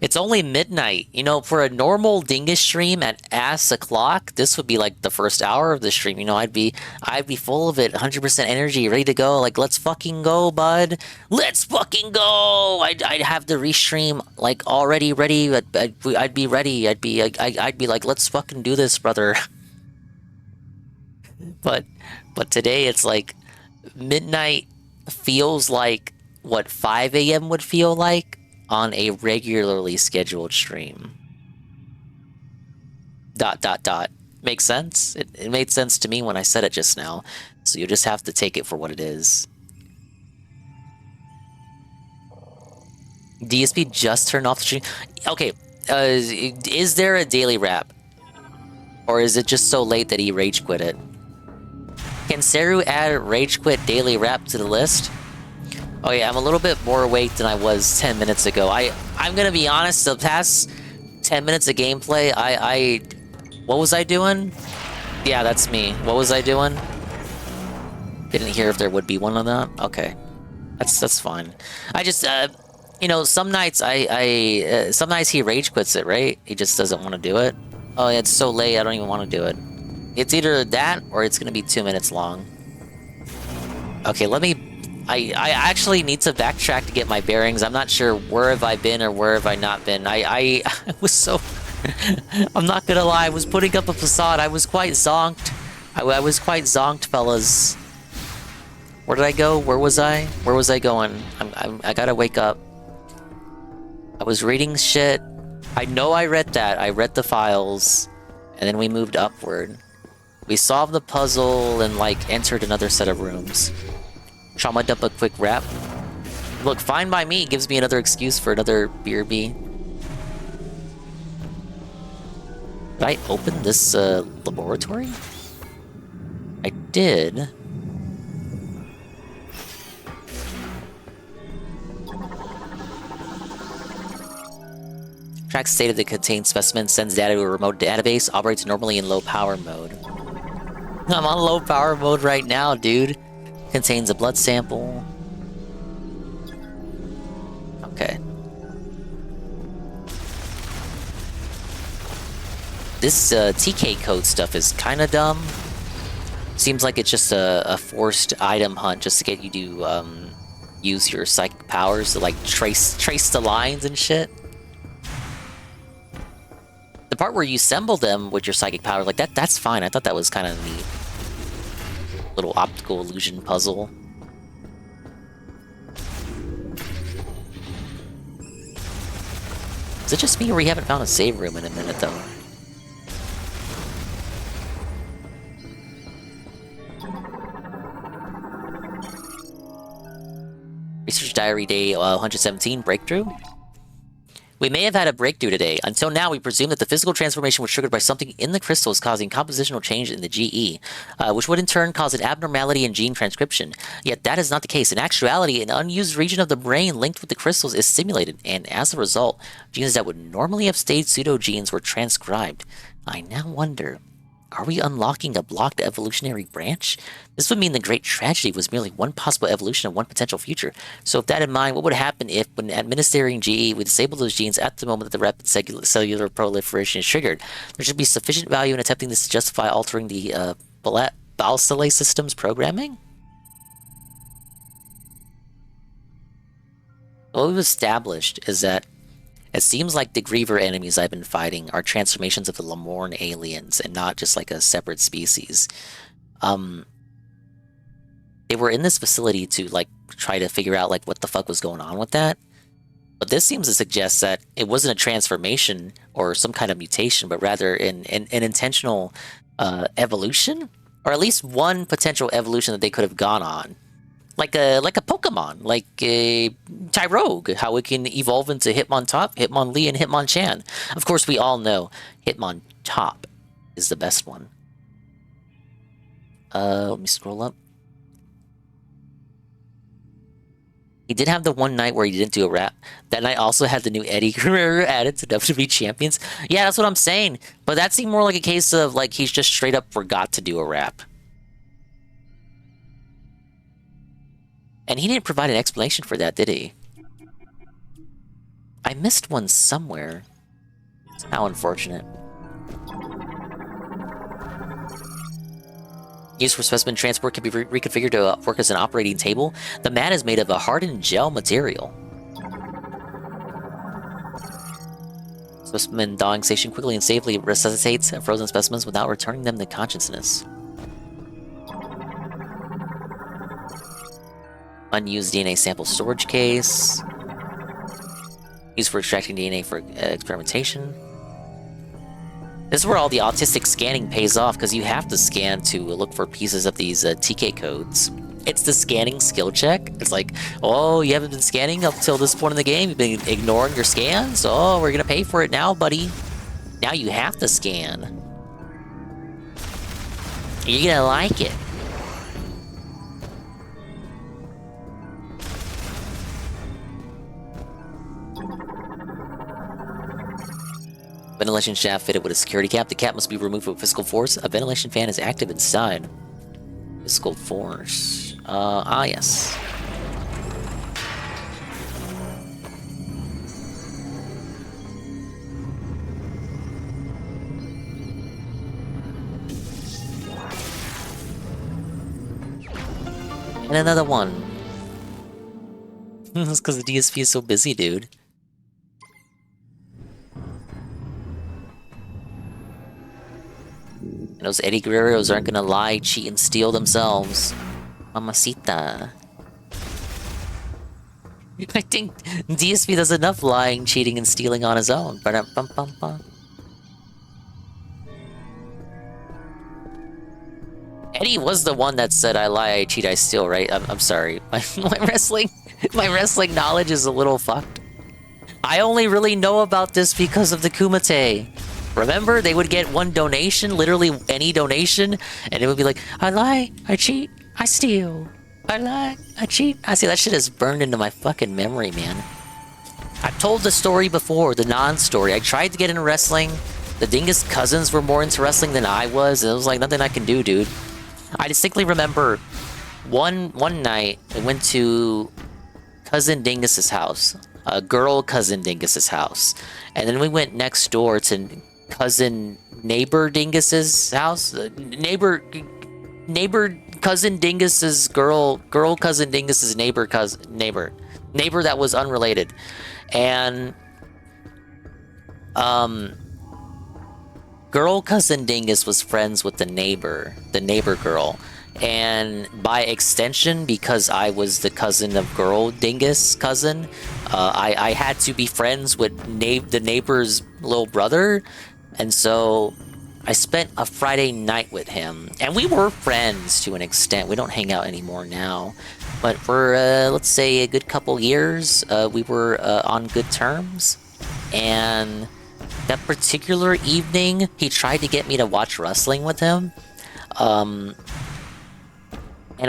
It's only midnight. You know, for a normal Dingus stream at ass o'clock, this would be like the first hour of the stream. You know, I'd be full of it, 100% energy, ready to go. Like, let's fucking go, bud. Let's fucking go. I'd have the restream like already ready. I'd be ready. I'd be like, let's fucking do this, brother. But but today it's like midnight feels like what 5 a.m. would feel like on a regularly scheduled stream. Dot dot dot. Makes sense? It made sense to me when I said it just now. So you just have to take it for what it is. DSP just turned off the stream. Okay, is there a daily wrap? Or is it just so late that he rage quit it? Can Seru add rage quit daily wrap to the list? Oh yeah, I'm a little bit more awake than I was 10 minutes ago. I'm gonna be honest, the past 10 minutes of gameplay, what was I doing? Yeah, that's me. What was I doing? Didn't hear if there would be one of that. Okay. That's fine. I just, you know, some nights some nights he rage quits it, right? He just doesn't want to do it. Oh, yeah, it's so late, I don't even want to do it. It's either that, or it's gonna be 2 minutes long. Okay, let me... I actually need to backtrack to get my bearings. I'm not sure where have I been or where have I not been. I was so... I'm not gonna lie, I was putting up a facade. I was quite zonked. I was quite zonked, fellas. Where did I go? Where was I? Where was I going? I gotta wake up. I was reading shit. I know I read that. I read the files. And then we moved upward. We solved the puzzle and, like, entered another set of rooms. Trauma dump a quick wrap. Look, fine by me. Gives me another excuse for another BRB. Did I open this laboratory? I did. Track stated that contains specimen, sends data to a remote database, operates normally in low power mode. I'm on low power mode right now, dude. Contains a blood sample. Okay. This TK code stuff is kind of dumb. Seems like it's just a forced item hunt just to get you to use your psychic powers to like trace the lines and shit. The part where you assemble them with your psychic power, like that's fine. I thought that was kind of neat. Little optical illusion puzzle. Is it just me, or we haven't found a save room in a minute, though? Research Diary Day 117, Breakthrough? We may have had a breakthrough today. Until now, we presume that the physical transformation was triggered by something in the crystals causing compositional change in the GE, which would in turn cause an abnormality in gene transcription. Yet that is not the case. In actuality, an unused region of the brain linked with the crystals is stimulated, and as a result, genes that would normally have stayed pseudogenes were transcribed. I now wonder, are we unlocking a blocked evolutionary branch? This would mean the Great Tragedy was merely one possible evolution of one potential future. So with that in mind, what would happen if, when administering GE, we disable those genes at the moment that the rapid cellular proliferation is triggered? There should be sufficient value in attempting this to justify altering the Balsalay system's programming? What we've established is that it seems like the Griever enemies I've been fighting are transformations of the Lamorne aliens and not just like a separate species. They were in this facility to like try to figure out like what the fuck was going on with that. But this seems to suggest that it wasn't a transformation or some kind of mutation, but rather an intentional evolution, or at least one potential evolution that they could have gone on. Like a Pokemon, like a Tyrogue, how it can evolve into Hitmontop, Hitmonlee, and Hitmonchan. Of course, we all know Hitmontop is the best one. Let me scroll up. He did have the one night where he didn't do a rap. That night also had the new Eddie Guerrero added to WWE Champions. Yeah, that's what I'm saying. But that seemed more like a case of like he's just straight up forgot to do a rap. And he didn't provide an explanation for that, did he? I missed one somewhere. How unfortunate. Used for specimen transport can be reconfigured to work as an operating table. The mat is made of a hardened gel material. Specimen thawing station quickly and safely resuscitates frozen specimens without returning them to consciousness. Unused DNA sample storage case. Used for extracting DNA for experimentation. This is where all the autistic scanning pays off, because you have to scan to look for pieces of these TK codes. It's the scanning skill check. It's like, oh, you haven't been scanning up till this point in the game. You've been ignoring your scans. Oh, we're gonna pay for it now, buddy. Now you have to scan. You're gonna like it. Ventilation shaft fitted with a security cap. The cap must be removed with physical force. A ventilation fan is active inside. Physical force. Yes. And another one. That's because the DSP is so busy, dude. And those Eddie Guerreros aren't gonna lie, cheat, and steal themselves. Mamacita. I think DSP does enough lying, cheating, and stealing on his own. Eddie was the one that said, I lie, I cheat, I steal, right? I'm sorry. My wrestling knowledge is a little fucked. I only really know about this because of the Kumite. Remember, they would get one donation, literally any donation, and it would be like, I lie, I cheat, I steal. I lie, I cheat, I steal. That shit is burned into my fucking memory, man. I've told the story before, the non-story. I tried to get into wrestling. The Dingus cousins were more into wrestling than I was. It was like, nothing I can do, dude. I distinctly remember one night, I went to Cousin Dingus's house. A girl Cousin Dingus's house. And then we went next door to neighbor Dingus's house. Neighbor Cousin Dingus's girl Cousin Dingus's neighbor that was unrelated. And girl Cousin Dingus was friends with the neighbor girl. And by extension, because I was the cousin of girl Dingus cousin, I had to be friends with the neighbor's little brother. And so I spent a Friday night with him, and we were friends to an extent. We don't hang out anymore now, but for let's say a good couple years, we were on good terms. And that particular evening, he tried to get me to watch wrestling with him. And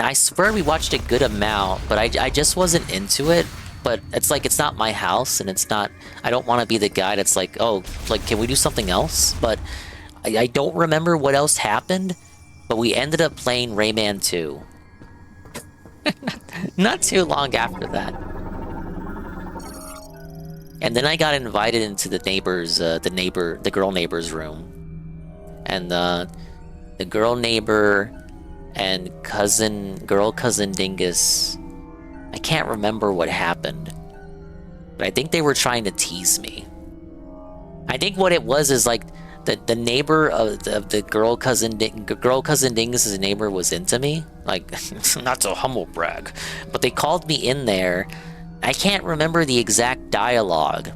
I swear we watched a good amount, but I just wasn't into it. But it's like, it's not my house, and it's not, I don't want to be the guy that's like, oh, like, can we do something else? But I don't remember what else happened, but we ended up playing Rayman 2. Not too long after that. And then I got invited into the girl neighbor's room. And the girl neighbor and girl cousin Dingus, I can't remember what happened, but I think they were trying to tease me. I think what it was is like the neighbor of the girl cousin Dingus's neighbor was into me. Like, not to humble brag, but they called me in there. I can't remember the exact dialogue,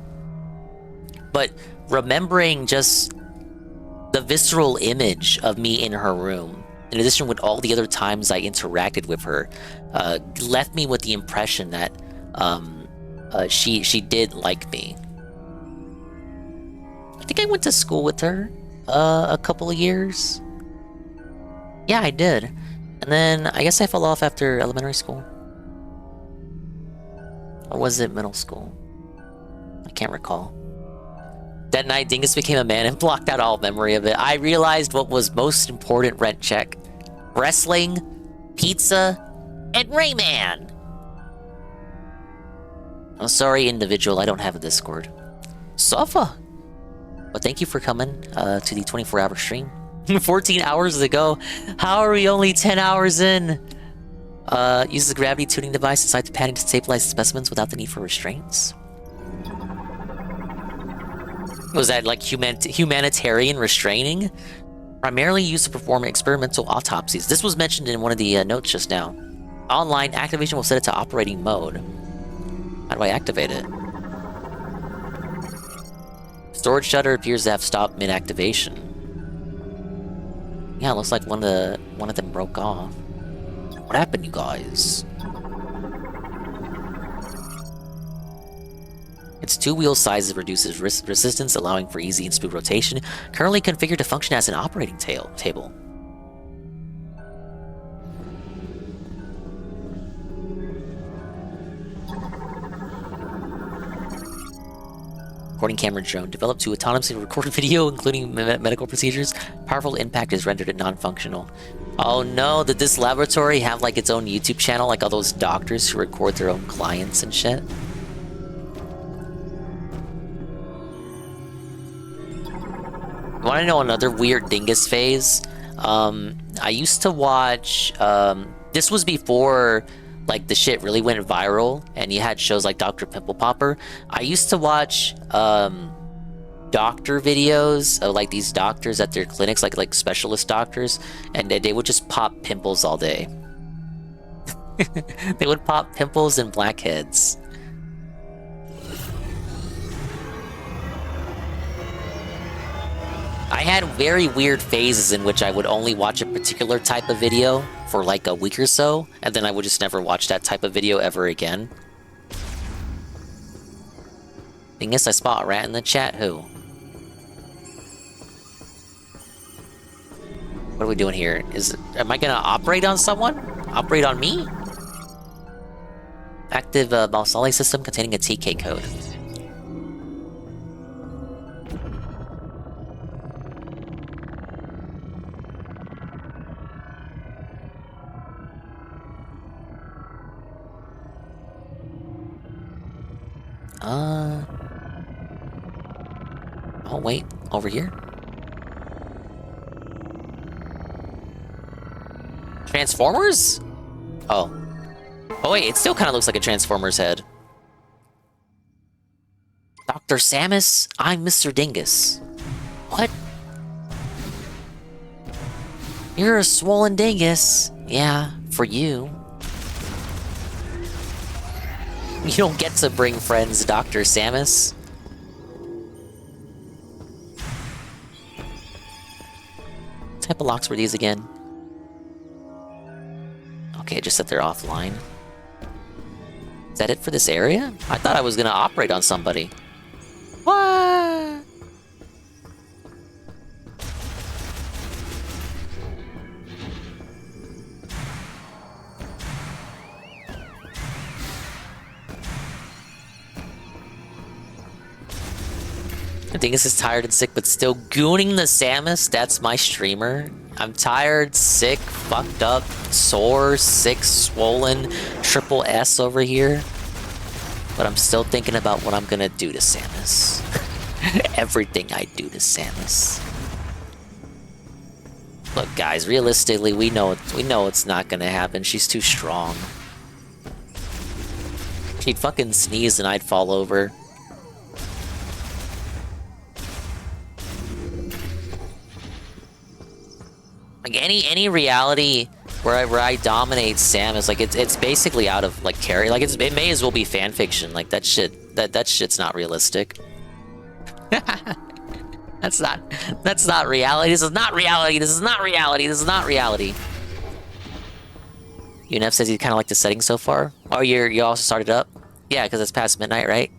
but remembering just the visceral image of me in her room, in addition with all the other times I interacted with her, left me with the impression that she did like me. I think I went to school with her a couple of years. Yeah, I did. And then I guess I fell off after elementary school. Or was it middle school? I can't recall. That night, Dingus became a man and blocked out all memory of it. I realized what was most important rent check. Wrestling, pizza, and Rayman! I'm sorry, individual, I don't have a Discord. Suffer! But thank you for coming to the 24-hour stream. 14 hours to go. How are we only 10 hours in? Uses a gravity tuning device inside the padding to stabilize specimens without the need for restraints. Was that like humanitarian restraining? Primarily used to perform experimental autopsies. This was mentioned in one of the notes just now. Online activation will set it to operating mode. How do I activate it? Storage shutter appears to have stopped mid-activation. Yeah, it looks like one of them broke off. What happened, you guys? Its two-wheel size reduces resistance, allowing for easy and smooth rotation. Currently configured to function as an operating table. Recording camera drone developed to autonomously record video, including medical procedures. Powerful impact is rendered it non-functional. Oh no, did this laboratory have like its own YouTube channel, like all those doctors who record their own clients and shit? Want to know another weird dingus phase? I used to watch, this was before like the shit really went viral and you had shows like Dr. Pimple Popper. I used to watch doctor videos of like these doctors at their clinics, like specialist doctors, and they would just pop pimples all day. They would pop pimples and blackheads. I had very weird phases in which I would only watch a particular type of video for like a week or so, and then I would just never watch that type of video ever again. Thing is, I spot a rat in the chat. Who? What are we doing here? Am I gonna operate on someone? Operate on me? Active Balsali system containing a TK code. Oh wait, over here? Transformers? Oh. Oh wait, it still kind of looks like a Transformers head. Dr. Samus, I'm Mr. Dingus. What? You're a swollen dingus. Yeah, for you. You don't get to bring friends, Dr. Samus. What type of locks were these again? Okay, just that they're offline. Is that it for this area? I thought I was gonna operate on somebody. What? Dingus is tired and sick, but still gooning the Samus. That's my streamer. I'm tired, sick, fucked up, sore, sick, swollen, triple S over here. But I'm still thinking about what I'm gonna do to Samus. Everything I do to Samus. Look, guys, realistically, we know it's not gonna happen. She's too strong. She'd fucking sneeze and I'd fall over. Like any reality where I dominate Samus, like it's basically out of like carry. Like it may as well be fan fiction. Like that shit's not realistic. That's not reality. This is not reality. This is not reality. This is not reality. UNF says you kind of like the setting so far. Oh, you also started up? Yeah, because it's past midnight, right?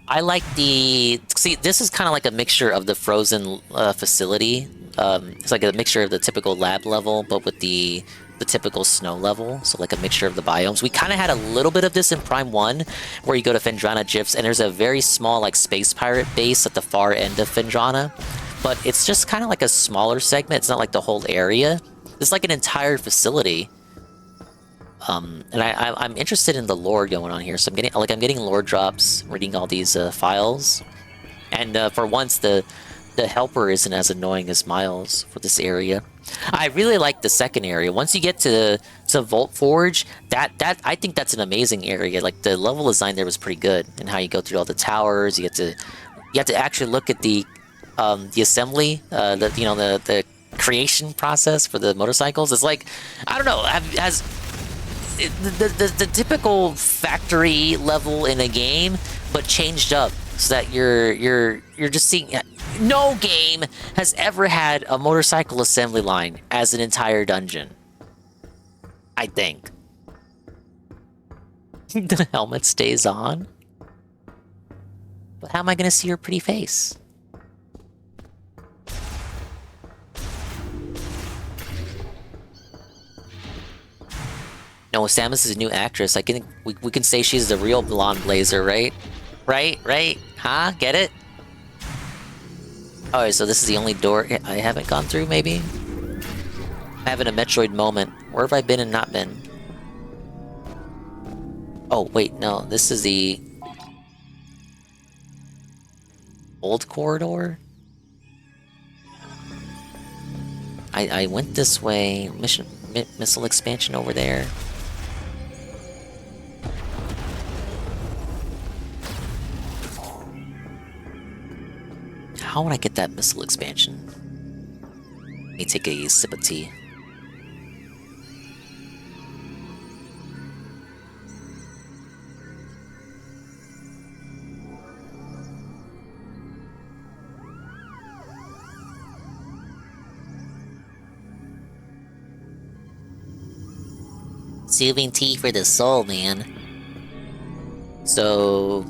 I like the... See, this is kind of like a mixture of the frozen facility. It's like a mixture of the typical lab level, but with the typical snow level. So like a mixture of the biomes. We kind of had a little bit of this in Prime 1, where you go to Phendrana Gyps, and there's a very small like space pirate base at the far end of Phendrana. But it's just kind of like a smaller segment. It's not like the whole area. It's like an entire facility. And I'm interested in the lore going on here, so I'm getting lore drops, reading all these files, and for once the helper isn't as annoying as Myles for this area. I really like the second area. Once you get to Vault Forge, that I think that's an amazing area. Like the level design there was pretty good, and how you go through all the towers. You have to actually look at the assembly, the creation process for the motorcycles. It's like, I don't know, the typical factory level in a game, but changed up so that you're just seeing. No game has ever had a motorcycle assembly line as an entire dungeon, I think. The helmet stays on, but how am I gonna see her pretty face? No, Samus is a new actress. I think we can say she's the real blonde blazer, right? Right? Huh? Get it? Alright, so this is the only door I haven't gone through, maybe? I'm having a Metroid moment. Where have I been and not been? Oh, wait, no. This is the old corridor? I went this way. Missile expansion over there. How would I get that missile expansion? Let me take a sip of tea. Soothing tea for the soul, man. So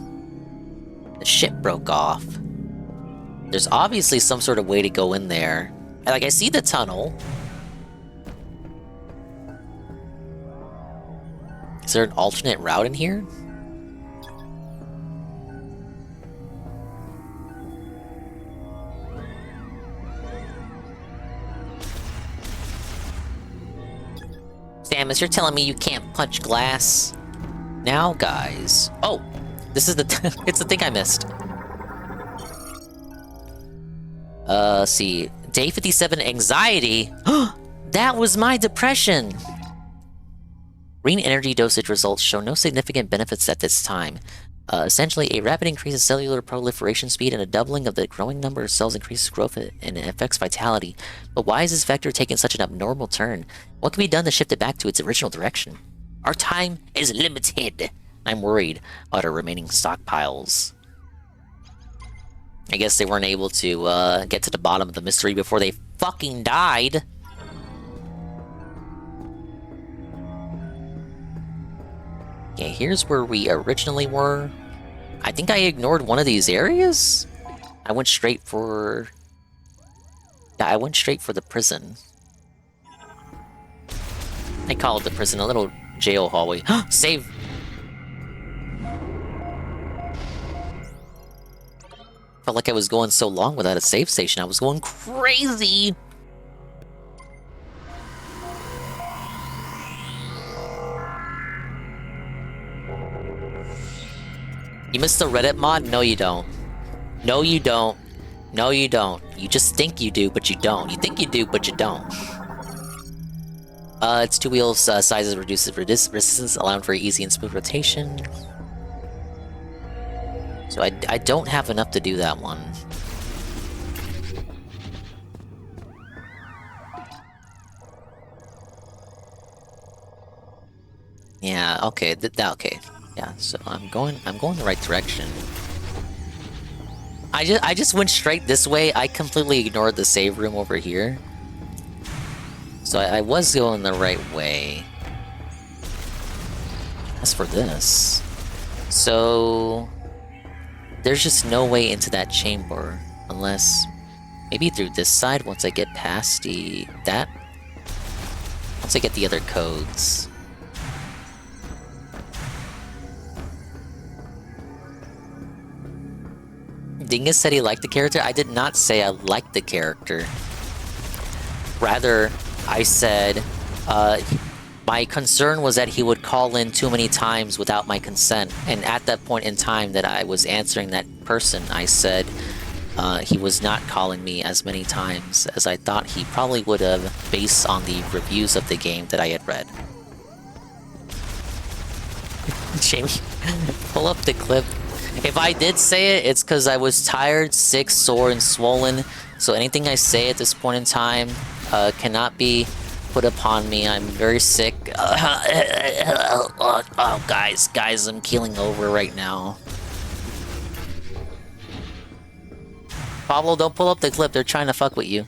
the ship broke off. There's obviously some sort of way to go in there. Like, I see the tunnel. Is there an alternate route in here? Samus, you're telling me you can't punch glass? Now, guys. Oh! This is the... it's the thing I missed. See. Day 57, anxiety? That was my depression! Green energy dosage results show no significant benefits at this time. Essentially, a rapid increase in cellular proliferation speed and a doubling of the growing number of cells increases growth and affects vitality. But why is this vector taking such an abnormal turn? What can be done to shift it back to its original direction? Our time is limited. I'm worried about our remaining stockpiles. I guess they weren't able to get to the bottom of the mystery before they fucking died. Okay, here's where we originally were. I think I ignored one of these areas? I went straight for... Yeah, I went straight for the prison. I call it the prison, a little jail hallway. Save! Felt like I was going so long without a save station. I was going crazy! You missed the Reddit mod? No, you don't. No, you don't. No, you don't. You just think you do, but you don't. You think you do, but you don't. Its two wheels sizes reduces resistance, allowing for easy and smooth rotation. So I don't have enough to do that one. Yeah, okay, okay. Yeah, so I'm going the right direction. I just went straight this way. I completely ignored the save room over here. So I was going the right way. As for this... So... There's just no way into that chamber, unless... Maybe through this side once I get past that? Once I get the other codes. Dingus said he liked the character. I did not say I liked the character. Rather, I said, My concern was that he would call in too many times without my consent. And at that point in time that I was answering that person, I said he was not calling me as many times as I thought he probably would have based on the reviews of the game that I had read. Jamie, pull up the clip. If I did say it, it's because I was tired, sick, sore, and swollen. So anything I say at this point in time cannot be put upon me. I'm very sick. Oh, guys, I'm keeling over right now. Pablo, don't pull up the clip. They're trying to fuck with you.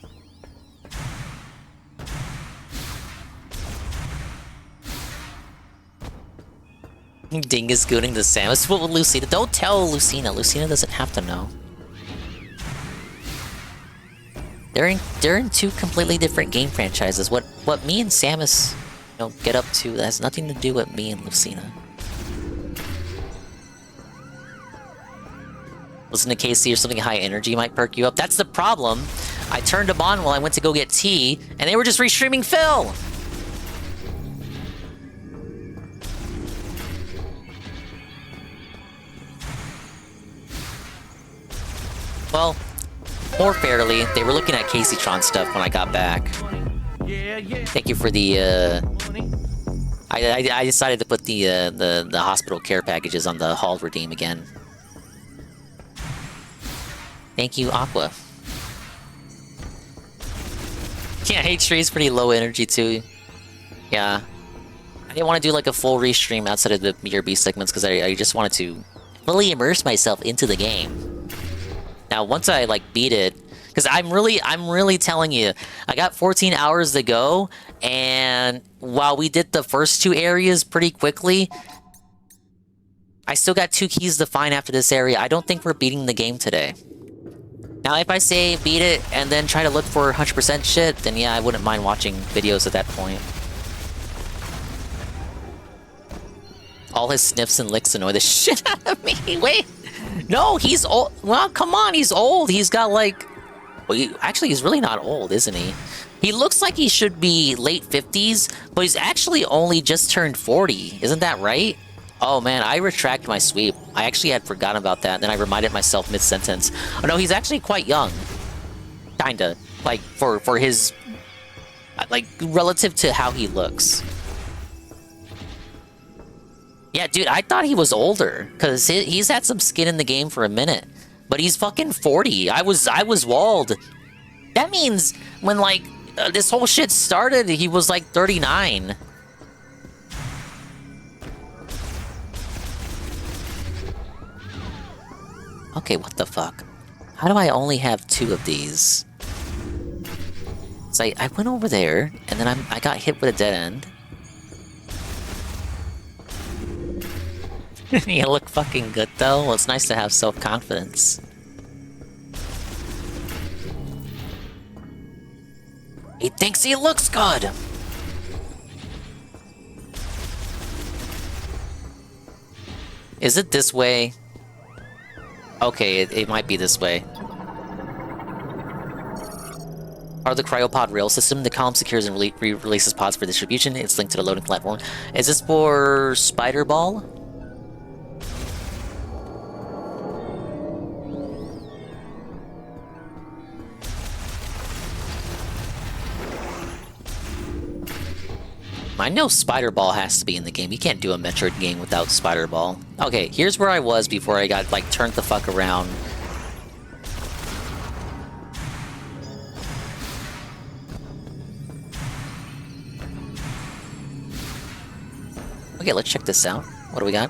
Dingus gooning the Samus. What with Lucina? Don't tell Lucina. Lucina doesn't have to know. They're in two completely different game franchises. What me and Samus, get up to, that has nothing to do with me and Lucina. Listen to Casey or something high energy might perk you up. That's the problem. I turned them on while I went to go get tea, and they were just restreaming Phil. Well, more fairly, they were looking at Caseytron stuff when I got back. Thank you for the, I decided to put the hospital care packages on the Hall Redeem again. Thank you, Aqua. Yeah, H3 is pretty low energy too. Yeah. I didn't want to do like a full restream outside of the BRB segments because I just wanted to fully immerse myself into the game. Now, once I like beat it, because I'm really telling you, I got 14 hours to go, and while we did the first two areas pretty quickly, I still got 2 keys to find after this area. I don't think we're beating the game today. Now, if I say beat it and then try to look for 100% shit, then yeah, I wouldn't mind watching videos at that point. All his sniffs and licks annoy the shit out of me. Wait. No, he's old. Well, come on, he's old. He's got like... Well, actually, he's really not old, isn't he? He looks like he should be late 50s, but he's actually only just turned 40. Isn't that right? Oh man, I retract my sweep. I actually had forgotten about that, and then I reminded myself mid-sentence. Oh no, he's actually quite young. Kinda. Like, for his... Like, relative to how he looks. Yeah, dude, I thought he was older, because he's had some skin in the game for a minute. But he's fucking 40. I was walled. That means when, like, this whole shit started, he was, like, 39. Okay, what the fuck? How do I only have 2 of these? So I went over there, and then I got hit with a dead end. You look fucking good, though. Well, it's nice to have self-confidence. He thinks he looks good! Is it this way? Okay, it might be this way. Part of the cryopod rail system, the column secures and releases pods for distribution. It's linked to the loading platform. Is this for Spider Ball? I know Spider Ball has to be in the game. You can't do a Metroid game without Spider Ball. Okay, here's where I was before I got, like, turned the fuck around. Okay, let's check this out. What do we got?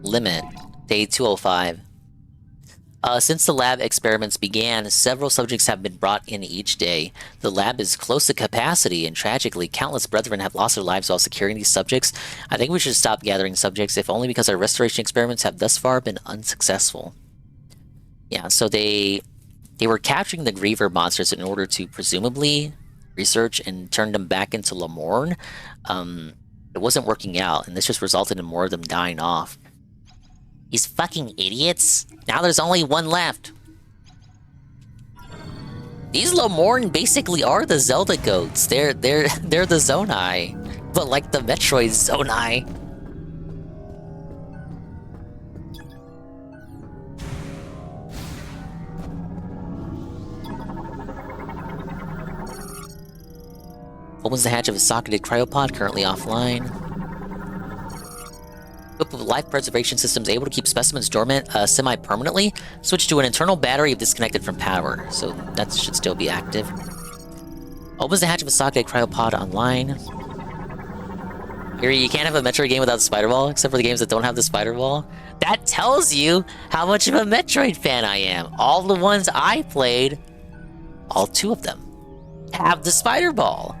Limit. Day 205. Since the lab experiments began, several subjects have been brought in each day. The lab is close to capacity, and tragically, countless brethren have lost their lives while securing these subjects. I think we should stop gathering subjects, if only because our restoration experiments have thus far been unsuccessful. Yeah, so they were capturing the Griever monsters in order to presumably research and turn them back into Lamorne. It wasn't working out, and this just resulted in more of them dying off. These fucking idiots! Now there's only one left! These Lamorn basically are the Zelda goats. They're the Zonai, but like the Metroid Zonai. Opens the hatch of a socketed cryopod, currently offline. Equipped with life preservation systems able to keep specimens dormant semi-permanently. Switch to an internal battery if disconnected from power, so that should still be active. Opens the hatch of a socketed cryopod online. Here, you can't have a Metroid game without the spider ball, except for the games that don't have the spider ball. That tells you how much of a Metroid fan I am. All the ones I played, all 2 of them, have the spider ball.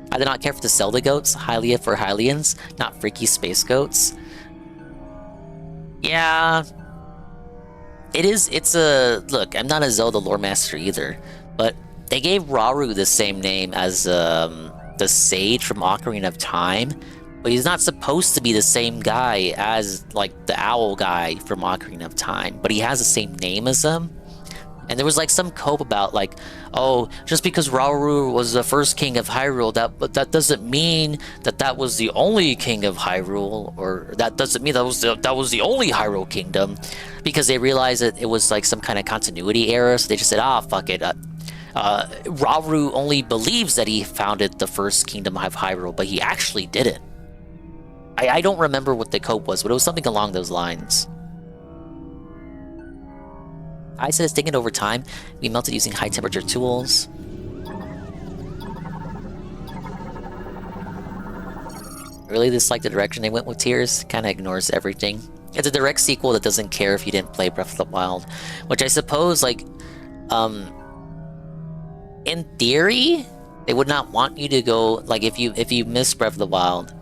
I do not care for the Zelda goats, Hylia for Hylians, not freaky space goats. Yeah. It's a... Look, I'm not a Zelda lore master either, but they gave Rauru the same name as the Sage from Ocarina of Time, but he's not supposed to be the same guy as, like, the Owl guy from Ocarina of Time, but he has the same name as them. And there was like some cope about like, oh, just because Rauru was the first king of Hyrule, that doesn't mean that was the only king of Hyrule, or that doesn't mean that was the only Hyrule kingdom, because they realized that it was like some kind of continuity error. So they just said, ah, fuck it. Rauru only believes that he founded the first kingdom of Hyrule, but he actually didn't. I don't remember what the cope was, but it was something along those lines. I said it's taken over time. We melted using high temperature tools. I really dislike the direction they went with Tears. Kind of ignores everything. It's a direct sequel that doesn't care if you didn't play Breath of the Wild, which I suppose, like, in theory, they would not want you to go, like, if you miss Breath of the Wild,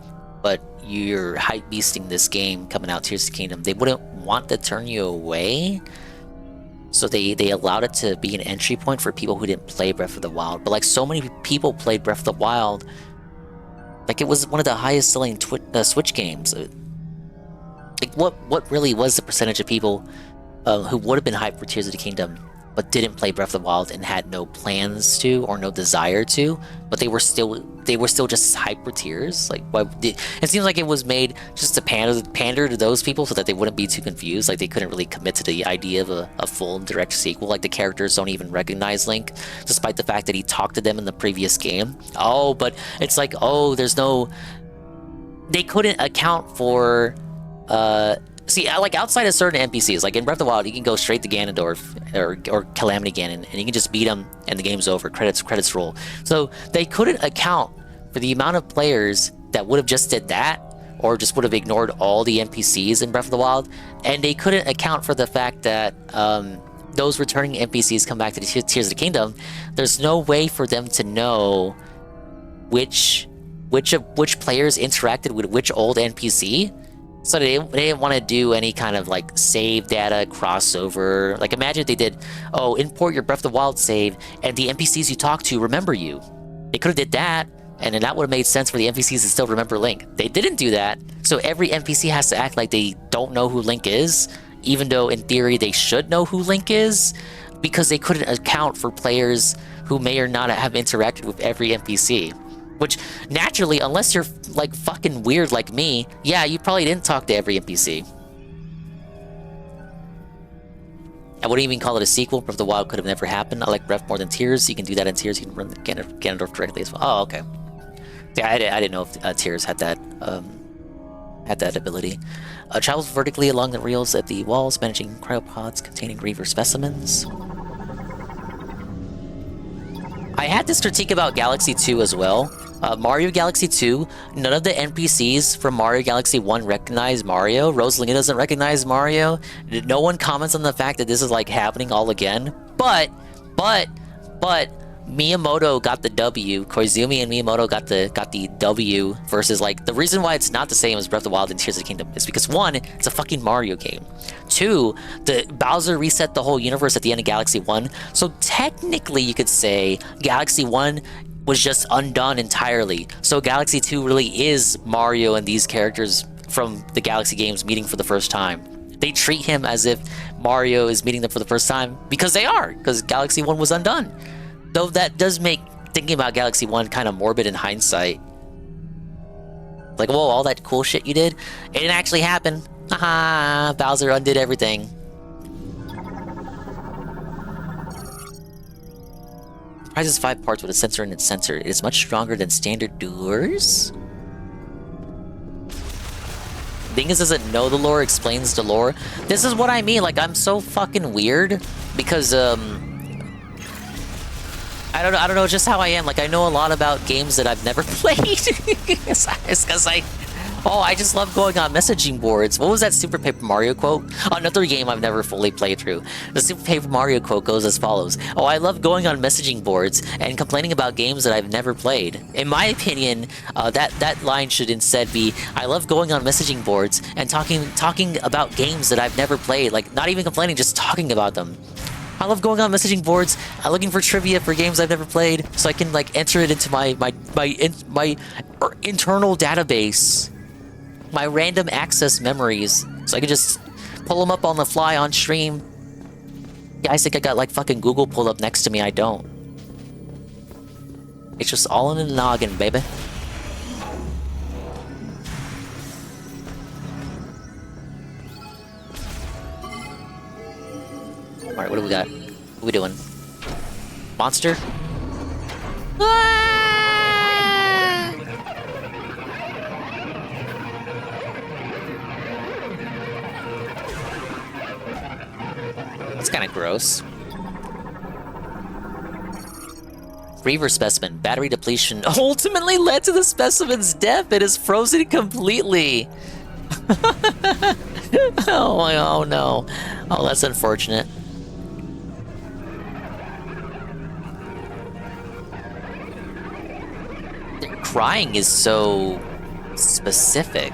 but you're hype beasting this game coming out, Tears of the Kingdom, they wouldn't want to turn you away. So they allowed it to be an entry point for people who didn't play Breath of the Wild. But like so many people played Breath of the Wild, like it was one of the highest selling Switch games. Like what really was the percentage of people who would have been hyped for Tears of the Kingdom but didn't play Breath of the Wild and had no plans to or no desire to, but they were still just hyped for Tears? Like, it seems like it was made just to pander to those people so that they wouldn't be too confused. Like, they couldn't really commit to the idea of a full and direct sequel. Like, the characters don't even recognize Link, despite the fact that he talked to them in the previous game. Oh, but it's like, oh, there's no... They couldn't account for... See, like, outside of certain NPCs, like in Breath of the Wild, you can go straight to Ganondorf or Calamity Ganon, and you can just beat him, and the game's over. Credits roll. So they couldn't account for the amount of players that would have just did that, or just would have ignored all the NPCs in Breath of the Wild, and they couldn't account for the fact that those returning NPCs come back to the Tears of the Kingdom. There's no way for them to know which players interacted with which old NPC. So they didn't want to do any kind of like save data crossover. Like, imagine if they did, oh, import your Breath of the Wild save and the NPCs you talk to remember you. They could have did that, and then that would have made sense for the NPCs to still remember Link. They didn't do that, so every NPC has to act like they don't know who Link is, even though in theory they should know who Link is, because they couldn't account for players who may or not have interacted with every NPC. Which, naturally, unless you're, like, fucking weird like me, yeah, you probably didn't talk to every NPC. I wouldn't even call it a sequel. Breath of the Wild could have never happened. I like Breath more than Tears. You can do that in Tears. You can run Ganondorf directly as well. Oh, okay. Yeah, I didn't know if Tears had that ability. Travels vertically along the rails at the walls, managing cryopods containing Reaver specimens. I had this critique about Galaxy 2 as well. Mario Galaxy 2, none of the NPCs from Mario Galaxy 1 recognize Mario. Rosalina doesn't recognize Mario. No one comments on the fact that this is like happening all again. But Miyamoto got the W. Koizumi and Miyamoto got the W versus, like, the reason why it's not the same as Breath of the Wild and Tears of the Kingdom is because 1, it's a fucking Mario game. 2, the Bowser reset the whole universe at the end of Galaxy 1, so technically you could say Galaxy 1 was just undone entirely. So Galaxy 2 really is Mario and these characters from the Galaxy games meeting for the first time. They treat him as if Mario is meeting them for the first time, because they are, because Galaxy 1 was undone. Though that does make thinking about Galaxy 1 kind of morbid in hindsight. Like, whoa, all that cool shit you did, it didn't actually happen. Haha, Bowser undid everything. Comprises 5 parts with a sensor in its center. It is much stronger than standard doors. Dingus doesn't know the lore, explains the lore. This is what I mean, like, I'm so fucking weird because, I don't know, just how I am. Like, I know a lot about games that I've never played. It's because I just love going on messaging boards. What was that Super Paper Mario quote? Another game I've never fully played through. The Super Paper Mario quote goes as follows. Oh, I love going on messaging boards and complaining about games that I've never played. In my opinion, that line should instead be, I love going on messaging boards and talking about games that I've never played. Like, not even complaining, just talking about them. I love going on messaging boards, looking for trivia for games I've never played, so I can like enter it into my internal database, my random access memories, so I can just pull them up on the fly on stream. Yeah, I think I got like fucking Google pulled up next to me. I don't. It's just all in the noggin, baby. Alright, what do we got? What are we doing? Monster? Ah! It's kind of gross. Reaver specimen. Battery depletion ultimately led to the specimen's death. It is frozen completely. Oh no. Oh, that's unfortunate. Crying is so specific.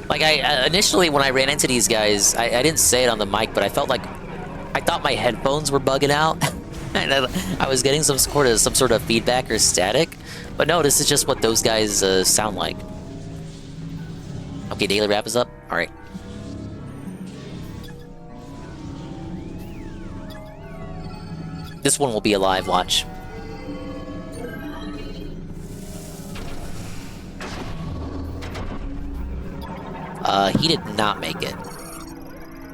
Like, I initially, when I ran into these guys, I didn't say it on the mic, but I felt like I thought my headphones were bugging out. And I was getting some sort of feedback or static. But no, this is just what those guys sound like. Okay, daily wrap is up. All right. This one will be a live watch. He did not make it.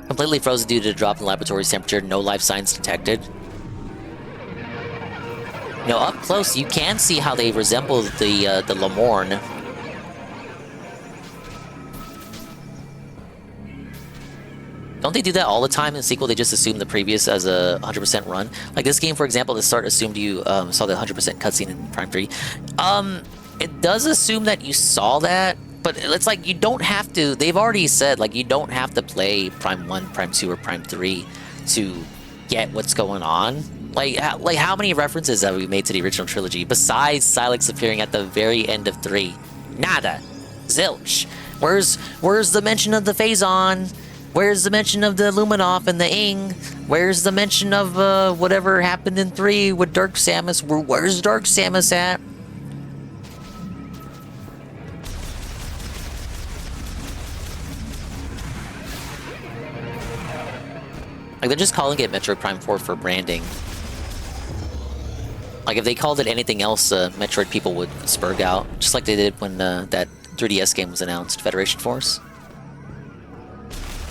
Completely frozen due to a drop in laboratory's temperature. No life signs detected. You know, up close, you can see how they resemble the Lamorne. Don't they do that all the time in the sequel? They just assume the previous as a 100% run. Like this game, for example, the start assumed you saw the 100% cutscene in Prime 3. It does assume that you saw that, but it's like you don't have to. They've already said like you don't have to play Prime 1, Prime 2, or Prime 3 to get what's going on. Like how many references have we made to the original trilogy besides Silex appearing at the very end of 3? Nada. Zilch. Where's the mention of the Phazon? Where's the mention of the Luminoff and the Ing? Where's the mention of whatever happened in 3 with Dark Samus? Where's Dark Samus at? Like, they're just calling it Metroid Prime 4 for branding. Like, if they called it anything else, Metroid people would spurg out. Just like they did when that 3DS game was announced, Federation Force.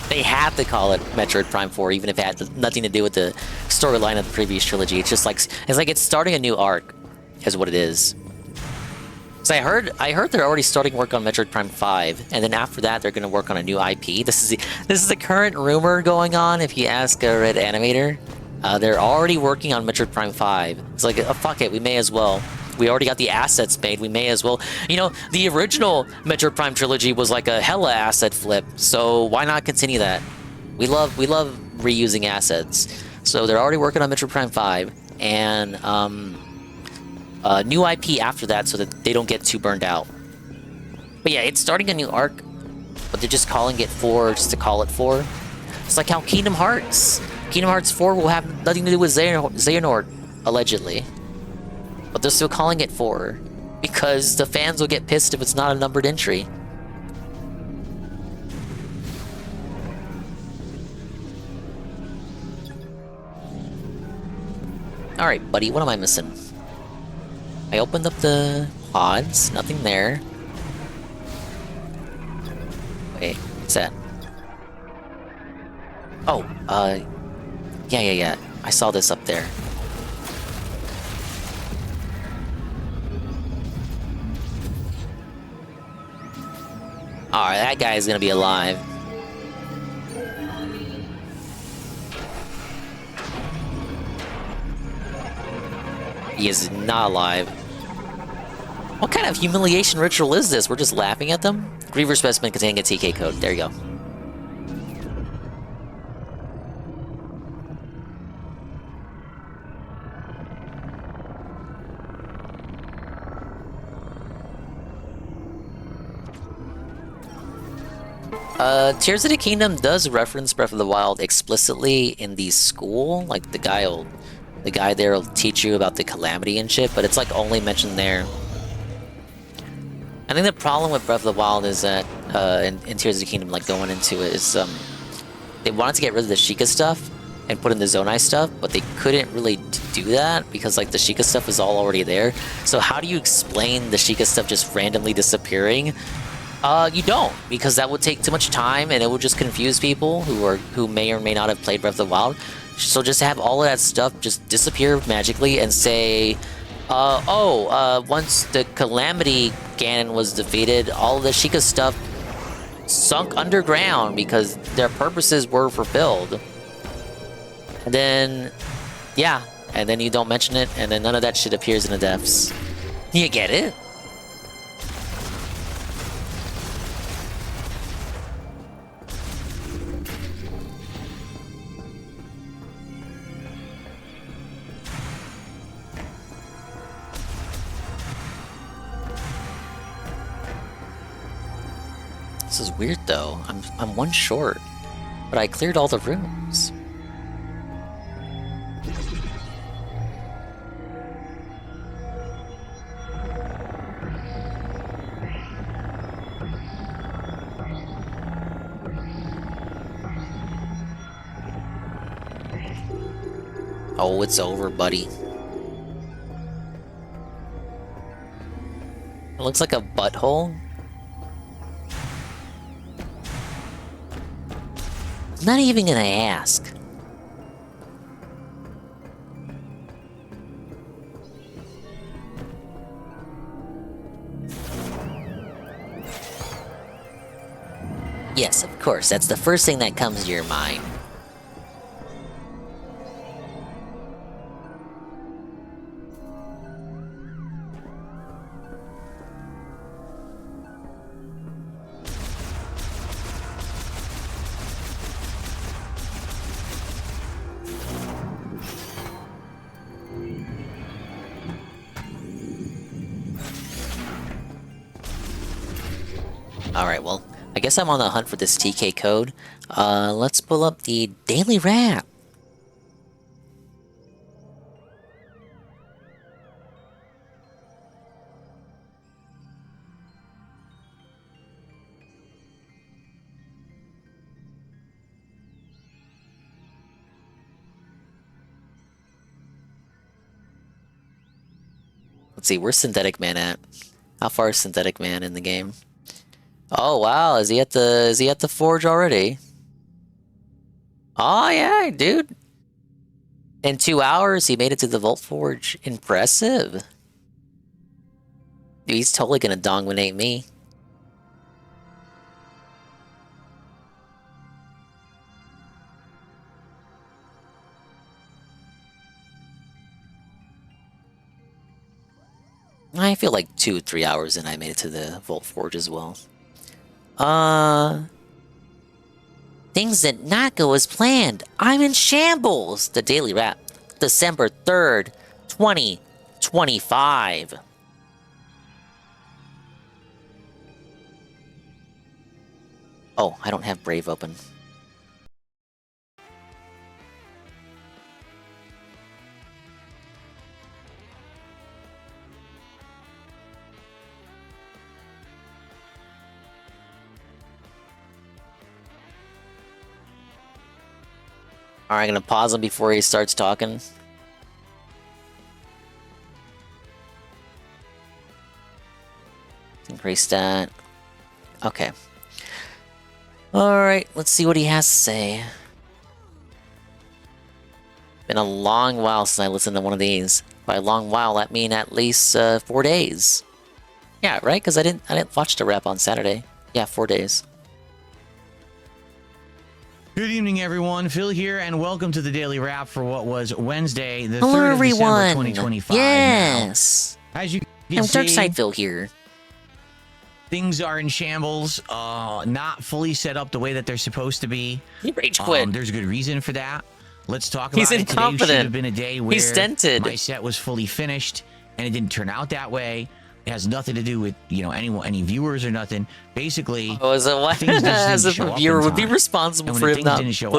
They have to call it Metroid Prime 4, even if it had nothing to do with the storyline of the previous trilogy. It's just like it's starting a new arc, is what it is. So I heard they're already starting work on Metroid Prime 5, and then after that they're going to work on a new IP. This is the current rumor going on. If you ask a Red Animator, they're already working on Metroid Prime 5. It's like, fuck it, we may as well. We already got the assets made. We may as well. You know, the original Metroid Prime trilogy was like a hella asset flip. So why not continue that? We love reusing assets. So they're already working on Metroid Prime 5 and new IP after that, so that they don't get too burned out. But yeah, it's starting a new arc, but they're just calling it 4 just to call it 4. It's like how Kingdom Hearts 4 will have nothing to do with Xehanort, allegedly. But they're still calling it 4, because the fans will get pissed if it's not a numbered entry. Alright, buddy, what am I missing? I opened up the pods, nothing there. Wait, what's that? Oh, yeah. I saw this up there. Alright, that guy is gonna be alive. He is not alive. What kind of humiliation ritual is this? We're just laughing at them? Griever specimen containing a TK code. There you go. Tears of the Kingdom does reference Breath of the Wild explicitly in the school. Like, the guy there will teach you about the calamity and shit, but it's like only mentioned there. I think the problem with Breath of the Wild is that, in Tears of the Kingdom, like going into it, is they wanted to get rid of the Sheikah stuff and put in the Zonai stuff, but they couldn't really do that because like the Sheikah stuff is all already there. So how do you explain the Sheikah stuff just randomly disappearing? You don't, because that would take too much time and it would just confuse people who may or may not have played Breath of the Wild. So just have all of that stuff just disappear magically and say, once the Calamity Ganon was defeated, all of the Sheikah stuff sunk underground because their purposes were fulfilled. And then, yeah, and then you don't mention it, and then none of that shit appears in the depths. You get it? This is weird though. I'm one short, but I cleared all the rooms. Oh, it's over, buddy. It looks like a butthole. I'm not even gonna ask. Yes, of course, that's the first thing that comes to your mind. Alright, well, I guess I'm on the hunt for this TK code. Let's pull up the daily wrap. Let's see, where's Synthetic Man at? How far is Synthetic Man in the game? Oh wow, is he at the forge already? Oh yeah, dude. In 2 hours, he made it to the Vault Forge. Impressive. Dude, he's totally gonna dominate me. I feel like 2-3 hours and I made it to the Vault Forge as well. Things did not go as planned. I'm in shambles. The Daily Wrap, December 3rd, 2025. Oh, I don't have Brave open. Alright, I'm gonna pause him before he starts talking. Increase that. Okay. Alright, let's see what he has to say. Been a long while since I listened to one of these. By a long while, that mean at least 4 days. Yeah, right? Because I didn't watch the rap on Saturday. Yeah, 4 days. Good evening, everyone. Phil here, and welcome to the Daily Wrap for what was Wednesday, the Hello, 3rd of everyone. December, 2025. Yes. Now, as you can I'm see, Darkside Phil here. things are in shambles, not fully set up the way that they're supposed to be. He rage quit. There's a good reason for that. Let's talk about He's it. Today incompetent. should have been a day where He's dented. my set was fully finished, and it didn't turn out that way. It has nothing to do with, any viewers or nothing. Basically, As a viewer would be responsible for him not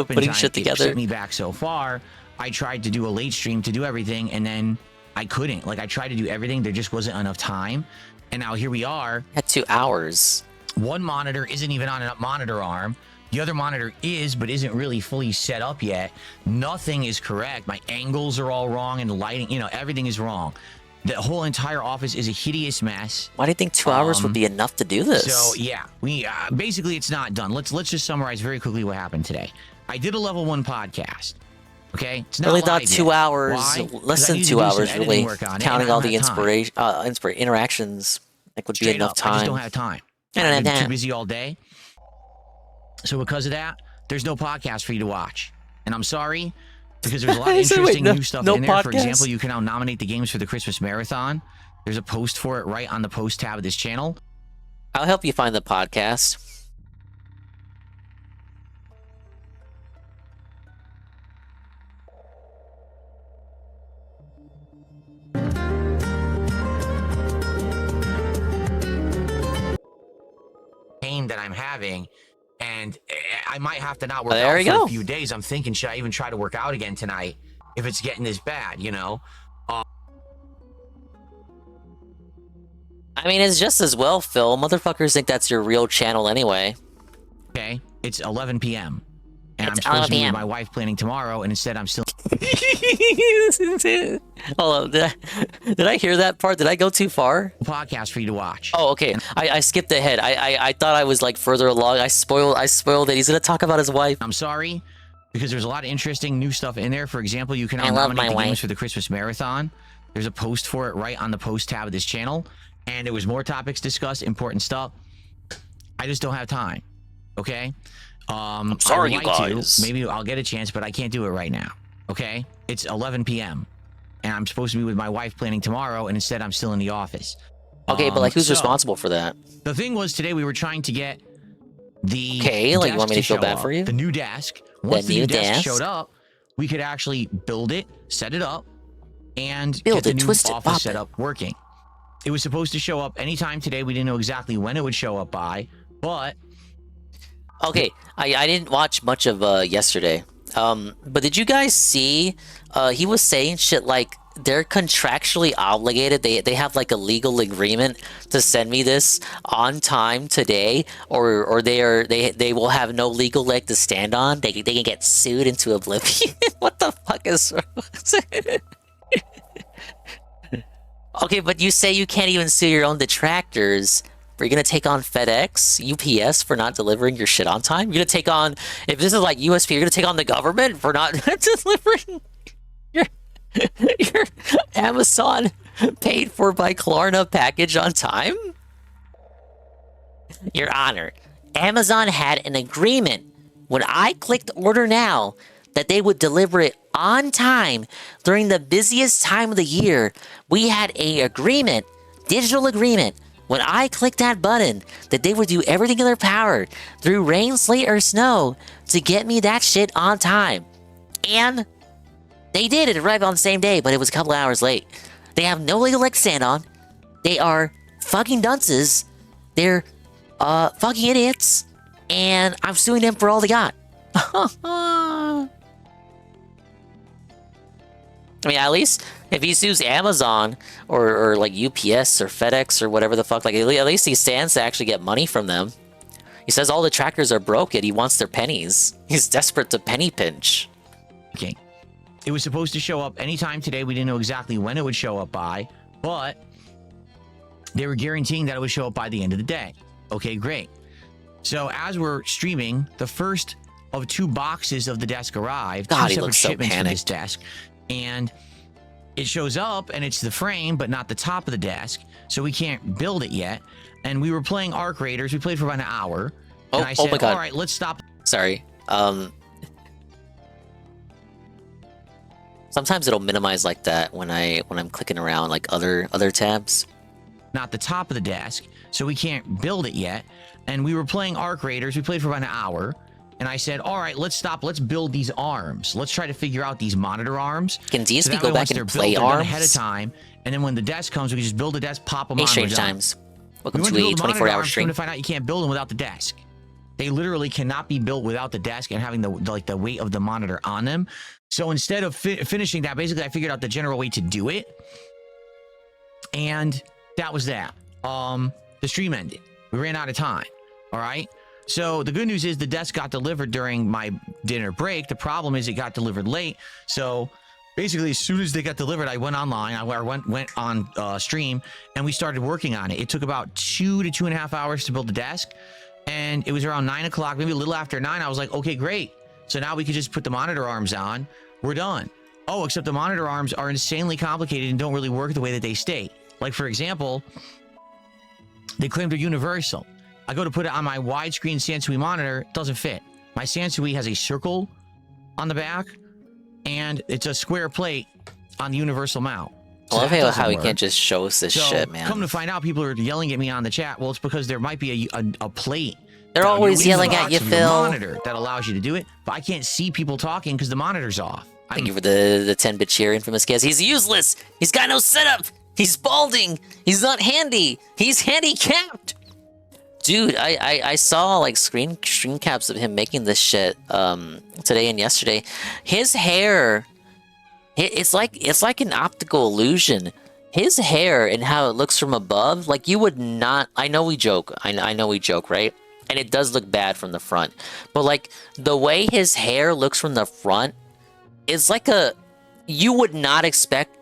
putting shit together. It set me back so far. I tried to do a late stream to do everything, and then I couldn't. Like, I tried to do everything. There just wasn't enough time. And now here we are. At 2 hours. One monitor isn't even on a monitor arm. The other monitor is, but isn't really fully set up yet. Nothing is correct. My angles are all wrong, and the lighting, everything is wrong. The whole entire office is a hideous mess. Why do you think 2 hours would be enough to do this? So yeah, we basically it's not done. Let's just summarize very quickly what happened today. I did a level 1 podcast. Okay, it's not really live thought yet. 2 hours, Why? less than 2 hours, really, counting all the interactions. Like would be enough time. I just don't have time. I I've been too busy all day. So because of that, there's no podcast for you to watch, and I'm sorry. Because there's a lot of interesting new stuff in there. Podcast? For example, you can now nominate the games for the Christmas Marathon. There's a post for it right on the post tab of this channel. I'll help you find the podcast. Pain that I'm having, and I might have to not work There out we for go. a few days. I'm thinking, should I even try to work out again tonight if it's getting this bad, I mean, it's just as well, Phil. Motherfuckers think that's your real channel anyway. Okay, it's 11 p.m. And It's I'm supposed to be 11 with my wife planning tomorrow, and instead I'm still... Hold on, did I hear that part? Did I go too far? podcast for you to watch. Oh, okay. I skipped ahead. I thought I was like further along. I spoiled it. He's gonna talk about his wife. I'm sorry, because there's a lot of interesting new stuff in there. For example, you can now I love nominate my the games wife. for the Christmas Marathon. There's a post for it right on the post tab of this channel. And there was more topics discussed, important stuff. I just don't have time. Okay? I'm sorry, I would you like guys. to. Maybe I'll get a chance, but I can't do it right now. Okay? It's 11 p.m. And I'm supposed to be with my wife planning tomorrow, and instead I'm still in the office. Okay, but like, who's so, responsible for that? The thing was, today we were trying to get the Okay, like, you want me to feel show bad up, for you? The new desk. Once the new new desk desk? showed up, we could actually build it, set it up, and Build get it, the new twist it, office bop set it. up working. It was supposed to show up anytime today. We didn't know exactly when it would show up by, but Okay, I didn't watch much of yesterday. But did you guys see? He was saying shit like they're contractually obligated. They have like a legal agreement to send me this on time today, or they will have no legal leg to stand on. They can get sued into oblivion. What the fuck is wrong? Okay, but you say you can't even sue your own detractors. Are you gonna take on FedEx, UPS for not delivering your shit on time? You're gonna take on, if this is like USP, you're gonna take on the government for not delivering your Amazon paid for by Klarna package on time? Your Honor, Amazon had an agreement when I clicked order now that they would deliver it on time during the busiest time of the year. We had a agreement, digital agreement, when I clicked that button that they would do everything in their power through rain, sleet, or snow to get me that shit on time. And they did. It arrived on the same day, but it was a couple hours late. They have no legal leg to stand on. They are fucking dunces. They're fucking idiots. And I'm suing them for all they got. I mean, at least if he sues Amazon or like UPS or FedEx or whatever the fuck, like at least he stands to actually get money from them. He says all the trackers are broken. He wants their pennies. He's desperate to penny pinch. Okay. It was supposed to show up anytime today. We didn't know exactly when it would show up by, but they were guaranteeing that it would show up by the end of the day. Okay, great. So as we're streaming, the first of 2 boxes of the desk arrived. God, 2 he separate looks so shipments for this panicked. desk. And it shows up and it's the frame, but not the top of the desk. So we can't build it yet. And we were playing Arc Raiders. We played for about an hour. Oh, And I said, my God. all right, let's stop. Sorry. Sometimes it'll minimize like that when I'm clicking around like other tabs. Not the top of the desk. So we can't build it yet. And we were playing Arc Raiders. We played for about an hour. And I said, all right, let's stop. Let's build these arms. Let's try to figure out these monitor arms. Can DSP So that go way, back once and they're play built, they're done arms? ahead of time. And then when the desk comes, we can just build the desk, pop them Hey, on. Strange we're done. Times. We Welcome went to a build the monitor 24-hour arms, stream. come to find out you can't build them without the desk. They literally cannot be built without the desk and having the weight of the monitor on them. So instead of finishing that, basically I figured out the general way to do it. And that was that. The stream ended. We ran out of time. All right. So the good news is the desk got delivered during my dinner break. The problem is it got delivered late. So basically, as soon as they got delivered, I went online. I went on stream, and we started working on it. It took about 2 to 2.5 hours to build the desk, and it was around 9 o'clock, maybe a little after 9. I was like, okay, great. So now we could just put the monitor arms on. We're done. Oh, except the monitor arms are insanely complicated and don't really work the way that they state. Like, for example, they claim they're universal. I go to put it on my widescreen Sansui monitor, it doesn't fit. My Sansui has a circle on the back, and it's a square plate on the universal mount. I love that how he doesn't can't just show us this work. shit, man. Come to find out, people are yelling at me on the chat. Well, it's because there might be a plate. They're down always your yelling at box you, of your Phil. monitor that allows you to do it, but I can't see people talking because the monitor's off. Thank you for the 10-bit cheer, Infamous Guess. He's useless. He's got no setup. He's balding. He's not handy. He's handicapped. Dude, I saw like screen caps of him making this shit today and yesterday. His hair, it's like an optical illusion. His hair and how it looks from above, like you would not. I know we joke. I know we joke, right? And it does look bad from the front, but like the way his hair looks from the front is like you would not expect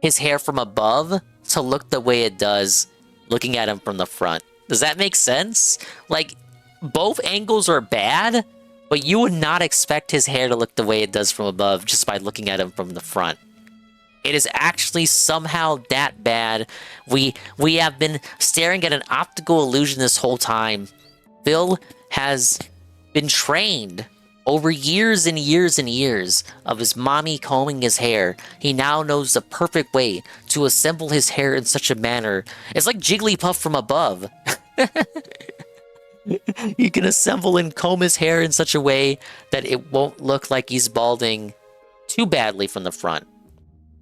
his hair from above to look the way it does looking at him from the front. Does that make sense? Like, both angles are bad, but you would not expect his hair to look the way it does from above just by looking at him from the front. It is actually somehow that bad. We have been staring at an optical illusion this whole time. Phil has been trained over years and years and years of his mommy combing his hair. He now knows the perfect way to assemble his hair in such a manner. It's like Jigglypuff from above. He can assemble and comb his hair in such a way that it won't look like he's balding too badly from the front.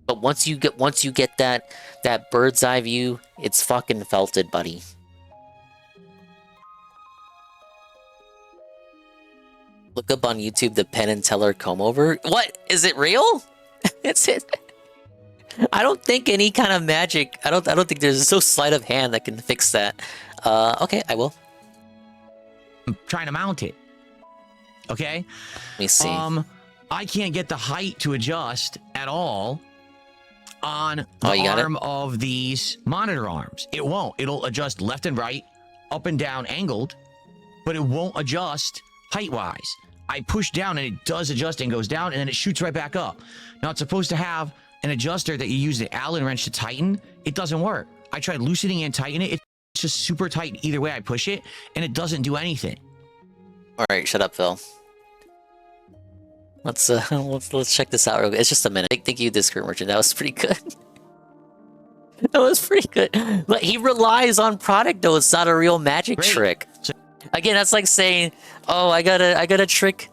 But once you get that bird's eye view, it's fucking felted, buddy. Look up on YouTube the Penn and Teller comb over. What? Is it real? It's it. I don't think any kind of magic. I don't think there's no sleight of hand that can fix that. Okay, I will. I'm trying to mount it. Okay? Let me see. I can't get the height to adjust at all on Oh, the you got it? arm of these monitor arms. It won't. It'll adjust left and right, up and down, angled, but it won't adjust height-wise. I push down and it does adjust and goes down, and then it shoots right back up. Now, it's supposed to have an adjuster that you use the Allen wrench to tighten. It doesn't work. I tried loosening and tightening it. It's just super tight either way I push it, and it doesn't do anything. All right, shut up, Phil. Let's check this out real quick. It's just a minute. Thank you, Discord Merchant. That was pretty good. That was pretty good. But he relies on product, though. It's not a real magic Great. trick. So- Again, that's like saying, "Oh, I got a trick,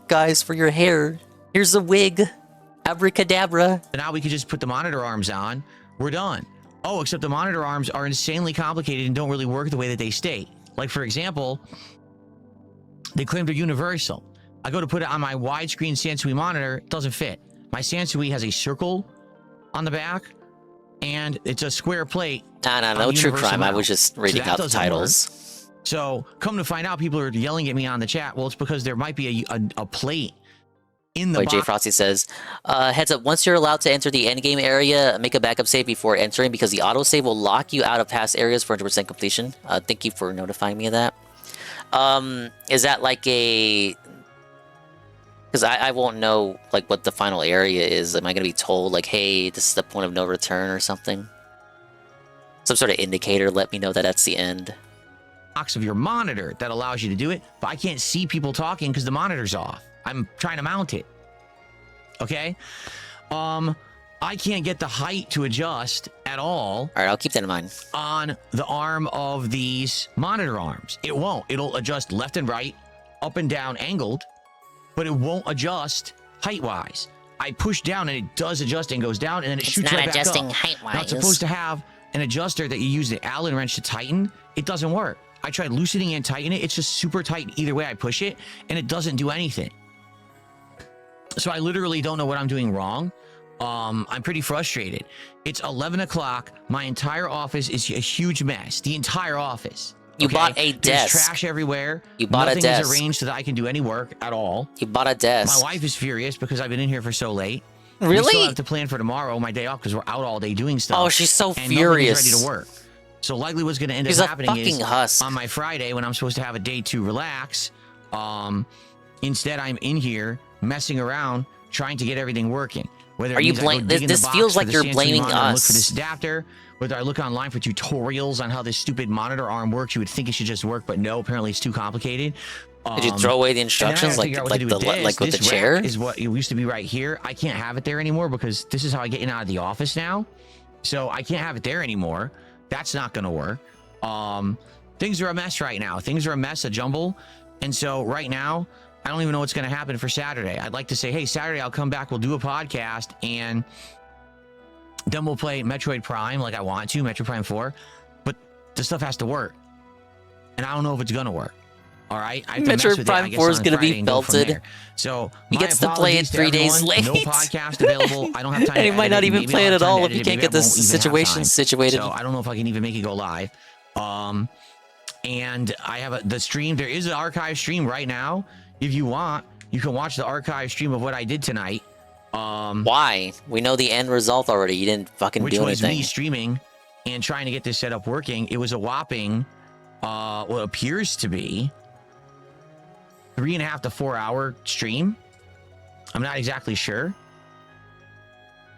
guys, for your hair. Here's a wig, abracadabra." So now we could just put the monitor arms on. We're done. Oh, except the monitor arms are insanely complicated and don't really work the way that they state. Like, for example, they claim they're universal. I go to put it on my widescreen Sansui monitor, it doesn't fit. My Sansui has a circle on the back, and it's a square plate. No true crime. I was just reading that out the doesn't titles. work. So, come to find out, people are yelling at me on the chat. Well, it's because there might be a plate in the Wait, Jay box. Frosty says, heads up, once you're allowed to enter the endgame area, make a backup save before entering because the autosave will lock you out of past areas for 100% completion. Thank you for notifying me of that. Is that like a... Because I won't know like what the final area is. Am I going to be told like, hey, this is the point of no return or something? Some sort of indicator let me know that that's the end. Box of your monitor that allows you to do it, but I can't see people talking because the monitor's off. I'm trying to mount it. Okay? I can't get the height to adjust at all. All right, I'll keep that in mind. On the arm of these monitor arms. It won't. It'll adjust left and right, up and down, angled, but it won't adjust height-wise. I push down and it does adjust and goes down, and then it shoots right back up. It's not adjusting height-wise. Not supposed to have an adjuster that you use the Allen wrench to tighten. It doesn't work. I tried loosening and tightening it. It's just super tight either way I push it, and it doesn't do anything. So I literally don't know what I'm doing wrong. I'm pretty frustrated. It's 11 o'clock. My entire office is a huge mess. The entire office. You Okay? bought a There's desk. trash everywhere. You bought a Nothing desk. is arranged so that I can do any work at all. You bought a desk. My wife is furious because I've been in here for so late. We still Really? have to plan for tomorrow, my day off, because we're out all day doing stuff. Oh, she's so and nothing is furious. ready to work. So likely what's going to end She's up a happening fucking is husk. on my Friday when I'm supposed to have a day to relax, instead I'm in here messing around trying to get everything working. Whether Are it you means I go blame- dig in the this box feels for like the you're CNC blaming monitor and look for us. this adapter, whether I look online for tutorials on how this stupid monitor arm works, you would think it should just work, but no, apparently it's too complicated. Did you throw away the And then I instructions gotta figure out what to do like with the this chair? rack is what it used to be right here. I can't have it there anymore because this is how I get in and out of the office now. So I can't have it there anymore. That's not going to work. Things are a mess right now. Things are a mess, a jumble. And so right now, I don't even know what's going to happen for Saturday. I'd like to say, hey, Saturday I'll come back, we'll do a podcast, and then we'll play Metroid Prime like I want to, Metroid Prime 4. But the stuff has to work. And I don't know if it's going to work. All right, I have to mess Metroid with Prime it, I guess, 4 is on going to Friday be and go from belted. there. So He my gets to play it apologies to 3 days everyone. late. No podcast available. I don't have time. And he to might edit not it. even Maybe play I'll it have at time to all if edit you it. can't Maybe get I this won't even have situation time. situated. So I don't know if I can even make it go live. And I have the stream. There is an archive stream right now. If you want, you can watch the archive stream of what I did tonight. Why? We know the end result already. You didn't fucking Which do was anything. me streaming and trying to get this setup working. It was a whopping, what appears to be 3.5 to 4 hour stream. I'm not exactly sure.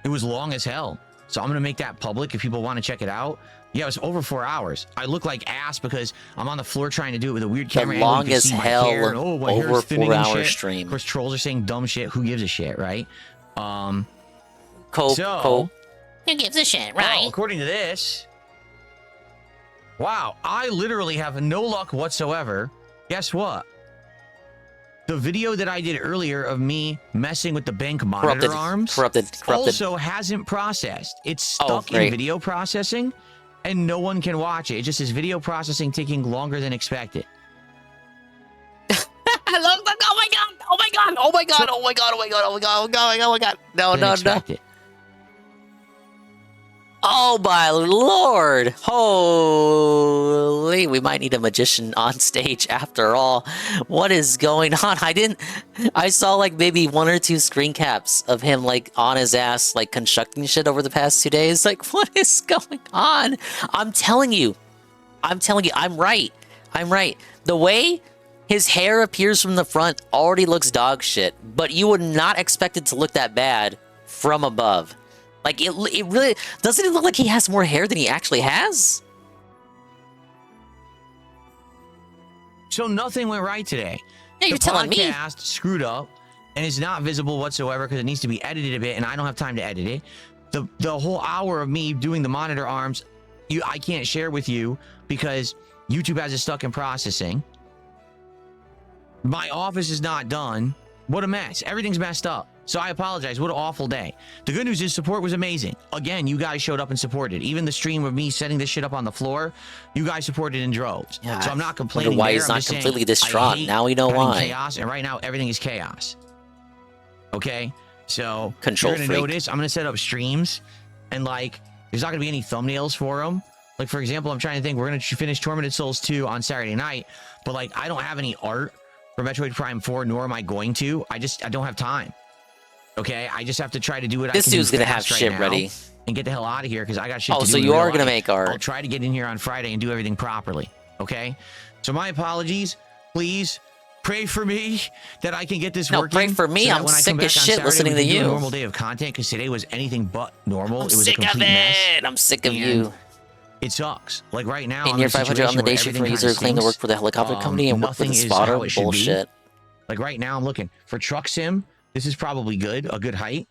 It was long as hell. So I'm going to make that public if people want to check it out. Yeah, it was over 4 hours. I look like ass because I'm on the floor trying to do it with a weird camera angle. You long can as see my hell hair and, oh, my over hair's thinning and 4 hour shit. stream. Of course, trolls are saying dumb shit. Who gives a shit, right? Cope. Who gives a shit, Oh, right? according to this, wow, I literally have no luck whatsoever. Guess what? The video that I did earlier of me messing with the bank monitor arms Corrupted. also hasn't processed. It's stuck in great. video processing, and no one can watch it. It just is video processing taking longer than expected. I love the. Oh my god! Oh my god! Oh my god! Oh my god! Oh my god! Oh my god! Oh my god! Oh my god! No! Than No! No! expected. Oh my lord! Holy! We might need a magician on stage after all. What is going on? I saw like maybe 1 or 2 screen caps of him like on his ass, like constructing shit over the past 2 days. Like, what is going on? I'm telling you, I'm right. I'm right. The way his hair appears from the front already looks dog shit, but you would not expect it to look that bad from above. Like, it really... Doesn't it look like he has more hair than he actually has? So nothing went right today. Yeah, you're the telling me. podcast screwed up and is not visible whatsoever because it needs to be edited a bit, and I don't have time to edit it. The whole hour of me doing the monitor arms, I can't share with you because YouTube has it stuck in processing. My office is not done. What a mess. Everything's messed up. So I apologize. What an awful day. The good news is support was amazing. Again, you guys showed up and supported. Even the stream of me setting this shit up on the floor, you guys supported in droves. Yeah, so I'm not I complaining. wonder why there. he's I'm not just saying, completely I distraught. hate Now we know having why. Chaos, and right now everything is chaos. Okay? So Control you're going to freak. notice I'm going to set up streams, and like there's not going to be any thumbnails for them. Like, for example, I'm trying to think, we're going to finish Tormented Souls 2 on Saturday night, but like I don't have any art for Metroid Prime 4, nor am I going to. I don't have time. Okay, I just have to try to do what This I can dude's do gonna have fast right shit now ready. and get the hell out of here because I got shit Oh, to do. so in you real are gonna life. make art. I'll try to get in here on Friday and do everything properly. Okay, so my apologies. Please pray for me that I can get this No, working. pray for me. So that I'm when I sick come as back on shit Saturday, listening we to can do you. a normal day of content because today was anything but normal. I'm It was a sick of complete mess. it. I'm sick of And you. It sucks. Like right now, In I'm year in a 500 on situation the where day shift everything from a kind user of who claimed to work stinks. for the helicopter company and work for the Nothing is spotter. how it should be. Bullshit. Like right now, I'm looking for truck sim. This is probably good, a good height.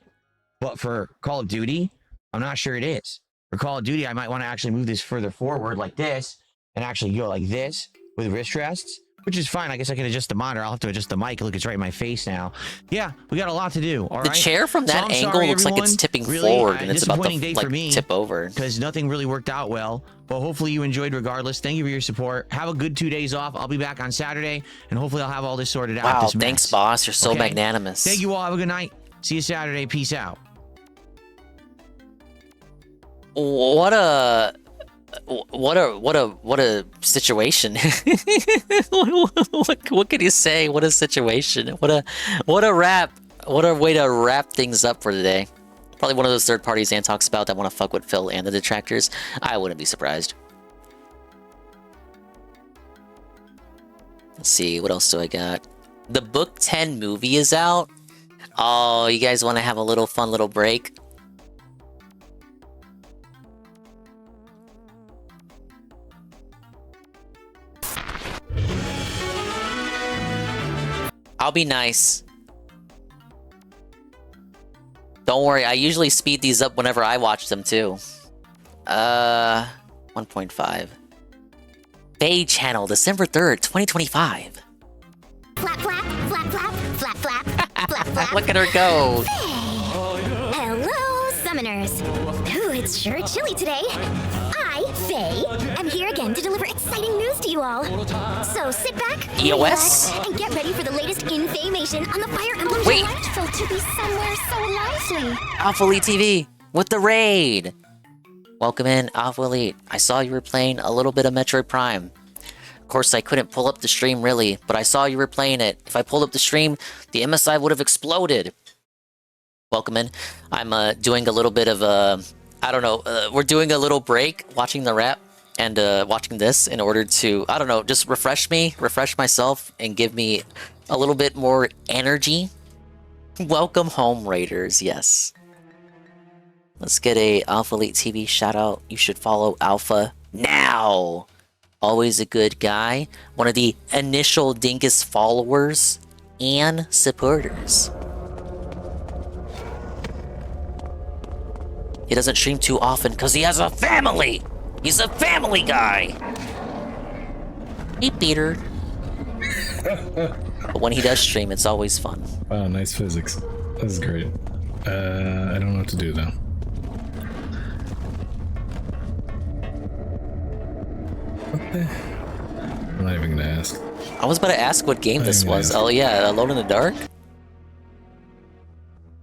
But for Call of Duty, I'm not sure it is. For Call of Duty, I might want to actually move this further forward like this and actually go like this with wrist rests, which is fine. I guess I can adjust the monitor. I'll have to adjust the mic. Look, it's right in my face now. Yeah, we got a lot to do. All The right. chair from that I'm angle sorry, looks like it's everyone. tipping Really, forward and it's about disappointing to day like for me tip over. because nothing really worked out well. But hopefully you enjoyed regardless. Thank you for your support. Have a good 2 days off. I'll be back on Saturday, and hopefully I'll have all this sorted out. Wow, This thanks, mess. boss. You're so Okay? magnanimous. Thank you all. Have a good night. See you Saturday. Peace out. What a situation. what could you say? What a situation. What a way to wrap things up for today. Probably one of those third parties Zan talks about that want to fuck with Phil and the detractors. I wouldn't be surprised. Let's see, what else do I got? The Book 10 movie is out. Oh, you guys want to have a little fun little break? I'll be nice. Don't worry, I usually speed these up whenever I watch them too. 1.5. Bay Channel, December 3rd, 2025. Flap, flap, flap, flap, flap, flap, flap, flap. Look at her go. Hello, summoners. Ooh, it's sure chilly today. I, Faye, am here again to deliver exciting news to you all. So sit back, EOS? relax, and get ready for the latest information on the Fire Emblem Wait. Delightful to be somewhere so nicely. Alpha Elite TV with the raid. Welcome in, Alpha Elite. I saw you were playing a little bit of Metroid Prime. Of course, I couldn't pull up the stream really, but I saw you were playing it. If I pulled up the stream, the MSI would have exploded. Welcome in. I'm doing a little bit of I don't know. We're doing a little break, watching the rap and watching this in order to, I don't know, just refresh myself, and give me a little bit more energy. Welcome home, Raiders. Yes. Let's get a Alpha Elite TV shout out. You should follow Alpha now. Always a good guy. One of the initial Dingus followers and supporters. He doesn't stream too often because he has a family. He's a family guy. Hey, Peter. But when he does stream, it's always fun. Wow, nice physics. This is great. I don't know what to do though. What the? I'm not even gonna ask. I was about to ask what game this was. Oh yeah, Alone in the Dark?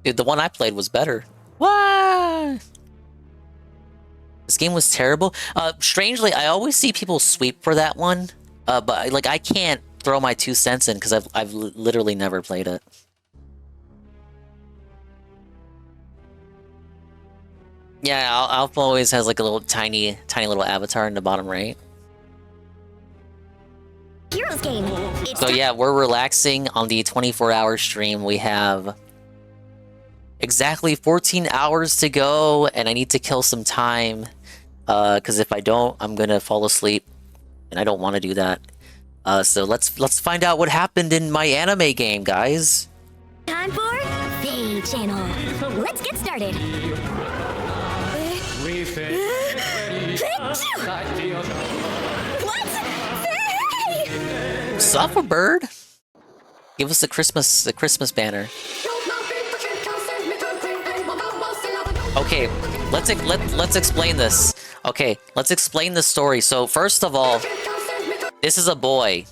Dude, the one I played was better. What? This game was terrible. Strangely, I always see people sweep for that one. But like I can't throw my 2 cents in because I've literally never played it. Yeah, Alpha always has like a little tiny little avatar in the bottom right. Heroes game. It's So yeah, we're relaxing on the 24-hour stream. We have exactly 14 hours to go, and I need to kill some time. Because if I don't, I'm gonna fall asleep, and I don't want to do that. So let's find out what happened in my anime game, guys. time for Faye Channel. Let's get started. What? Faye! Suffer bird. Give us the Christmas banner. Okay, let's explain this. Okay, let's explain the story. So first of all, this is a boy,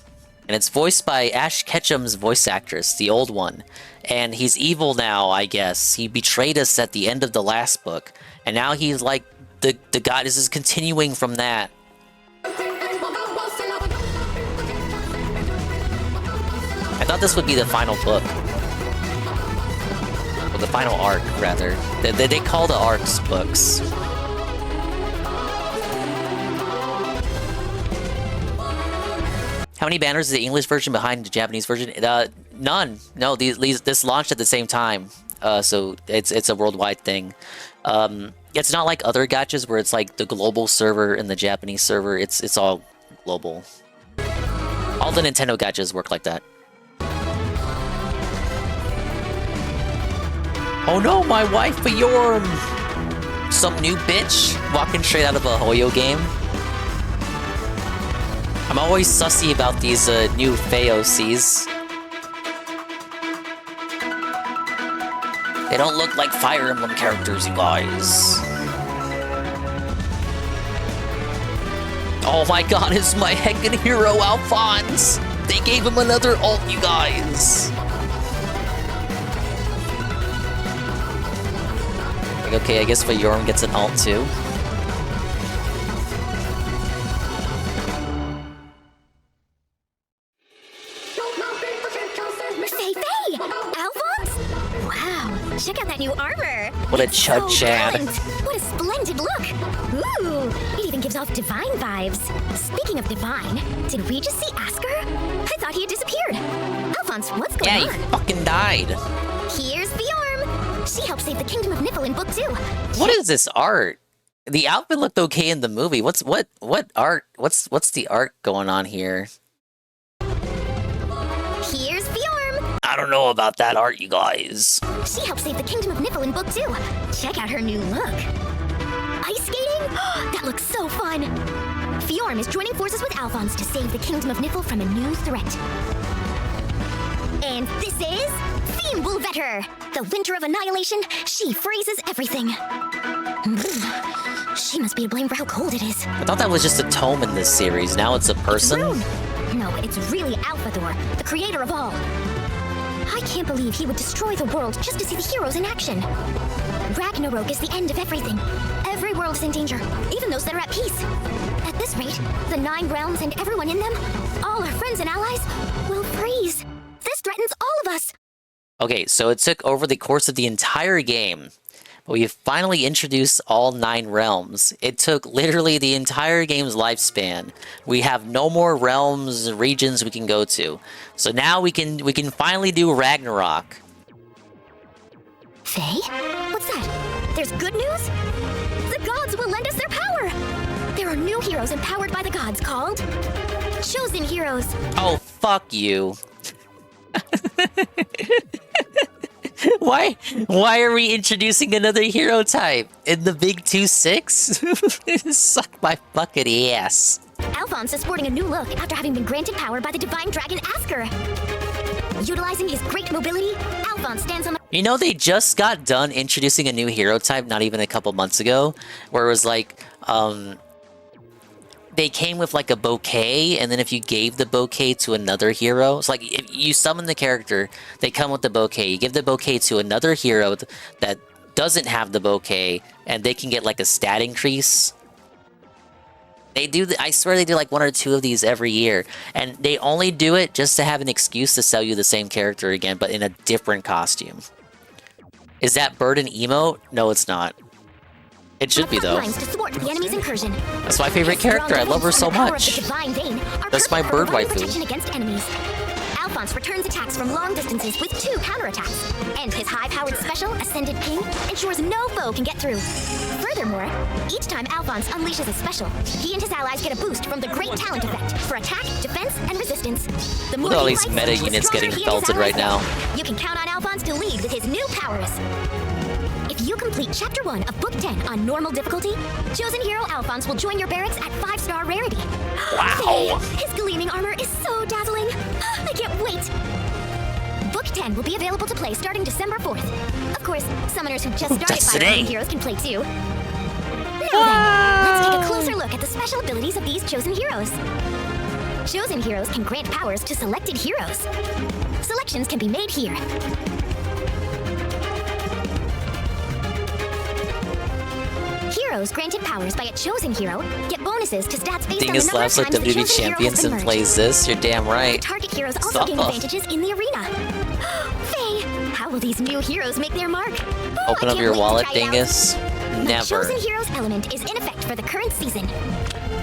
and it's voiced by Ash Ketchum's voice actress, the old one. And he's evil now, I guess. He betrayed us at the end of the last book, and now he's like the god. This is continuing from that. I thought this would be the final book. the final arc, rather. They call the arcs books. How many banners is the English version behind the Japanese version? None. No, this launched at the same time, so it's a worldwide thing. It's not like other gachas where it's like the global server and the Japanese server. It's all global. All the Nintendo gachas work like that. Oh no, my wife Bjorn! Some new bitch walking straight out of a Hoyo game. I'm always sussy about these new OCs. They don't look like Fire Emblem characters, you guys. Oh my god, it's my heckin' hero, Alphonse! They gave him another ult, you guys! Like, okay, I guess Bjorn gets an ult too. Check out that new armor! What a chud chad. What a splendid look! Ooh, it even gives off divine vibes. Speaking of divine, did we just see Asker? I thought he had disappeared. Alphonse, what's going on? Yeah, he fucking died. Here's Bjorn! She helped save the Kingdom of Nifl in Book 2. What is this art? The outfit looked okay in the movie. What art? What's the art going on here? Here's Bjorn! I don't know about that art, you guys. She helped save the Kingdom of Nifl in Book 2. Check out her new look. Ice skating? That looks so fun! Fjorm is joining forces with Alphonse to save the Kingdom of Nifl from a new threat. And this is Fimbulvetter, the Winter of Annihilation. She freezes everything. She must be to blame for how cold it is. I thought that was just a tome in this series. Now it's a person? No, it's really Alphathor, the creator of all. I can't believe he would destroy the world just to see the heroes in action. Ragnarok is the end of everything. Every world is in danger, even those that are at peace. At this rate, the 9 realms and everyone in them, all our friends and allies, will freeze. This threatens all of us. Okay, so it took over the course of the entire game, but we finally introduced all 9 realms. It took literally the entire game's lifespan. We have no more realms, regions we can go to. So now we can finally do Ragnarok. Faye? What's that? There's good news? The gods will lend us their power! There are new heroes empowered by the gods called Chosen Heroes. Oh, fuck you. Why are we introducing another hero type in the big 2-6? Suck my fucking ass. Alphonse is sporting a new look after having been granted power by the divine dragon Asker. Utilizing his great mobility, Alphonse stands on the... You know, they just got done introducing a new hero type not even a couple months ago, where it was like, they came with like a bouquet, and then if you gave the bouquet to another hero, it's like if you summon the character, they come with the bouquet. You give the bouquet to another hero that doesn't have the bouquet, and they can get like a stat increase. They do. I swear they do like 1 or 2 of these every year, and they only do it just to have an excuse to sell you the same character again, but in a different costume. Is that bird an emote? No, it's not. It should be, though. To thwart the enemy's incursion. That's my favorite character. I love her so much. That's my bird waifu. Against enemies. Alphonse returns attacks from long distances with 2 counterattacks. And his high-powered special, Ascended Ping, ensures no foe can get through. Furthermore, each time Alphonse unleashes a special, he and his allies get a boost from the Great Talent effect for attack, defense, and resistance. The more Look at all he these fights, meta the units stronger getting he and his belted right allies now. get. You can count on Alphonse to lead with his new powers. If you complete Chapter 1 of Book 10 on normal difficulty, Chosen Hero Alphonse will join your barracks at 5-star rarity. Wow! His gleaming armor is so dazzling. I can't wait. Book 10 will be available to play starting December 4th. Of course, summoners who just started That's 5 today. Heroes can play too. Now then, let's take a closer look at the special abilities of these Chosen Heroes. Chosen Heroes can grant powers to selected heroes. Selections can be made here. Heroes granted powers by a chosen hero get bonuses to stats based on the Dingus number of laughs like times the WWE chosen hero champions has been and merged. plays this. You're damn right. Target heroes also gain advantages in the arena. Faye, how will these new heroes make their mark. Oh, Open I up can't your wait to wallet, try it out. dingus. The Never. Chosen Heroes element is in effect for the current season.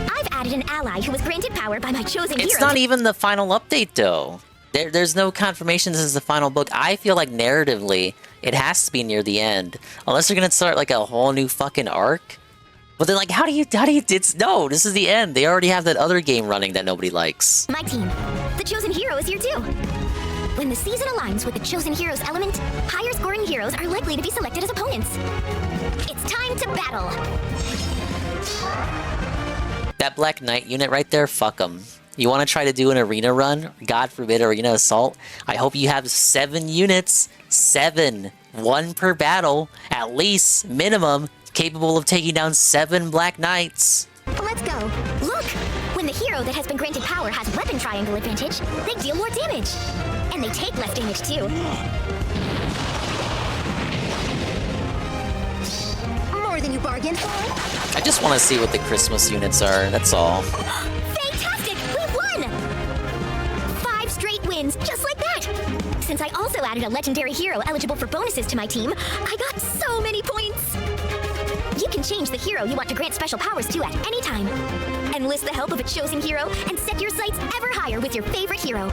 I've added an ally who was granted power by my chosen It's heroes. not even the final update, though. There's no confirmation this is the final book. I feel like narratively, it has to be near the end. Unless they're gonna start like a whole new fucking arc. But then like, how do you, no, this is the end. They already have that other game running that nobody likes. My team. The chosen hero is here too. When the season aligns with the chosen heroes element, higher scoring heroes are likely to be selected as opponents. It's time to battle. That Black Knight unit right there, fuck them. You want to try to do an arena run? God forbid, arena assault? I hope you have 7 units. 7. 1 per battle. At least, minimum, capable of taking down 7 Black Knights. Let's go. Look! When the hero that has been granted power has weapon triangle advantage, they deal more damage. And they take less damage too. More than you bargained for. I just want to see what the Christmas units are, that's all. Fantastic! We won! 5 straight wins, just like that! Since I also added a legendary hero eligible for bonuses to my team, I got so many points! You can change the hero you want to grant special powers to at any time. Enlist the help of a chosen hero and set your sights ever higher with your favorite hero.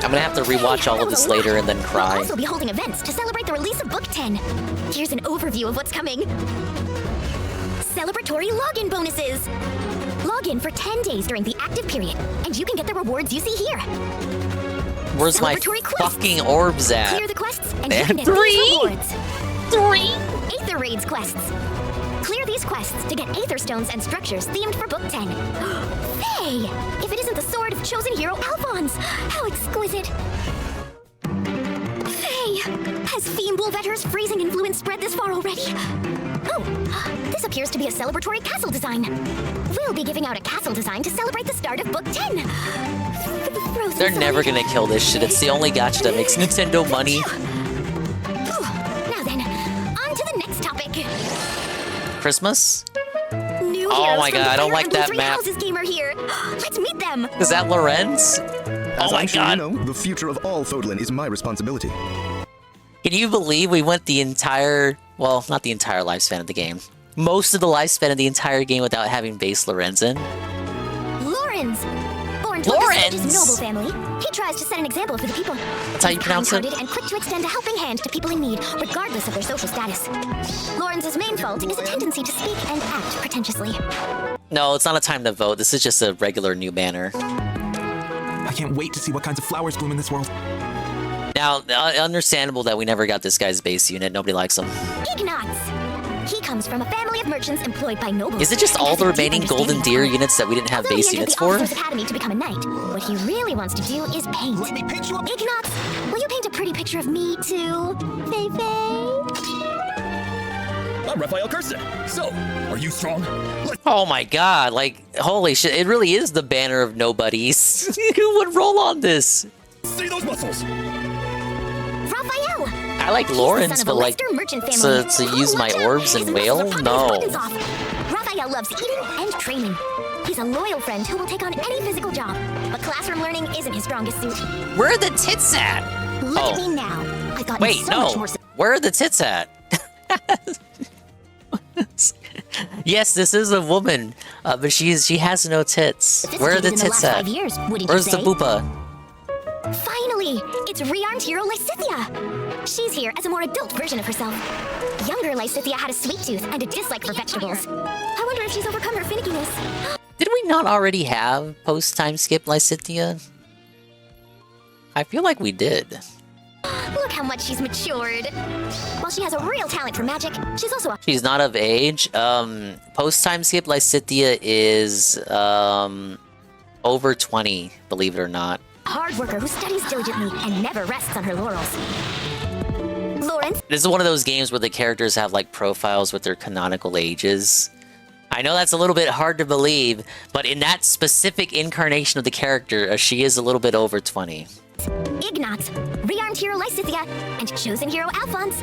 I'm gonna have to rewatch all of this later and then We'll cry. also be holding events to celebrate the release of Book 10. Here's an overview of what's coming. Celebratory login bonuses. Log in for 10 days during the active period, and you can get the rewards you see here. Where's my Celebratory quests. fucking orbs at? Clear the quests, and They you can have get 3? these rewards. 3? Aether Raids quests. Clear these quests to get Aether Stones and structures themed for Book 10. Hey! If it isn't the sword of chosen hero Alphonse! How exquisite! Hey! Has Fiend Bulvetter's freezing influence spread this far already? Oh, this appears to be a celebratory castle design. We'll be giving out a castle design to celebrate the start of Book 10. Frozen They're never Solid. gonna kill this shit. It's the only gacha that makes Nintendo money. Now then, on to the next topic. Christmas? New Oh heroes my from god, the I don't Fire like Emblem that Three map. Houses game are here. Let's meet them. Is that Lorenz? As Oh my I'm sure god. you know, the future of all Fodlan is my responsibility. Can you believe we went the entire, well, not the entire lifespan of the game, most of the lifespan of the entire game without having base Lorenzen? Lorenz. Born to a Lorenz? prestigious noble family, he tries to set an example for the people. That's how you He's pronounce it? kind-hearted and quick to extend a helping hand to people in need, regardless of their social status. Lorenz's main fault is a tendency to speak and act pretentiously. No, it's not a time to vote. This is just a regular new banner. I can't wait to see what kinds of flowers bloom in this world. Now, understandable that we never got this guy's base unit. Nobody likes him. Ignatz. He comes from a family of merchants employed by nobles. Is it just and all has the a deep remaining Golden understanding Deer of art. units that we didn't have Although base he entered units the for? Officers' Academy to become a knight, what he really wants to do is paint. Let me paint you up. Ignatz, will you paint a pretty picture of me too? Fei-Fei? I'm Raphael Kirsten. So, are you strong? Oh my god, like, holy shit, it really is the banner of nobodies. Who would roll on this? See those muscles. Raphael! I like He's the Lawrence, son of but a like, Leicester merchant family. to use my Watch out! orbs His and muscles whale? are popping his No. buttons off. Raphael loves eating and training. He's a loyal friend who will take on any physical job, but classroom learning isn't his strongest suit. Where are the tits at? Look Oh. at me now. I've gotten Wait, so much no. more. Where are the tits at? Yes, this is a woman, but she has no tits. Where are the sophisticated in the tits last at? 5 years, wouldn't Where's you the say? boopa? Finally! It's rearmed hero Lysithia! She's here as a more adult version of herself. Younger Lysithia had a sweet tooth and a dislike for vegetables. I wonder if she's overcome her finickiness. Did we not already have post-time skip Lysithia? I feel like we did. Look how much she's matured. While she has a real talent for magic, she's also a She's not of age. Post-time skip Lysithia is over 20, believe it or not. hard worker who studies diligently and never rests on her laurels. Lawrence, This is one of those games where the characters have like profiles with their canonical ages. I know that's a little bit hard to believe, but in that specific incarnation of the character, she is a little bit over 20. Ignatz, rearmed hero Lysithia, and chosen hero Alphonse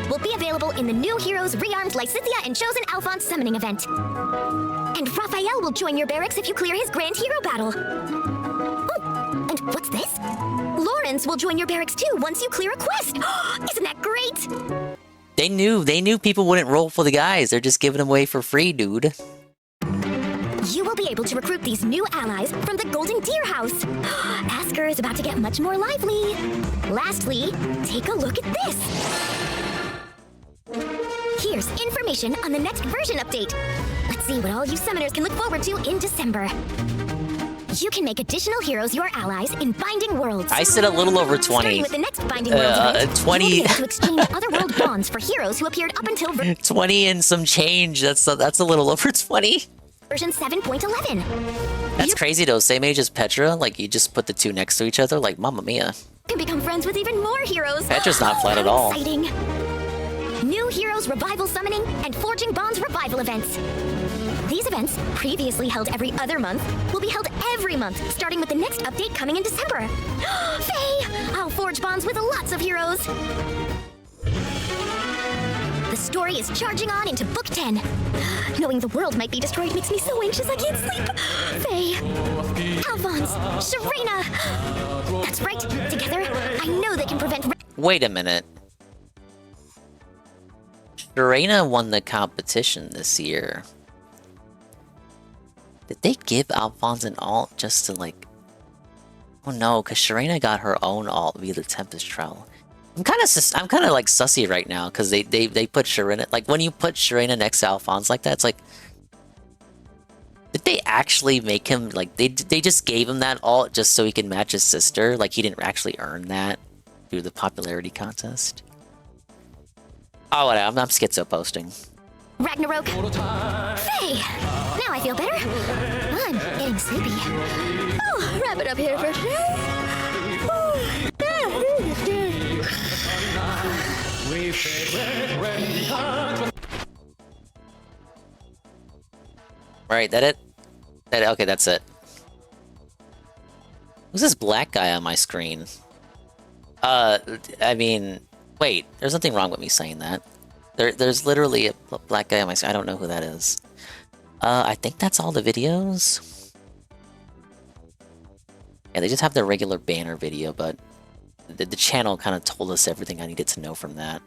will be available in the new heroes rearmed Lysithia and chosen Alphonse summoning event. And Raphael will join your barracks if you clear his grand hero battle. Oh, and what's this? Lawrence will join your barracks too once you clear a quest. Isn't that great? They knew people wouldn't roll for the guys. They're just giving them away for free, dude. You will be able to recruit these new allies from the Golden Deer House. Asker is about to get much more lively. Lastly, take a look at this. Here's information on the next version update. Let's see what all you summoners can look forward to in December. You can make additional heroes your allies in Binding Worlds. I said a little over 20. Starting with the next Binding Worlds event, 20. you'll be able to exchange otherworld bonds for heroes who appeared up until 20 and some change. That's a little over 20. version 7.11. That's crazy though. Same age as Petra. Like you just put the two next to each other. Like Mamma Mia. You can become friends with even more heroes. Petra's not flat at How all. Exciting. New Heroes Revival Summoning and Forging Bonds Revival events. These events, previously held every other month, will be held every month, starting with the next update coming in December. Faye! I'll forge bonds with lots of heroes. The story is charging on into Book 10. Knowing the world might be destroyed makes me so anxious I can't sleep. Faye, Alphonse, Sharena. That's right, together, I know they can prevent... Wait a minute. Sharena won the competition this year. Did they give Alphonse an alt just to like... Oh no, because Sharena got her own alt via the Tempest Trowel. I'm kind of like sussy right now because they put Sharena, like when you put Sharena next to Alphonse like that, it's like, did they actually make him like they just gave him that alt just so he can match his sister? Like he didn't actually earn that through the popularity contest. Oh whatever, I'm schizo posting. Ragnarok. Faye! Now I feel better. I'm getting sleepy. Oh, wrap it up here for today. Right, that it? Okay, that's it. Who's this black guy on my screen? I mean, wait, there's nothing wrong with me saying that. There's literally a black guy on my screen. I don't know who that is. I think that's all the videos. Yeah, they just have the regular banner video, but the channel kind of told us everything I needed to know from that.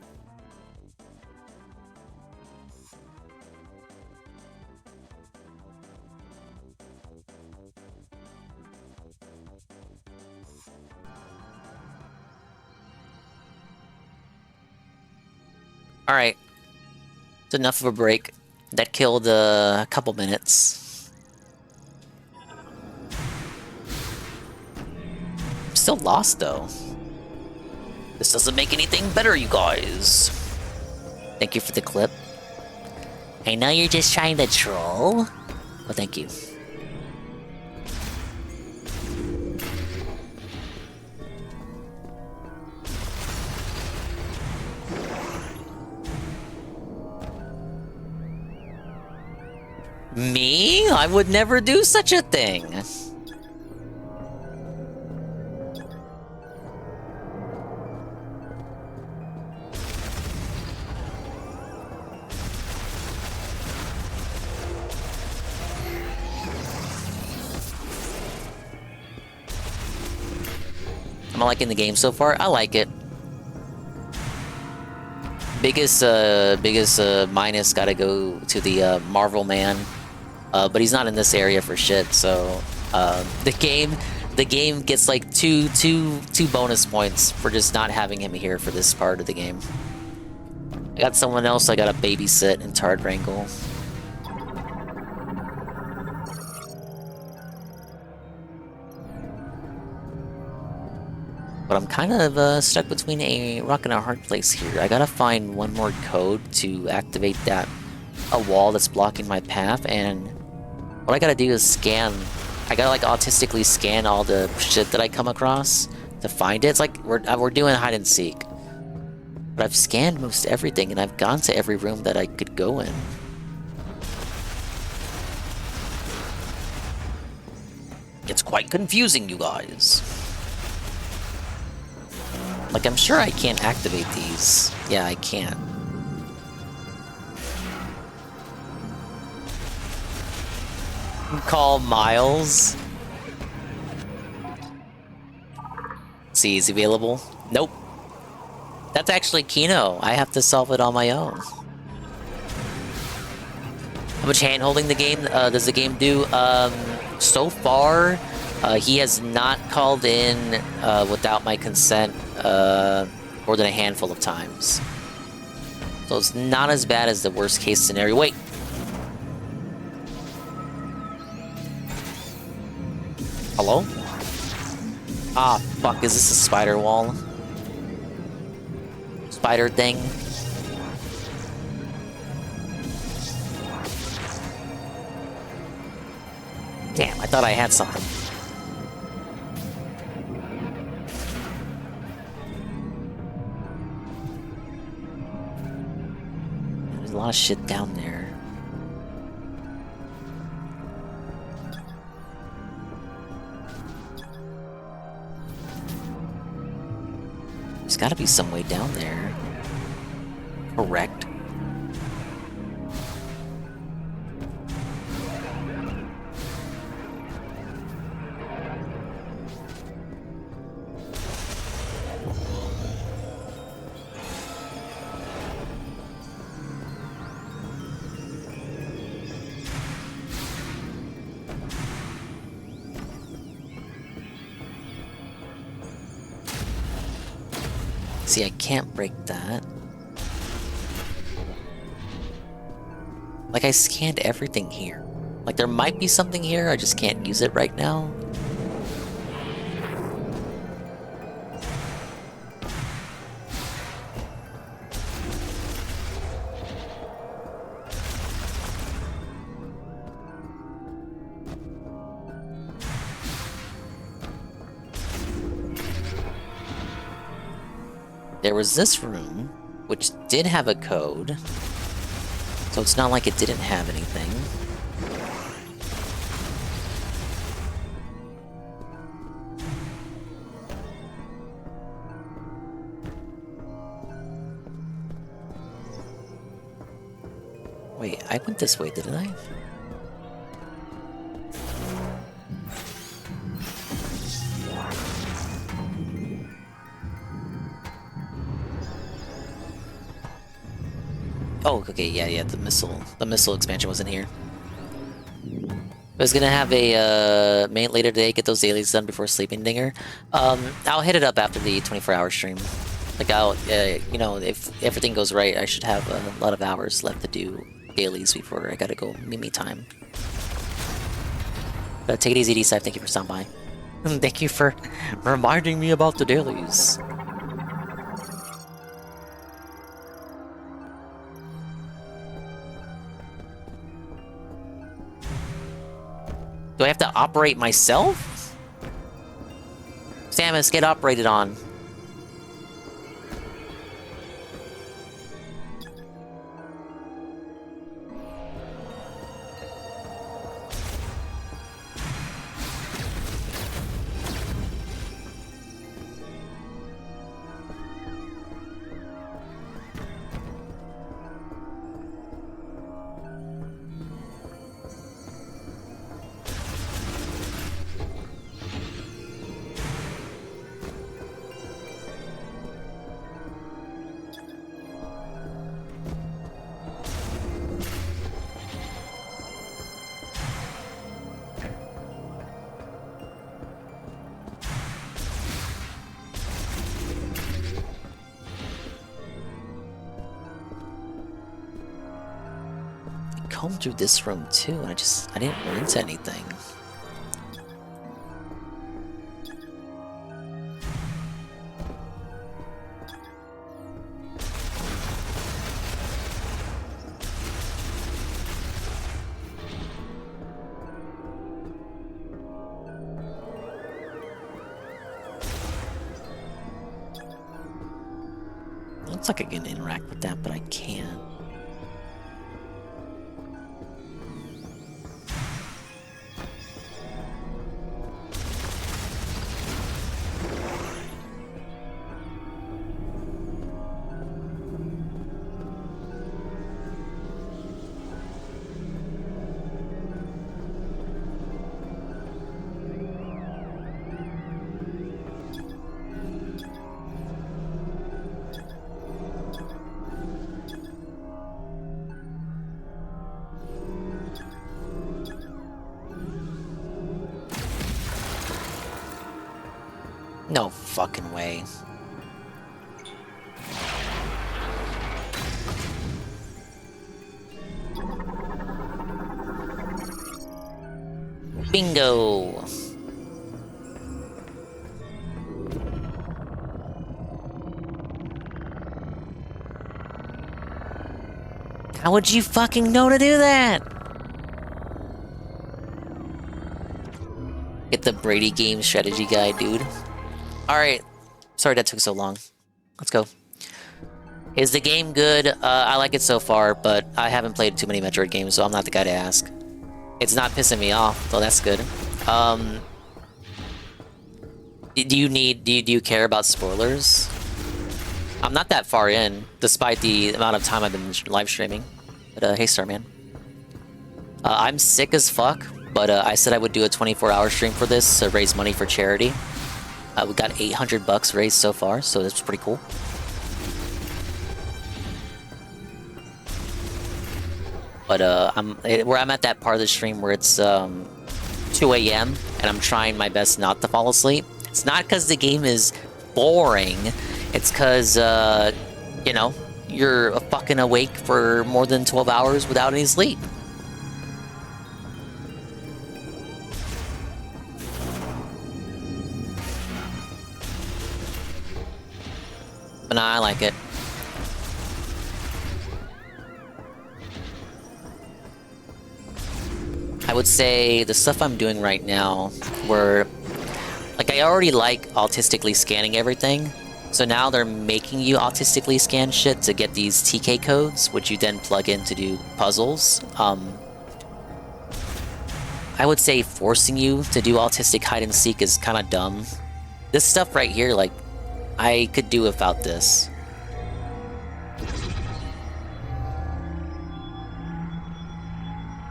Alright. It's enough of a break. That killed a couple minutes. I'm still lost though. This doesn't make anything better, you guys. Thank you for the clip. I know you're just trying to troll. Well, thank you. Me? I would never do such a thing. I'm liking the game so far. I like it. Biggest minus gotta go to the Marvel man. But he's not in this area for shit, so the game gets like two bonus points for just not having him here for this part of the game. I got someone else I gotta babysit and Tard wrangle. But I'm kind of stuck between a rock and a hard place here. I gotta find one more code to activate a wall that's blocking my path, and what I gotta do is scan. I gotta like autistically scan all the shit that I come across to find it. It's like we're doing hide and seek. But I've scanned most everything, and I've gone to every room that I could go in. It's quite confusing, you guys. Like, I'm sure I can't activate these. Yeah, I can. Call Myles. see, is he available? Nope. That's actually Kino. I have to solve it on my own. How much hand-holding the game does the game do? So far, he has not called in without my consent more than a handful of times. So it's not as bad as the worst-case scenario. Wait! Hello? Ah, fuck, is this a spider wall? Spider thing? Damn, I thought I had something. There's a lot of shit down there. There's gotta be some way down there. Correct. See, I can't break that. Like, I scanned everything here. Like, there might be something here, I just can't use it right now. There was this room, which did have a code, so it's not like it didn't have anything. Wait, I went this way, didn't I? Oh, okay, yeah, the missile expansion wasn't here. I was gonna have a main later today, get those dailies done before sleeping dinger. I'll hit it up after the 24-hour stream. Like, I'll, you know, if everything goes right, I should have a lot of hours left to do dailies before I gotta go me time. But take it easy, D-Side. Thank you for stopping by. Thank you for reminding me about the dailies. Do I have to operate myself? Samus, get operated on. Combed through this room too, and I didn't run into anything. Looks like I can interact with that, but I can't. No fucking way. Bingo! How would you fucking know to do that? Get the Brady game strategy guide, dude. Alright. Sorry that took so long. Let's go. Is the game good? I like it so far, but I haven't played too many Metroid games, so I'm not the guy to ask. It's not pissing me off, so that's good. Do you care about spoilers? I'm not that far in, despite the amount of time I've been live streaming. But hey, Starman. I'm sick as fuck, but I said I would do a 24-hour stream for this to raise money for charity. We got $800 raised so far, so that's pretty cool. But I'm at that part of the stream where it's 2 a.m. and I'm trying my best not to fall asleep. It's not because the game is boring. It's because, you know, you're fucking awake for more than 12 hours without any sleep. But nah, I like it. I would say the stuff I'm doing right now, where, like, I already like autistically scanning everything, so now they're making you autistically scan shit to get these TK codes, which you then plug in to do puzzles. I would say forcing you to do autistic hide and seek is kind of dumb. This stuff right here, like, I could do without this.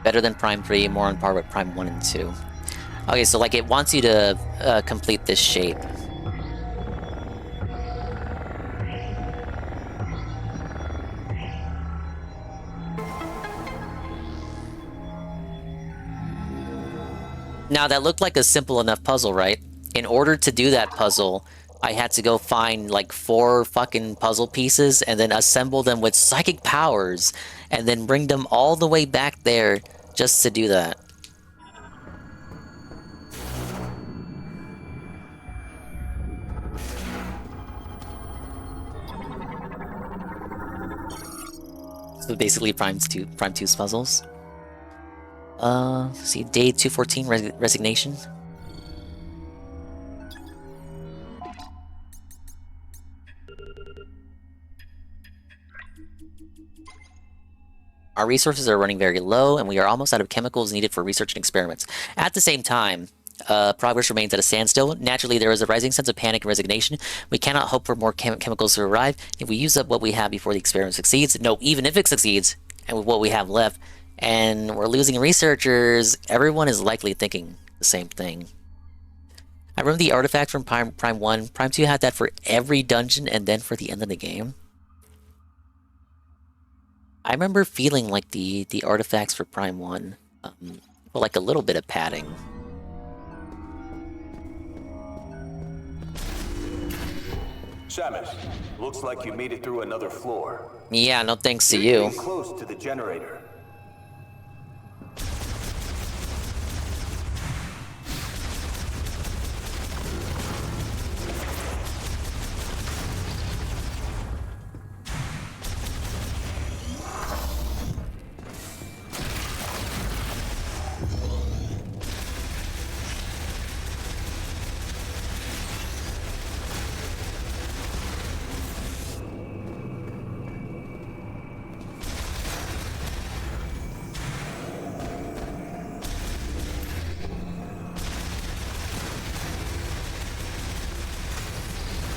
Better than Prime 3, more on par with Prime 1 and 2. Okay, so like it wants you to complete this shape. Now that looked like a simple enough puzzle, right? In order to do that puzzle, I had to go find like 4 fucking puzzle pieces and then assemble them with psychic powers and then bring them all the way back there just to do that. So basically Prime 2's puzzles. See, day 214, resignation. Our resources are running very low, and we are almost out of chemicals needed for research and experiments. At the same time, progress remains at a standstill. Naturally, there is a rising sense of panic and resignation. We cannot hope for more chemicals to arrive. If we use up what we have before the experiment succeeds, no, even if it succeeds, and with what we have left, and we're losing researchers, everyone is likely thinking the same thing. I remember the artifact from Prime 1. Prime 2 had that for every dungeon and then for the end of the game. I remember feeling like the artifacts for Prime 1 were like a little bit of padding. Shamus, looks like you made it through another floor. Yeah, no thanks to You're you. getting close to the generator.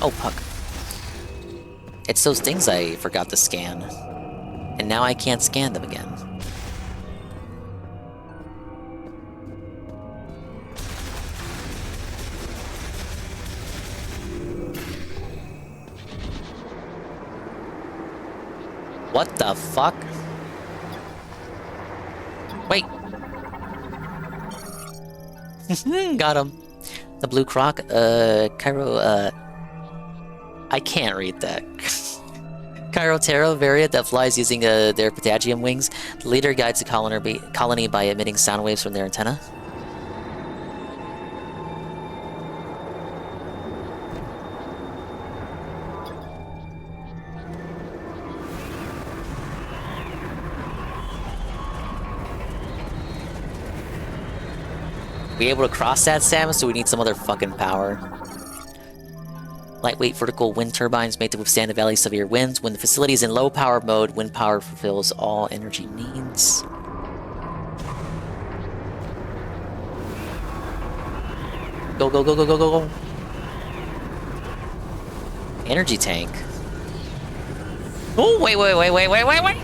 Oh, fuck. It's those things I forgot to scan. And now I can't scan them again. What the fuck? Wait. Got him. The blue croc, Cairo, I can't read that. Chirotero variant that flies using their patagium wings. The leader guides the colony by emitting sound waves from their antenna. We able to cross that, Sam? So we need some other fucking power. Lightweight vertical wind turbines made to withstand the valley's severe winds. When the facility is in low power mode, wind power fulfills all energy needs. Go, go, go, go, go, go, go. Energy tank. Oh, wait, wait, wait, wait, wait, wait, wait.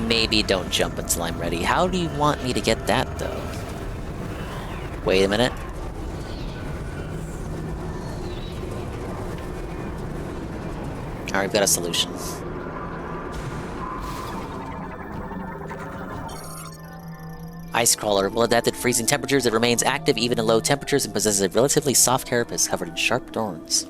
Maybe don't jump until I'm ready. How do you want me to get that, though? Wait a minute. Alright, we've got a solution. Ice crawler. Well adapted to freezing temperatures, it remains active even at low temperatures and possesses a relatively soft carapace covered in sharp thorns.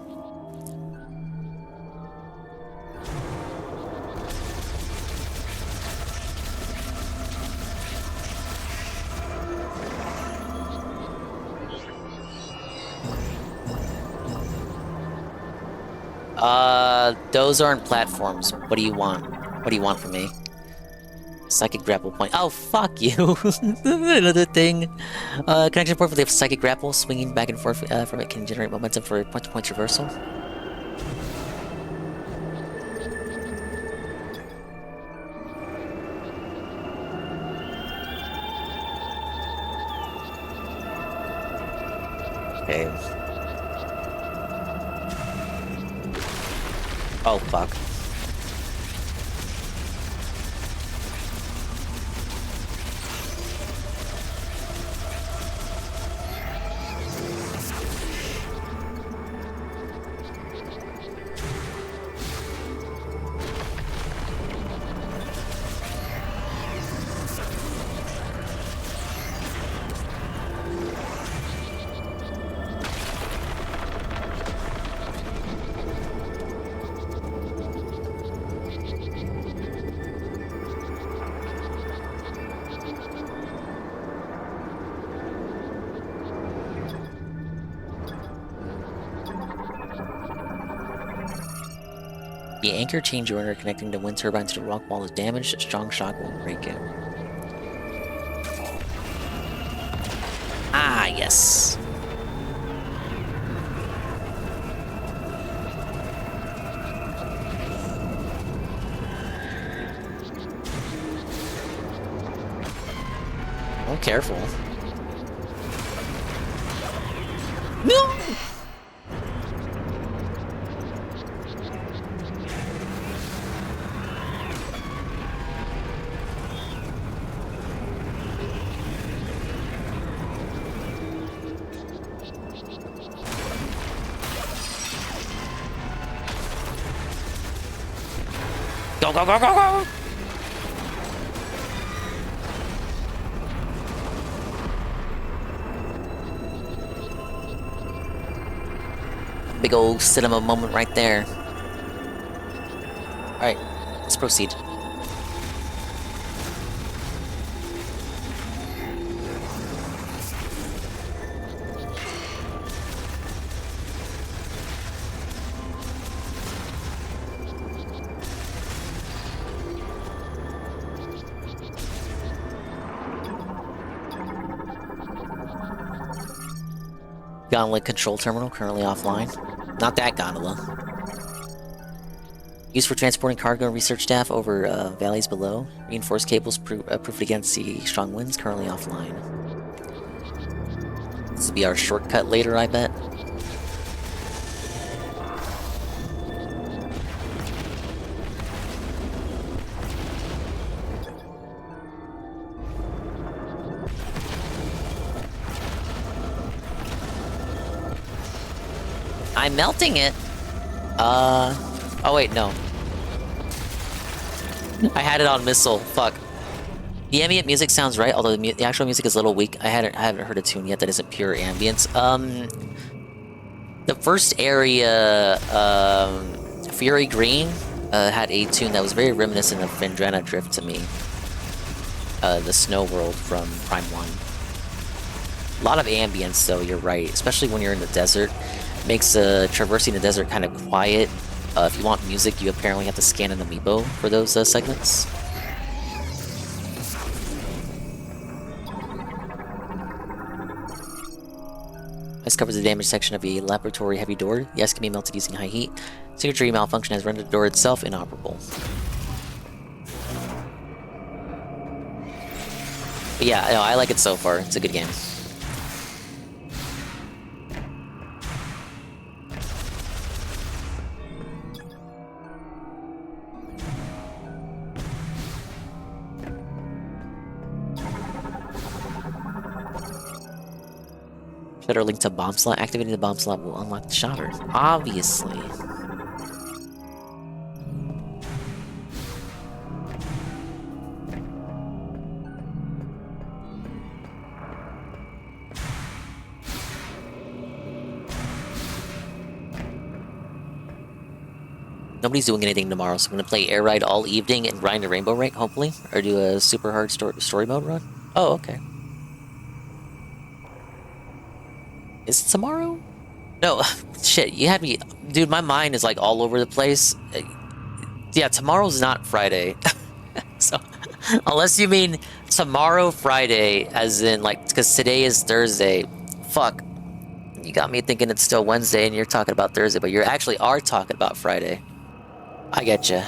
Those aren't platforms. What do you want? What do you want from me? Psychic grapple point. Oh, fuck you! Another thing. Connection point for the psychic grapple. Swinging back and forth from it can generate momentum for point-to-point traversal. Okay. Oh, fuck. The anchor change order connecting the wind turbine to the rock wall is damaged. A strong shock will break it. Ah, yes. Oh, careful. No! Go, go, go, go, go! Big old cinema moment right there. Alright, let's proceed. Gondola control terminal currently offline. Not that gondola. Used for transporting cargo and research staff over valleys below. Reinforced cables proof against the strong winds currently offline. This will be our shortcut later, I bet. I'm melting it. Oh wait, no. I had it on missile. Fuck. The ambient music sounds right, although the actual music is a little weak. I haven't heard a tune yet that isn't pure ambience. The first area, Fury Green, had a tune that was very reminiscent of Vendrana Drift to me. The snow world from Prime 1. A lot of ambience, though, you're right. Especially when you're in the desert. Makes traversing the desert kind of quiet. If you want music, you apparently have to scan an amiibo for those segments. This covers the damage section of a laboratory heavy door. The ice can be melted using high heat. Circuitry malfunction has rendered the door itself inoperable. But yeah, no, I like it so far. It's a good game. Shutter linked to bomb slot. Activating the bomb slot will unlock the shutter. Obviously. Nobody's doing anything tomorrow, so I'm gonna play Air Ride all evening and grind a Rainbow Rank, hopefully. Or do a super hard story mode run. Oh, okay. Is it tomorrow? No, shit, you had me... Dude, my mind is, like, all over the place. Yeah, tomorrow's not Friday. So, unless you mean tomorrow Friday, as in, like, because today is Thursday. Fuck. You got me thinking it's still Wednesday and you're talking about Thursday, but you actually are talking about Friday. I get you.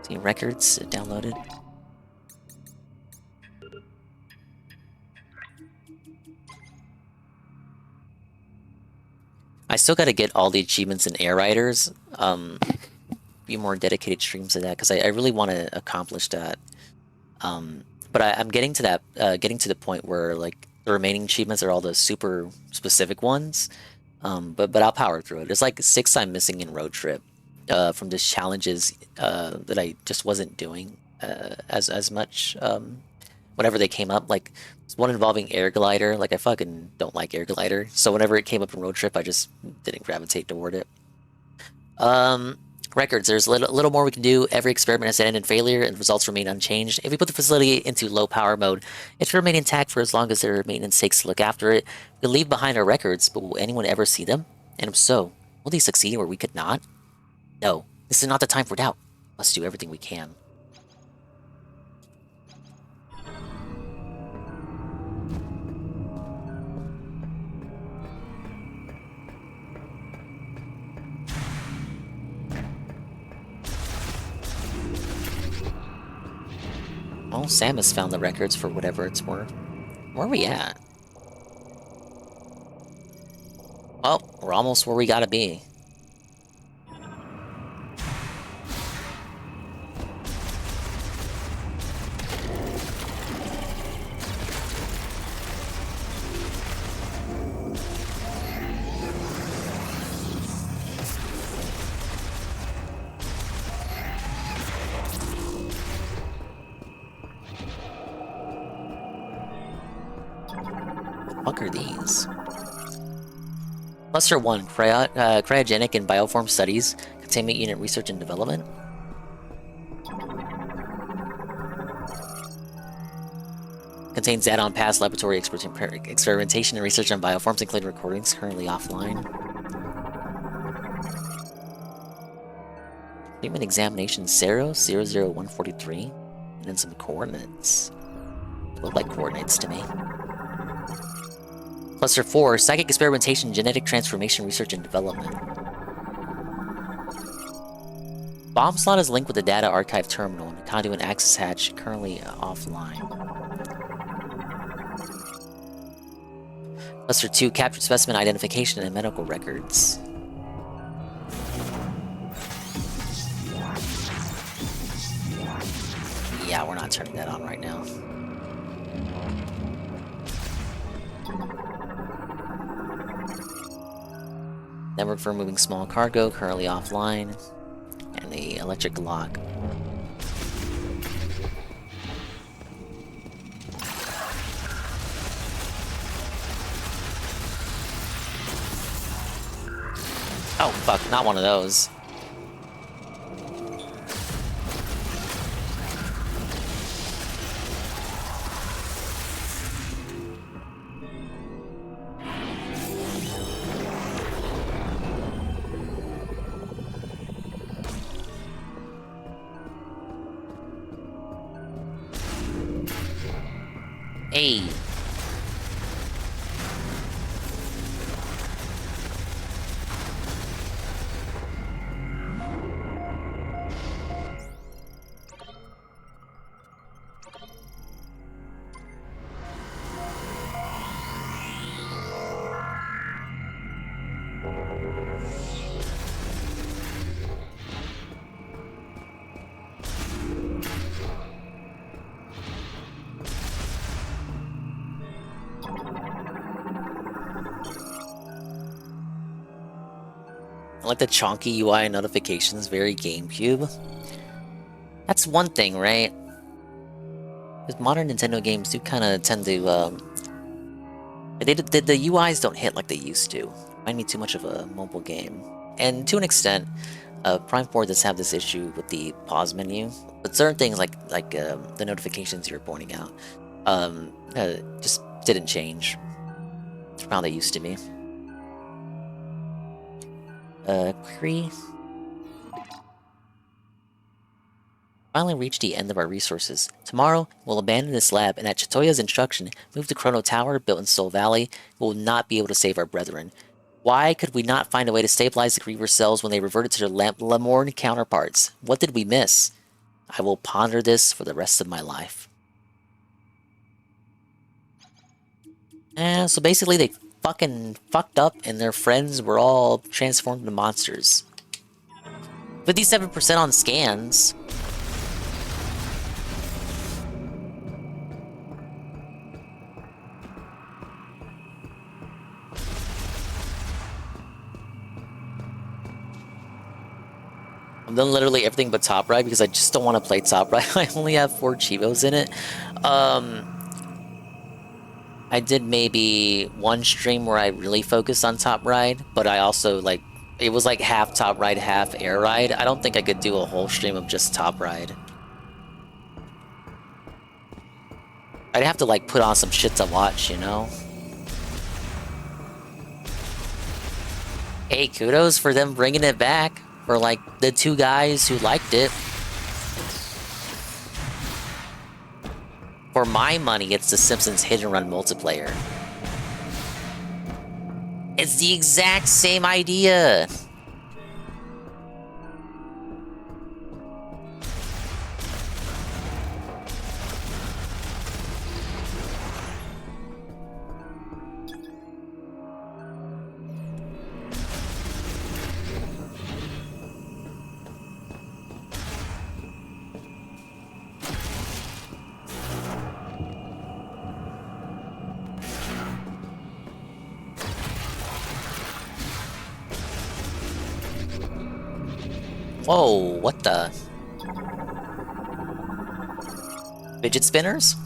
See records downloaded. I still got to get all the achievements in Air Riders. Be more dedicated streams to that because I really want to accomplish that. But I'm getting to that, getting to the point where like the remaining achievements are all the super specific ones. But I'll power through it. There's like 6 I'm missing in Road Trip from just challenges that I just wasn't doing as much whenever they came up. Like one involving Air Glider. Like I fucking don't like Air Glider. So whenever it came up in Road Trip, I just didn't gravitate toward it. Records. There's a little more we can do. Every experiment has an end in failure, and results remain unchanged. If we put the facility into low power mode, it should remain intact for as long as there are maintenance takes to look after it. We'll leave behind our records, but will anyone ever see them? And if so, will they succeed where we could not? No, this is not the time for doubt. Let's do everything we can. Well, Samus found the records for whatever it's worth. Where are we at? Oh, we're almost where we gotta be. What are these? Cluster 1, Cryogenic and Bioform Studies, Containment Unit Research and Development. Contains add-on past laboratory experimentation and research on bioforms, including recordings currently offline. Treatment Examination 00143, and then some coordinates. Look like coordinates to me. Cluster 4, Psychic Experimentation, Genetic Transformation, Research and Development. Bomb slot is linked with the Data Archive Terminal and the Conduit Access Hatch currently offline. Cluster 2, Captured Specimen Identification and Medical Records. Yeah, we're not turning that on right now. Network for moving small cargo, currently offline. And the electric lock. Oh, fuck, not one of those. Hey. I like the chonky UI notifications, very GameCube. That's one thing, right? Because modern Nintendo games do kind of tend to, the UIs don't hit like they used to. Remind me too much of a mobile game. And to an extent, Prime 4 does have this issue with the pause menu. But certain things like the notifications you're pointing out, just didn't change from how they used to be. Query. Finally reached the end of our resources. Tomorrow, we'll abandon this lab and at Chitoya's instruction, move to Chrono Tower built in Soul Valley. We will not be able to save our brethren. Why could we not find a way to stabilize the Griever cells when they reverted to their Lamorne counterparts? What did we miss? I will ponder this for the rest of my life. So basically they fucking fucked up and their friends were all transformed into monsters. 57% on scans. I've done literally everything but Top Ride because I just don't want to play Top Ride. I only have 4 Chivos in it. I did maybe one stream where I really focused on Top Ride, but I also, like, it was like half Top Ride, half Air Ride. I don't think I could do a whole stream of just Top Ride. I'd have to, like, put on some shit to watch, you know? Hey, kudos for them bringing it back. For, like, the 2 guys who liked it. For my money, it's The Simpsons Hit and Run multiplayer. It's the exact same idea! Whoa, what the? Fidget spinners?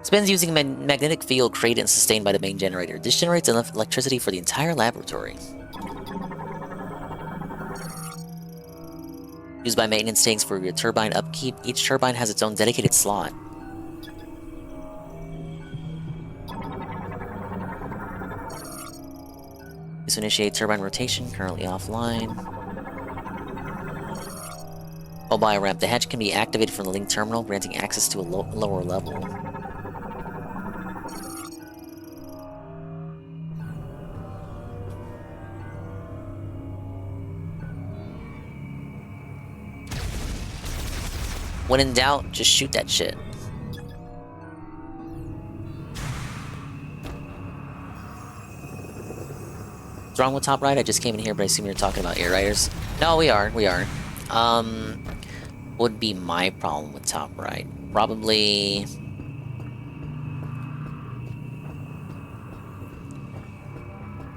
Spins using a magnetic field created and sustained by the main generator. This generates enough electricity for the entire laboratory. Used by maintenance tanks for your turbine upkeep. Each turbine has its own dedicated slot. This will initiate turbine rotation, currently offline. Mobile ramp. The hatch can be activated from the link terminal, granting access to a lower level. When in doubt, just shoot that shit. What's wrong with Top Ride? I just came in here, but I assume you're talking about Air Riders. No, we are. Would be my problem with Top Ride. Probably...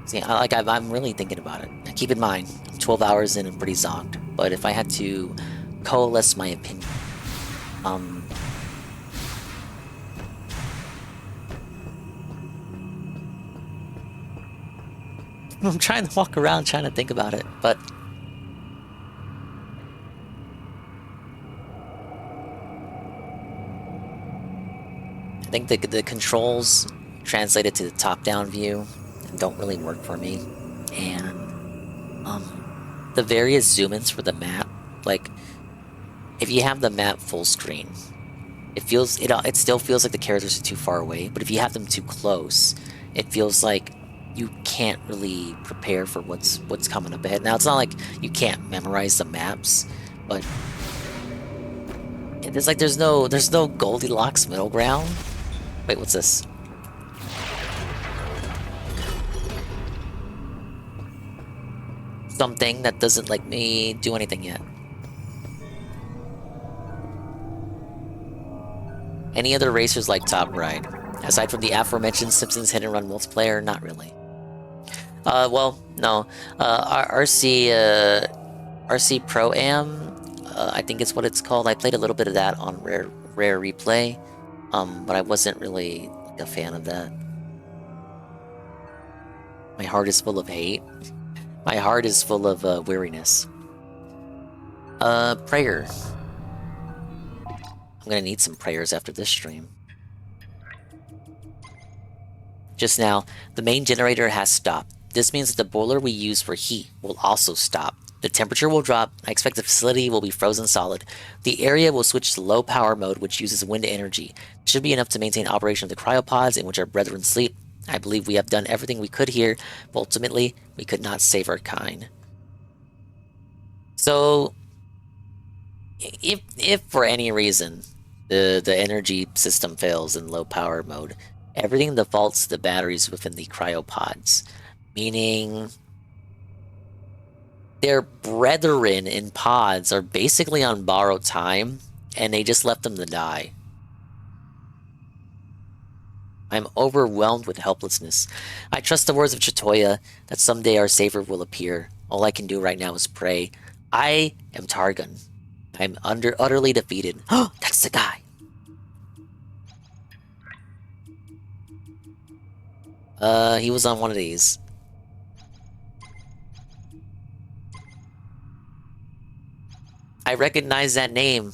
See, I'm really thinking about it. Now, keep in mind, I'm 12 hours in and pretty zonked. But if I had to coalesce my opinion, I'm trying to walk around trying to think about it, but I think the controls translated to the top-down view don't really work for me, and the various zoom-ins for the map, like if you have the map full screen, it still feels like the characters are too far away, but if you have them too close, it feels like you can't really prepare for what's coming up ahead. Now, it's not like you can't memorize the maps, but there's no Goldilocks middle ground. Wait, what's this? Something that doesn't let me do anything yet. Any other racers like Top Ride? Aside from the aforementioned Simpsons Hit and Run multiplayer, not really. Well, no. RC Pro Am, I think is what it's called. I played a little bit of that on Rare Replay, but I wasn't really like, a fan of that. My heart is full of hate. My heart is full of weariness. Prayer. I'm gonna need some prayers after this stream. Just now, the main generator has stopped. This means that the boiler we use for heat will also stop. The temperature will drop. I expect the facility will be frozen solid. The area will switch to low power mode, which uses wind energy. It should be enough to maintain operation of the cryopods in which our brethren sleep. I believe we have done everything we could here, but ultimately, we could not save our kind. So, if for any reason the energy system fails in low power mode, everything defaults to the batteries within the cryopods, meaning their brethren in pods are basically on borrowed time, and they just left them to die. I'm overwhelmed with helplessness. I trust the words of Chitoya that someday our savior will appear. All I can do right now is pray. I am Targun. I'm utterly defeated. Oh, that's the guy. He was on one of these. I recognize that name.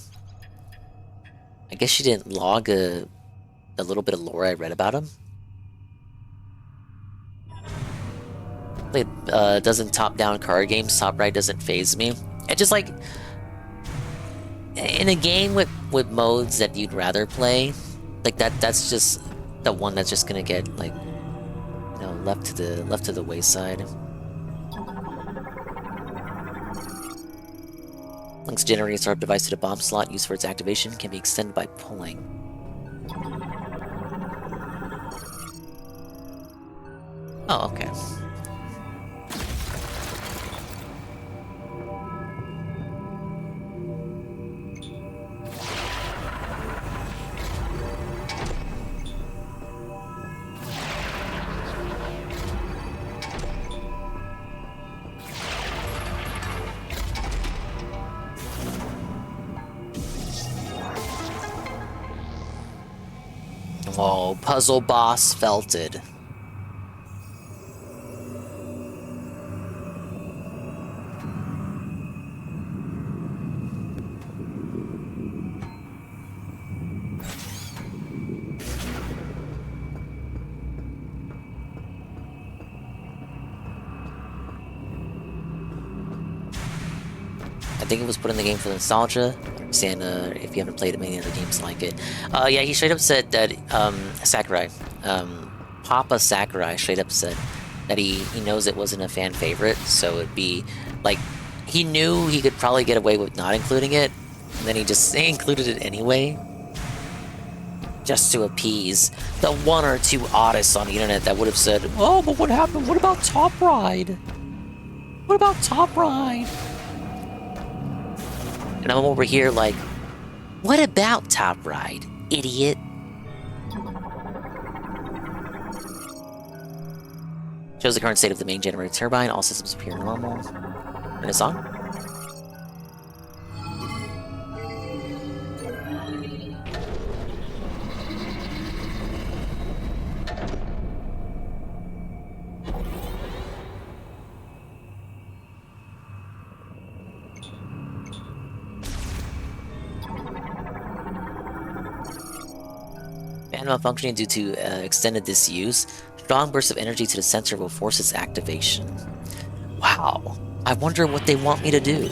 I guess she didn't log a little bit of lore I read about him. It doesn't top-down card games. Top right doesn't phase me. It just like in a game with modes that you'd rather play, like that's just the one that's just gonna get like left to the wayside. Links generating a startup device to the bomb slot used for its activation can be extended by pulling. Oh, okay. Oh, puzzle boss felted. I think it was put in the game for the nostalgia. Understand if you haven't played many other games like it. Yeah, he straight up said that Sakurai, Papa Sakurai, straight up said that he knows it wasn't a fan favorite, so it'd be like he knew he could probably get away with not including it, and then he just included it anyway, just to appease the one or two oddists on the internet that would have said, "Oh, but what happened? What about Top Ride? What about Top Ride?" And I'm over here like, what about Top Ride, idiot? Shows the current state of the main generator turbine. All systems appear normal. And it's on. Fan malfunctioning due to extended disuse. Strong burst of energy to the sensor will force its activation. Wow. I wonder what they want me to do.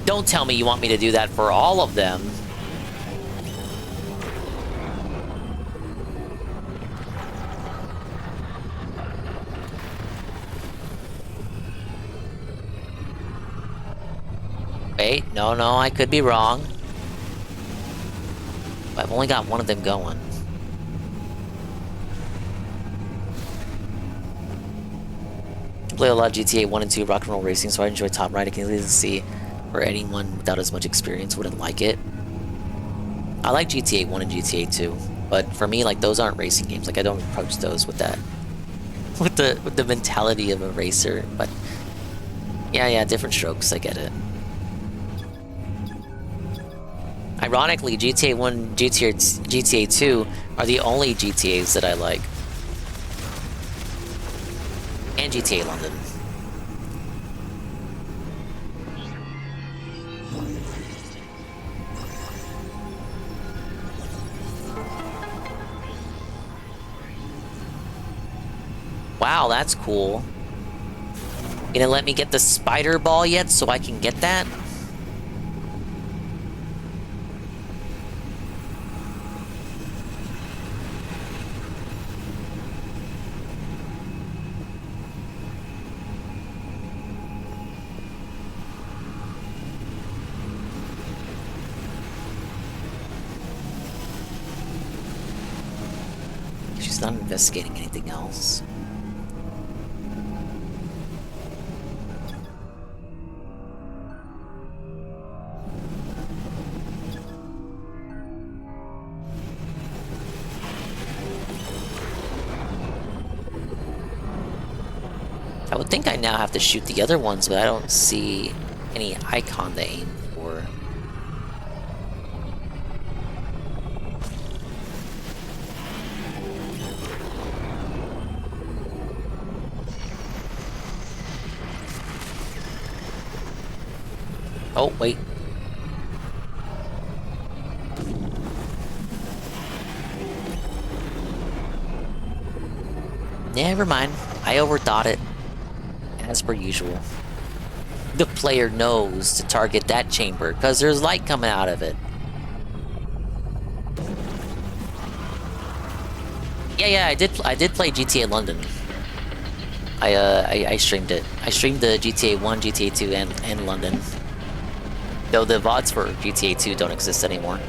Don't tell me you want me to do that for all of them. Wait, no, I could be wrong. But I've only got one of them going. I play a lot of GTA 1 and 2 rock and roll racing, so I enjoy Top Right. I can easily see where anyone without as much experience wouldn't like it. I like GTA 1 and GTA 2, but for me, like, those aren't racing games. Like, I don't approach those with that, with the mentality of a racer. But yeah, different strokes. I get it. Ironically, GTA 1, GTA 2 are the only GTAs that I like. And GTA London. Wow, that's cool. You gonna let me get the spider ball yet so I can get that? She's not investigating anything else. I would think I now have to shoot the other ones, but I don't see any icon to aim for. Oh, wait. Never mind. I overthought it. As per usual. The player knows to target that chamber because there's light coming out of it. Yeah, I did play GTA London. I streamed it. I streamed the GTA 1, GTA 2, and London. Though the VODs for GTA 2 don't exist anymore.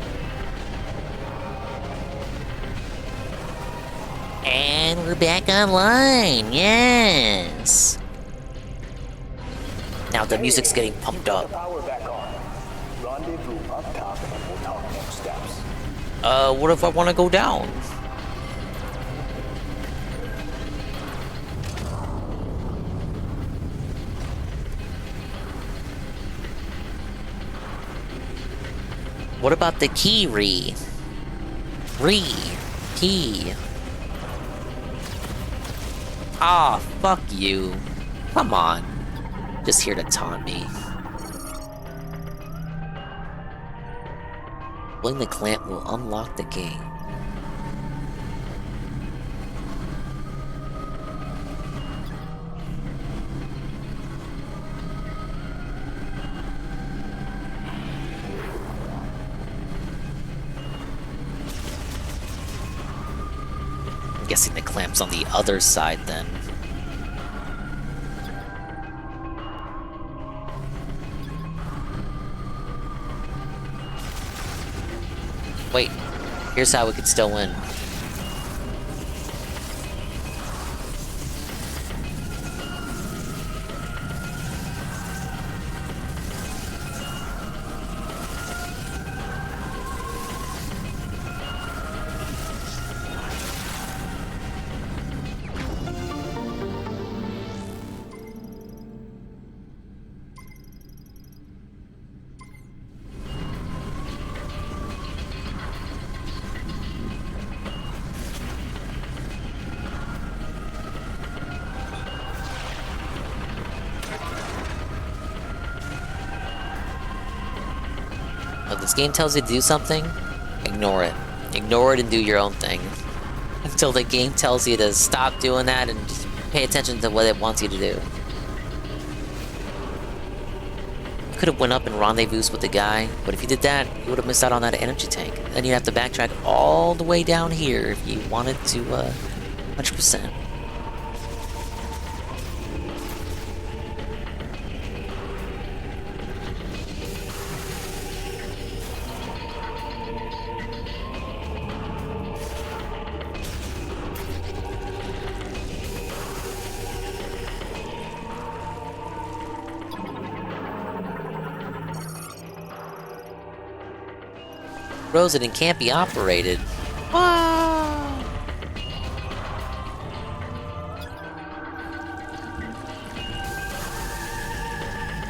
And we're back online, yes! Now the music's getting pumped up. Power back on. Rendezvous up top and we'll talk next steps. What if I want to go down? What about the key key. Ah, fuck you. Come on. Just here to taunt me. Pulling the clamp will unlock the gate. I'm guessing the clamp's on the other side then. Wait, here's how we could still win. If this game tells you to do something, ignore it. Ignore it and do your own thing. Until the game tells you to stop doing that and just pay attention to what it wants you to do. You could have went up and rendezvous with the guy, but if you did that, you would have missed out on that energy tank. Then you'd have to backtrack all the way down here if you wanted to, 100%. Frozen and can't be operated. Wow.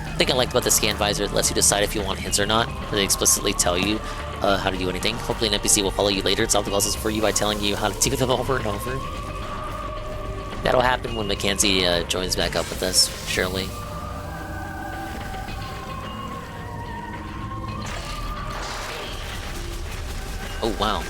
I think I liked about the scan visor. It lets you decide if you want hints or not. They explicitly tell you how to do anything. Hopefully an NPC will follow you later and solve the puzzles for you by telling you how to do them over and over. That'll happen when Mackenzie joins back up with us, surely. Oh, wow.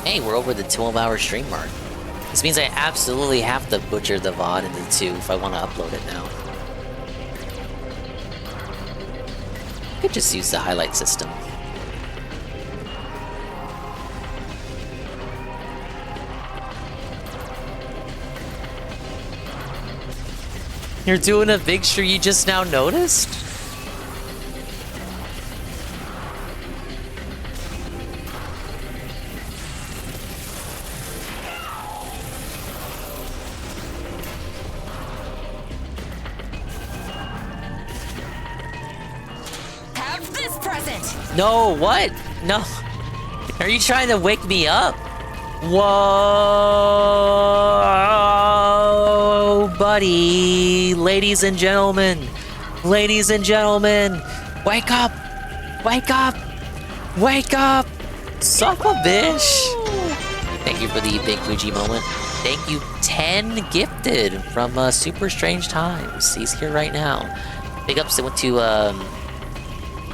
Hey, we're over the 12-hour stream mark. This means I absolutely have to butcher the VOD into 2 if I want to upload it now. I could just use the highlight system. You're doing a big stream you just now noticed? No, what? No. Are you trying to wake me up? Whoa, buddy. Ladies and gentlemen. Ladies and gentlemen. Wake up. Wake up. Wake up. Suck a bitch. Thank you for the big Fuji moment. Thank you, 10 gifted from Super Strange Times. He's here right now. Big ups went to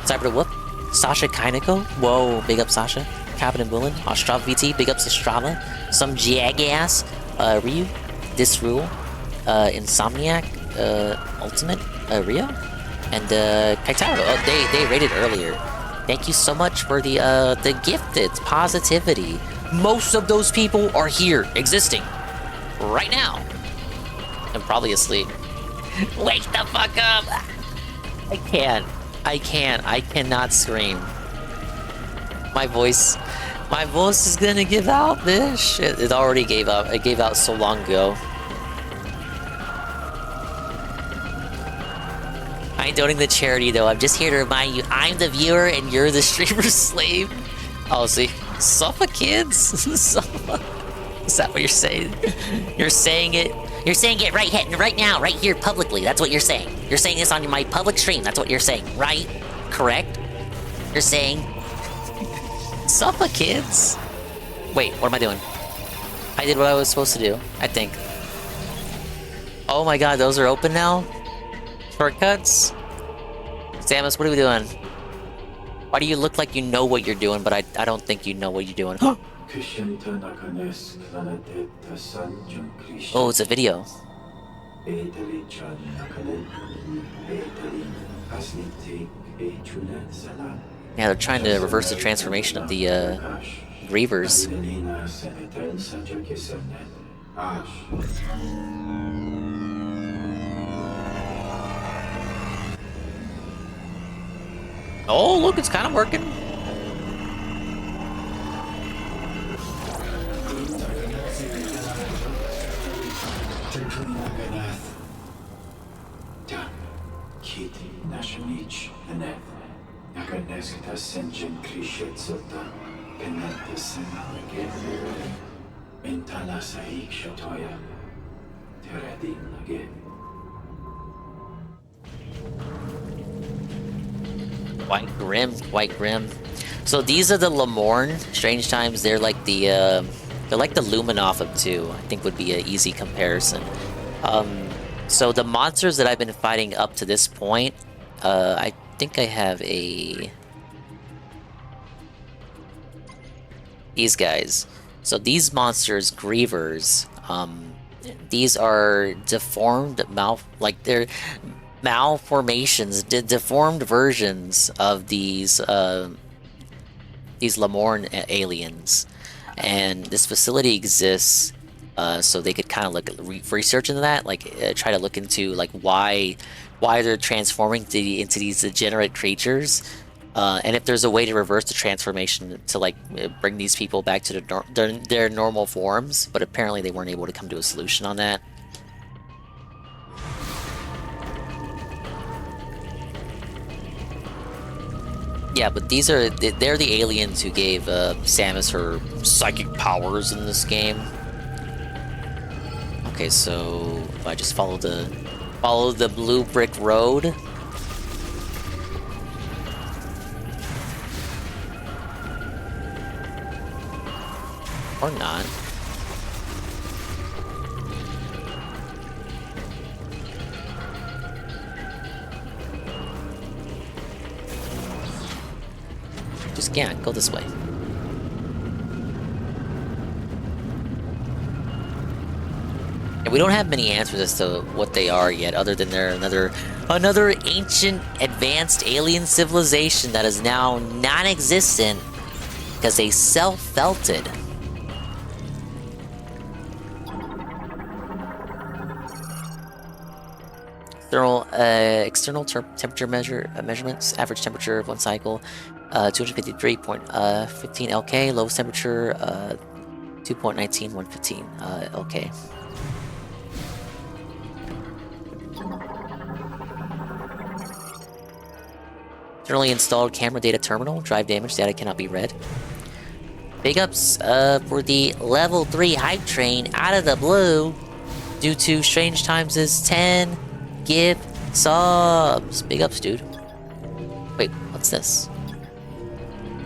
Cyber Whoop. Sasha Kaineko, whoa, big up Sasha. Captain and Bullen, Ostrava VT, big ups to Strava. Some Jackass, Ryu, Disrule, Insomniac, Ultimate, Rio, and Kaitaro. Oh, they rated earlier. Thank you so much for the gifted positivity. Most of those people are here, existing, right now. I'm probably asleep. Wake the fuck up! I cannot scream. My voice is gonna give out, bitch. It already gave out. It gave out so long ago. I ain't donating the charity though. I'm just here to remind you, I'm the viewer and you're the streamer's slave. Oh, see, Suffa kids. Suffa. Is that what you're saying? You're saying it. You're saying it right now, right here, publicly. That's what you're saying. You're saying this on my public stream. That's what you're saying, right? Correct? You're saying... Suffa kids. Wait, what am I doing? I did what I was supposed to do, I think. Oh my god, those are open now? Shortcuts? Samus, what are we doing? Why do you look like you know what you're doing, but I don't think you know what you're doing? Oh, it's a video. Yeah, they're trying to reverse the transformation of the grievers. Oh, look, it's kind of working. Quite grim, quite grim. So these are the Lamorn. Strange Times. They're like the Luminoph 2. I think would be an easy comparison. So the monsters that I've been fighting up to this point, I think I have these guys. So these monsters, Grievers, these are deformed they're malformations, deformed versions of these Lamorn aliens, and this facility exists so they could kind of look at research into that, try to look into like why they're transforming into these degenerate creatures, and if there's a way to reverse the transformation to like bring these people back to their normal forms. But apparently they weren't able to come to a solution on that. Yeah, but they're the aliens who gave Samus her psychic powers in this game. Okay, so if I just follow the blue brick road. Or not. Just, yeah, go this way. And we don't have many answers as to what they are yet, other than they're another ancient, advanced alien civilization that is now non-existent because they self-felted. External temperature measurements. Average temperature of one cycle, 253.15 LK. Lowest temperature, 2.19, 115 LK. Internally installed camera data terminal. Drive damage data cannot be read. Big ups for the level 3 hype train out of the blue due to Strange Times' 10 gift subs. Big ups, dude. Wait, what's this?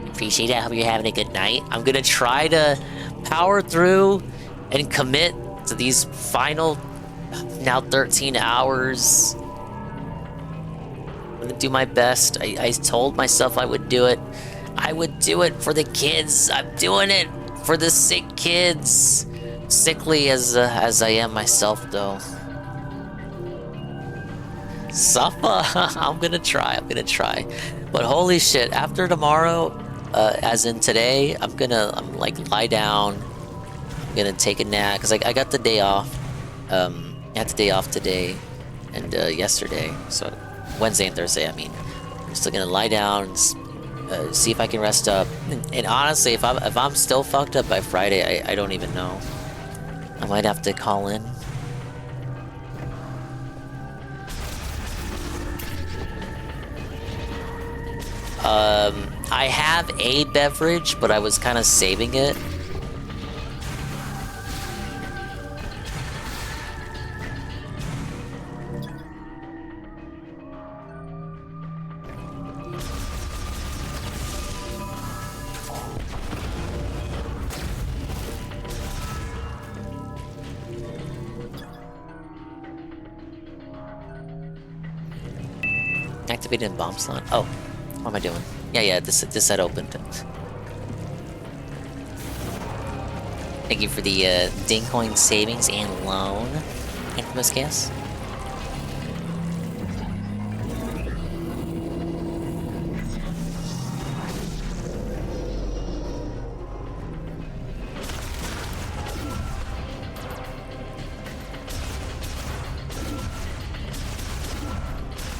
Appreciate it. I hope you're having a good night. I'm gonna try to power through and commit to these final now 13 hours. I'm gonna do my best. I told myself I would do it. I would do it for the kids. I'm doing it for the sick kids. Sickly as I am myself, though. Suffer. I'm gonna try. But holy shit! After tomorrow, as in today, I'm like lie down. I'm gonna take a nap because I got the day off. I had the day off today and yesterday, so Wednesday and Thursday. I mean, I'm still gonna lie down, see if I can rest up. And honestly, if I'm still fucked up by Friday, I don't even know. I might have to call in. I have a beverage, but I was kind of saving it. Activated in bomb slot. Oh, what am I doing? Yeah, this had opened. Thank you for the Dingcoin savings and loan, Infamous Gas.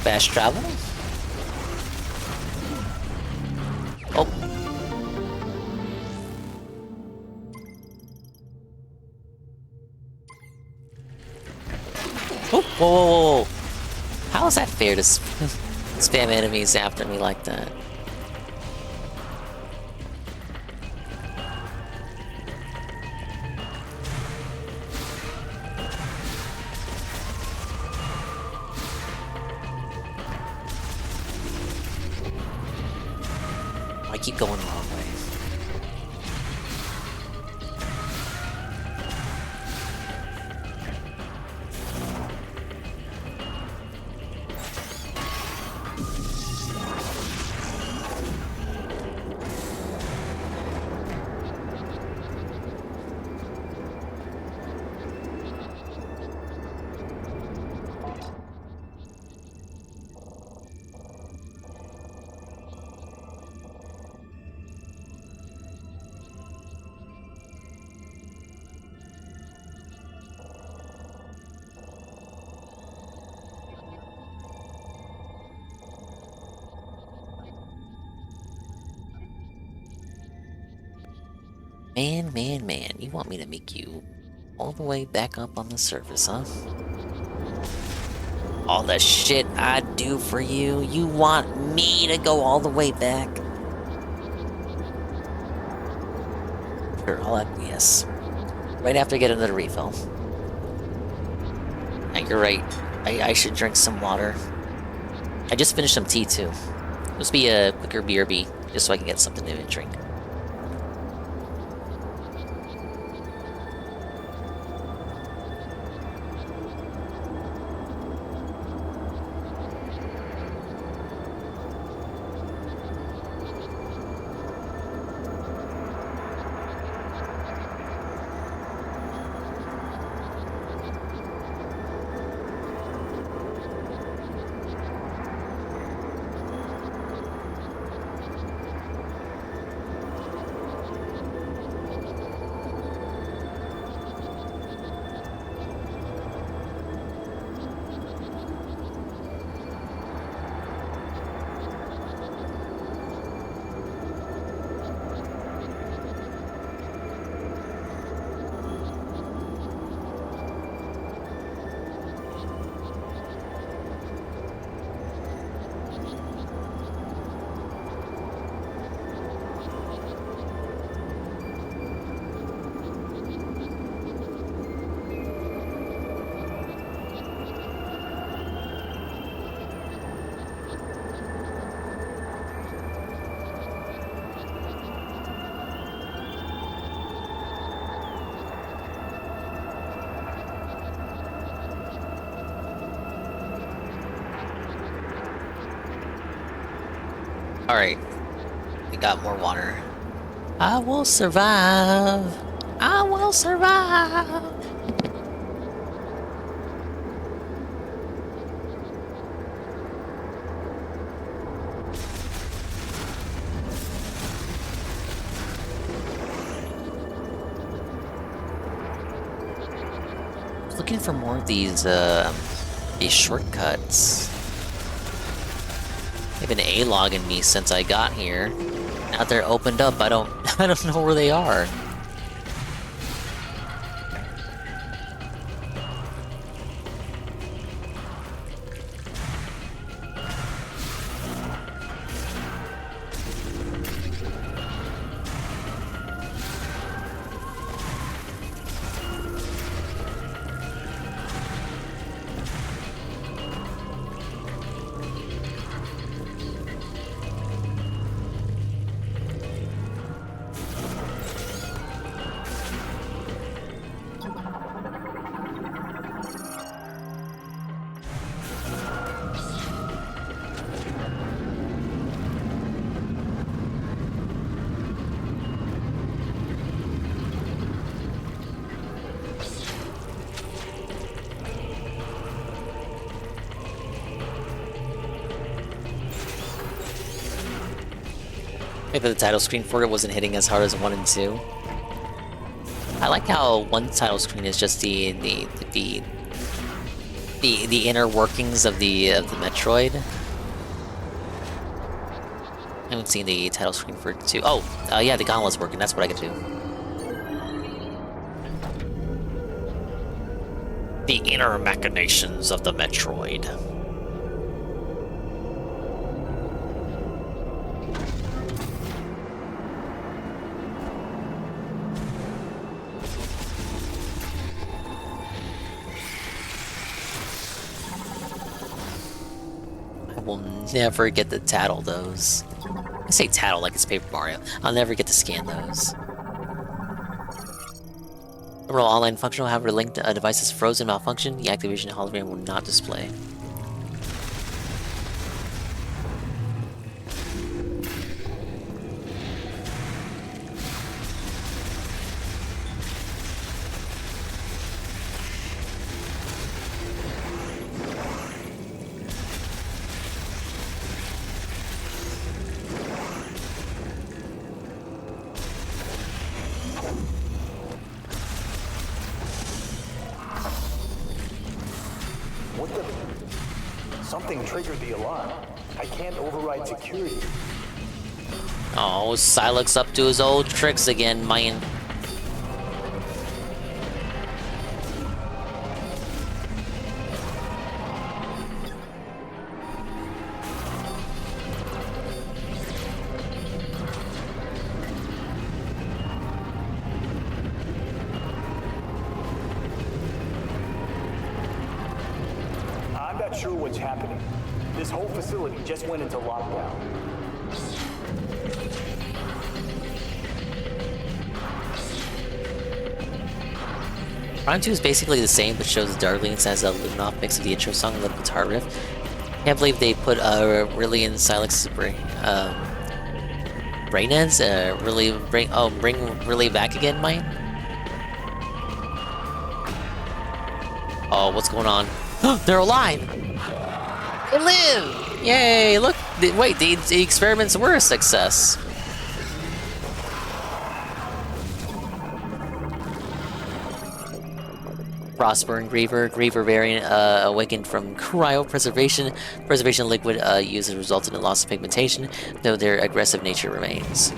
fast travel. Oh. Oh, whoa, whoa, whoa. How is that fair to spam enemies after me like that? I keep going the wrong way. Man, you want me to make you all the way back up on the surface, huh? All the shit I do for you, you want me to go all the way back? Sure, I'll acquiesce. Right after I get another refill. Yeah, you're right. I should drink some water. I just finished some tea, too. Must be a quicker BRB, just so I can get something to drink. Alright. We got more water. I will survive. I will survive. Looking for more of these shortcuts. They've been A-logging me since I got here. Now they're opened up, I don't know where they are. Maybe the title screen for it wasn't hitting as hard as 1 and 2. I like how one title screen is just the The inner workings of the Metroid. I haven't seen the title screen for 2. Oh, yeah, the gauntlet's working. That's what I can do. The inner machinations of the Metroid. I will never get to tattle those. I say tattle like it's Paper Mario. I'll never get to scan those. Overall online function will have a linked devices frozen malfunction. The activation hologram will not display. What the? Something triggered the alarm. I can't override security. Oh, Silex up to his old tricks again, man. I'm not sure what's happening. This whole facility just went into lockdown. Prime 2 is basically the same, but shows the Darlings as a Luminoff mix of the intro song and the guitar riff. Can't believe they put really in Silex Brainheads? Really bring really back again, mate? Oh, what's going on? They're alive! They live! Yay! Look, wait, the experiments were a success. Prosper and Griever variant awakened from cryopreservation. Preservation liquid used resulted in loss of pigmentation, though their aggressive nature remains.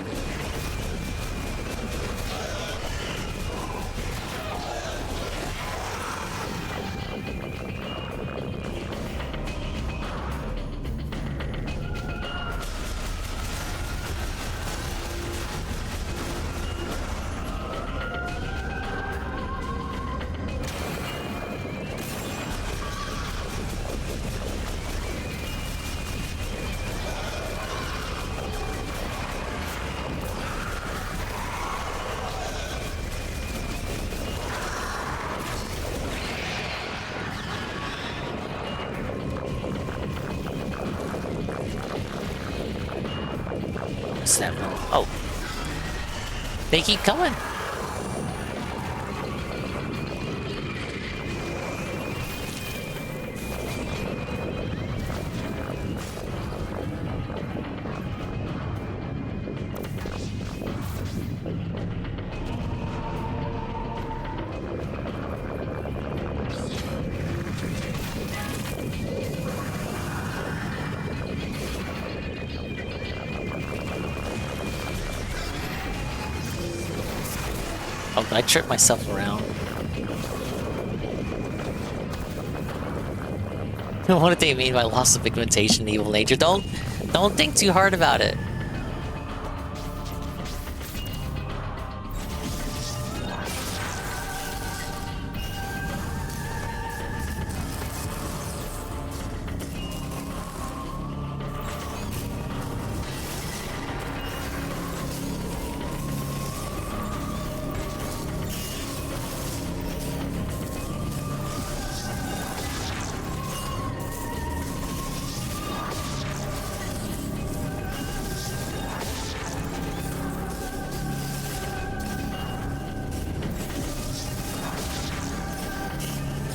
Snap. Oh. They keep coming. Oh, I tripped myself around. What did they mean by loss of pigmentation, evil nature? Don't think too hard about it.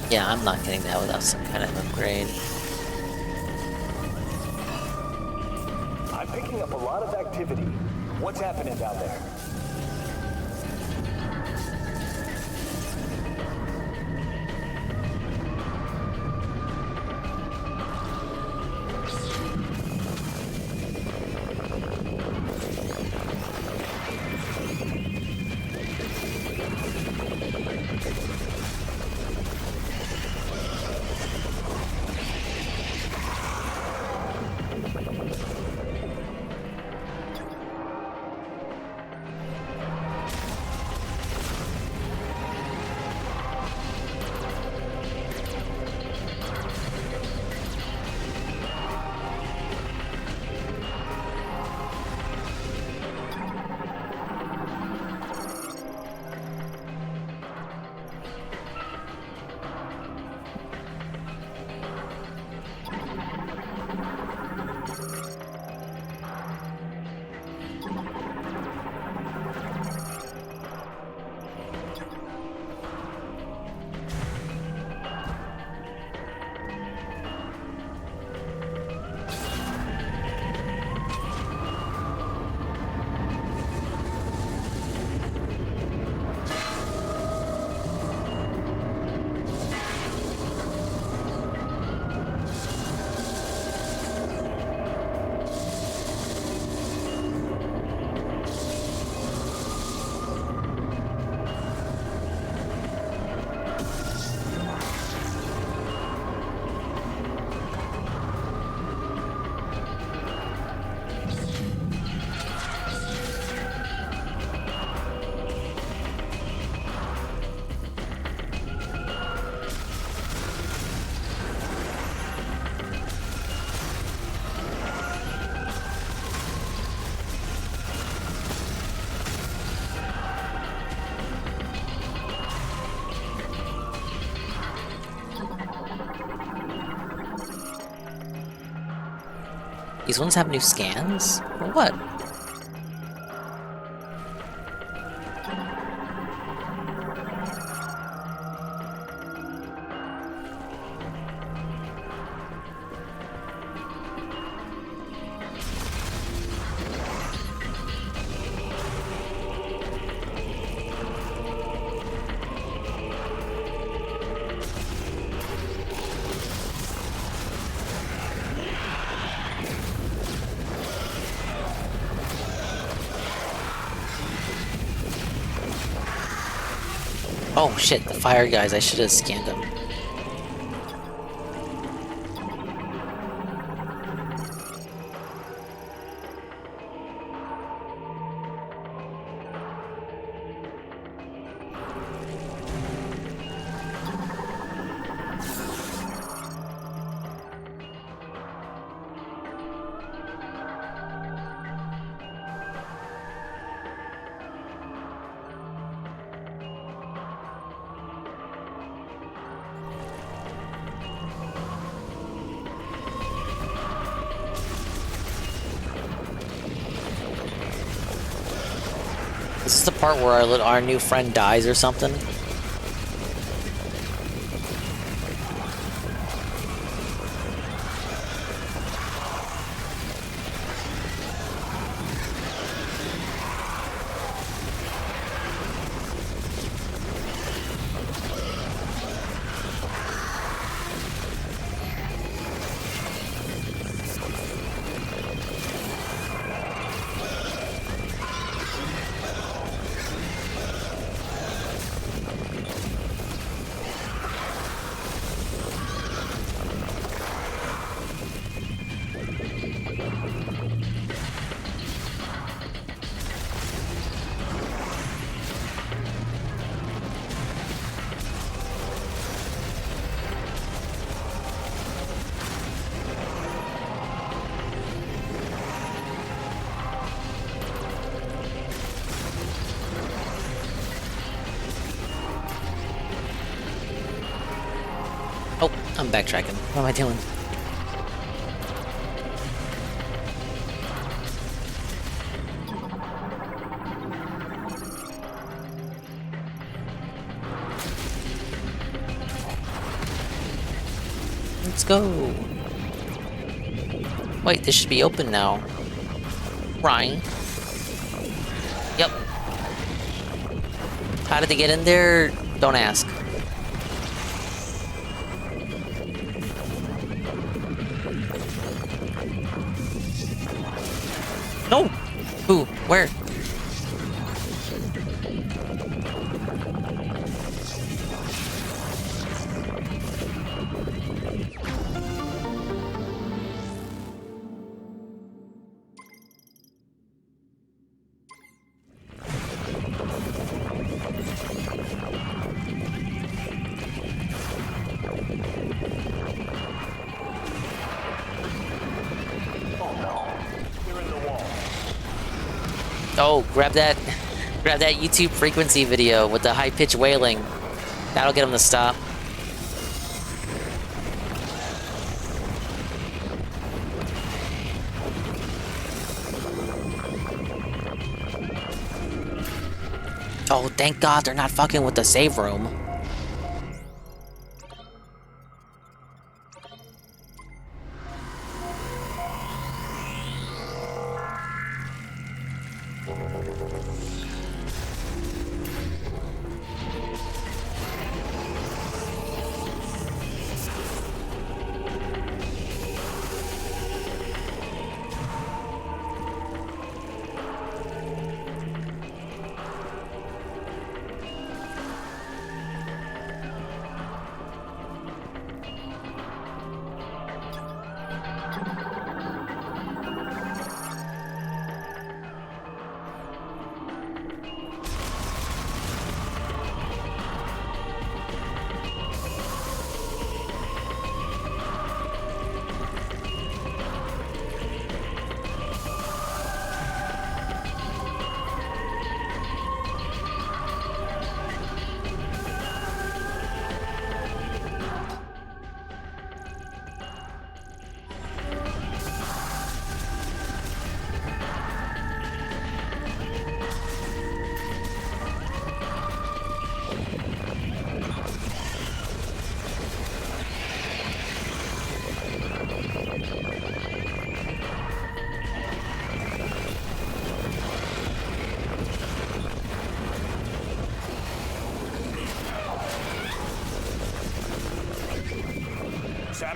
Yeah, I'm not getting that without some kind of upgrade. I'm picking up a lot of activity. What's happening down there? These ones have new scans? For what? Oh shit, the fire guys, I should have scanned them. Is this the part where our new friend dies or something? Oh, I'm backtracking. What am I doing? Let's go. Wait, this should be open now. Right. Yep. How did they get in there? Don't ask. No! Who? Where? Oh, grab that YouTube frequency video with the high-pitched wailing. That'll get him to stop. Oh, thank God they're not fucking with the save room.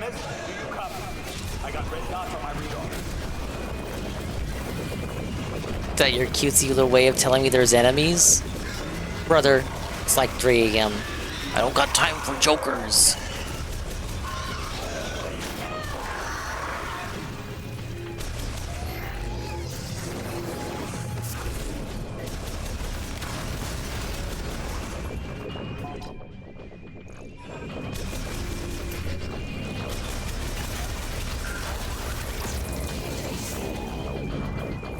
Dennis, do you copy? I got red dots on my radar. Is that your cutesy little way of telling me there's enemies? Brother, it's like 3 a.m. I don't got time for jokers.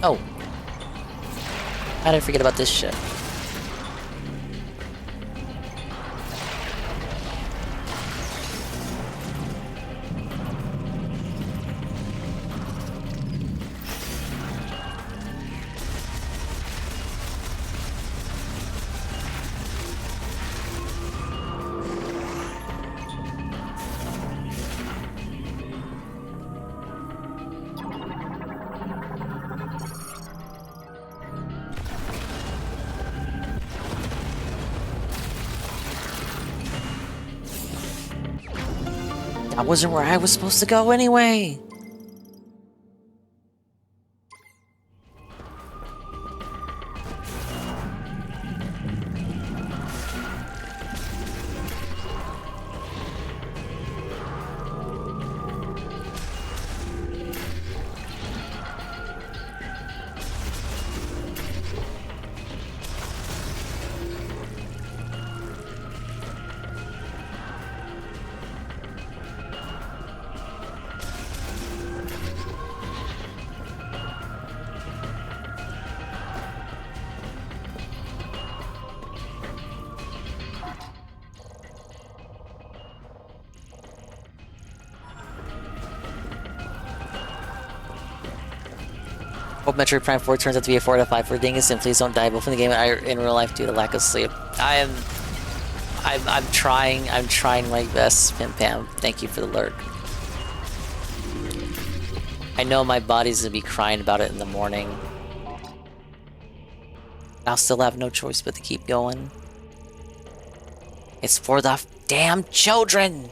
Oh. How did I forget about this shit? That wasn't where I was supposed to go anyway. Hope Metroid Prime 4 turns out to be a 4 out of 5 for Dingus, and please don't die both in the game and in real life due to lack of sleep. I'm trying my best, Pim Pam. Thank you for the lurk. I know my body's gonna be crying about it in the morning. I'll still have no choice but to keep going. It's for the damn children!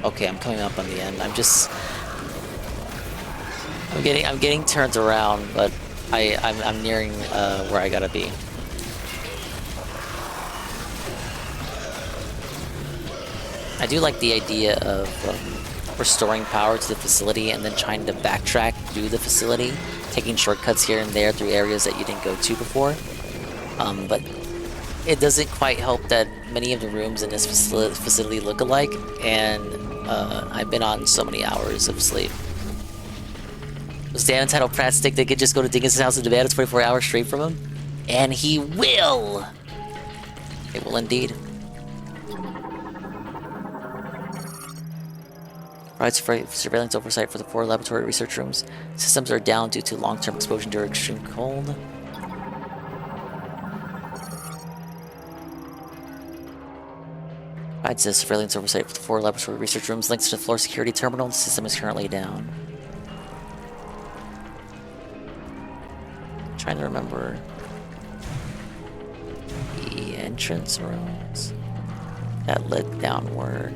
Okay, I'm coming up on the end. I'm getting turned around, but I'm nearing where I gotta be. I do like the idea of restoring power to the facility and then trying to backtrack through the facility, taking shortcuts here and there through areas that you didn't go to before. But it doesn't quite help that many of the rooms in this facility look alike, and I've been on so many hours of sleep. Was Dan entitled Pratt Stick that could just go to Dingus' house and demand it's 24 hours straight from him? And he will! It will indeed. Provides surveillance oversight for the 4 laboratory research rooms. Systems are down due to long-term exposure during extreme cold. Provides surveillance oversight for the 4 laboratory research rooms. Links to the floor security terminal. The system is currently down. I'm trying to remember the entrance rooms that led downward.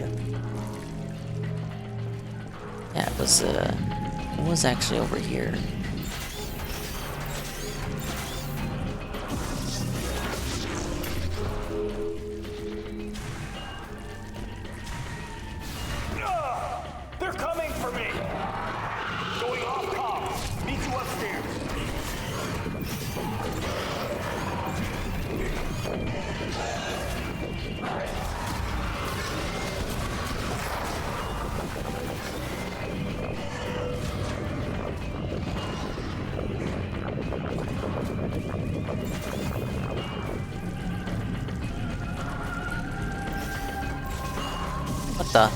Yeah, it was actually over here. They're coming for me! Going off comms. Meet you upstairs. What the?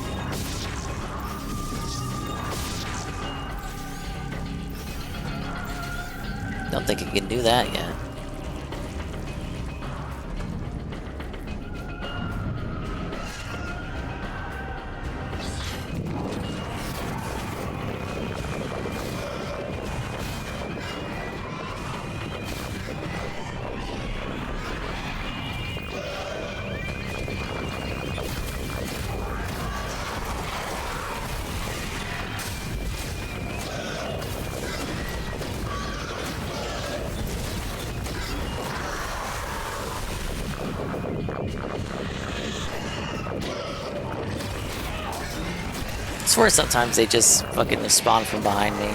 Don't think it can do that yet. I swear sometimes they just fucking spawn from behind me.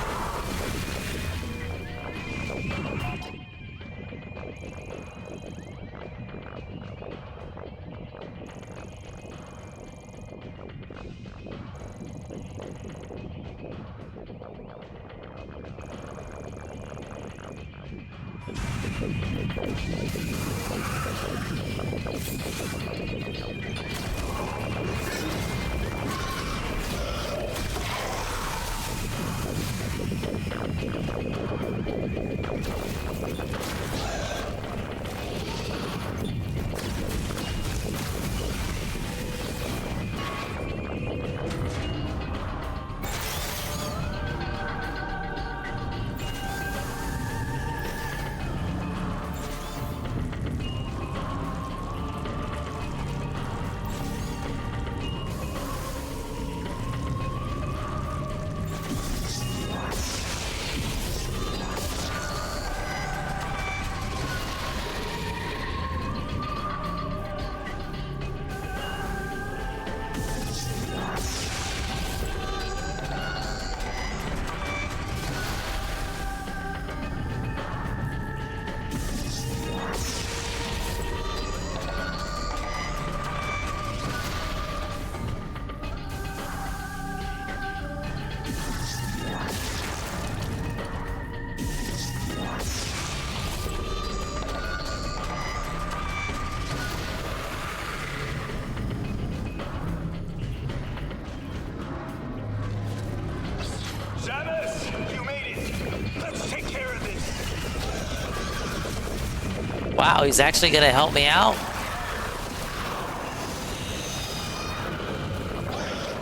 Wow, he's actually gonna help me out?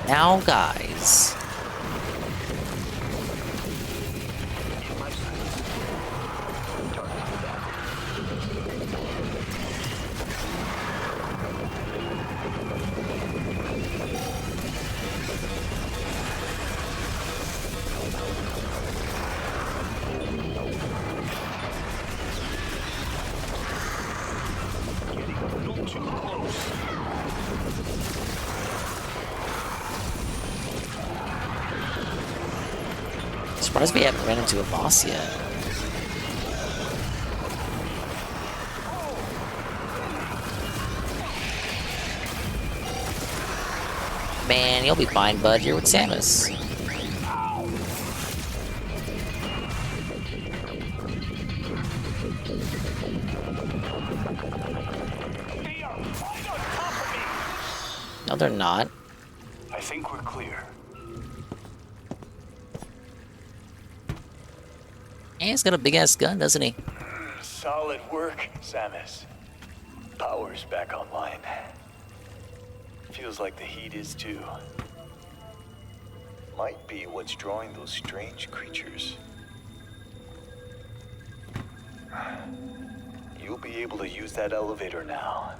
Now, guys. Surprised we haven't ran into a boss yet. Man, you'll be fine, bud. You're with Samus. No, they're not. I think we're clear. And he's got a big-ass gun, doesn't he? Solid work, Samus. Power's back online. Feels like the heat is too. Might be what's drawing those strange creatures. You'll be able to use that elevator now.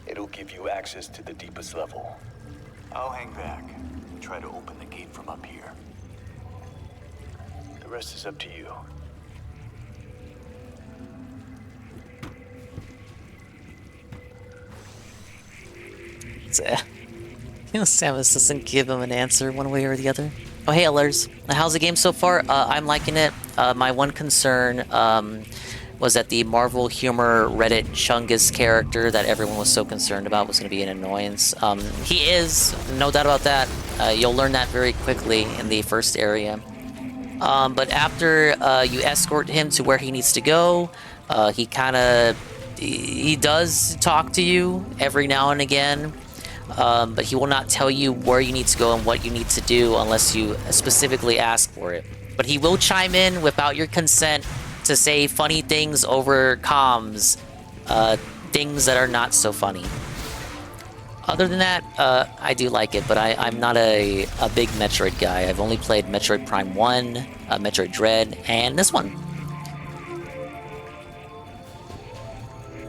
It'll give you access to the deepest level. I'll hang back and try to open the gate from up here. The rest is up to you. Samus doesn't give him an answer one way or the other. Oh, hey, Lars. How's the game so far? I'm liking it. My one concern was that the Marvel Humor Reddit Chungus character that everyone was so concerned about was going to be an annoyance. He is, no doubt about that. You'll learn that very quickly in the first area. But after you escort him to where he needs to go, he does talk to you every now and again. but he will not tell you where you need to go and what you need to do unless you specifically ask for it. But he will chime in without your consent to say funny things over comms, things that are not so funny. Other than that, I do like it, but I'm not a big Metroid guy. I've only played Metroid Prime 1, Metroid Dread, and this one.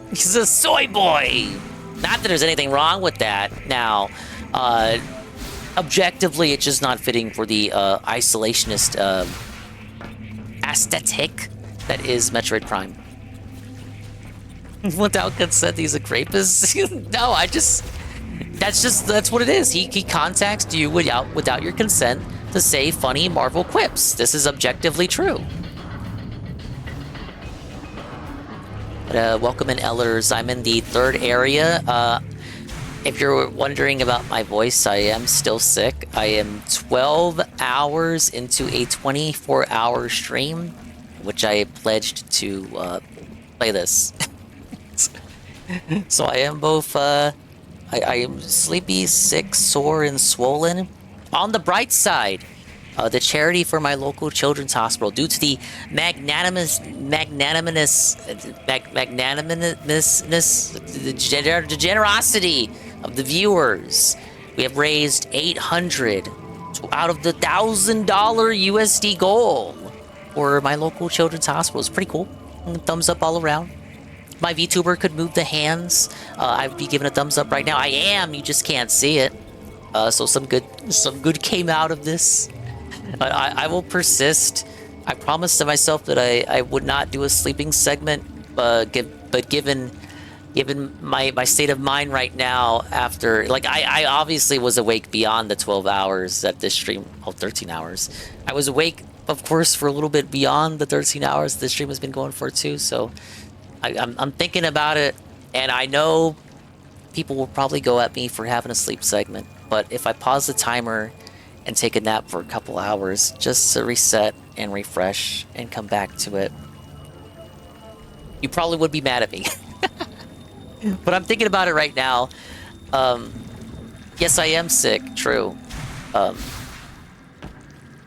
He's a soy boy! Not that there's anything wrong with that. Now, objectively, it's just not fitting for the isolationist aesthetic that is Metroid Prime. Without consent, he's a rapist? No, that's what it is. He contacts you without your consent to say funny Marvel quips. This is objectively true. But, welcome in, Ellers. I'm in the third area. If you're wondering about my voice, I am still sick. I am 12 hours into a 24-hour stream, which I pledged to play this. So I am both, I am sleepy, sick, sore, and swollen. On the bright side, the charity for my local children's hospital, due to the the generosity of the viewers, we have raised $800 out of the $1,000 USD goal for my local children's hospital. It's pretty cool. Thumbs up all around. My VTuber could move the hands. I'd be giving a thumbs up right now. I am. You just can't see it. So some good came out of this. I will persist. I promised to myself that I would not do a sleeping segment, but given my state of mind right now, after I obviously was awake beyond the 12 hours that this stream, 13 hours. I was awake, of course, for a little bit beyond the 13 hours this stream has been going for too. So I'm thinking about it, and I know people will probably go at me for having a sleep segment. But if I pause the timer and take a nap for a couple hours just to reset and refresh and come back to it, you probably would be mad at me. But I'm thinking about it right now. Yes, I am sick, true.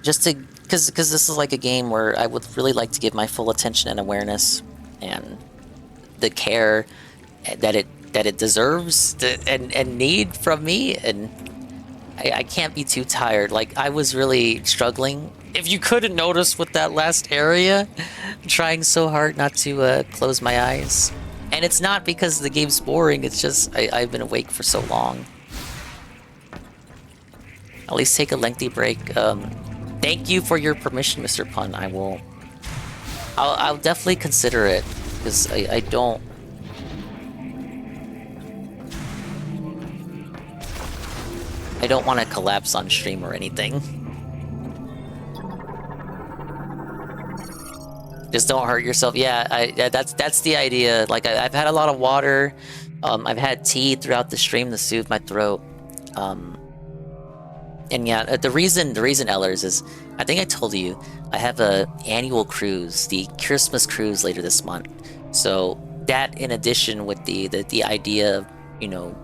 Just to, because this is like a game where I would really like to give my full attention and awareness and the care that it deserves and need from me, and I can't be too tired. Like, I was really struggling. If you couldn't notice with that last area, I'm trying so hard not to close my eyes. And it's not because the game's boring, it's just I've been awake for so long. At least take a lengthy break. Thank you for your permission, Mr. Pun. I'll definitely consider it, because I don't want to collapse on stream or anything. Just don't hurt yourself. Yeah, that's the idea. Like, I've had a lot of water. I've had tea throughout the stream to soothe my throat. And yeah, the reason Ellers is, I think I told you, I have a annual cruise, the Christmas cruise later this month. So that, in addition with the idea of, you know,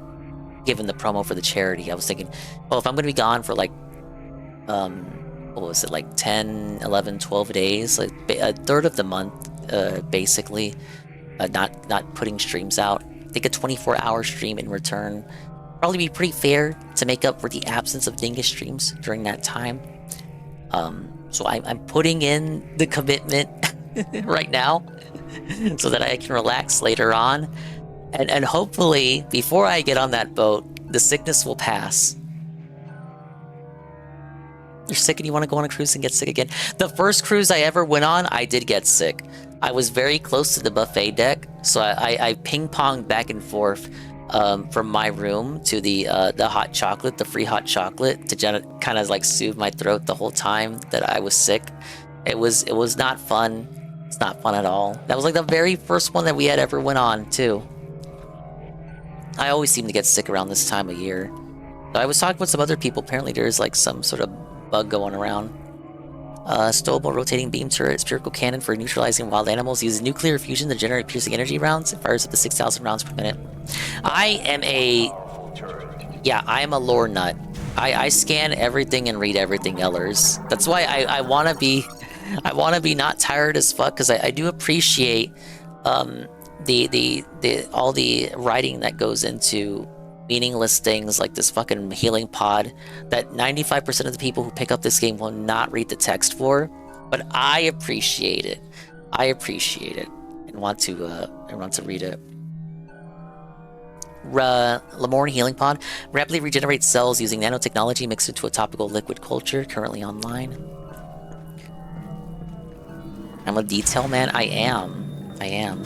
given the promo for the charity, I was thinking, well, if I'm gonna be gone for like what was it, like 10, 11, 12 days, like a third of the month, basically, not putting streams out, I think a 24-hour stream in return probably be pretty fair to make up for the absence of Dingus streams during that time. So I'm putting in the commitment right now so that I can relax later on. And hopefully, before I get on that boat, the sickness will pass. You're sick and you want to go on a cruise and get sick again? The first cruise I ever went on, I did get sick. I was very close to the buffet deck, so I ping-ponged back and forth from my room to the hot chocolate, the free hot chocolate, to kind of like soothe my throat the whole time that I was sick. It was not fun. It's not fun at all. That was like the very first one that we had ever went on, too. I always seem to get sick around this time of year. So I was talking with some other people. Apparently there's like some sort of bug going around. Stowable rotating beam turret, spherical cannon for neutralizing wild animals. Uses nuclear fusion to generate piercing energy rounds. It fires up to 6,000 rounds per minute. I am a Yeah, I am a lore nut. I scan everything and read everything, Ellers. That's why I want to be... I want to be not tired as fuck, because I do appreciate all the writing that goes into meaningless things like this fucking healing pod that 95% of the people who pick up this game will not read the text for, but I appreciate it. I appreciate it and want to read it. Lamorne Healing Pod rapidly regenerates cells using nanotechnology mixed into a topical liquid culture, currently online. I'm a detail man. I am.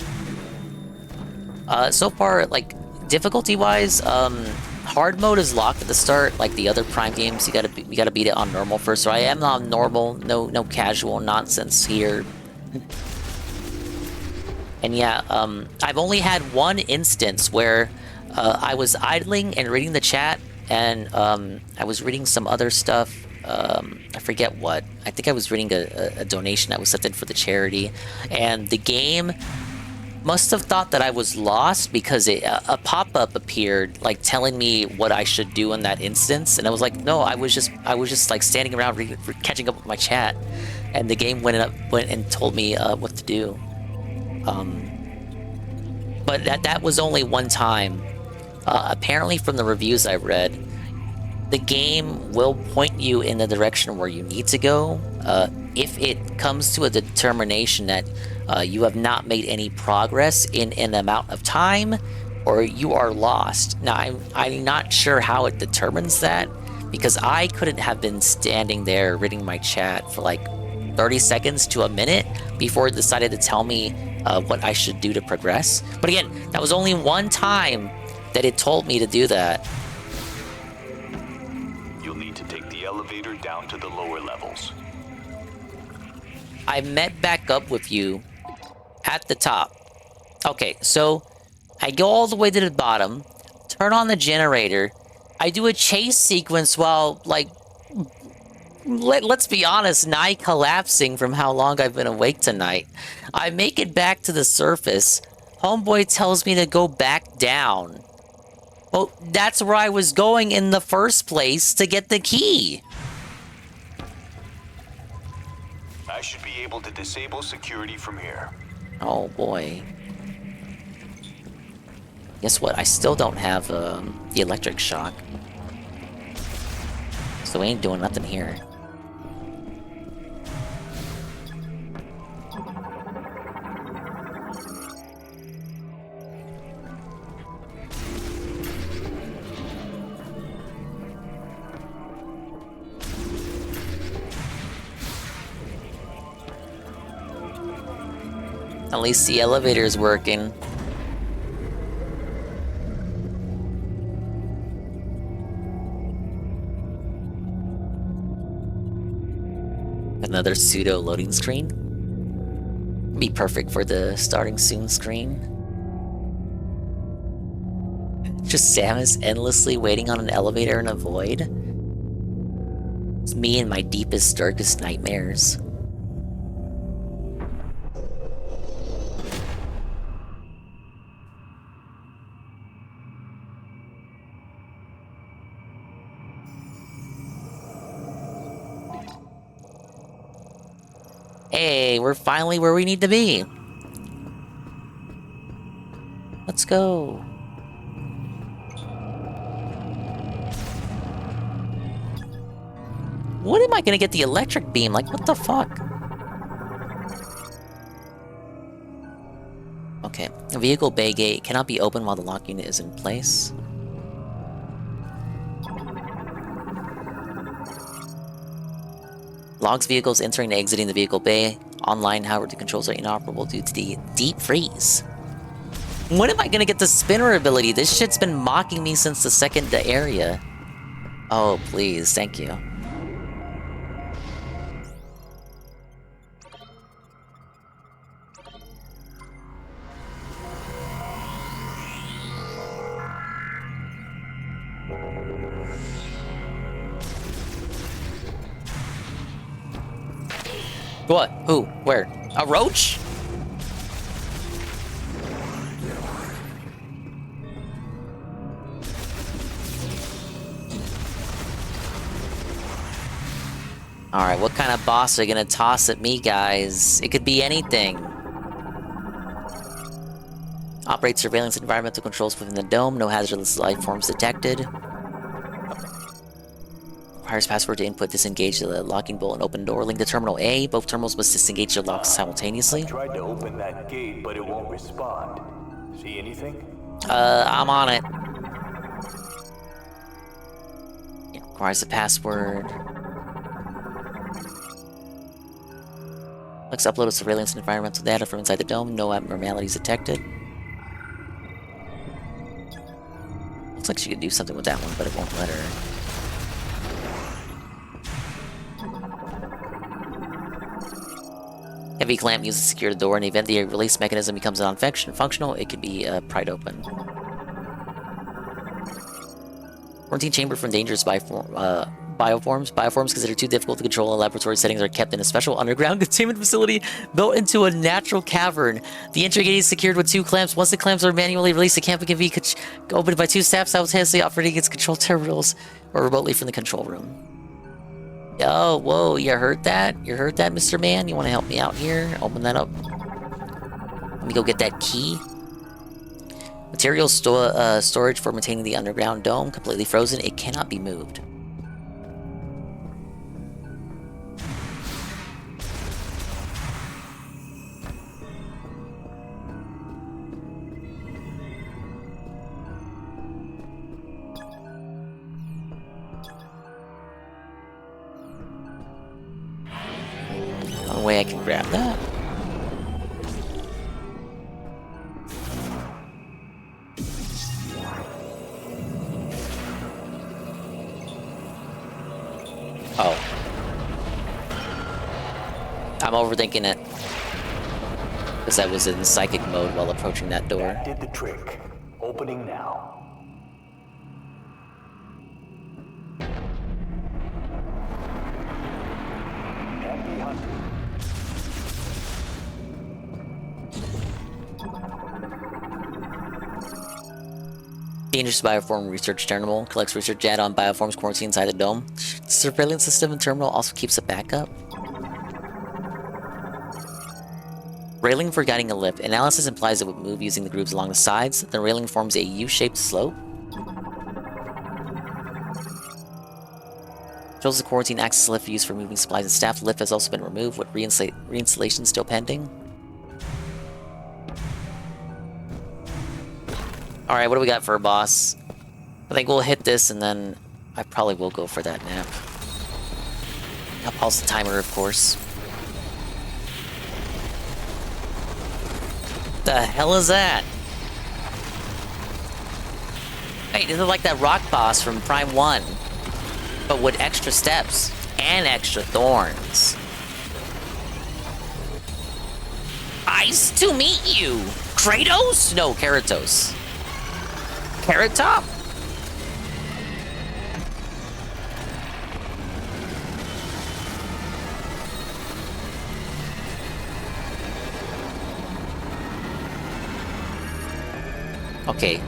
So far, like, difficulty-wise, hard mode is locked at the start, like the other Prime games. You gotta beat it on normal first. So I am on normal, no casual nonsense here. And yeah, I've only had one instance where I was idling and reading the chat, and I was reading some other stuff. I forget what. I think I was reading a donation that was sent in for the charity, and the game must have thought that I was lost because a pop-up appeared, like telling me what I should do in that instance, and I was like, no, I was just like standing around catching up with my chat, and the game went and told me what to do. But that was only one time. Apparently, from the reviews I read, the game will point you in the direction where you need to go if it comes to a determination that you have not made any progress in an amount of time, or you are lost. Now, I'm not sure how it determines that, because I couldn't have been standing there reading my chat for like 30 seconds to a minute before it decided to tell me what I should do to progress. But again, that was only one time that it told me to do that. You'll need to take the elevator down to the lower levels. I met back up with you at the top. Okay, so I go all the way to the bottom, turn on the generator, I do a chase sequence while, like, let's be honest, nigh collapsing from how long I've been awake tonight. I make it back to the surface. Homeboy tells me to go back down. Well, that's where I was going in the first place to get the key. I should be able to disable security from here. Oh boy. Guess what? I still don't have the electric shock. So we ain't doing nothing here. At least the elevator's working. Another pseudo loading screen. Be perfect for the starting soon screen. Just Samus endlessly waiting on an elevator in a void. It's me and my deepest, darkest nightmares. Hey, we're finally where we need to be. Let's go. When am I gonna get the electric beam? Like, what the fuck? Okay, a vehicle bay gate cannot be opened while the lock unit is in place. Logs vehicles entering and exiting the vehicle bay. Online, however, the controls are inoperable due to the deep freeze. When am I gonna get the spinner ability? This shit's been mocking me since the second area. Oh, please, thank you. What? Who? Where? A roach? Alright, what kind of boss are you gonna toss at me, guys? It could be anything. Operate surveillance environmental controls within the dome. No hazardous life forms detected. Requires password to input. Disengage the locking bolt and open door. Link to terminal A. Both terminals must disengage their locks simultaneously. Tried to open that gate, but it won't respond. See anything? I'm on it. It requires a password. Let's upload surveillance and environmental data from inside the dome. No abnormalities detected. Looks like she could do something with that one, but it won't let her. Heavy clamp used to secure the door. In the event the release mechanism becomes non-functional, it could be pried open. Quarantine chamber from dangerous bioforms. Bioforms considered too difficult to control in laboratory settings are kept in a special underground containment facility built into a natural cavern. The entry gate is secured with 2 clamps. Once the clamps are manually released, the camp can be opened by 2 staff simultaneously operating against control terminals or remotely from the control room. Yo, whoa, you heard that? You heard that, Mr. Man? You want to help me out here? Open that up. Let me go get that key. Materials storage for maintaining the underground dome. Completely frozen. It cannot be moved. One way I can grab that. Oh. I'm overthinking it. Because I was in psychic mode while approaching that door. That did the trick. Opening now. Happy hunting. Dangerous bioform research terminal collects research data on bioforms quarantined inside the dome. The surveillance system and terminal also keeps a backup. Railing for guiding a lift. Analysis implies it would move using the grooves along the sides. The railing forms a U-shaped slope. Shows the quarantine access lift used for moving supplies and staff. The lift has also been removed with reinstallation still pending. Alright, what do we got for a boss? I think we'll hit this and then I probably will go for that nap. I'll pause the timer, of course. The hell is that? Hey, this is like that rock boss from Prime 1. But with extra steps and extra thorns. Nice to meet you! Kratos? No, Keratos. Carrot Top? Okay.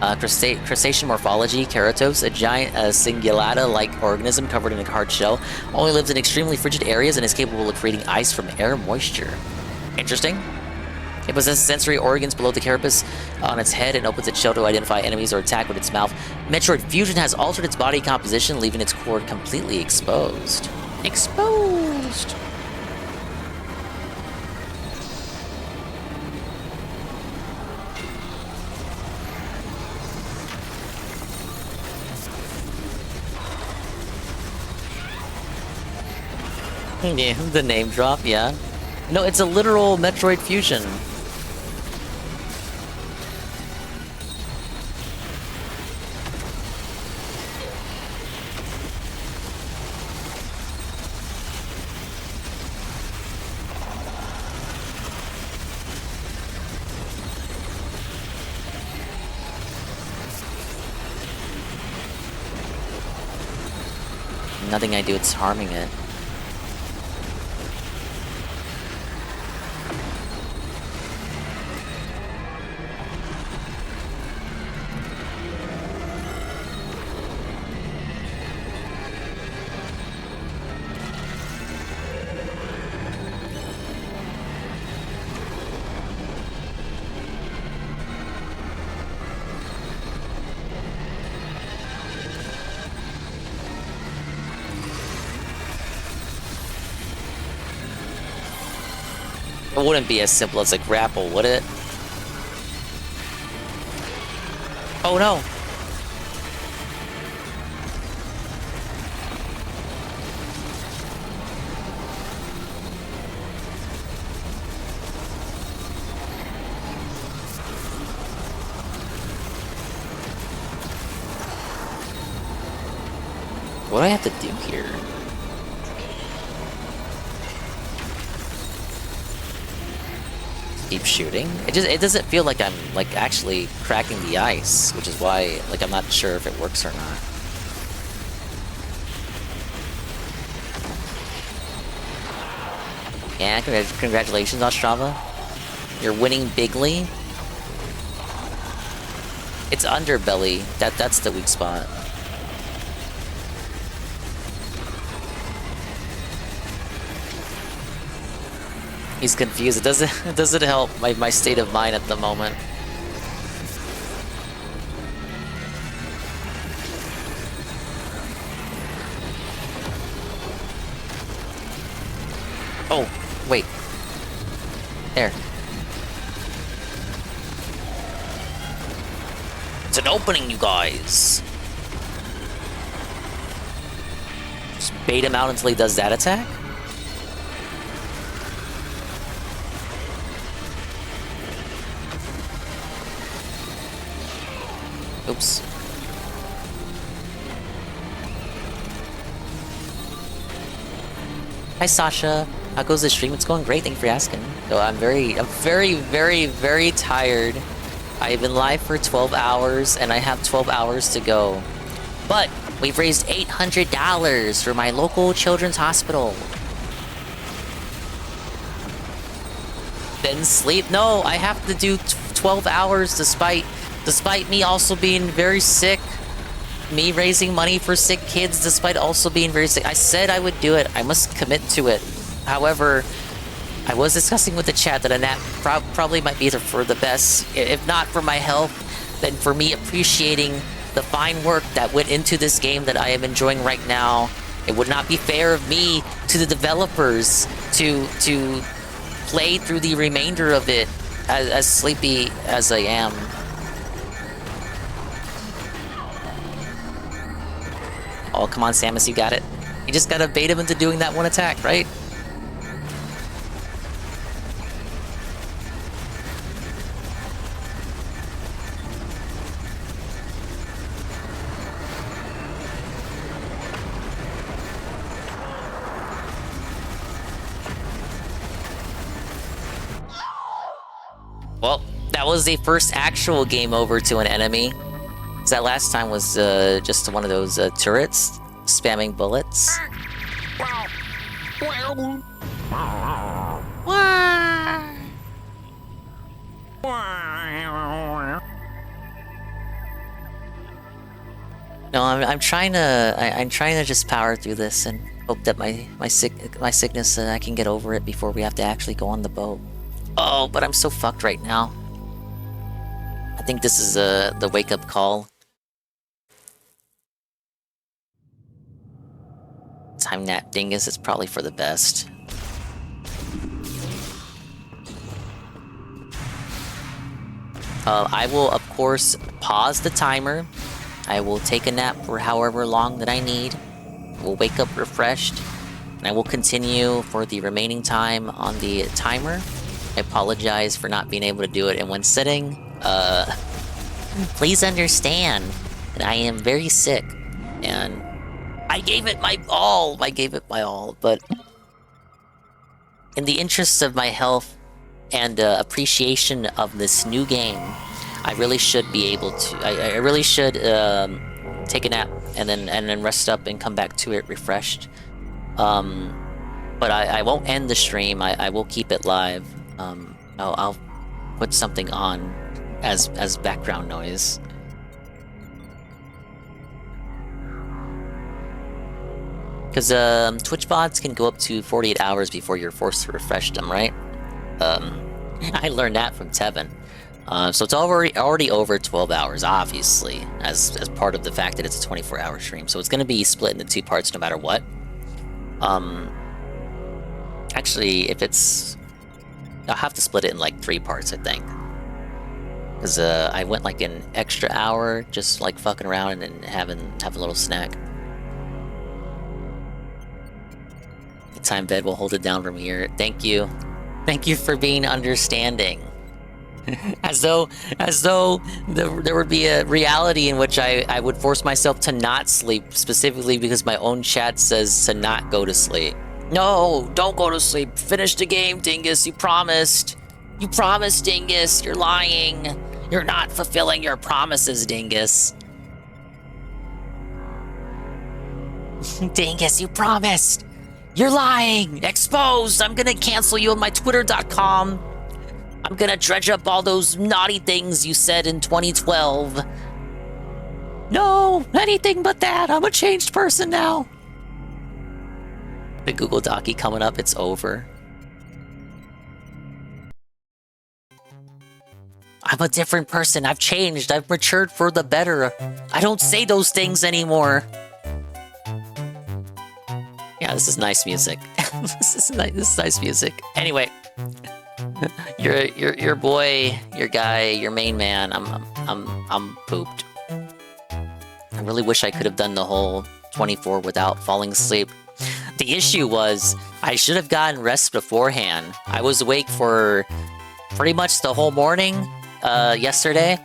Crustacean morphology, Keratos, a giant cingulata-like organism covered in a hard shell, only lives in extremely frigid areas and is capable of creating ice from air moisture. Interesting. It possesses sensory organs below the carapace on its head and opens its shell to identify enemies or attack with its mouth. Metroid fusion has altered its body composition, leaving its core completely exposed. Exposed! Yeah, the name drop, yeah. No, it's a literal Metroid fusion. Nothing I do, it's harming it. It wouldn't be as simple as a grapple, would it? Oh no! What do I have to do here? Keep shooting? It doesn't feel like I'm like actually cracking the ice, which is why like I'm not sure if it works or not. Yeah, congratulations, Ostrava. You're winning bigly. It's underbelly. That's the weak spot. He's confused. It doesn't help my state of mind at the moment. Oh, wait. There. It's an opening, you guys. Just bait him out until he does that attack? Oops. Hi Sasha. How goes the stream? It's going great, thank you for asking. So I'm very tired. I've been live for 12 hours and I have 12 hours to go. But we've raised $800 for my local children's hospital. Then sleep? No, I have to do 12 hours despite me also being very sick, me raising money for sick kids despite also being very sick. I said I would do it. I must commit to it. However, I was discussing with the chat that a nap probably might be for the best. If not for my health, then for me appreciating the fine work that went into this game that I am enjoying right now. It would not be fair of me to the developers to play through the remainder of it as sleepy as I am. Oh, come on, Samus, you got it. You just gotta bait him into doing that one attack, right? Well, that was the first actual game over to an enemy. That last time was just one of those turrets spamming bullets. No, I'm trying to just power through this and hope that my sickness I can get over it before we have to actually go on the boat. Oh, but I'm so fucked right now. I think this is the wake up call. Time nap dingus is probably for the best. I will, of course, pause the timer. I will take a nap for however long that I need. We'll wake up refreshed, and I will continue for the remaining time on the timer. I apologize for not being able to do it in one sitting. Please understand that I am very sick, and I gave it my all. But in the interests of my health and appreciation of this new game, I really should be able to. I really should take a nap and then rest up and come back to it refreshed. But I won't end the stream. I will keep it live. I'll put something on as background noise. Because Twitch bots can go up to 48 hours before you're forced to refresh them, right? I learned that from Tevin. So it's already over 12 hours, obviously, as part of the fact that it's a 24-hour stream. So it's going to be split into 2 parts no matter what. Actually, if it's I'll have to split it in like 3 parts, I think. Because I went like an extra hour just like fucking around and having a little snack. Time bed will hold it down from here. Thank you. Thank you for being understanding. as though there would be a reality in which I would force myself to not sleep, specifically because my own chat says to not go to sleep. No, don't go to sleep. Finish the game, Dingus. You promised. You promised, Dingus. You're lying. You're not fulfilling your promises, Dingus. Dingus, you promised. You're lying. Exposed. I'm gonna cancel you on my twitter.com. I'm gonna dredge up all those naughty things you said in 2012. No, anything but that. I'm a changed person now. The Google Docie coming up. It's over. I'm a different person. I've changed. I've matured for the better. I don't say those things anymore. Yeah, this is nice music. This is nice music. Anyway, your boy, your guy, your main man. I'm pooped. I really wish I could have done the whole 24 without falling asleep. The issue was I should have gotten rest beforehand. I was awake for pretty much the whole morning yesterday.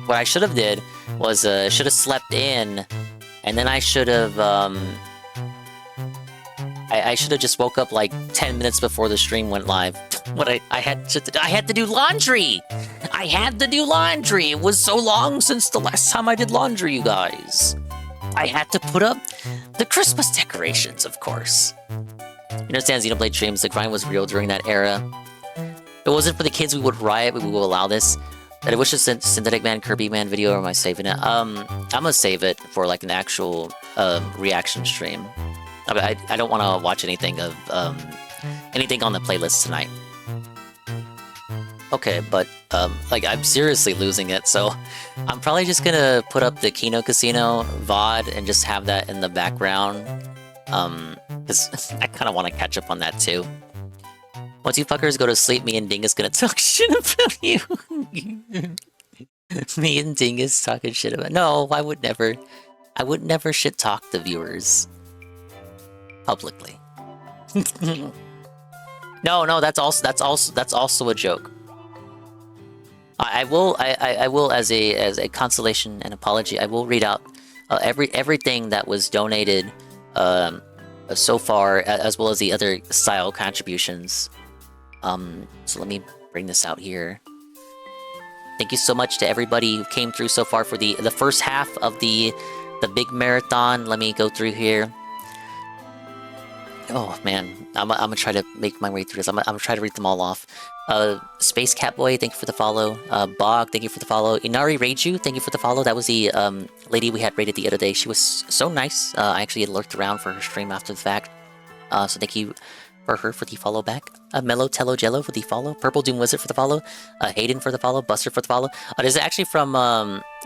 What I should have did was should have slept in, and then I should have I should have just woke up like 10 minutes before the stream went live. What I had to do laundry. I had to do laundry. It was so long since the last time I did laundry, you guys. I had to put up the Christmas decorations, of course. You understand, Xenoblade streams, the grind was real during that era. If it wasn't for the kids, we would riot, we will allow this. I wish it's a Synthetic Man, Kirby Man video, or am I saving it? I'm gonna save it for like an actual reaction stream. I don't want to watch anything of anything on the playlist tonight. Okay, but like I'm seriously losing it, so I'm probably just gonna put up the Kino Casino VOD and just have that in the background. Because I kind of want to catch up on that too. Once you fuckers go to sleep, me and Dingus gonna talk shit about you. Me and Dingus talking shit about. No, I would never shit talk the viewers publicly. No, that's also a joke. I will as a consolation and apology, I will read out everything that was donated so far, as well as the other style contributions. So let me bring this out here. Thank you so much to everybody who came through so far for the first half of the big marathon. Let me go through here. Oh man, I'm gonna try to make my way through this. I'm gonna try to read them all off. Space Catboy, thank you for the follow. Bog, thank you for the follow. Inari Reiju, thank you for the follow. That was the lady we had rated the other day. She was so nice. I actually had lurked around for her stream after the fact. So thank you for her for the follow back. Mellow Tello Jello for the follow. Purple Doom Wizard for the follow. Hayden for the follow. Buster for the follow. This is actually from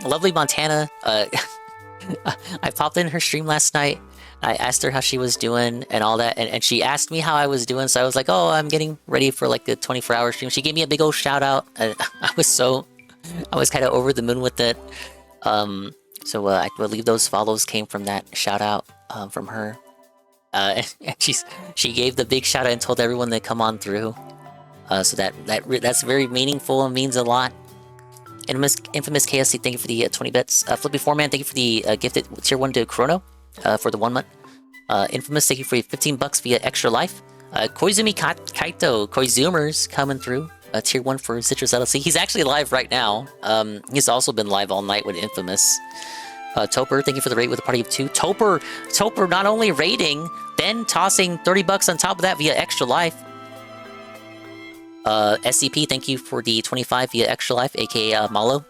lovely Montana. I popped in her stream last night. I asked her how she was doing and all that, and she asked me how I was doing, so I was like, oh, I'm getting ready for like a 24-hour stream. She gave me a big old shout out. I was kind of over the moon with it. So I believe those follows came from that shout out from her. And she gave the big shout out and told everyone to come on through. So that's very meaningful and means a lot. Infamous KSC, thank you for the 20 bits. Flippy 4Man, thank you for the gifted tier 1 to Chrono for the 1 month. Infamous, thank you for 15 bucks via Extra Life. Koizumi Kaito, Koizumers coming through. Tier 1 for Citrus LLC. He's actually live right now. He's also been live all night with Infamous. Toper, thank you for the rate with a party of 2. Toper not only rating, then tossing 30 bucks on top of that via Extra Life. SCP, thank you for the 25 via Extra Life, aka Malo.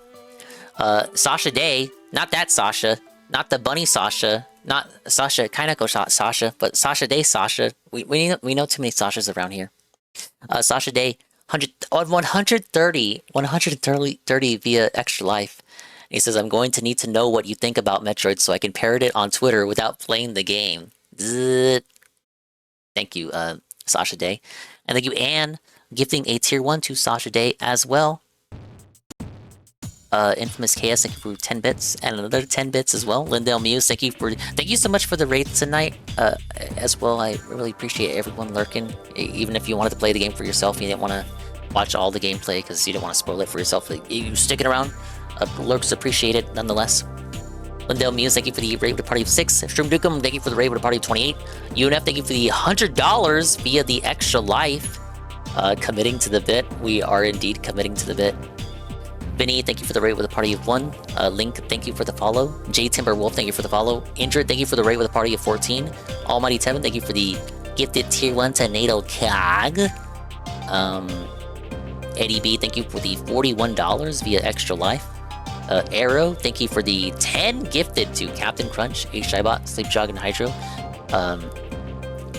Sasha Day, not that Sasha, not the bunny Sasha, not Sasha Kainako Sasha, but Sasha Day Sasha. We know too many Sashas around here. Sasha Day, 130 via Extra Life. And he says, I'm going to need to know what you think about Metroid so I can parrot it on Twitter without playing the game. Zzz. Thank you, Sasha Day. And thank you, Anne, gifting a tier 1 to Sasha Day as well. Infamous Chaos, thank you for 10 bits, and another 10 bits as well. Lindell Muse, thank you so much for the raid tonight as well. I really appreciate everyone lurking, even if you wanted to play the game for yourself, you didn't want to watch all the gameplay because you didn't want to spoil it for yourself. You sticking around, lurks appreciate it nonetheless. Lindell Muse, thank you for the raid with a party of 6. Stream Dukem, thank you for the raid with a party of 28. UNF, thank you for the $100 via the extra life. Committing to the bit. We are indeed committing to the bit. Vinny, thank you for the raid with a party of 1. Link, thank you for the follow. J Timberwolf, thank you for the follow. Indrid, thank you for the raid with a party of 14. Almighty Tevin, thank you for the gifted tier 1 tornado cog. Eddie B, thank you for the $41 via extra life. Arrow, thank you for the 10 gifted to Captain Crunch, H-Shibot, Sleep Jog, and Hydro.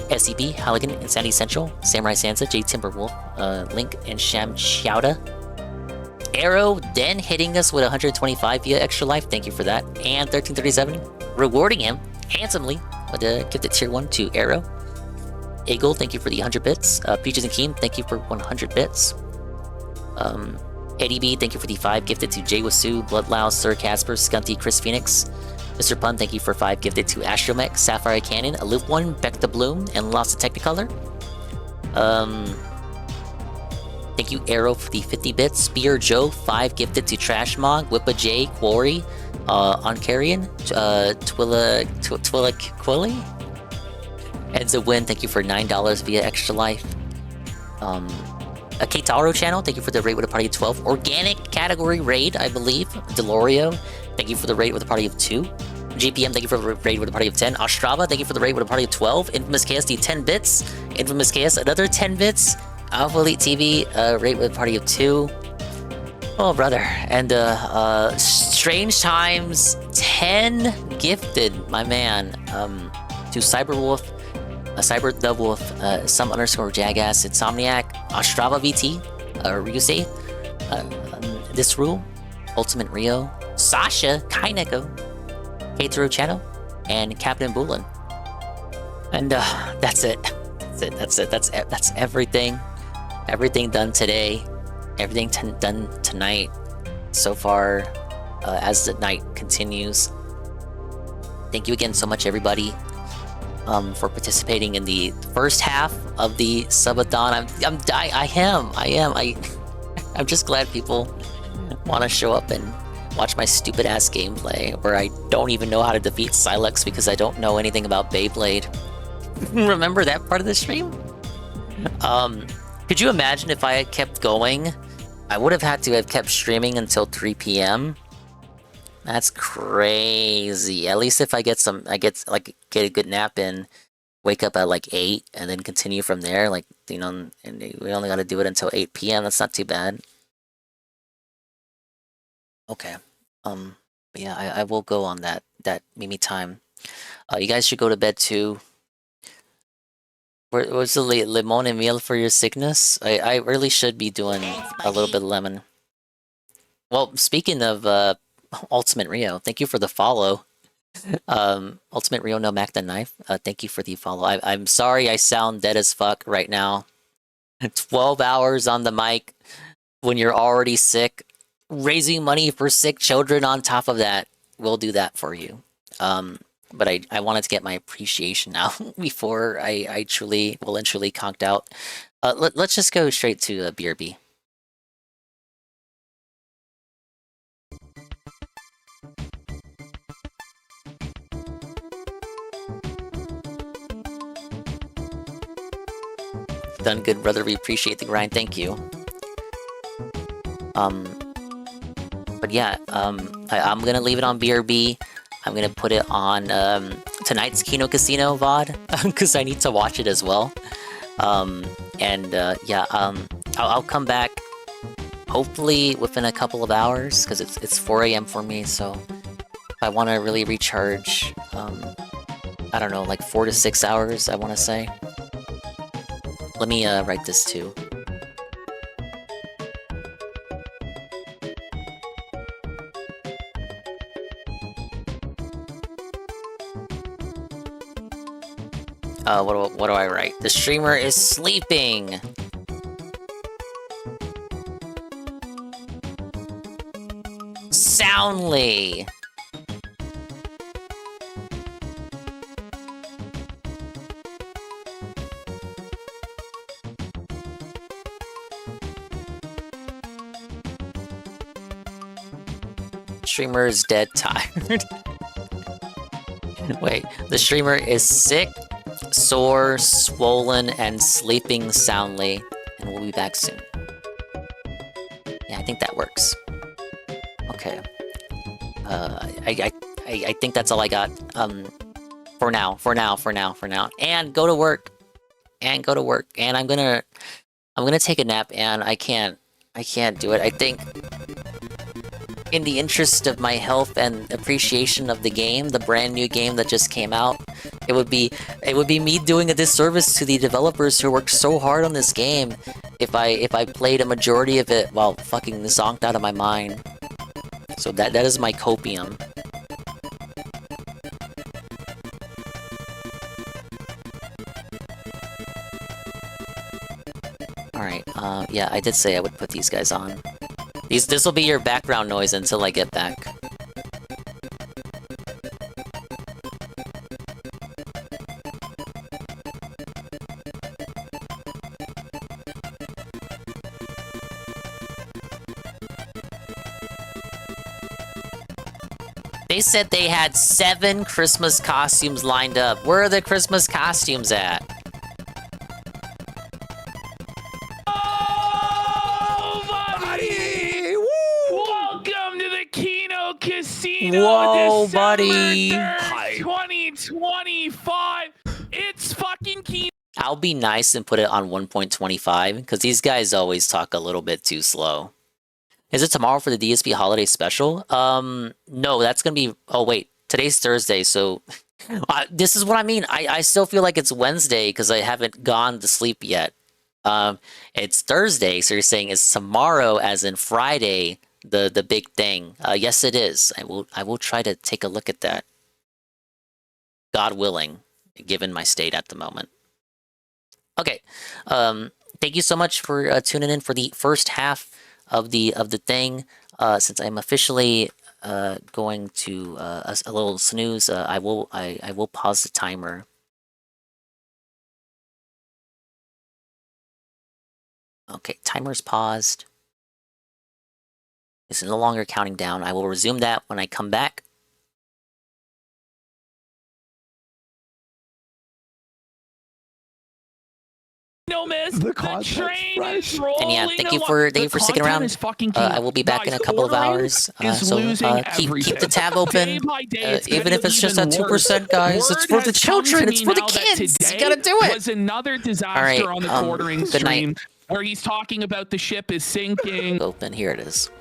SCP, Halligan, Insanity Central, Samurai Sansa, J Timberwolf, Link, and Sham Chowda. Arrow then hitting us with 125 via extra life, thank you for that. And 1337 rewarding him handsomely with a gifted tier 1 to Arrow. Eagle, thank you for the 100 bits. Peaches and Keem, thank you for 100 bits. Eddie B, thank you for the 5 gifted to Jay Wasu, Bloodlouse, Sir Casper, Scunty, Chris Phoenix. Mr. Pun, thank you for 5 gifted to Astromech, Sapphire Cannon, Aloof One, Beck the Bloom, and Lost of Technicolor. Thank you, Arrow, for the 50 bits. Spear Joe, 5 gifted to Trashmog, Whippa J, Quarry, Oncarian, Twillick Quilly. Enzo Win, thank you for $9 via extra life. A Keitaro channel, thank you for the raid with a party of 12. Organic category raid, I believe. Delorio, thank you for the raid with a party of 2. GPM, thank you for the raid with a party of 10. Ostrava, thank you for the raid with a party of 12. Infamous KSD, 10 bits. Infamous KS, another 10 bits. Alpha Elite TV, raid with a party of 2. Oh, brother. And Strange Times, 10 gifted, my man, to Cyberwolf, Cyber the Wolf, some underscore Jagass, Insomniac, Ostrava VT, Ryusei, This Rule, Ultimate Rio, Sasha, Kaineko, Keitaro Channel, and Captain Bulin. And that's it. That's it. That's everything. Everything done today. Everything done tonight. So far, as the night continues. Thank you again so much, everybody, for participating in the first half of the subathon. I'm just glad people want to show up and watch my stupid ass gameplay where I don't even know how to defeat Silex because I don't know anything about Beyblade. Remember that part of the stream? Could you imagine if I had kept going? I would have had to have kept streaming until 3 p.m. That's crazy. At least if I get a good nap in, wake up at like 8 and then continue from there, like, you know, and we only got to do it until 8 p.m. That's not too bad. Okay. But yeah, I will go on that Mimi time. You guys should go to bed too. What's the limon and meal for your sickness? I really should be doing a little bit of lemon. Well, speaking of Ultimate Rio, thank you for the follow. Ultimate Rio no Mac the Knife, thank you for the follow. I'm sorry I sound dead as fuck right now. 12 hours on the mic when you're already sick. Raising money for sick children on top of that. We'll do that for you. But I wanted to get my appreciation out before I truly conked out. Let's just go straight to BRB. Done good, brother. We appreciate the grind. Thank you. But yeah, I'm gonna leave it on BRB. I'm gonna put it on tonight's Kino Casino VOD because I need to watch it as well. Yeah, I'll come back hopefully within a couple of hours because it's 4 a.m. for me. So if I want to really recharge, I don't know, like 4 to 6 hours. I want to say. Let me write this too. What do I write? The streamer is sleeping. soundly. Streamer is dead tired. Wait, the streamer is sick, sore, swollen, and sleeping soundly, and we'll be back soon. Yeah, I think that works. Okay. I think that's all I got. For now. And go to work. And I'm gonna take a nap, and I can't do it. I think, in the interest of my health and appreciation of the game, the brand new game that just came out, it would be me doing a disservice to the developers who worked so hard on this game if I played a majority of it while fucking zonked out of my mind. So that is my copium. Alright, yeah, I did say I would put these guys on. This will be your background noise until I get back. They said they had 7 Christmas costumes lined up. Where are the Christmas costumes at? Whoa, December buddy! 3rd, 2025. It's fucking Kino. I'll be nice and put it on 1.25 because these guys always talk a little bit too slow. Is it tomorrow for the DSP holiday special? No, that's gonna be. Oh wait, today's Thursday, so this is what I mean. I still feel like it's Wednesday because I haven't gone to sleep yet. It's Thursday, so you're saying it's tomorrow, as in Friday. The big thing. Yes, it is. I will try to take a look at that. God willing, given my state at the moment. Okay. Thank you so much for tuning in for the first half of the thing. Since I'm officially going to a little snooze, I will pause the timer. Okay, timer's paused. It's no longer counting down. I will resume that when I come back. No miss. The train is rolling. And yeah, thank you for sticking around. I will be back in a couple of hours. So keep the tab open. Even if it's just at 2%, guys. It's for the children. It's for the kids. You gotta do it. Was another disaster on the quartering stream where he's talking about the ship is sinking. Open. Here it is.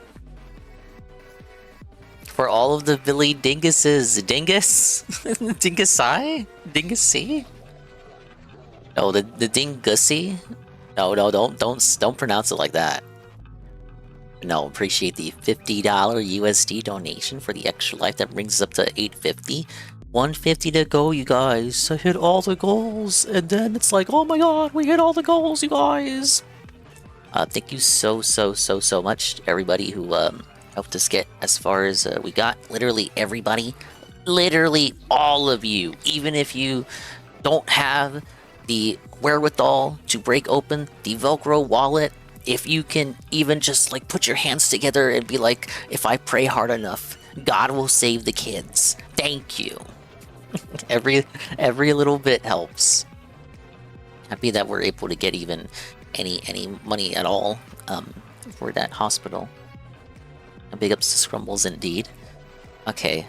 For all of the Billy Dinguses. Dingus? Dingusai? Dingusy? No, the Dingussy? No, don't pronounce it like that. No, appreciate the $50 USD donation for the extra life. That brings us up to $850. $150 to go, you guys. I hit all the goals, and then it's like, oh my god, we hit all the goals, you guys. Thank you so much, everybody who helped us get as far as we got. Literally everybody, literally all of you, even if you don't have the wherewithal to break open the Velcro wallet, if you can even just like put your hands together and be like, if I pray hard enough, God will save the kids. Thank you. every little bit helps. Happy that we're able to get even any money at all for that hospital. Big ups to Scrumbles indeed. Okay,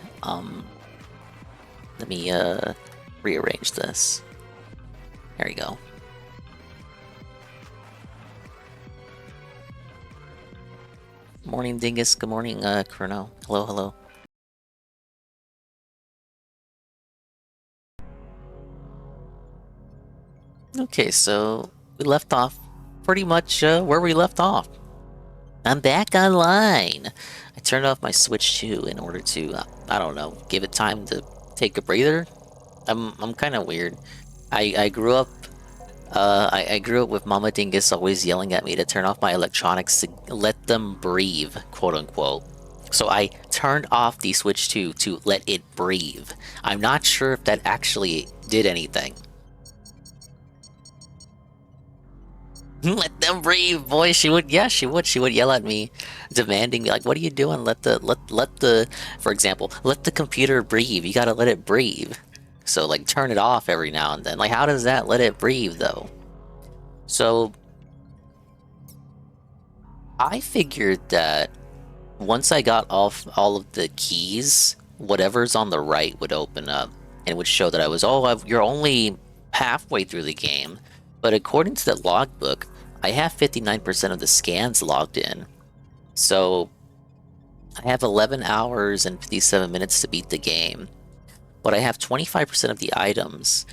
let me rearrange this. There you go. Good morning, Dingus. Good morning, Chrono. Hello. Okay, so we left off pretty much where we left off. I'm back online. I turned off my Switch too in order to, I don't know, give it time to take a breather. I'm kind of weird. I grew up with Mama Dingus always yelling at me to turn off my electronics to let them breathe, quote unquote. So I turned off the Switch 2 to let it breathe. I'm not sure if that actually did anything. Let them breathe, boy. She would yell at me, demanding me, like, what are you doing? For example, let the computer breathe. You gotta let it breathe. So, like, turn it off every now and then. Like, how does that let it breathe, though? So, I figured that once I got off all of the keys, whatever's on the right would open up and would show that I was, you're only halfway through the game. But according to the logbook, I have 59% of the scans logged in. So I have 11 hours and 57 minutes to beat the game. But I have 25% of the items.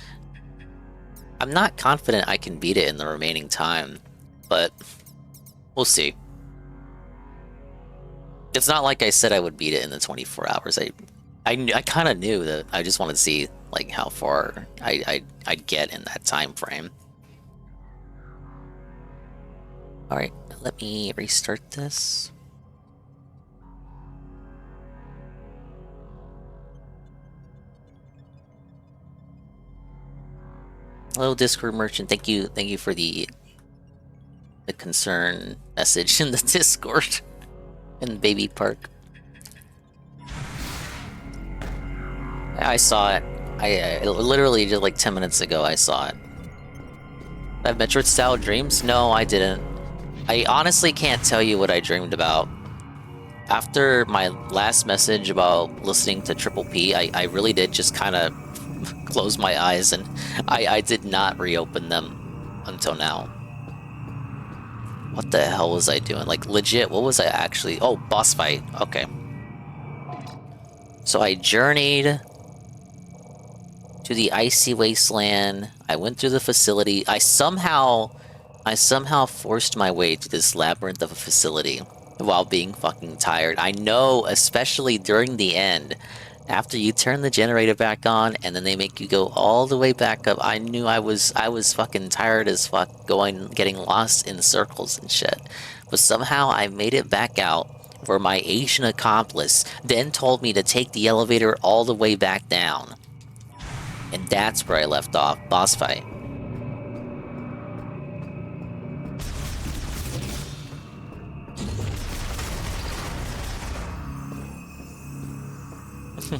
I'm not confident I can beat it in the remaining time, but we'll see. It's not like I said I would beat it in the 24 hours. I kind of knew that. I just wanted to see like how far I'd get in that time frame. All right, let me restart this. Hello, Discord merchant. Thank you for the concern message in the Discord. In Baby Park. I saw it. I literally just like 10 minutes ago I saw it. I have Metroid style dreams? No, I didn't. I honestly can't tell you what I dreamed about. After my last message about listening to Triple P, I really did just kind of close my eyes and I did not reopen them until now. What the hell was I doing? Like, legit, what was I actually... Oh, boss fight. Okay. So I journeyed to the icy wasteland. I went through the facility. I somehow forced my way to this labyrinth of a facility while being fucking tired. I know, especially during the end, after you turn the generator back on and then they make you go all the way back up, I knew I was fucking tired as fuck getting lost in circles and shit. But somehow I made it back out where my Asian accomplice then told me to take the elevator all the way back down. And that's where I left off, boss fight.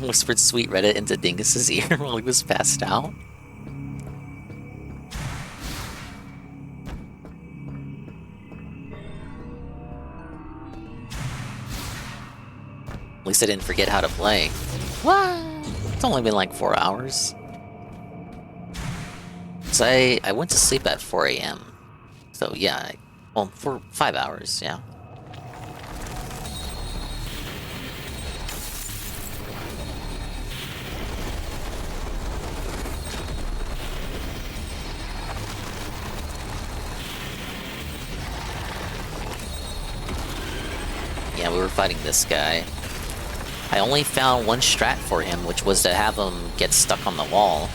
Whispered sweet Reddit into Dingus's ear while he was passed out. At least I didn't forget how to play. What? It's only been like 4 hours. So I went to sleep at 4 a.m. So yeah, well, for 5 hours, yeah. Yeah, we were fighting this guy. I only found one strat for him, which was to have him get stuck on the wall.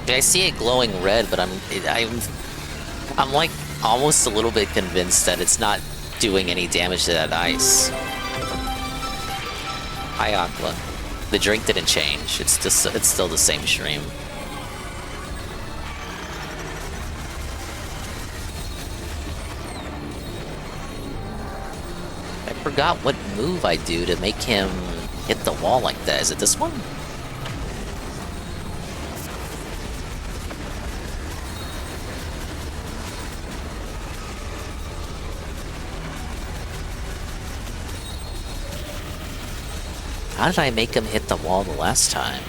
I see it glowing red, but I'm like almost a little bit convinced that it's not doing any damage to that ice. Hi, Aqua. The drink didn't change. It's still the same stream. I forgot what move I do to make him hit the wall like that. Is it this one? How did I make him hit the wall the last time?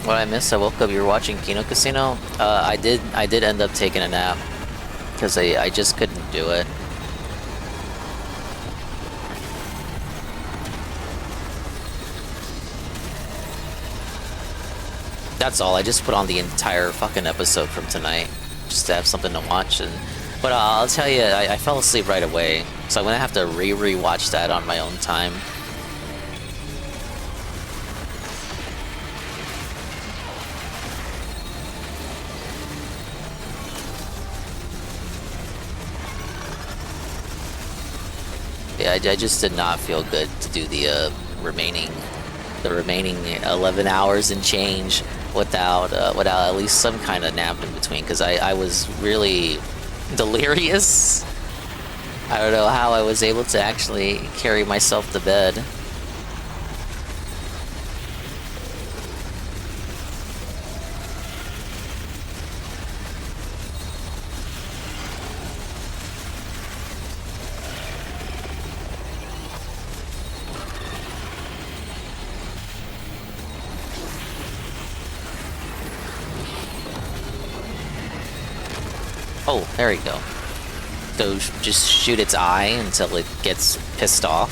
What I missed? I woke up. You were watching Kino Casino. I did end up taking a nap because I just couldn't do it. That's all. I just put on the entire fucking episode from tonight just to have something to watch. But I'll tell you, I fell asleep right away, so I'm gonna have to re-watch that on my own time. Yeah, I just did not feel good to do the remaining 11 hours and change without at least some kind of nap in between, because I was really delirious. I don't know how I was able to actually carry myself to bed. Oh, there we go. So just shoot its eye until it gets pissed off.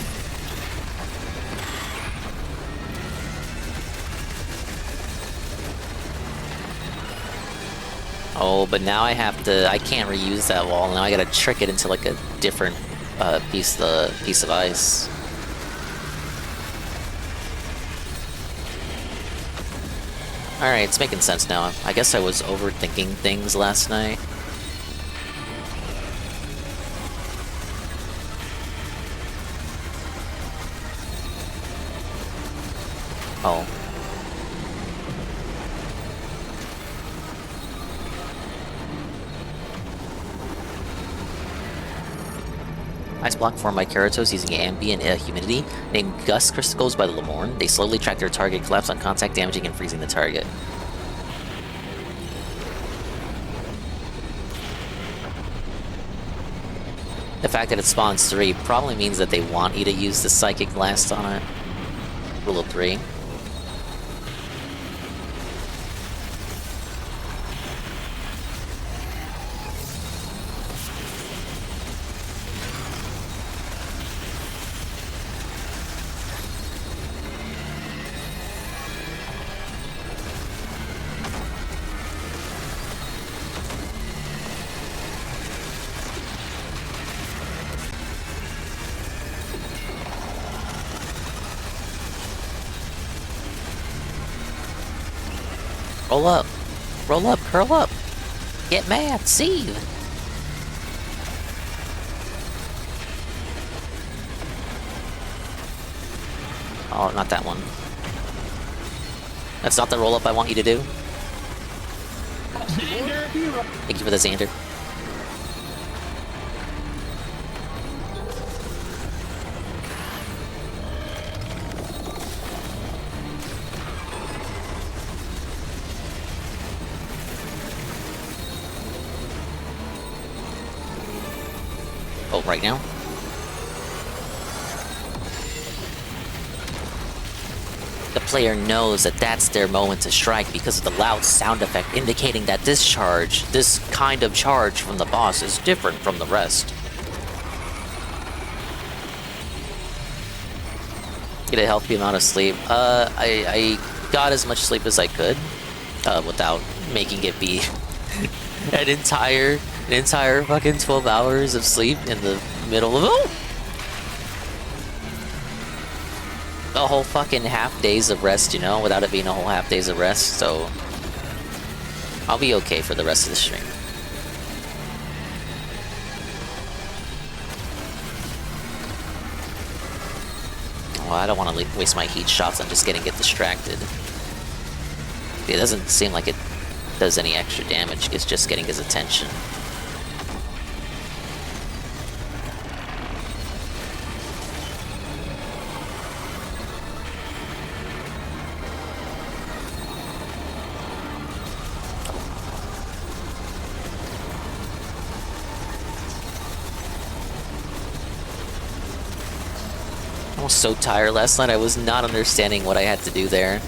Oh, but now I can't reuse that wall. Now I gotta trick it into like a different piece of ice. Alright, it's making sense now. I guess I was overthinking things last night. Oh. Ice block formed by Keratos using ambient humidity, named gust crystals by the Lemorn. They slowly track their target, collapse on contact, damaging and freezing the target. The fact that it spawns 3 probably means that they want you to use the Psychic Blast on it. Rule of 3. Roll up. Roll up, curl up. Get mad, seethe. Oh, not that one. That's not the roll up I want you to do. Thank you for the Xander. Oh, right now? The player knows that that's their moment to strike because of the loud sound effect indicating that this kind of charge from the boss is different from the rest. Get a healthy amount of sleep. I got as much sleep as I could without making it be an entire fucking 12 hours of sleep in the middle of a whole fucking half days of rest, you know, without it being a whole half days of rest, so I'll be okay for the rest of the stream. Oh, I don't want to waste my heat shots on just getting distracted. It doesn't seem like it does any extra damage, it's just getting his attention. I was so tired last night, I was not understanding what I had to do there.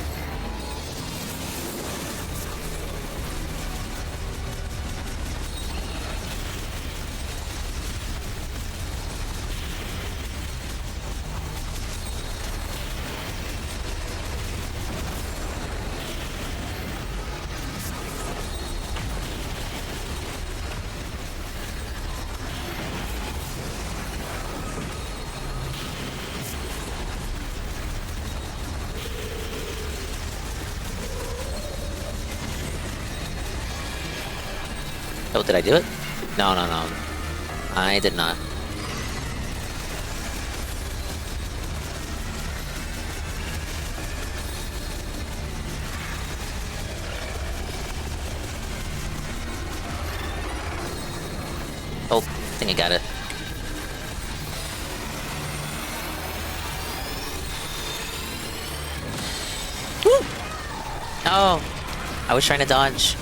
Oh, did I do it? No. I did not. Oh, I think I got it. Woo! Oh, I was trying to dodge.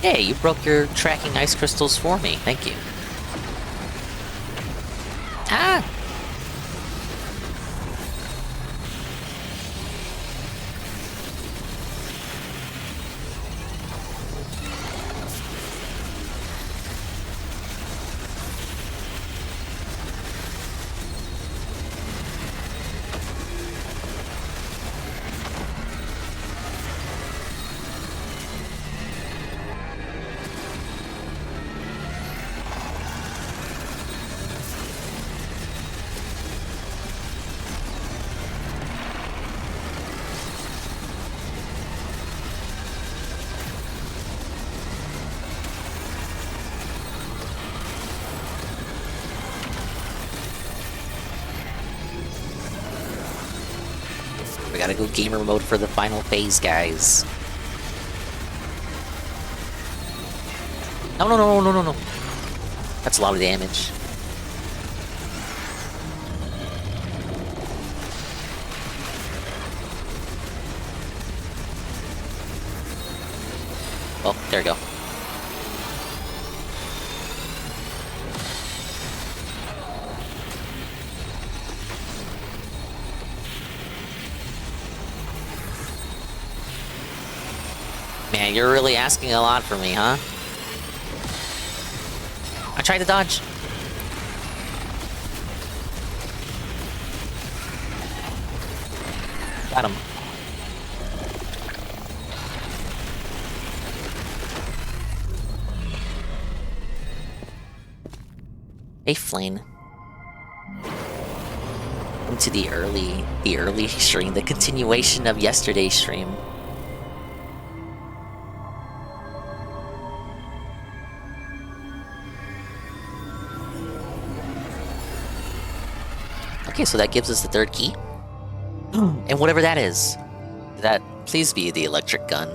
Hey, you broke your tracking ice crystals for me. Thank you. Ah! We gotta go gamer mode for the final phase, guys. No. That's a lot of damage. Oh, there we go. Man, you're really asking a lot from me, huh? I tried to dodge. Got him. Hey, Flane. Into the early stream, the continuation of yesterday's stream. Okay, so that gives us the third key. And whatever that is, that please be the electric gun.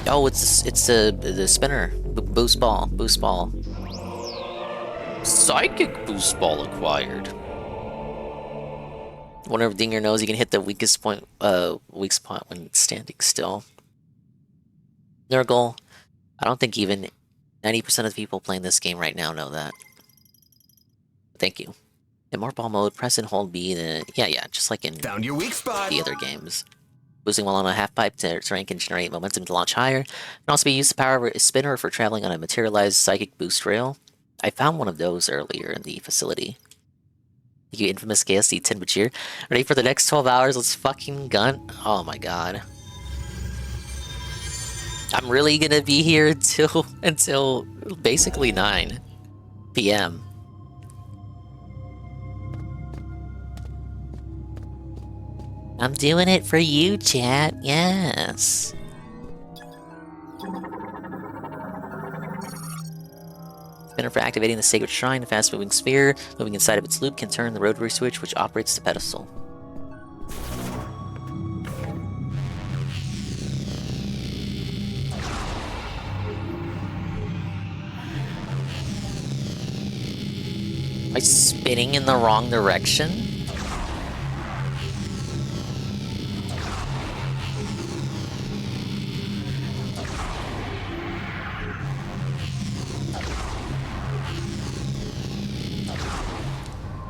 Oh, it's the spinner. Boost ball. Psychic boost ball acquired. Whenever Dinger knows, he can hit the weakest spot when standing still. Nurgle, I don't think even 90% of the people playing this game right now know that. Thank you. In more ball mode, press and hold B. Yeah, just like in Found your weak spot. The other games. Boosting while on a half pipe to rank and generate momentum to launch higher. Can also be used to power a spinner for traveling on a materialized psychic boost rail. I found one of those earlier in the facility. Thank you, infamous KSD 10 Bachir. Ready for the next 12 hours? Let's fucking gun. Oh my god. I'm really gonna be here until basically 9 p.m. I'm doing it for you, chat. Yes. Spinner for activating the sacred shrine. A fast-moving sphere moving inside of its loop can turn the rotary switch, which operates the pedestal. Am I spinning in the wrong direction?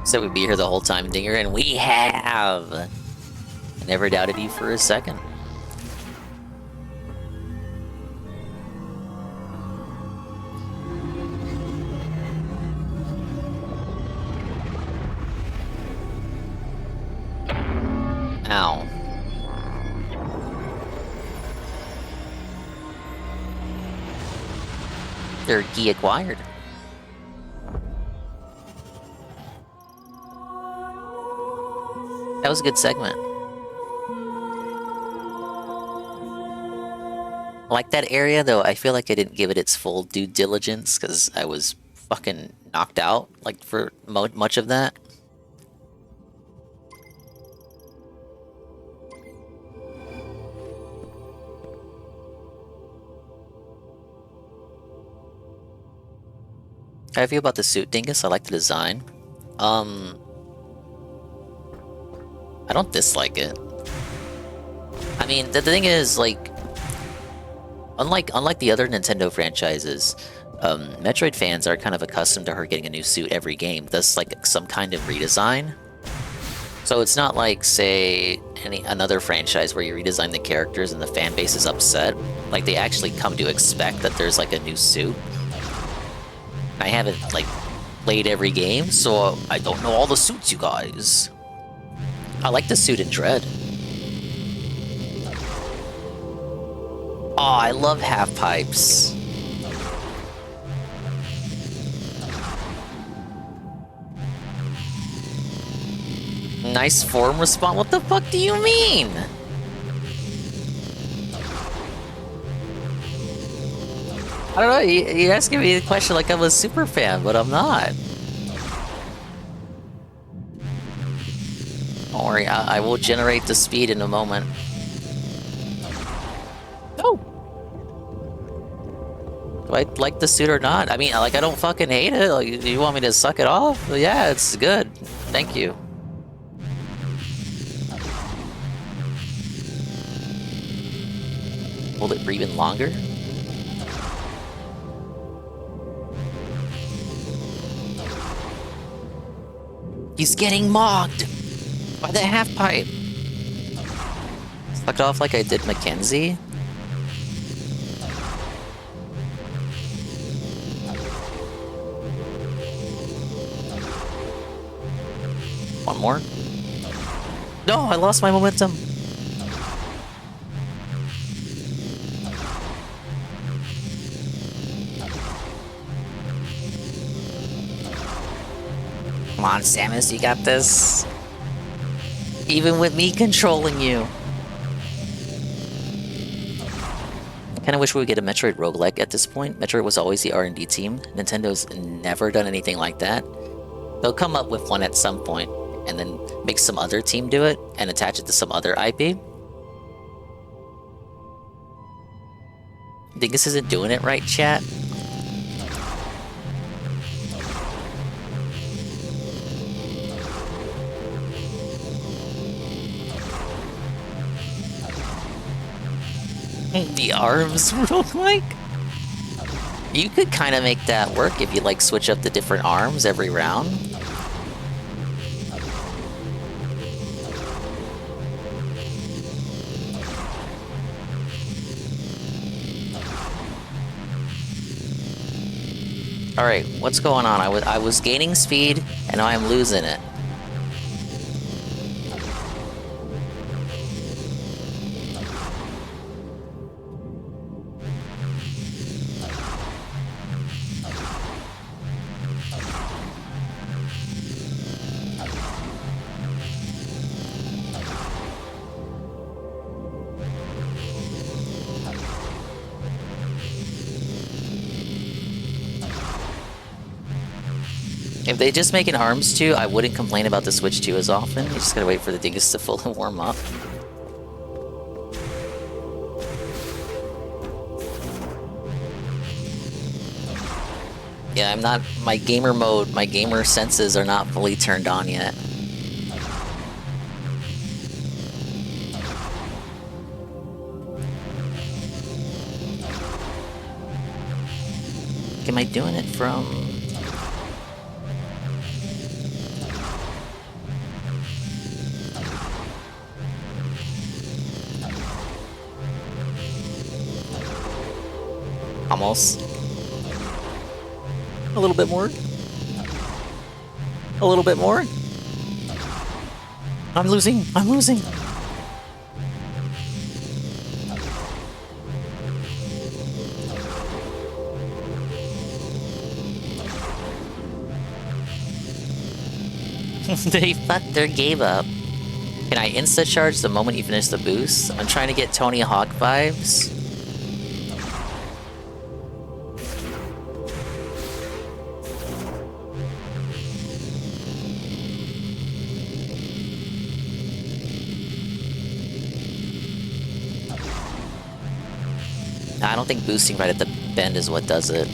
Said we'd be here the whole time, Dinger, and we have. I never doubted you for a second. Ow. They're key acquired. That was a good segment. I like that area, though. I feel like I didn't give it its full due diligence because I was fucking knocked out, like, for much of that. How do I feel about the suit, Dingus? I like the design. I don't dislike it. I mean, the thing is, like, unlike the other Nintendo franchises, Metroid fans are kind of accustomed to her getting a new suit every game. That's like some kind of redesign. So it's not like, say, another franchise where you redesign the characters and the fan base is upset. Like, they actually come to expect that there's like a new suit. I haven't like played every game, so I don't know all the suits, you guys. I like the suit in Dread. Oh, I love half pipes. Nice form response. What the fuck do you mean? I don't know. You're asking me the question like I'm a super fan, but I'm not. Don't worry, I will generate the speed in a moment. Oh! Do I like the suit or not? I mean, like, I don't fucking hate it. Like, you want me to suck it off? Yeah, it's good. Thank you. Hold it for even longer? He's getting mogged! By the half pipe. Sucked off like I did Mackenzie. One more. No, I lost my momentum. Come on, Samus, you got this. Even with me controlling you. Kinda wish we would get a Metroid roguelike at this point. Metroid was always the R&D team. Nintendo's never done anything like that. They'll come up with one at some point, and then make some other team do it, and attach it to some other IP. Dingus isn't doing it right, chat? The arms roguelike? You could kind of make that work if you like switch up the different arms every round. Alright, what's going on? I was gaining speed, and now I'm losing it. If they just make an arms 2, I wouldn't complain about the Switch 2 as often. You just gotta wait for the Dingus to fully warm up. Yeah, I'm not... My gamer mode, my gamer senses are not fully turned on yet. Am I doing it from... Almost. A little bit more. A little bit more. I'm losing. I'm losing. They fucked or gave up. Can I insta-charge the moment you finish the boost? I'm trying to get Tony Hawk vibes. I don't think boosting right at the bend is what does it.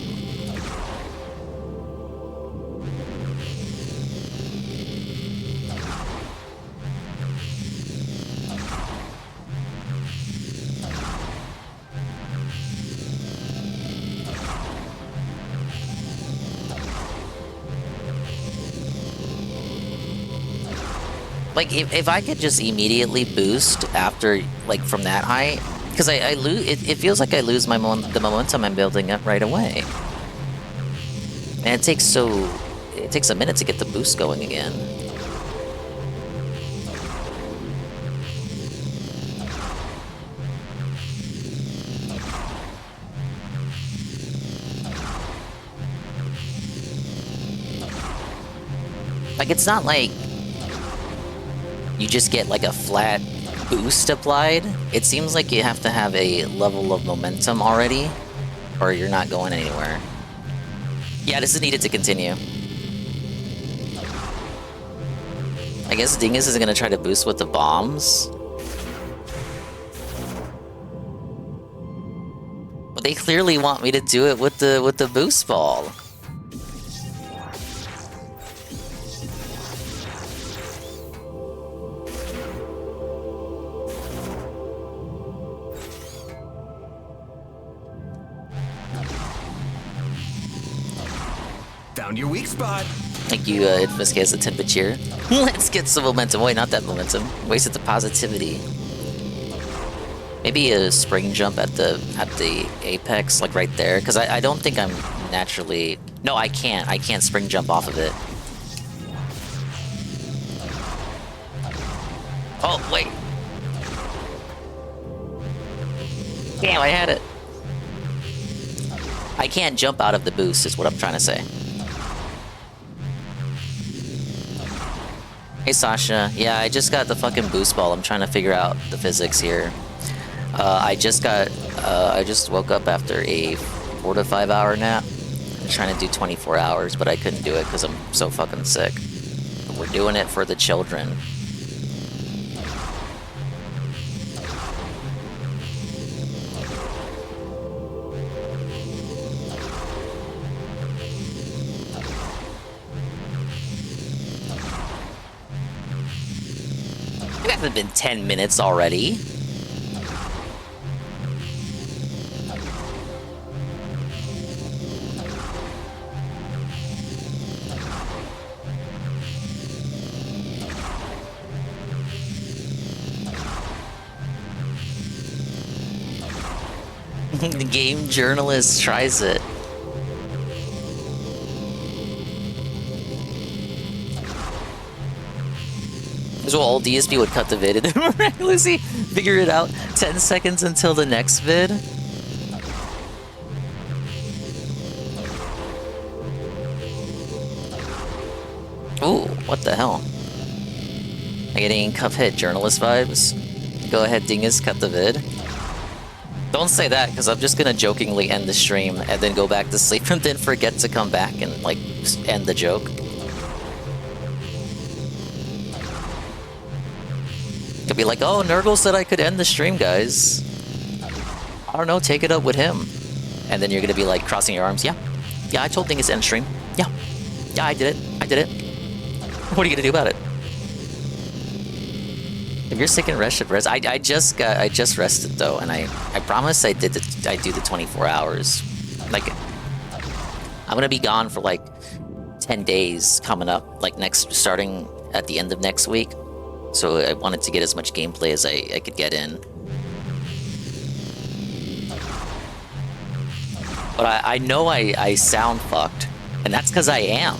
Like, if I could just immediately boost after, like, from that height, because I lose, it feels like I lose my the momentum I'm building up right away. And it takes a minute to get the boost going again. Like, it's not like you just get like a flat boost applied. It seems like you have to have a level of momentum already, or you're not going anywhere. Yeah, this is needed to continue. I guess Dingus is gonna try to boost with the bombs. But they clearly want me to do it with the boost ball. Found your weak spot. Thank you, Infamous Case, the temperature. Let's get some momentum. Wait, not that momentum. Wasted the positivity. Maybe a spring jump at the apex, like right there, because I don't think I'm naturally. No, I can't. I can't spring jump off of it. Oh wait. Damn, I had it. I can't jump out of the boost, is what I'm trying to say. Hey Sasha, yeah, I just got the fucking boost ball. I'm trying to figure out the physics here. I just woke up after a 4 to 5 hour nap. I'm trying to do 24 hours, but I couldn't do it because I'm so fucking sick. We're doing it for the children. It hasn't been 10 minutes already. The game journalist tries it. As well, old DSP would cut the vid and then miraculously figure it out 10 seconds until the next vid. Ooh, what the hell? Am I getting Cuphead journalist vibes? Go ahead, Dingus, cut the vid. Don't say that, because I'm just gonna jokingly end the stream and then go back to sleep and then forget to come back and, like, end the joke. Could be like, oh, Nurgle said I could end the stream, guys. I don't know, take it up with him. And then you're gonna be like, crossing your arms, yeah, I told Dingus to end stream. Yeah, I did it. What are you gonna do about it? If you're sick and rest, should rest. I just rested though, and I promise I do the 24 hours. Like, I'm gonna be gone for like 10 days coming up, like starting at the end of next week. So I wanted to get as much gameplay as I could get in. But I know I sound fucked, and that's because I am.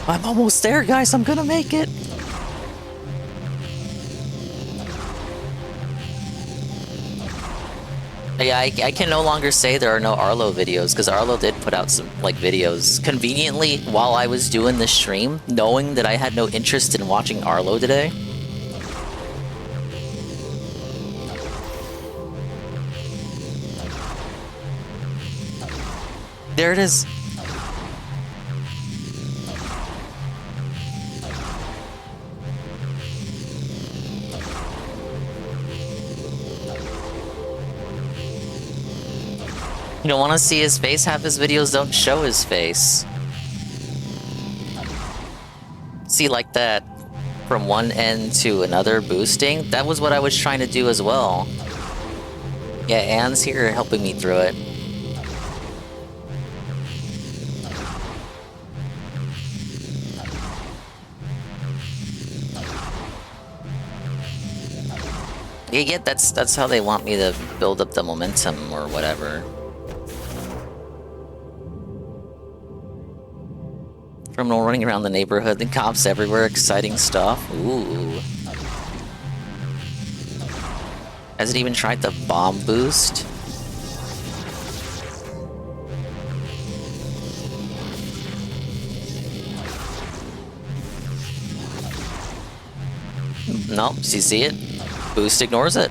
I'm almost there, guys. I'm gonna make it. Yeah, I can no longer say there are no Arlo videos, because Arlo did put out some, like, videos conveniently while I was doing the stream, knowing that I had no interest in watching Arlo today. There it is. You don't want to see his face? Half his videos don't show his face. See, like that, from one end to another boosting? That was what I was trying to do as well. Yeah, Anne's here helping me through it. Yeah, that's how they want me to build up the momentum or whatever. Criminal running around the neighborhood, the cops everywhere, exciting stuff. Ooh. Has it even tried the bomb boost? Nope, do you see it? Boost ignores it.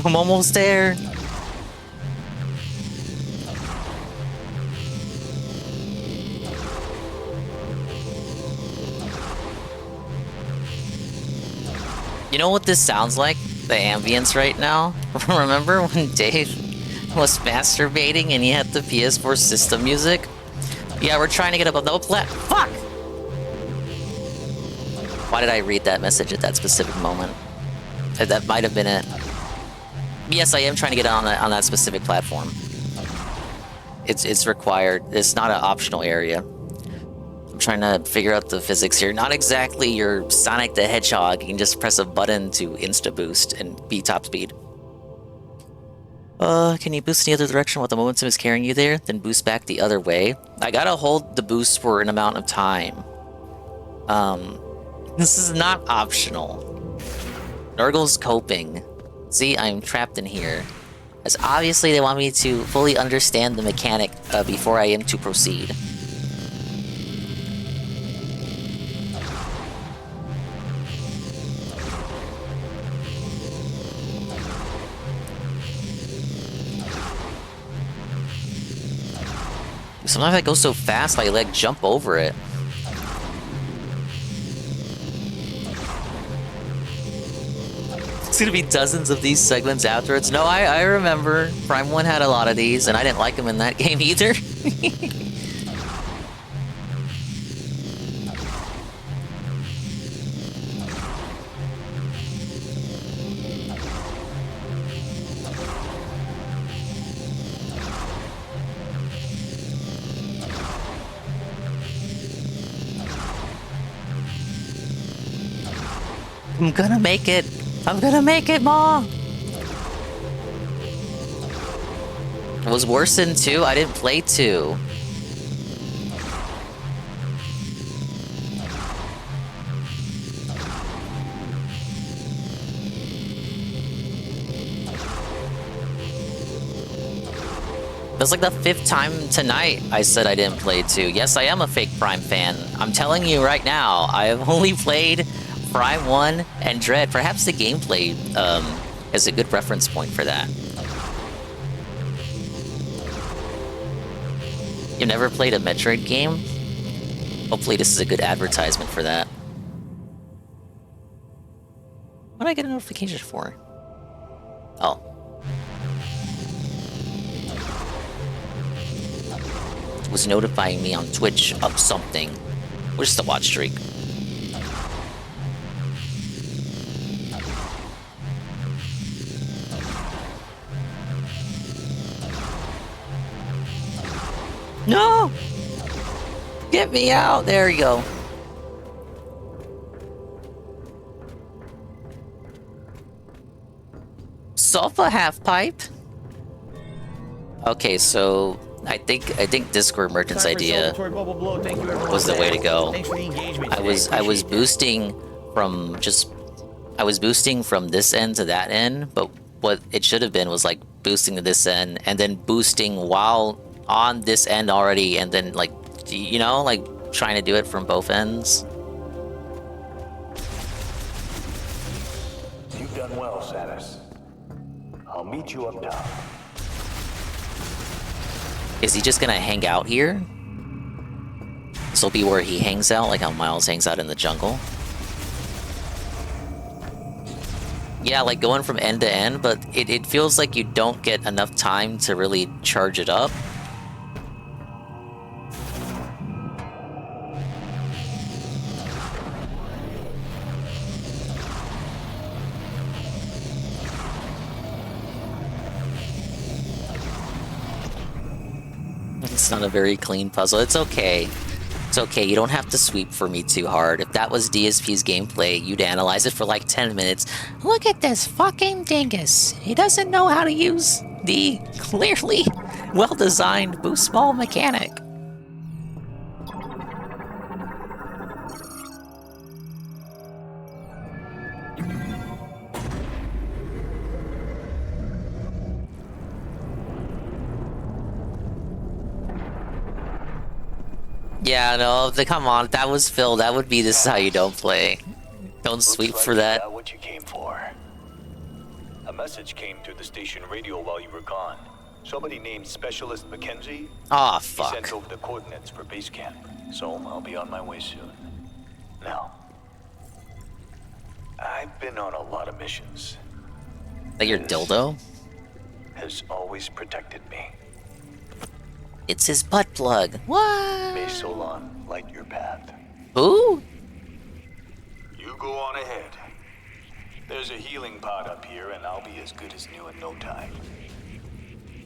I'm almost there. You know what this sounds like? The ambience right now? Remember when Dave was masturbating and he had the PS4 system music? Yeah, we're trying to get above the fuck! Why did I read that message at that specific moment? That might have been it. Yes, I am trying to get on that specific platform. It's required. It's not an optional area. I'm trying to figure out the physics here. Not exactly your Sonic the Hedgehog. You can just press a button to insta-boost and be top speed. Can you boost in the other direction while the momentum is carrying you there? Then boost back the other way? I gotta hold the boost for an amount of time. This is not optional. Nurgle's coping. See, I'm trapped in here. As obviously they want me to fully understand the mechanic before I am to proceed. Sometimes I go so fast, I like jump over it. It's gonna be dozens of these segments afterwards. No, I remember. Prime 1 had a lot of these, and I didn't like them in that game either. I'm gonna make it. I'm gonna make it, Ma! Was worse than 2? I didn't play 2. That's like the 5th time tonight I said I didn't play 2. Yes, I am a fake Prime fan. I'm telling you right now, I have only played Prime 1 and Dread. Perhaps the gameplay is a good reference point for that. You've never played a Metroid game? Hopefully this is a good advertisement for that. What did I get a notification for? Oh. It was notifying me on Twitch of something. Or just a watch streak. No! Get me out! There you go. Sulfa half pipe? Okay, so I think Discord Merchant's idea was the way to go. I was boosting from this end to that end, but what it should have been was like boosting to this end and then boosting while on this end already, and then like, you know, like trying to do it from both ends. You've done well, Samus. I'll meet you up top. Is he just gonna hang out here? This will be where he hangs out, like how Myles hangs out in the jungle. Yeah, like going from end to end, but it feels like you don't get enough time to really charge it up. It's not a very clean puzzle. It's okay. It's okay. You don't have to sweep for me too hard. If that was DSP's gameplay, you'd analyze it for like 10 minutes. Look at this fucking dingus. He doesn't know how to use the clearly well-designed boost ball mechanic. Yeah, no, come on, if that was Phil, that would be this is how you don't play. Don't sweep for that. You got what you came for. A message came through the station radio while you were gone. Somebody named Specialist Mackenzie. Aw, He fuck. sent over the coordinates for base camp, so I'll be on my way soon. Now, I've been on a lot of missions. That your dildo? Has always protected me. It's his butt plug. What? May Solon light your path. Who? You go on ahead. There's a healing pod up here, and I'll be as good as new in no time.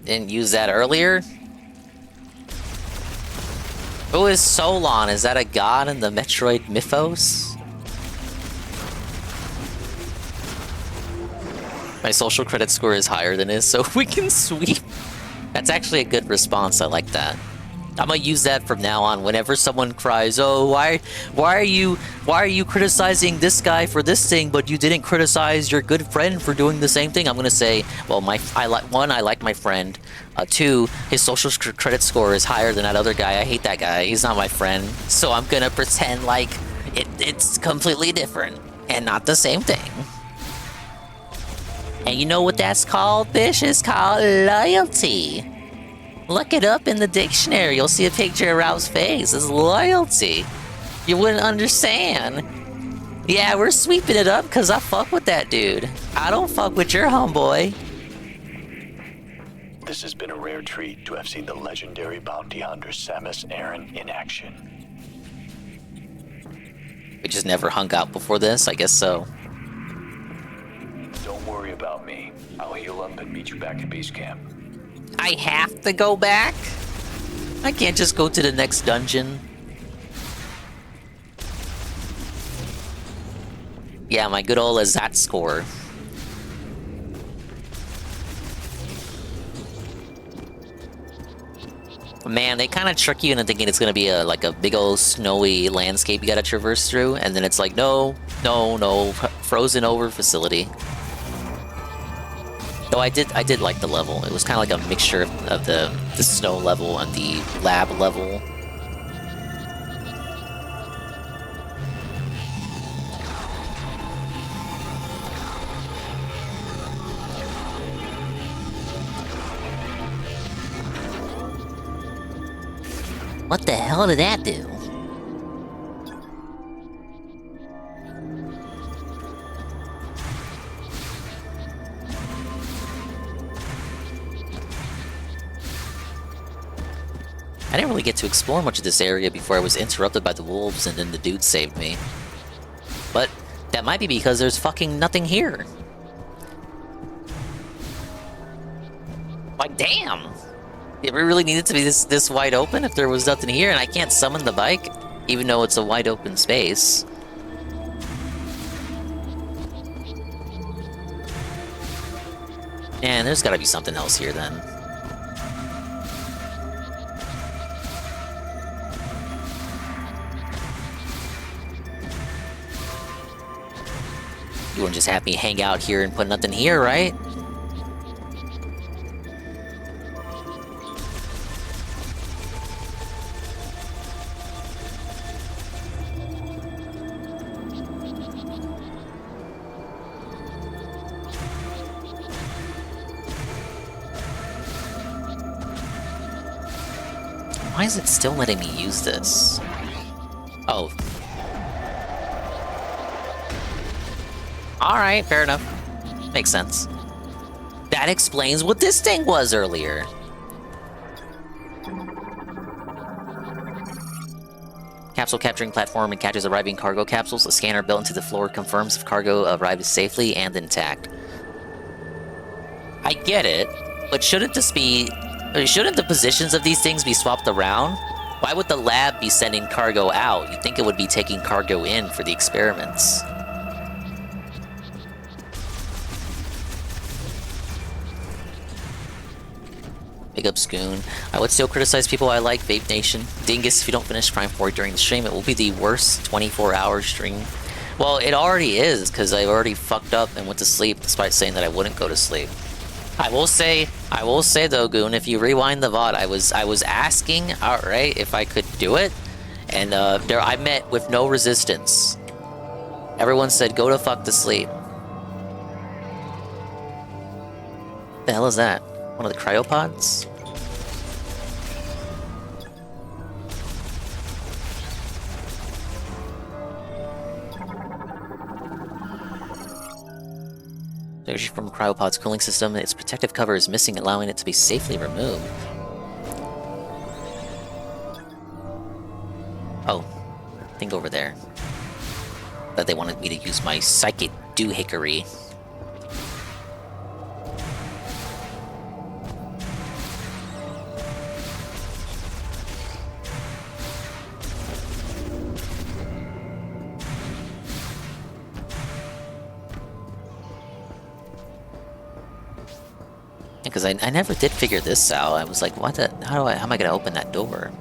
Didn't use that earlier? Who is Solon? Is that a god in the Metroid mythos? My social credit score is higher than his, so we can sweep. That's actually a good response. I like that. I'm gonna use that from now on. Whenever someone cries, "Oh, why are you criticizing this guy for this thing, but you didn't criticize your good friend for doing the same thing?" I'm gonna say, "Well, I like my friend. Two, his social credit score is higher than that other guy. I hate that guy. He's not my friend. So I'm gonna pretend like it's completely different and not the same thing." And you know what that's called, Bish? It's called loyalty. Look it up in the dictionary. You'll see a picture of Ralph's face. It's loyalty. You wouldn't understand. Yeah, we're sweeping it up because I fuck with that dude. I don't fuck with your homeboy. This has been a rare treat to have seen the legendary bounty hunter Samus Aran in action. We just never hung out before this? I guess so. Don't worry about me. I'll heal up and meet you back at base camp. I have to go back? I can't just go to the next dungeon. Yeah, my good old Azat score. Man, they kind of trick you into thinking it's gonna be like a big old snowy landscape you gotta traverse through, and then it's like, no, frozen over facility. Though I did like the level. It was kind of like a mixture of the snow level and the lab level. What the hell did that do? I didn't really get to explore much of this area before I was interrupted by the wolves and then the dude saved me. But that might be because there's fucking nothing here. Like, damn! It really needed to be this wide open if there was nothing here, and I can't summon the bike, even though it's a wide open space. And there's gotta be something else here then. You wouldn't just have me hang out here and put nothing here, right? Why is it still letting me use this? Oh. Alright, fair enough. Makes sense. That explains what this thing was earlier. Capsule capturing platform and catches arriving cargo capsules. A scanner built into the floor confirms if cargo arrived safely and intact. I get it, but shouldn't the positions of these things be swapped around? Why would the lab be sending cargo out? You'd think it would be taking cargo in for the experiments. Big up, Scoon. I would still criticize people I like, Vape Nation. Dingus, if you don't finish Prime 4 during the stream, it will be the worst 24-hour stream. Well, it already is, because I already fucked up and went to sleep, despite saying that I wouldn't go to sleep. I will say though, Goon, if you rewind the VOD, I was asking outright if I could do it, and I met with no resistance. Everyone said, go to fuck to sleep. The hell is that? One of the cryopods? Energy from cryopod's cooling system. Its protective cover is missing, allowing it to be safely removed. Oh, thing over there. That they wanted me to use my psychic doohickery. Because I never did figure this out. I was like, what the? How am I gonna open that door?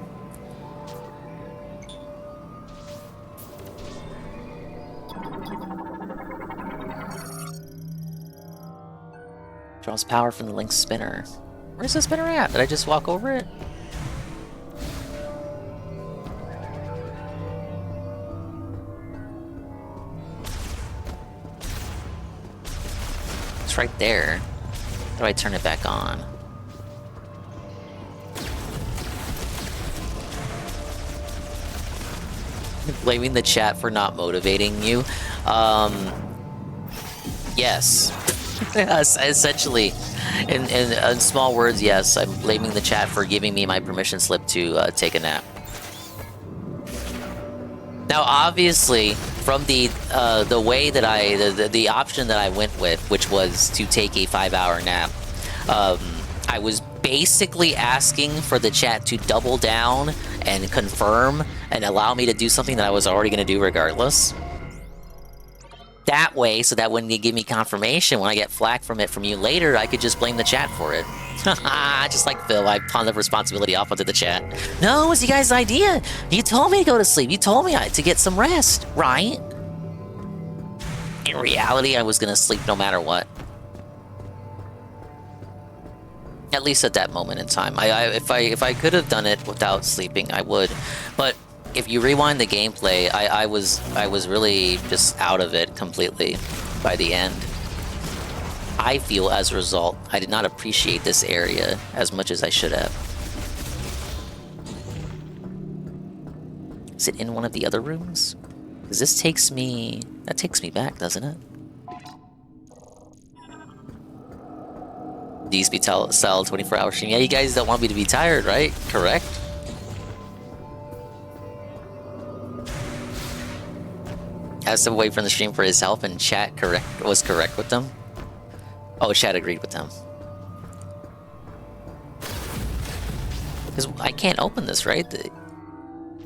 Draws power from the Link spinner. Where's the spinner at? Did I just walk over it? It's right there. How do I turn it back on? Blaming the chat for not motivating you. Yes. Essentially, in small words, yes. I'm blaming the chat for giving me my permission slip to take a nap. Now, obviously, from the way that the option that I went with, which was to take a 5-hour nap, I was basically asking for the chat to double down and confirm and allow me to do something that I was already going to do regardless. That way, so that when they give me confirmation, when I get flack from you later, I could just blame the chat for it. Just like Phil, I pawn the responsibility off onto the chat. No, it was you guys' idea. You told me to go to sleep. You told me to get some rest, right? In reality, I was gonna sleep no matter what. At least at that moment in time. If I could have done it without sleeping, I would. But if you rewind the gameplay, I was really just out of it completely by the end. I feel, as a result, I did not appreciate this area as much as I should have. Is it in one of the other rooms? Because this takes me... That takes me back, doesn't it? DSP style 24-hour stream. Yeah, you guys don't want me to be tired, right? Correct? Asked him away from the stream for his help, and chat was correct with them. Oh, chat agreed with them. Because I can't open this, right?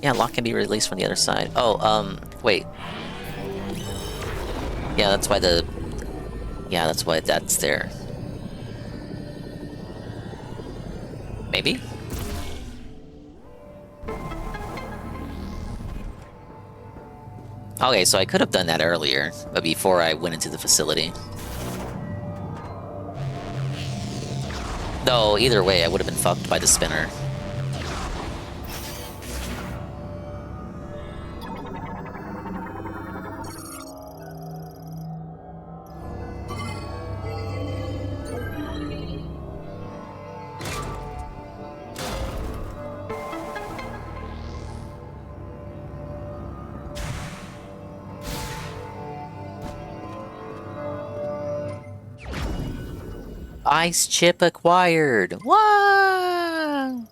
Yeah, lock can be released from the other side. Oh, wait. Yeah, that's why the... Yeah, that's why that's there. Maybe? Okay, so I could have done that earlier, but before I went into the facility. Though, either way, I would have been fucked by the spinner. Ice chip acquired! Wow!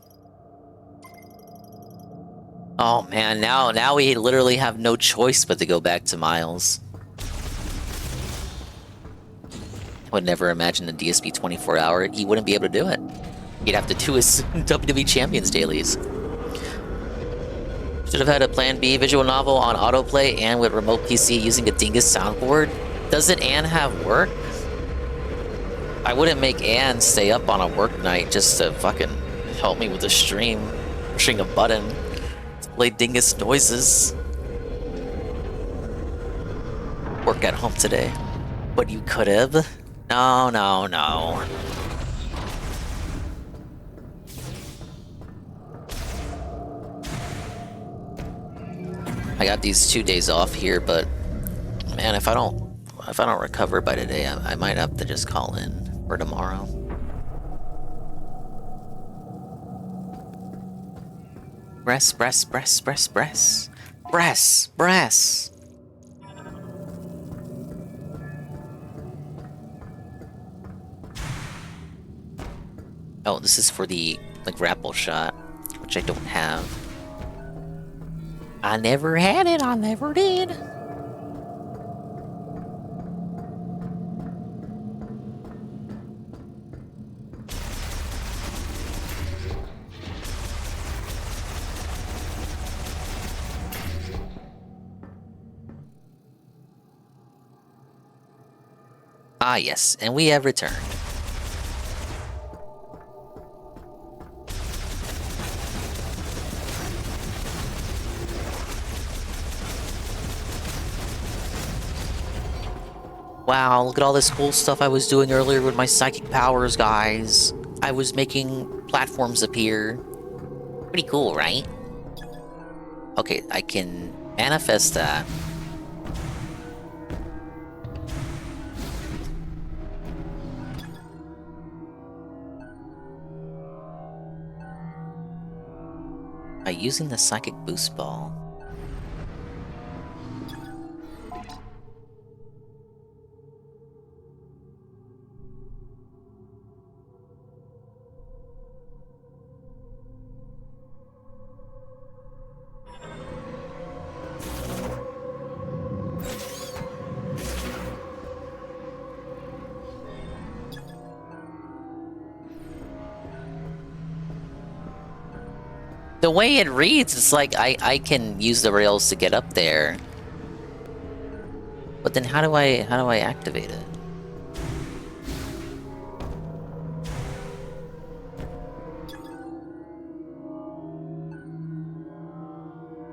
Oh man, now we literally have no choice but to go back to Myles. I would never imagine the DSP 24-hour, he wouldn't be able to do it. He'd have to do his WWE Champions dailies. Should have had a Plan B visual novel on autoplay and with remote PC using a dingus soundboard. Doesn't Anne have work? I wouldn't make Anne stay up on a work night just to fucking help me with the stream. Pushing a button to play dingus noises. Work at home today. But you could have. No, no, no. I got these 2 days off here, but man, if I don't recover by today, I might have to just call in for tomorrow. Breast. Oh, this is for the grapple shot, which I don't have. I never had it, I never did. Ah, yes, and we have returned. Wow, look at all this cool stuff I was doing earlier with my psychic powers, guys. I was making platforms appear. Pretty cool, right? Okay, I can manifest that. By using the psychic boost ball. The way it reads, it's like I can use the rails to get up there. But then how do I activate it?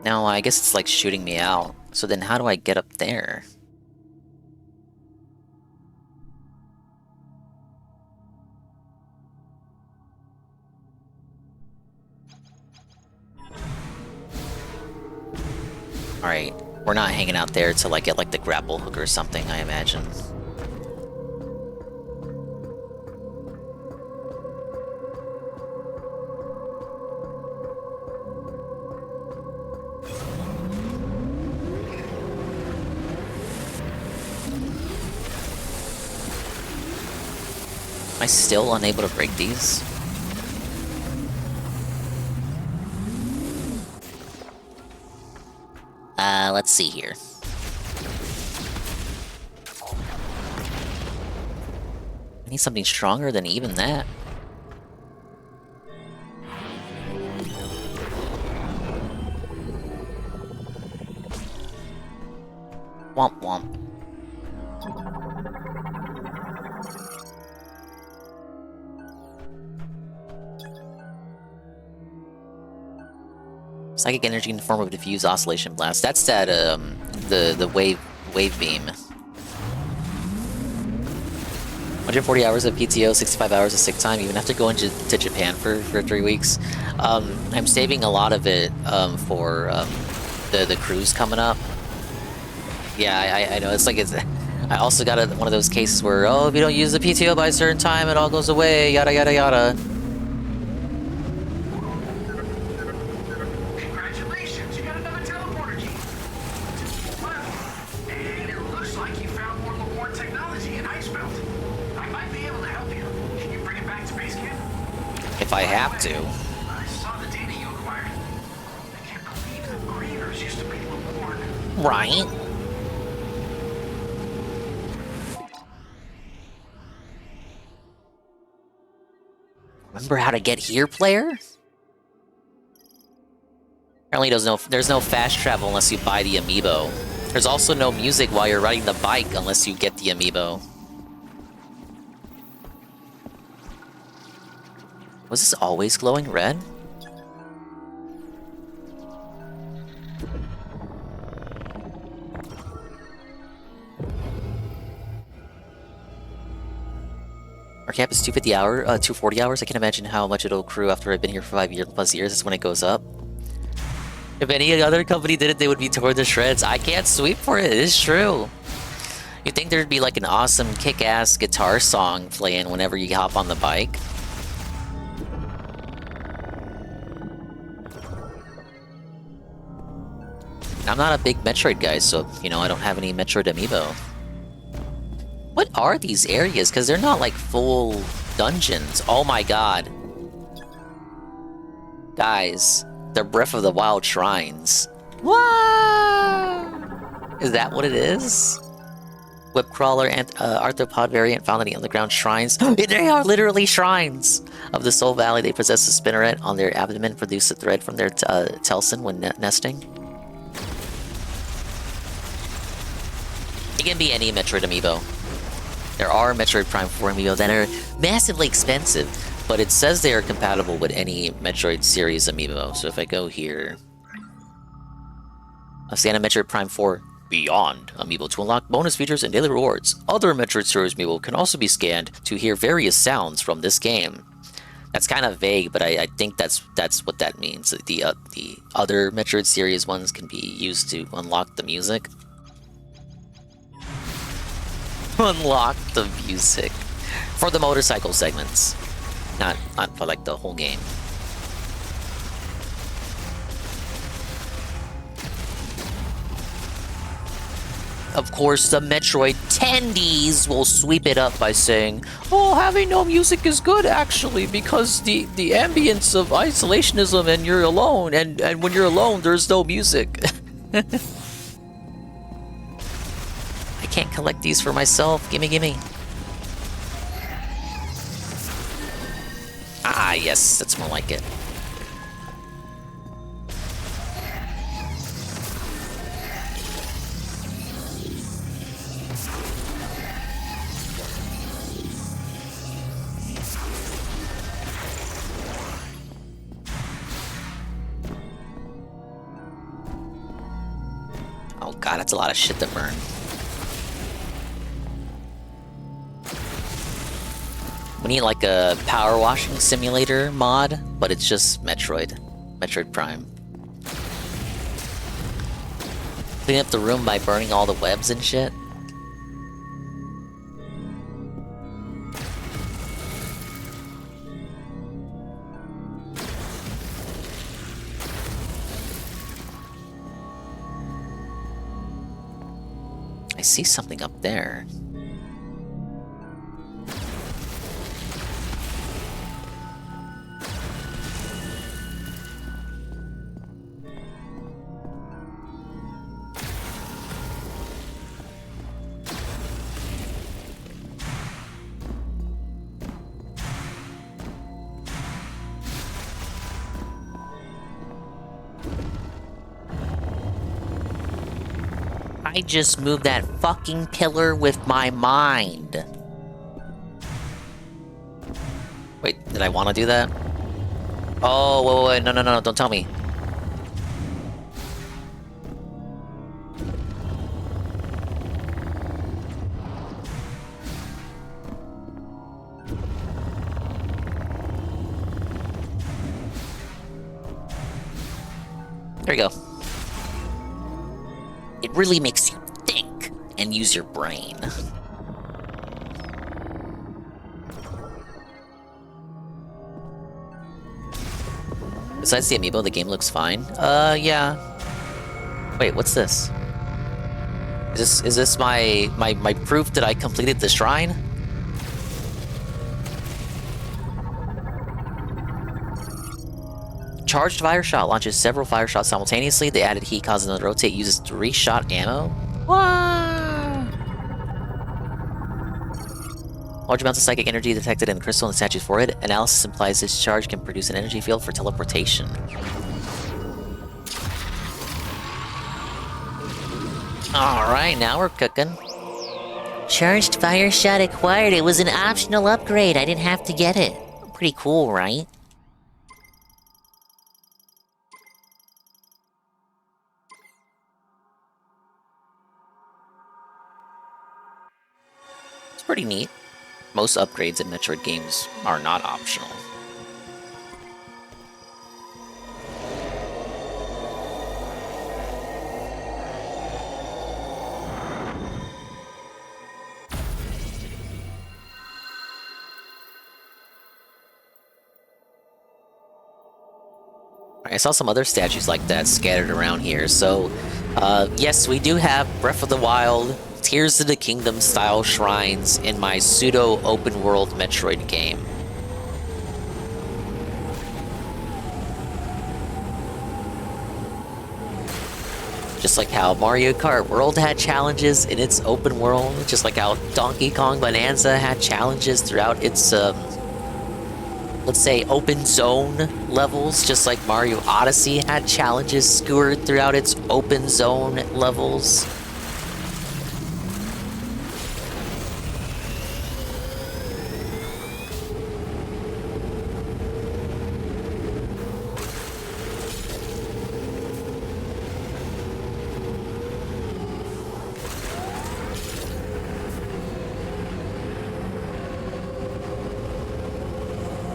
No, I guess it's like shooting me out. So then how do I get up there? Alright, we're not hanging out there till I get like the grapple hook or something, I imagine. Am I still unable to break these? Let's see here. I need something stronger than even that. Womp womp. Psychic energy in the form of diffuse oscillation blast. That's that the wave beam. 140 hours of PTO, 65 hours of sick time, even after going to Japan for 3 weeks. I'm saving a lot of it for the cruise coming up. Yeah, I know. It's like it's. I also got one of those cases where, oh, if you don't use the PTO by a certain time, it all goes away. Yada yada yada. Congratulations, you got another teleporter key. And it looks like you found more Laborn technology in Ice Belt. I might be able to help you. Can you bring it back to base camp? If I have to. I saw the data you acquired. I can't believe the creators used to be Laborn. Right? Remember how to get here, player? Apparently there's no fast travel unless you buy the amiibo. There's also no music while you're riding the bike unless you get the amiibo. Was this always glowing red? Our camp is 240 hours. I can imagine how much it'll accrue after I've been here for 5+ years. That's when it goes up. If any other company did it, they would be torn to shreds. I can't sweep for it. It's true. You'd think there'd be like an awesome kick-ass guitar song playing whenever you hop on the bike. I'm not a big Metroid guy, so, you know, I don't have any Metroid amiibo. What are these areas? Because they're not like full dungeons. Oh my god. Guys, they're Breath of the Wild shrines. What? Is that what it is? Whip crawler and arthropod variant found in the underground shrines. They are literally shrines of the Soul Valley. They possess a spinneret on their abdomen, produce a thread from their telson when nesting. It can be any Metroid amiibo. There are Metroid Prime 4 amiibo that are massively expensive, but it says they are compatible with any Metroid series amiibo. So if I go here, I'll scan a Metroid Prime 4 Beyond amiibo to unlock bonus features and daily rewards. Other Metroid series amiibo can also be scanned to hear various sounds from this game. That's kind of vague, but I think that's what that means. The other Metroid series ones can be used to unlock the music. Unlock the music for the motorcycle segments, not for like the whole game. Of course, the Metroid tendies will sweep it up by saying, "Oh, having no music is good actually, because the ambience of isolationism and you're alone, and when you're alone, there's no music." I can't collect these for myself. Gimme, gimme. Ah, yes, that's more like it. Oh god, that's a lot of shit to burn. We need like a power washing simulator mod, but it's just Metroid Prime. Clean up the room by burning all the webs and shit. I see something up there. I just moved that fucking pillar with my mind. Wait, did I want to do that? Oh, wait, no, don't tell me. There you go. It really makes you think and use your brain. Besides the amiibo, the game looks fine. Yeah. Wait, what's this? Is this my proof that I completed the shrine? Charged fire shot launches several fire shots simultaneously. The added heat causes them to rotate. Uses 3-shot ammo. What? Large amounts of psychic energy detected in the crystal in the statue's forehead. Analysis implies this charge can produce an energy field for teleportation. Alright, now we're cooking. Charged fire shot acquired. It was an optional upgrade. I didn't have to get it. Pretty cool, right? It's pretty neat. Most upgrades in Metroid games are not optional. I saw some other statues like that scattered around here, so yes, we do have Breath of the Wild, Tears of the Kingdom style shrines in my pseudo open world Metroid game. Just like how Mario Kart World had challenges in its open world, just like how Donkey Kong Bonanza had challenges throughout its let's say open zone levels, just like Mario Odyssey had challenges skewered throughout its open zone levels.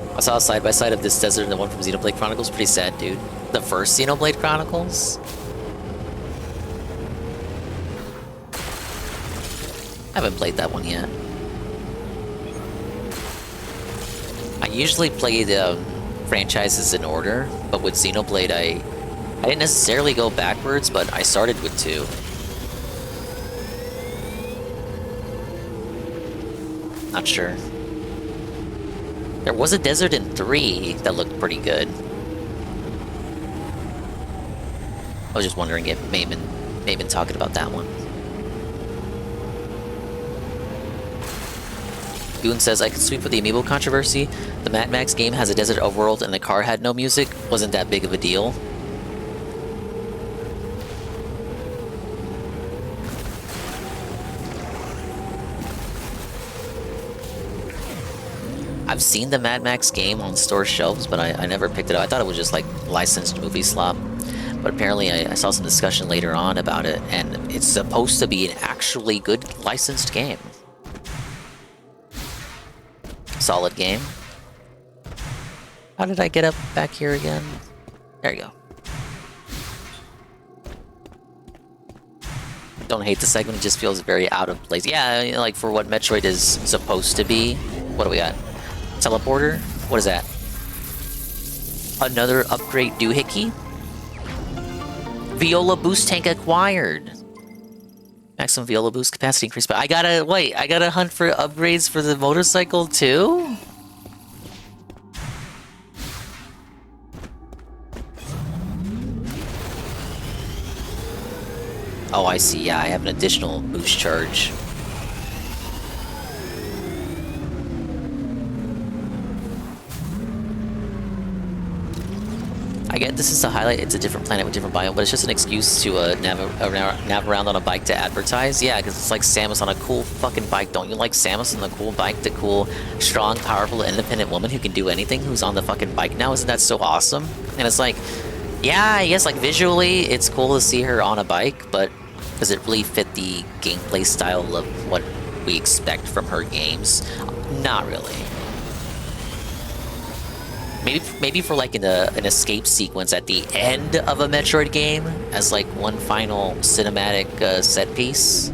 I saw a side-by-side of this desert and the one from Xenoblade Chronicles. Pretty sad, dude. The first Xenoblade Chronicles? I haven't played that one yet. I usually play the franchises in order, but with Xenoblade, I didn't necessarily go backwards, but I started with 2. Not sure. There was a desert in 3 that looked pretty good. I was just wondering if may have been talking about that one. Goon says, I could sweep with the amiibo controversy. The Mad Max game has a desert overworld and the car had no music. Wasn't that big of a deal. I've seen the Mad Max game on store shelves, but I never picked it up. I thought it was just like licensed movie slop. But apparently I saw some discussion later on about it, and it's supposed to be an actually good licensed game. Solid game. How did I get up back here again? There you go. Don't hate the segment, it just feels very out of place. Yeah, like for what Metroid is supposed to be. What do we got? Teleporter? What is that? Another upgrade doohickey? Viola boost tank acquired. Maximum Viola boost capacity increased, but I gotta hunt for upgrades for the motorcycle too? Oh, I see, yeah, I have an additional boost charge. I get this is a highlight. It's a different planet with different biome, but it's just an excuse to nav around on a bike to advertise. Yeah, because it's like Samus on a cool fucking bike. Don't you like Samus on the cool bike? The cool, strong, powerful, independent woman who can do anything, who's on the fucking bike now. Isn't that so awesome? And it's like, yeah, I guess like visually it's cool to see her on a bike, but does it really fit the gameplay style of what we expect from her games? Not really. Maybe for like an escape sequence at the end of a Metroid game as like one final cinematic set piece.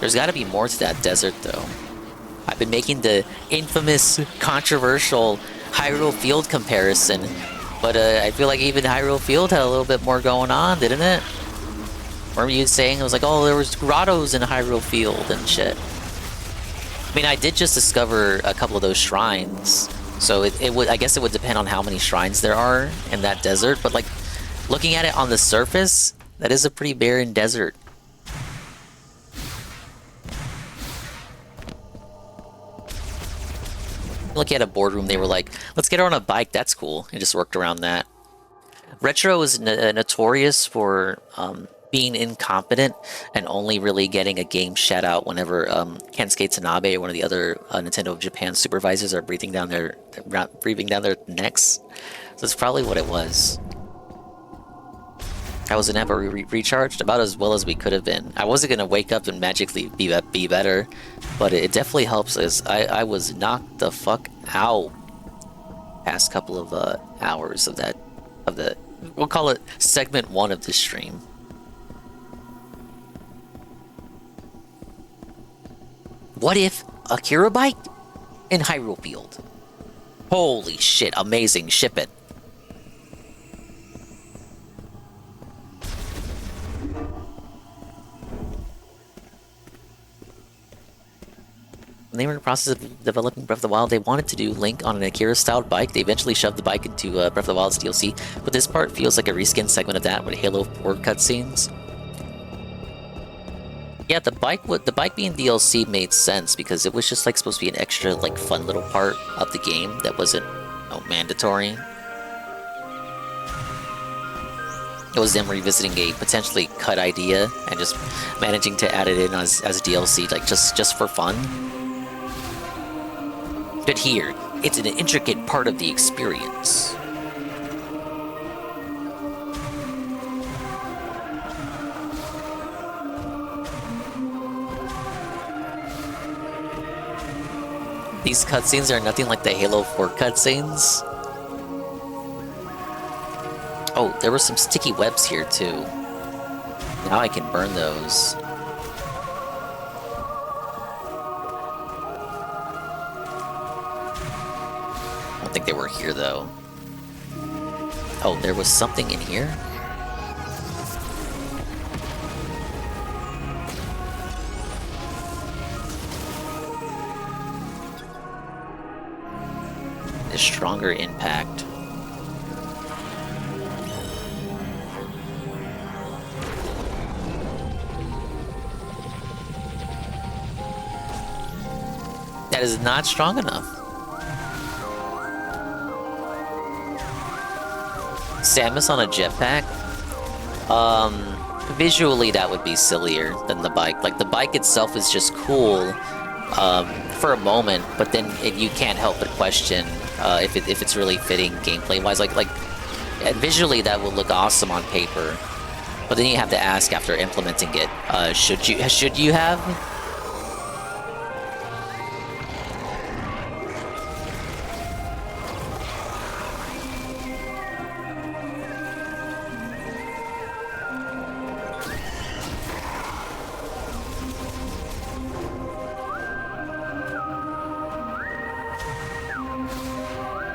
There's got to be more to that desert though. I've been making the infamous, controversial Hyrule Field comparison, but I feel like even Hyrule Field had a little bit more going on, didn't it? Remember you saying it was like, oh, there was grottos in Hyrule Field and shit. I mean, I did just discover a couple of those shrines, so it would, I guess it would depend on how many shrines there are in that desert. But like, looking at it on the surface, that is a pretty barren desert. Looking at a boardroom, they were like, let's get her on a bike. That's cool. It just worked around that. Retro is notorious for being incompetent and only really getting a game shout out whenever Kensuke Tanabe or one of the other Nintendo of Japan supervisors are breathing down their necks. So that's probably what it was. I was never recharged about as well as we could have been. I wasn't gonna wake up and magically be better, but it definitely helps as I was knocked the fuck out past couple of hours of the we'll call it segment 1 of this stream. What if a Kira bike in Hyrule Field? Holy shit, amazing, ship it. When they were in the process of developing Breath of the Wild, they wanted to do Link on an Akira-styled bike. They eventually shoved the bike into Breath of the Wild's DLC, but this part feels like a reskin segment of that with Halo 4 cutscenes. Yeah, the bike being DLC made sense because it was just like supposed to be an extra like fun little part of the game that wasn't mandatory. It was them revisiting a potentially cut idea and just managing to add it in as DLC, like just for fun. But here, it's an intricate part of the experience. These cutscenes are nothing like the Halo 4 cutscenes. Oh, there were some sticky webs here too. Now I can burn those. I don't think they were here though. Oh, there was something in here? A stronger impact. That is not strong enough. Samus on a jetpack? Visually that would be sillier than the bike. Like, the bike itself is just cool for a moment, but then you can't help but question if it's really fitting gameplay-wise. Like visually that will look awesome on paper, but then you have to ask after implementing it, should you have?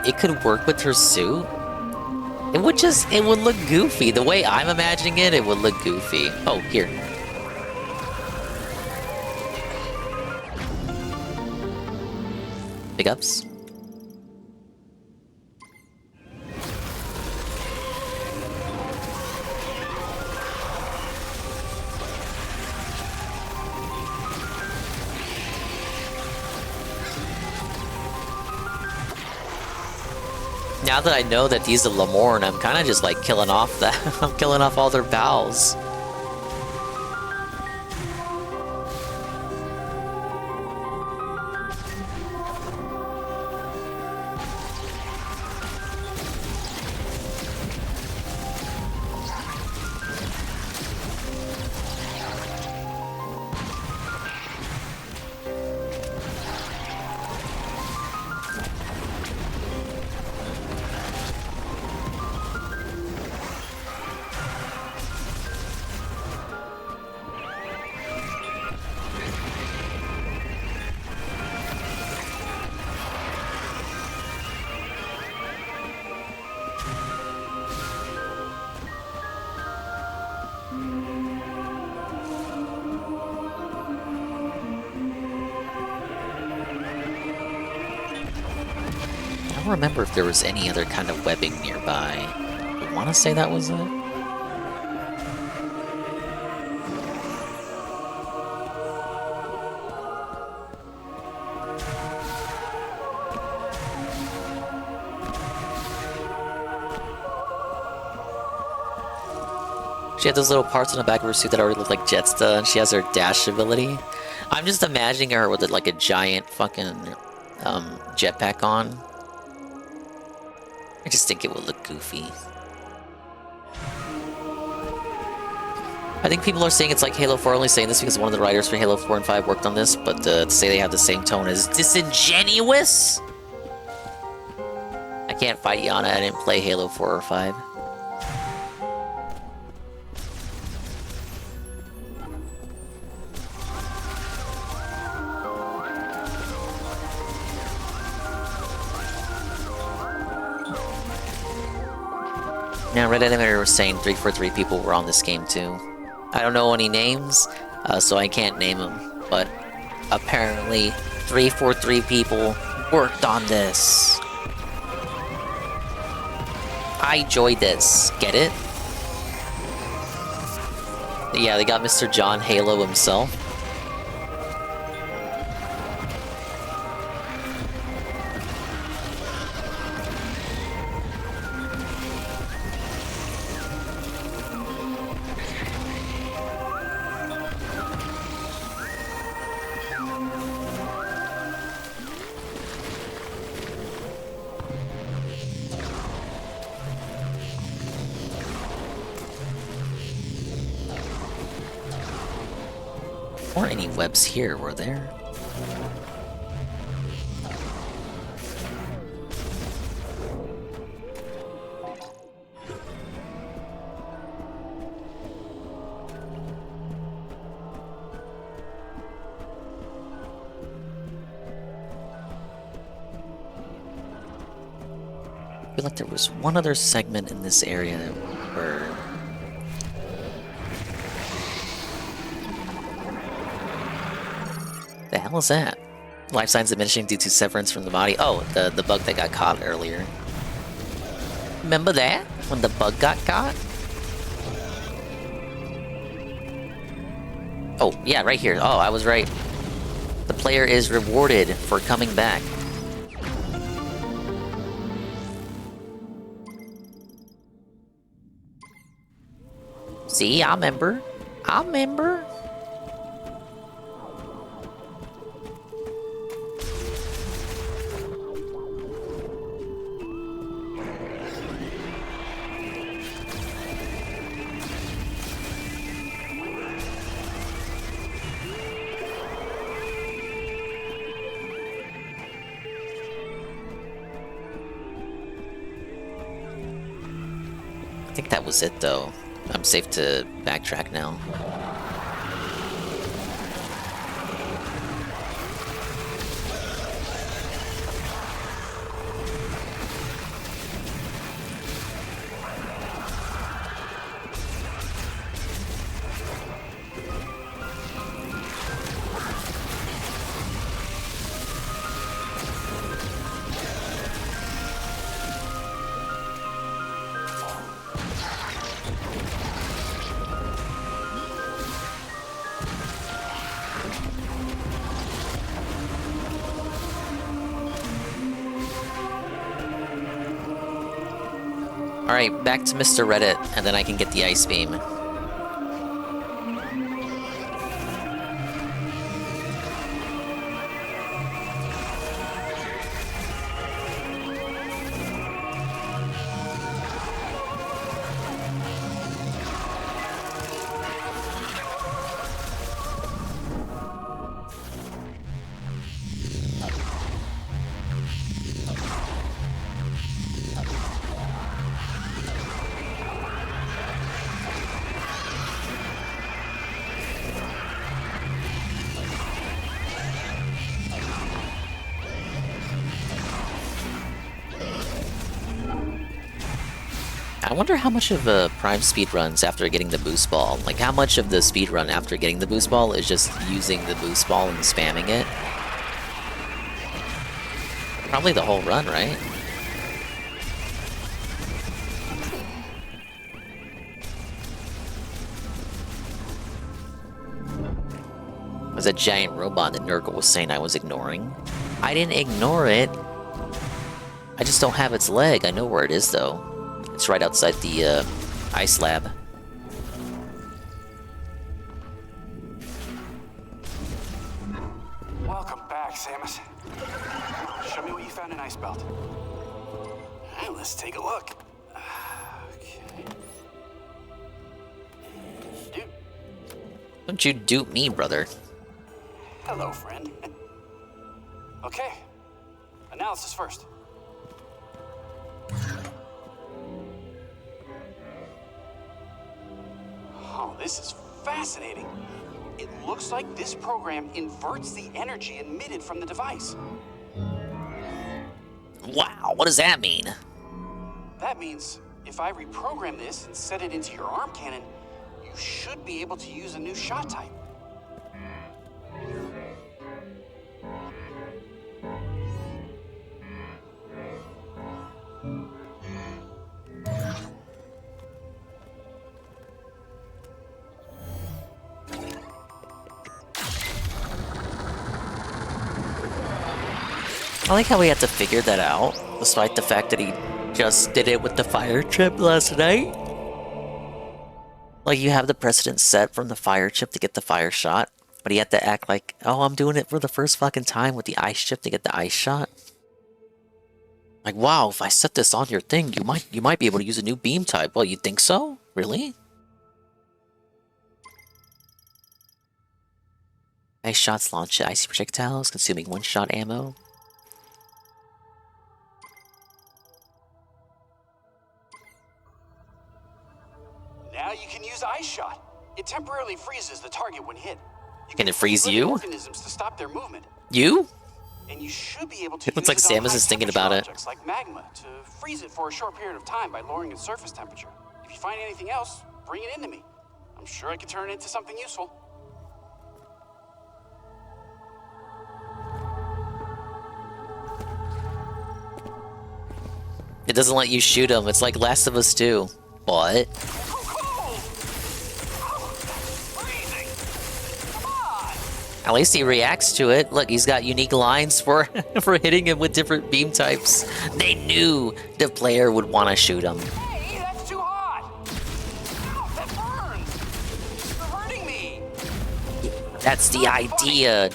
It could work with her suit. It would look goofy. The way I'm imagining it, it would look goofy. Oh, here. Big ups. Now that I know that these are Lamorne, I'm kind of just like killing off that. I'm killing off all their pals. I don't remember if there was any other kind of webbing nearby. I want to say that was it. She had those little parts on the back of her suit that already look like Jetsta, and she has her dash ability. I'm just imagining her with like a giant fucking jetpack on. I just think it would look goofy. I think people are saying it's like Halo 4, only saying this because one of the writers for Halo 4 and 5 worked on this, but to say they have the same tone is disingenuous? I can't fight Yana, I didn't play Halo 4 or 5. Now, Red Animator was saying 343 people were on this game too. I don't know any names, so I can't name them, but apparently 343 people worked on this. I enjoyed this. Get it? Yeah, they got Mr. John Halo himself. Weren't any webs here, were there? I feel like there was one other segment in this area where... The hell is that? Life signs diminishing due to severance from the body. Oh, the bug that got caught earlier. Remember that? When the bug got caught? Oh, yeah, right here. Oh, I was right. The player is rewarded for coming back. See, I remember. I remember. I think that was it, though. I'm safe to backtrack now. Alright, back to Mr. Reddit, and then I can get the ice beam. I wonder how much of a Prime speed runs after getting the boost ball. Like, how much of the speed run after getting the boost ball is just using the boost ball and spamming it? Probably the whole run, right? There's a giant robot that Nurgle was saying I was ignoring. I didn't ignore it. I just don't have its leg. I know where it is, though. It's right outside the ice lab. Welcome back, Samus. Show me what you found in Ice Belt. Alright, let's take a look. Okay. Dude. Don't you dupe me, brother. Hello, friend. Okay. Analysis first. Oh, this is fascinating. It looks like this program inverts the energy emitted from the device. Wow, what does that mean? That means if I reprogram this and set it into your arm cannon, you should be able to use a new shot type. I like how we had to figure that out, despite the fact that he just did it with the fire chip last night. Like, you have the precedent set from the fire chip to get the fire shot, but he had to act like, oh, I'm doing it for the first fucking time with the ice chip to get the ice shot. Like, wow, if I set this on your thing, you might be able to use a new beam type. Well, you think so? Really? Ice shots launch icy projectiles, consuming one-shot ammo. Now you can use Ice Shot. It temporarily freezes the target when hit. Can it freeze you? Organisms to stop their movement. You? And you should be able to It looks like use it on Samus is thinking high-temperature about it. objects like magma to freeze it for a short period of time by lowering its surface temperature. If you find anything else, bring it into me. I'm sure I can turn it into something useful. It doesn't let you shoot him. It's like Last of Us 2. What? At least he reacts to it. Look, he's got unique lines for for hitting him with different beam types. They knew the player would want to shoot him. Hey, that's too hot! Ow, that burns! You're hurting me! That's the idea. Are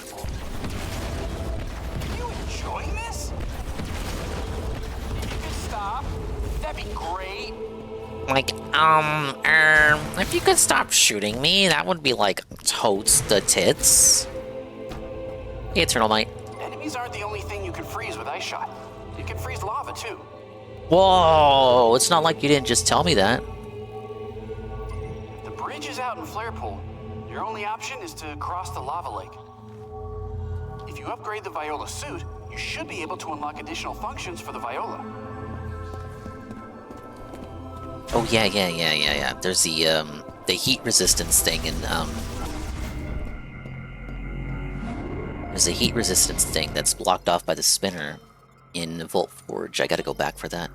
you enjoying this? If you could stop, that'd be great. Like, if you could stop shooting me, that would be like totes the tits. Hey, Eternal Might. Enemies aren't the only thing you can freeze with Ice Shot. You can freeze lava too. Whoa, it's not like you didn't just tell me that. The bridge is out in Flare Pool. Your only option is to cross the lava lake. If you upgrade the Viola suit, you should be able to unlock additional functions for the Viola. Oh yeah. There's the heat resistance thing and there's a heat resistance thing that's blocked off by the spinner in Volt Forge. I gotta go back for that.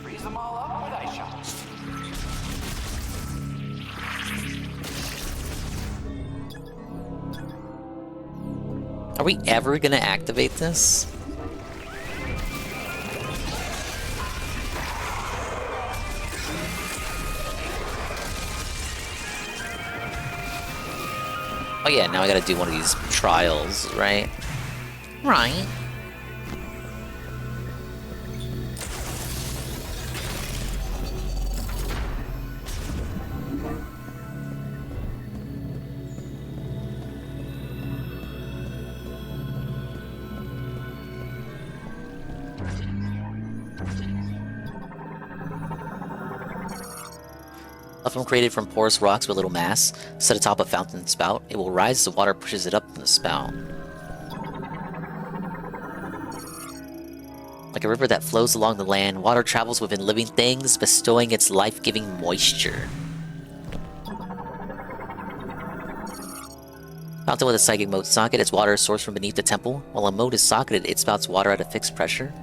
Freeze them all up with Ice Shot. we ever gonna activate this? Oh yeah, now I gotta do one of these trials, right? Right. Platform created from porous rocks with little mass, set atop a fountain spout. It will rise as the water pushes it up from the spout. Like a river that flows along the land, water travels within living things, bestowing its life-giving moisture. Fountain with a psychic moat socket, its water is sourced from beneath the temple. While a moat is socketed, it spouts water at a fixed pressure.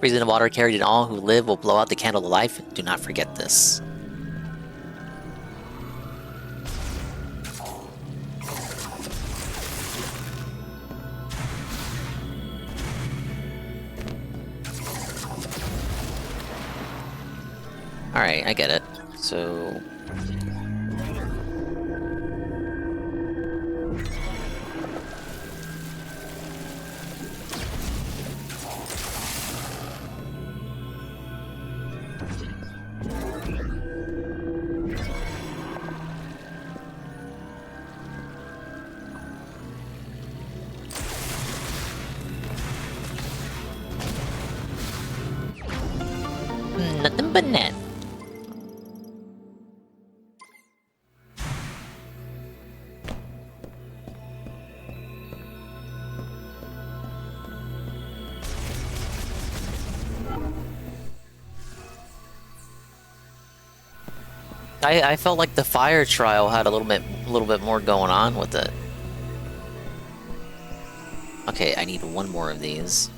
Freezing the water carried in all who live will blow out the candle of life. Do not forget this. Alright, I get it. So... Nothing but net. I felt like the fire trial had a little bit more going on with it. Okay, I need one more of these.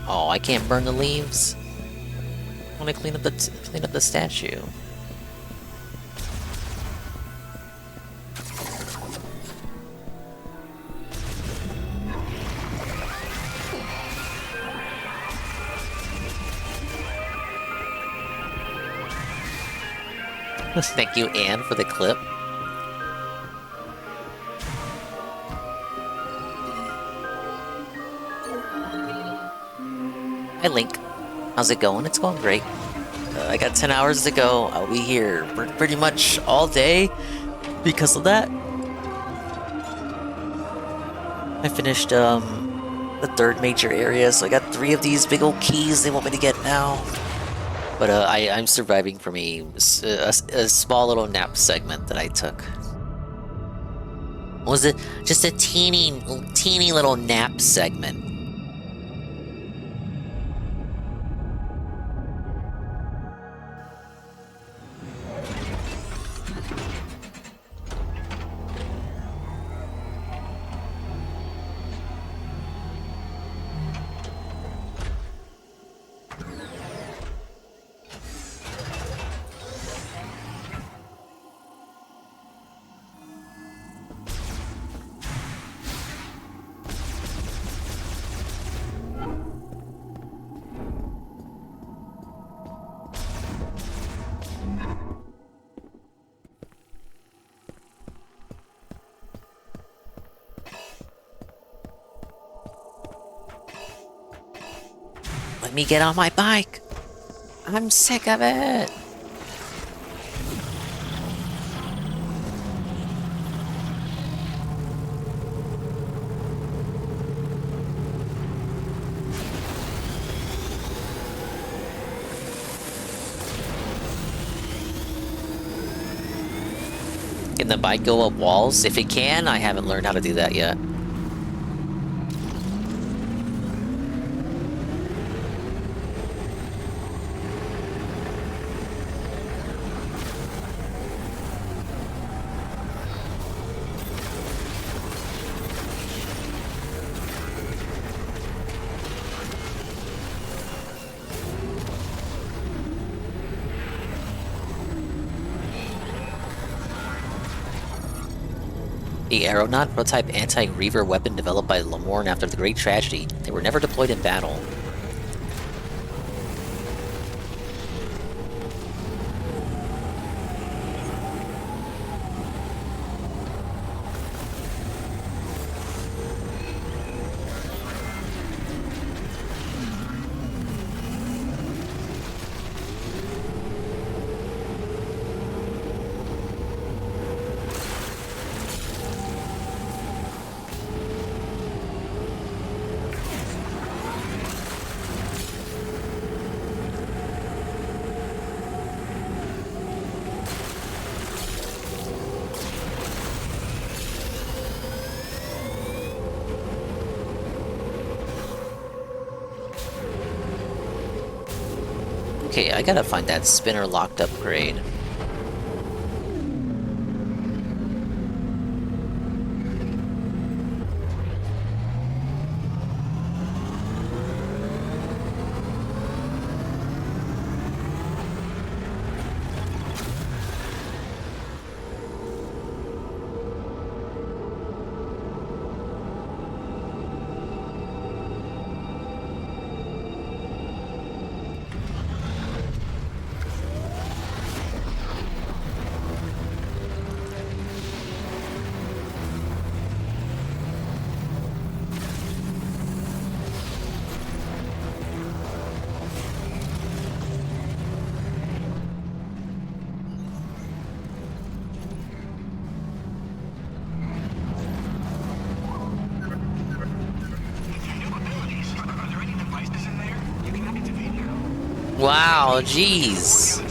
Oh, I can't burn the leaves. I want to clean up the statue. Thank you, Anne, for the clip. Hi, Link. How's it going? It's going great. I got 10 hours to go. I'll be here pretty much all day because of that. I finished the third major area, so I got 3 of these big old keys they want me to get now. But I'm surviving from a small little nap segment that I took. Was it just a teeny little nap segment? Let me get on my bike. I'm sick of it. Can the bike go up walls? If it can, I haven't learned how to do that yet. The Aeronaut, prototype anti-Reaver weapon developed by Lamorne after the Great Tragedy. They were never deployed in battle. Okay, I gotta find that spinner locked upgrade. Wow, jeez.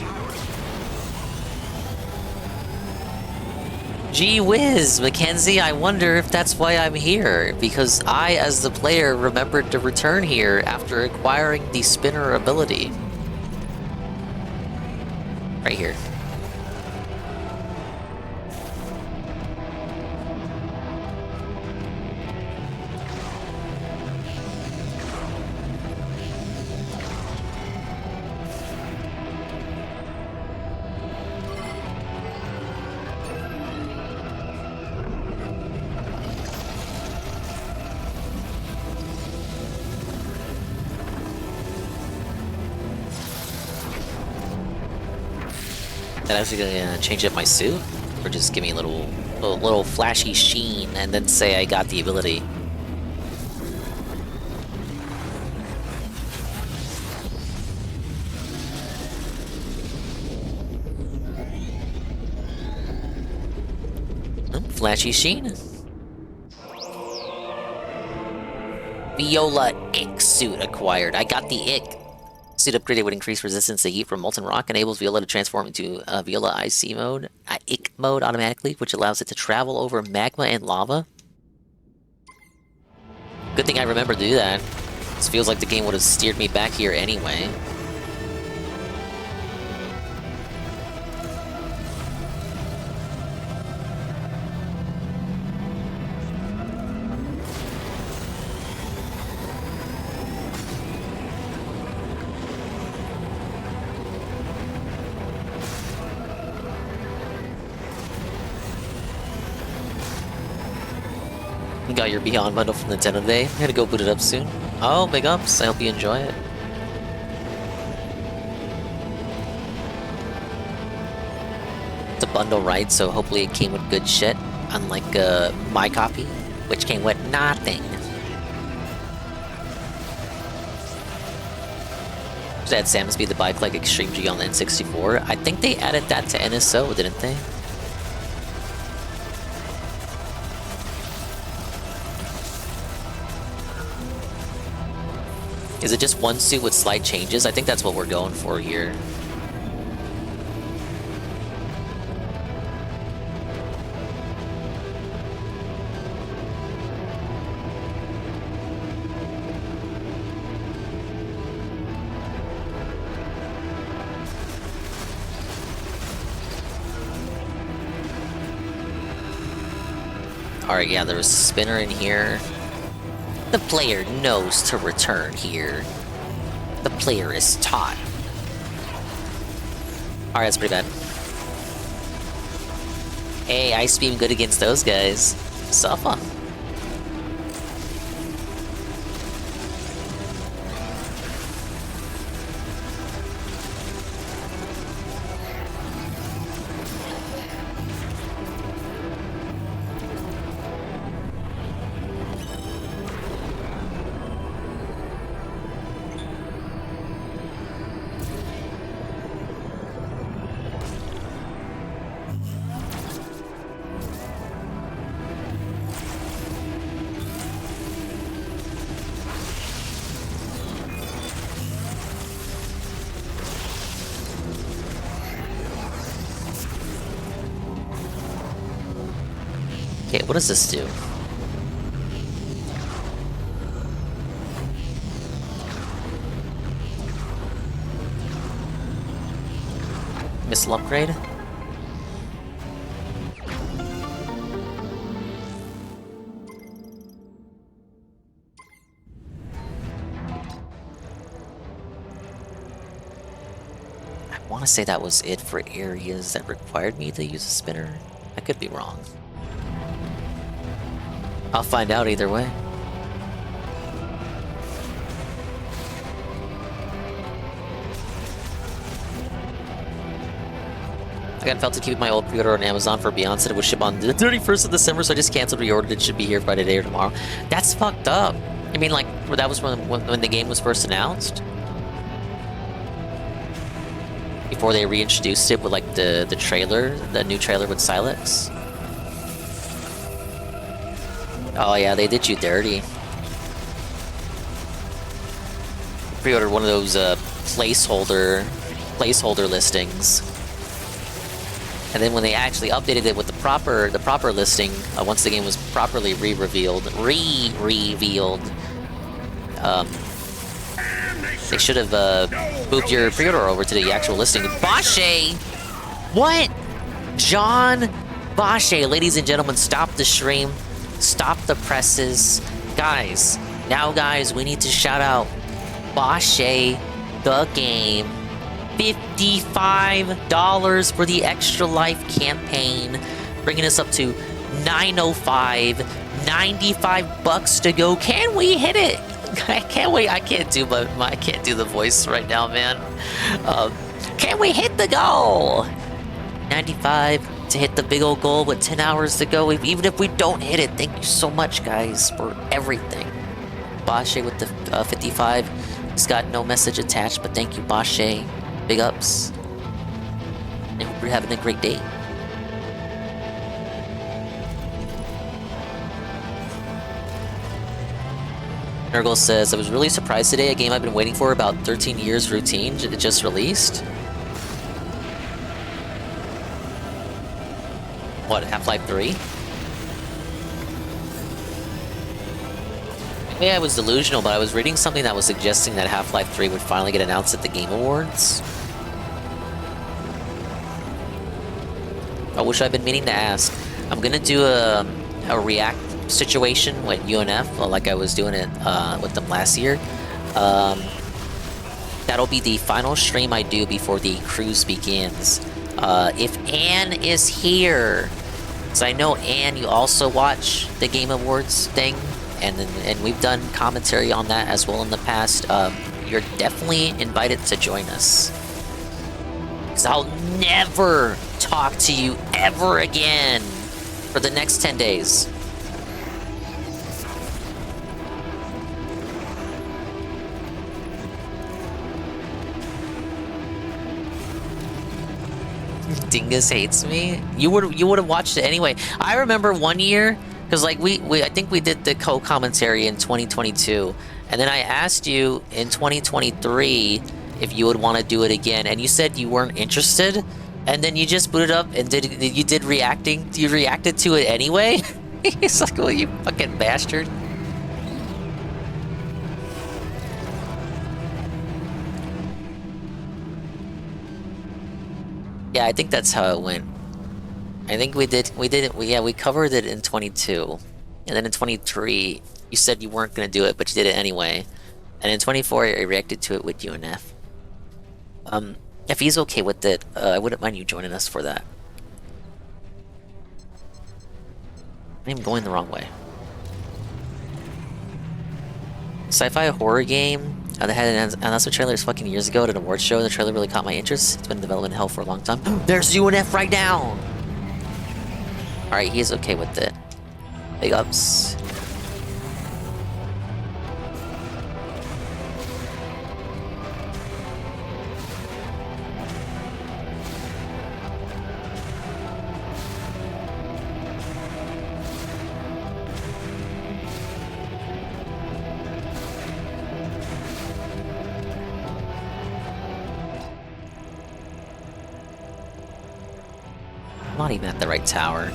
Gee whiz, Mackenzie, I wonder if that's why I'm here, because I, as the player, remembered to return here after acquiring the spinner ability. Right here. That actually gonna change up my suit, or just give me a little flashy sheen, and then say I got the ability. Oh, flashy sheen. Viola Ick suit acquired. I got the Ick. Suit upgraded would increase resistance to heat from molten rock, enables Viola to transform into Viola IC mode, Ick mode automatically, which allows it to travel over magma and lava. Good thing I remember to do that. This feels like the game would have steered me back here anyway. You got your Beyond bundle from Nintendo today. I gotta go boot it up soon. Oh, big ups. I hope you enjoy it. It's a bundle, right? So hopefully it came with good shit. Unlike my copy, which came with nothing. Just add Samus Be the Bike like Extreme G on the N64. I think they added that to NSO, didn't they? Is it just one suit with slight changes? I think that's what we're going for here. Alright, yeah, there's a spinner in here. The player knows to return here. The player is taught. Alright, that's pretty bad. Hey, Ice Beam good against those guys. Suffer. Okay, what does this do? Missile upgrade? I want to say that was it for areas that required me to use a spinner. I could be wrong. I'll find out either way. I got felt to keep my old pre-order on Amazon for Beyond said it would ship on the 31st of December, so I just canceled reordered. It should be here by today or tomorrow. That's fucked up. I mean, like, that was when the game was first announced. Before they reintroduced it with, like, the trailer, the new trailer with Silex. Oh yeah, they did you dirty. Pre-ordered one of those placeholder listings, and then when they actually updated it with the proper listing, once the game was properly re-revealed, they should have moved your pre-order over to the actual listing. Bashe, what? John Bashe, ladies and gentlemen, stop the stream. Stop the presses. Guys, we need to shout out Bashe the game. $55 for the Extra Life campaign, bringing us up to $905. 95 bucks to go. Can we hit it? I can't wait. I can't do the voice right now, man. Can we hit the goal? 95 to hit the big old goal with 10 hours to go. Even if we don't hit it, thank you so much, guys, for everything. Bashe with the 55. He's got no message attached, but thank you, Bashe. Big ups. I hope you're having a great day. Nurgle says, I was really surprised today. A game I've been waiting for about 13 years routine. It just released. What, Half-Life 3? Maybe I was delusional, but I was reading something that was suggesting that Half-Life 3 would finally get announced at the Game Awards. I wish I'd been meaning to ask. I'm gonna do a React situation with UNF, like I was doing it with them last year. That'll be the final stream I do before the cruise begins. If Anne is here, because I know Anne, you also watch the Game Awards thing, and we've done commentary on that as well in the past. You're definitely invited to join us, because I'll never talk to you ever again for the next 10 days. Dingus hates me. You would have watched it anyway. I remember one year, because like I think we did the co-commentary in 2022, and then I asked you in 2023 if you would want to do it again, and you said you weren't interested, and then you just booted up and you reacted to it anyway. It's like, well, you fucking bastard. Yeah, I think that's how it went. I think we covered it in 22. And then in 23, you said you weren't going to do it, but you did it anyway. And in 24, I reacted to it with UNF. If he's okay with it, I wouldn't mind you joining us for that. I'm going the wrong way. Sci-fi horror game. They had an announcement trailers fucking years ago at an award show. The trailer really caught my interest. It's been in development hell for a long time. There's UNF right now! Alright, he's okay with it. Big ups. I'm not even at the right tower.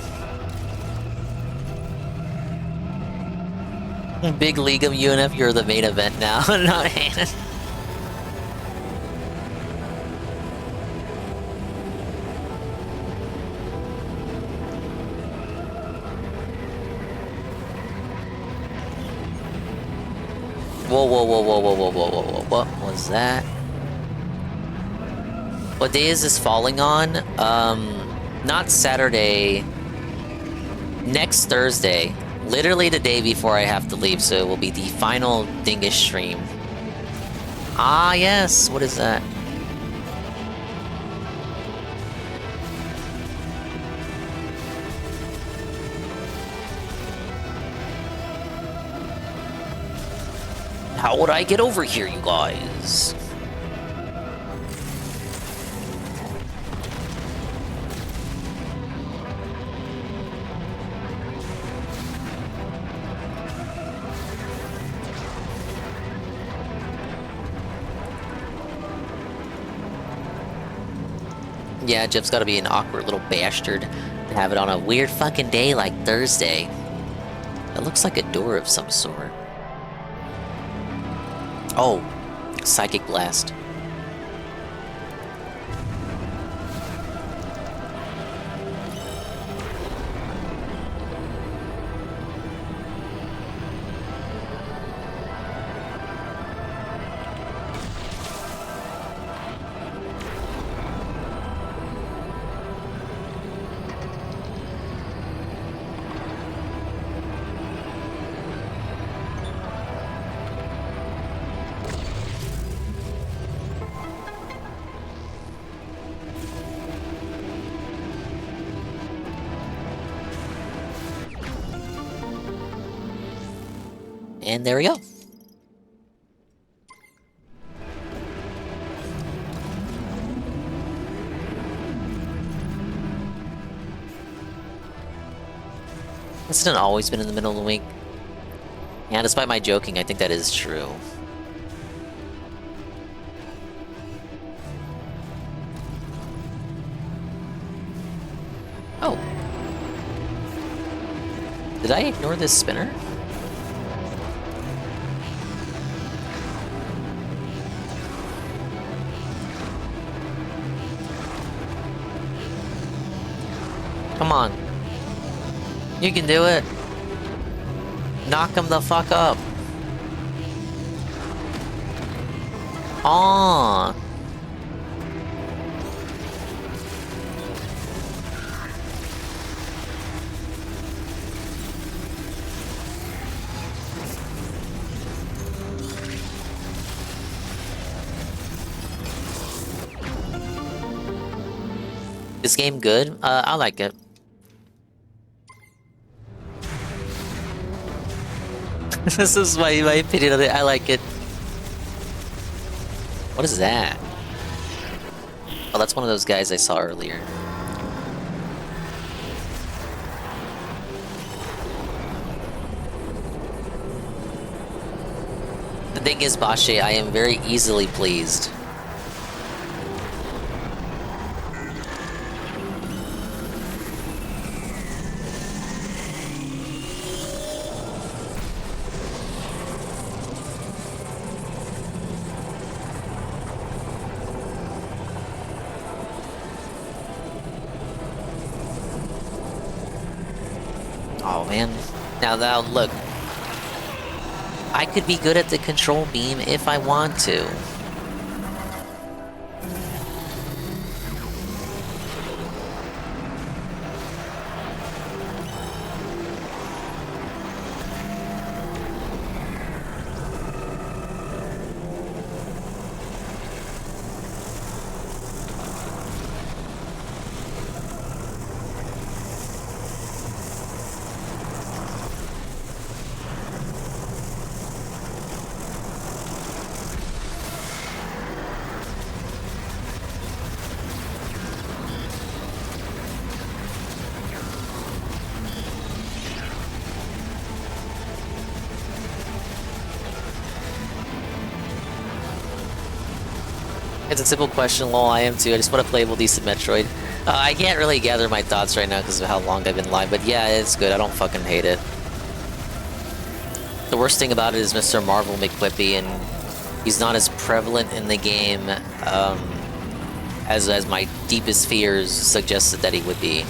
Big League of UNF, you're the main event now, not Hannah. Whoa, whoa, whoa, whoa, whoa, whoa, whoa, whoa, whoa, what was that? What day is this falling on? Not Saturday. Next Thursday. Literally the day before I have to leave, so it will be the final Dingus stream. Ah, yes! What is that? How would I get over here, you guys? Yeah, Jeff's gotta be an awkward little bastard to have it on a weird fucking day like Thursday. It looks like a door of some sort. Oh, Psychic Blast. And there we go. This hasn't always been in the middle of the week. Yeah, despite my joking, I think that is true. Oh. Did I ignore this spinner? Come on. You can do it. Knock him the fuck up. Aww. This game good? I like it. This is my opinion of it. I like it. What is that? Oh, that's one of those guys I saw earlier. The thing is, Bashe, I am very easily pleased. Oh man. Now look. I could be good at the control beam if I want to. It's a simple question, lol, I am too. I just want to play a decent Metroid. I can't really gather my thoughts right now because of how long I've been live, but yeah, it's good. I don't fucking hate it. The worst thing about it is Mr. Marvel McQuippy, and he's not as prevalent in the game as my deepest fears suggested that he would be.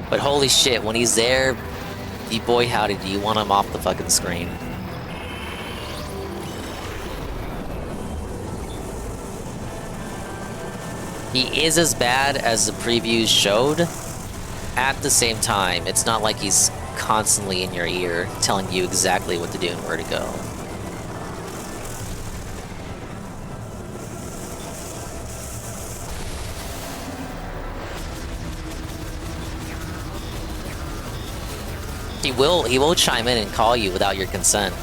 But holy shit, when he's there, boy howdy, do you want him off the fucking screen. He is as bad as the previews showed. At the same time, it's not like he's constantly in your ear telling you exactly what to do and where to go. He will chime in and call you without your consent.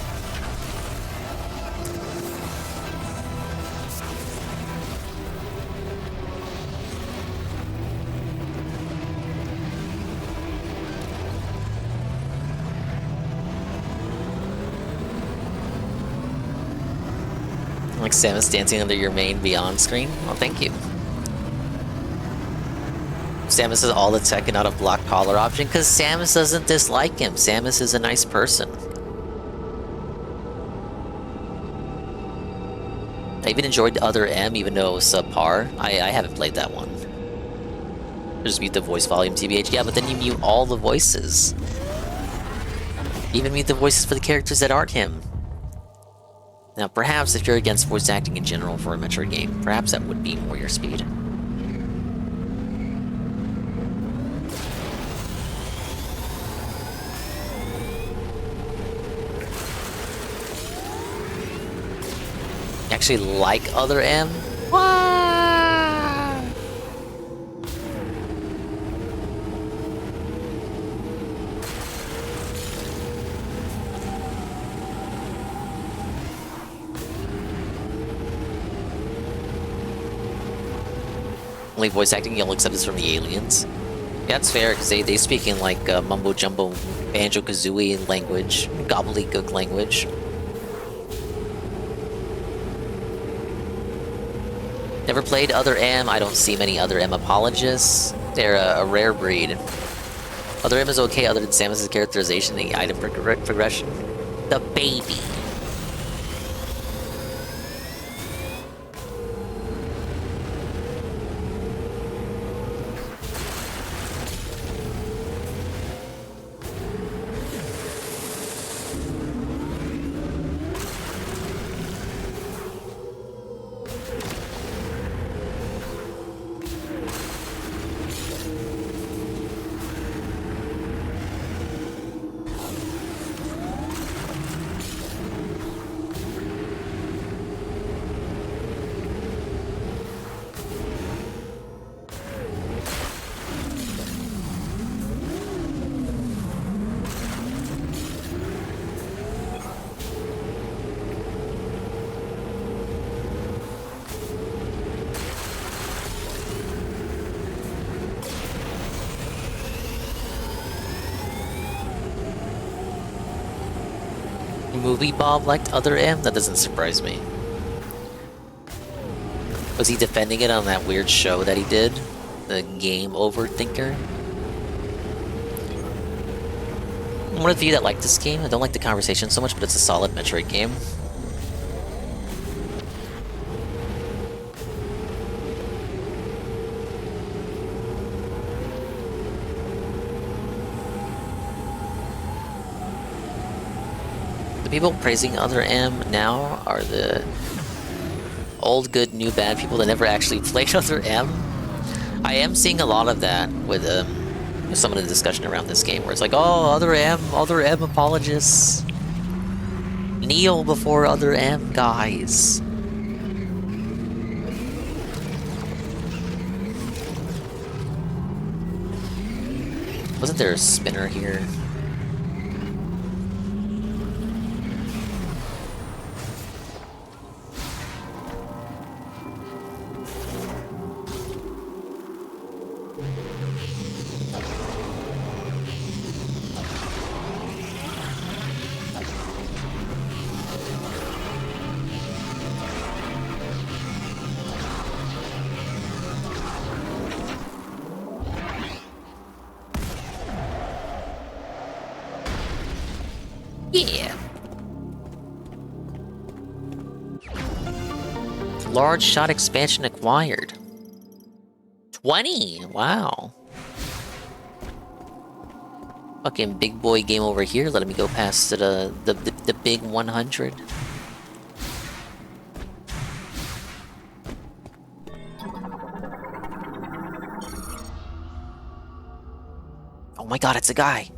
Like Samus dancing under your main Beyond screen? Well, thank you. Samus has all the tech and not a block collar option because Samus doesn't dislike him. Samus is a nice person. I even enjoyed Other M even though it was subpar. I haven't played that one. Just mute the voice volume, TBH. Yeah, but then you mute all the voices. Even mute the voices for the characters that aren't him. Now, perhaps if you're against voice acting in general for a Metroid game, perhaps that would be more your speed. Actually like Other M? Only voice acting you'll accept is from the aliens. Yeah, that's fair, because they speak in like mumbo-jumbo Banjo-Kazooie language, gobbledygook language. Never played Other M. I don't see many Other M apologists. They're a rare breed. Other M is okay other than Samus' characterization and the item progression. The baby. Movie Bob liked Other M? That doesn't surprise me. Was he defending it on that weird show that he did? The Game Over Thinker? I'm one of you that like this game. I don't like the conversation so much, but it's a solid Metroid game. The people praising Other M now are the old good, new bad people that never actually played Other M. I am seeing a lot of that with some of the discussion around this game, where it's like, oh, Other M apologists. Kneel before Other M, guys. Wasn't there a spinner here? Yeah. Large shot expansion acquired. 20! Wow. Fucking big boy game over here, letting me go past to the big 100. Oh my god, it's a guy.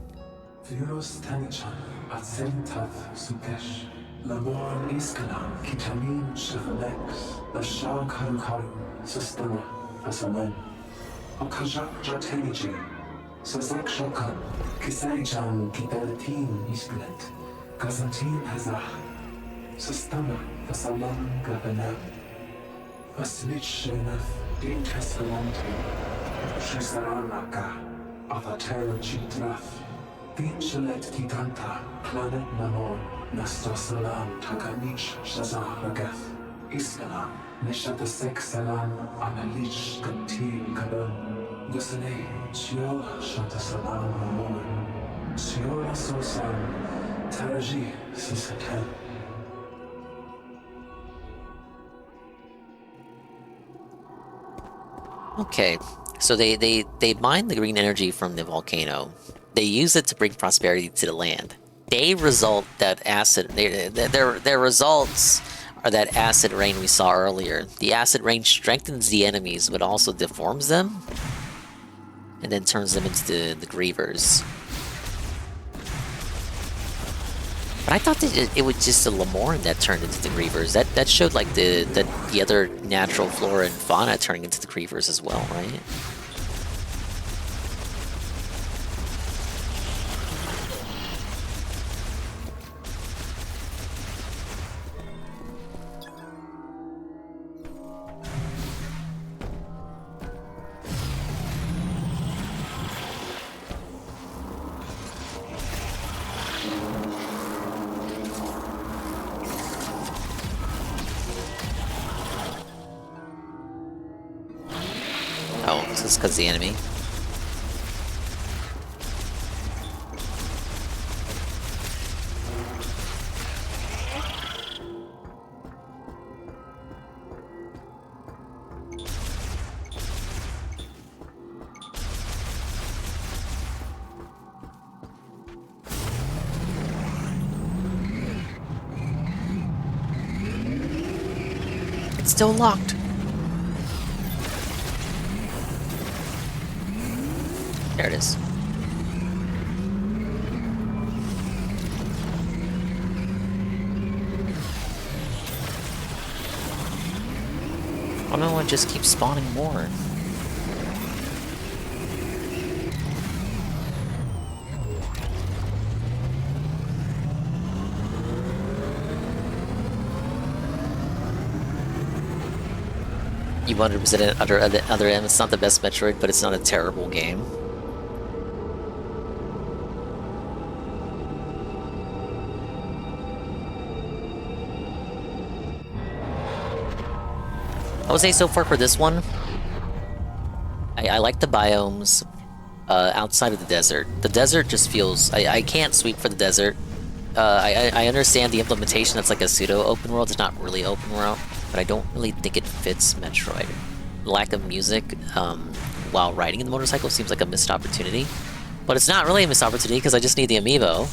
Okay, so they mine the green energy from the volcano. They use it to bring prosperity to the land. They result that acid. Their results are that acid rain we saw earlier. The acid rain strengthens the enemies, but also deforms them, and then turns them into the grievers. But I thought that it was just the Lemoran that turned into the grievers. That showed like the other natural flora and fauna turning into the grievers as well, right? Oh, so it's because the enemy. It's still locked. There it is. Why don't I just keep spawning more? You 100% other end. It's not the best Metroid, but it's not a terrible game. I would say so far for this one, I like the biomes outside of the desert. The desert just feels... I can't sweep for the desert. I understand the implementation that's like a pseudo open world. It's not really open world, but I don't really think it fits Metroid. Lack of music while riding in the motorcycle seems like a missed opportunity. But it's not really a missed opportunity because I just need the amiibo.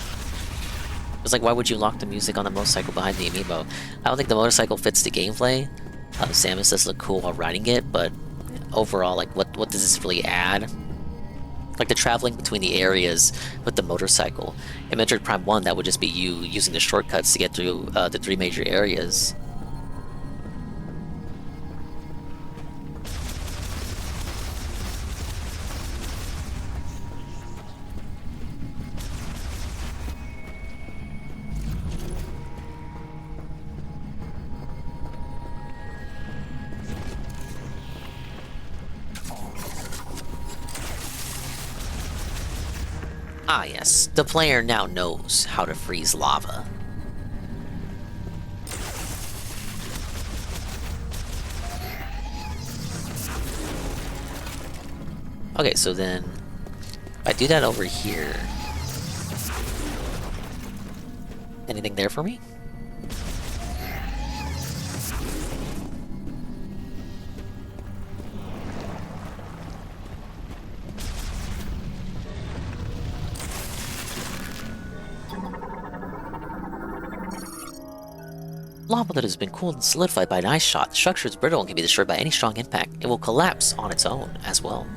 It's like, why would you lock the music on the motorcycle behind the amiibo? I don't think the motorcycle fits the gameplay. Samus does look cool while riding it, but overall, like, what does this really add? Like the traveling between the areas with the motorcycle. In Metroid Prime 1, that would just be you using the shortcuts to get through the 3 major areas. Ah yes, the player now knows how to freeze lava. Okay, so then, if I do that over here... Anything there for me? Lava that has been cooled and solidified by an ice shot. The structure is brittle and can be destroyed by any strong impact. It will collapse on its own as well.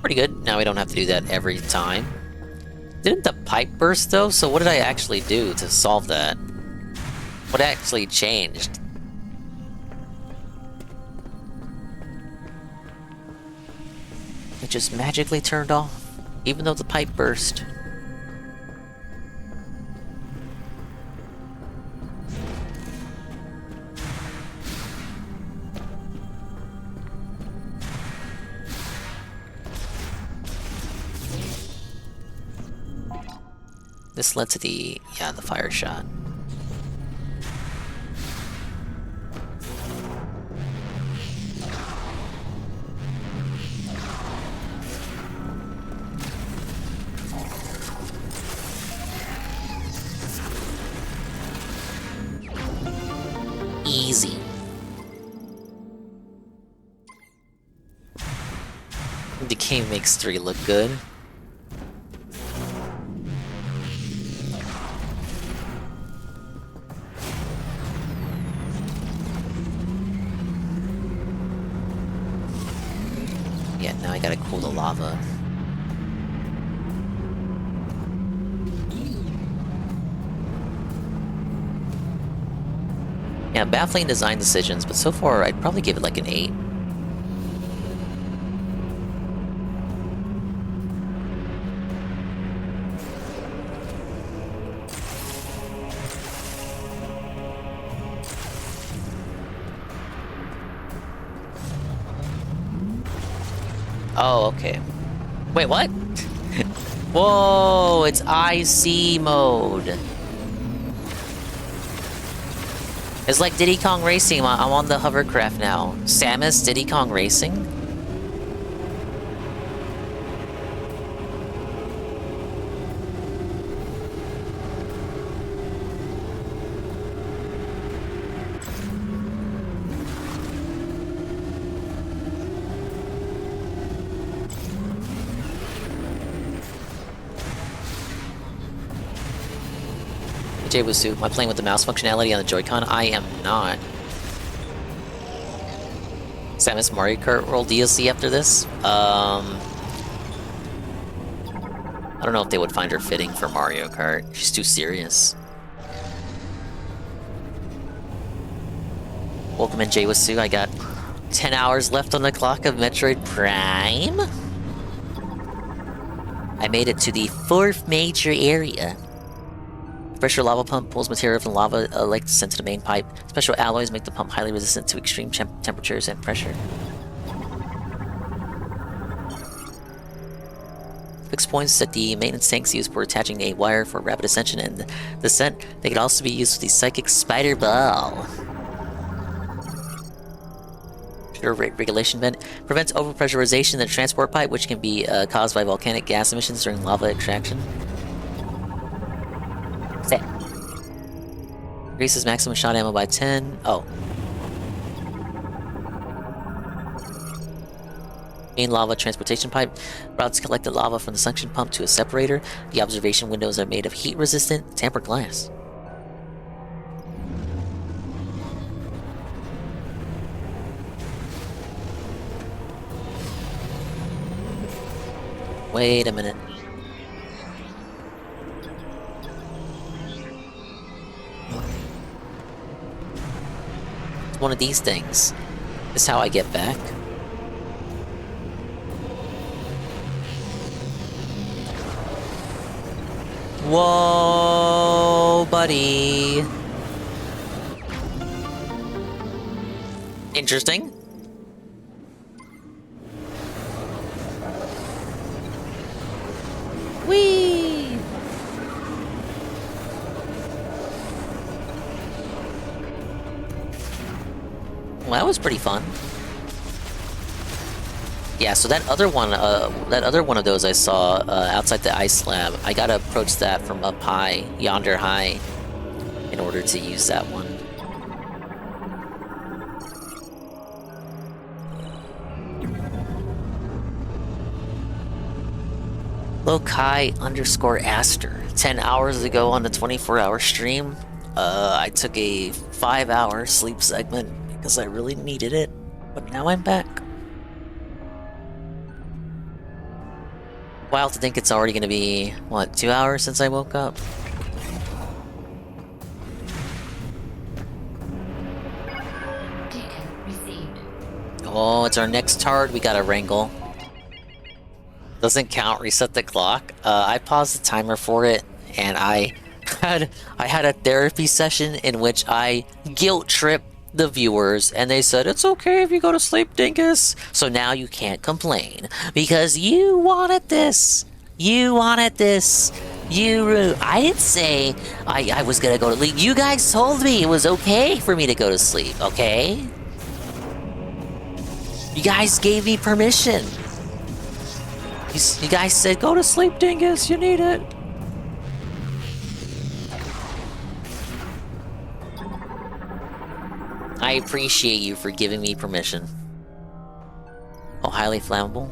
Pretty good. Now we don't have to do that every time. Didn't the pipe burst though? So what did I actually do to solve that? What actually changed? It just magically turned off, even though the pipe burst. This led to the fire shot. Easy. Decay makes 3 look good. Yeah, now I gotta cool the lava. Yeah, baffling design decisions, but so far I'd probably give it like an 8. Oh, okay. Wait, what? Whoa, it's IC mode. It's like Diddy Kong Racing. I'm on the hovercraft now. Samus, Diddy Kong Racing? Jay Wusu, am I playing with the mouse functionality on the Joy-Con? I am not. Samus Mario Kart World DLC after this? I don't know if they would find her fitting for Mario Kart. She's too serious. Welcome in, Jay Wusu. I got 10 hours left on the clock of Metroid Prime. I made it to the 4th major area. Pressure lava pump pulls material from lava like sent to the main pipe. Special alloys make the pump highly resistant to extreme temperatures and pressure. Fixed points that the maintenance tanks use for attaching a wire for rapid ascension and descent. They can also be used with the psychic spider ball. Regulation vent prevents overpressurization in the transport pipe, which can be caused by volcanic gas emissions during lava extraction. Set. Increases maximum shot ammo by 10. Oh. Main lava transportation pipe routes collected lava from the suction pump to a separator. The observation windows are made of heat-resistant tempered glass. Wait a minute. One of these things. This is how I get back. Whoa, buddy. Interesting. Well, that was pretty fun. Yeah, so that other one of those I saw outside the ice lab, I gotta approach that from up high, yonder high, in order to use that one. Lokai_Aster. 10 hours ago on the 24-hour stream, I took a 5-hour sleep segment because I really needed it, but now I'm back. Wild to think it's already going to be, what, 2 hours since I woke up? Oh, it's our next tard we gotta wrangle. Doesn't count, reset the clock. I paused the timer for it, and I had a therapy session in which I guilt-tripped the viewers, and they said, it's okay if you go to sleep, dingus. So now you can't complain, because you wanted this. You wanted this. I didn't say I was gonna go to sleep. You guys told me it was okay for me to go to sleep, okay? You guys gave me permission. You guys said, go to sleep, dingus, you need it. I appreciate you for giving me permission. Oh, highly flammable.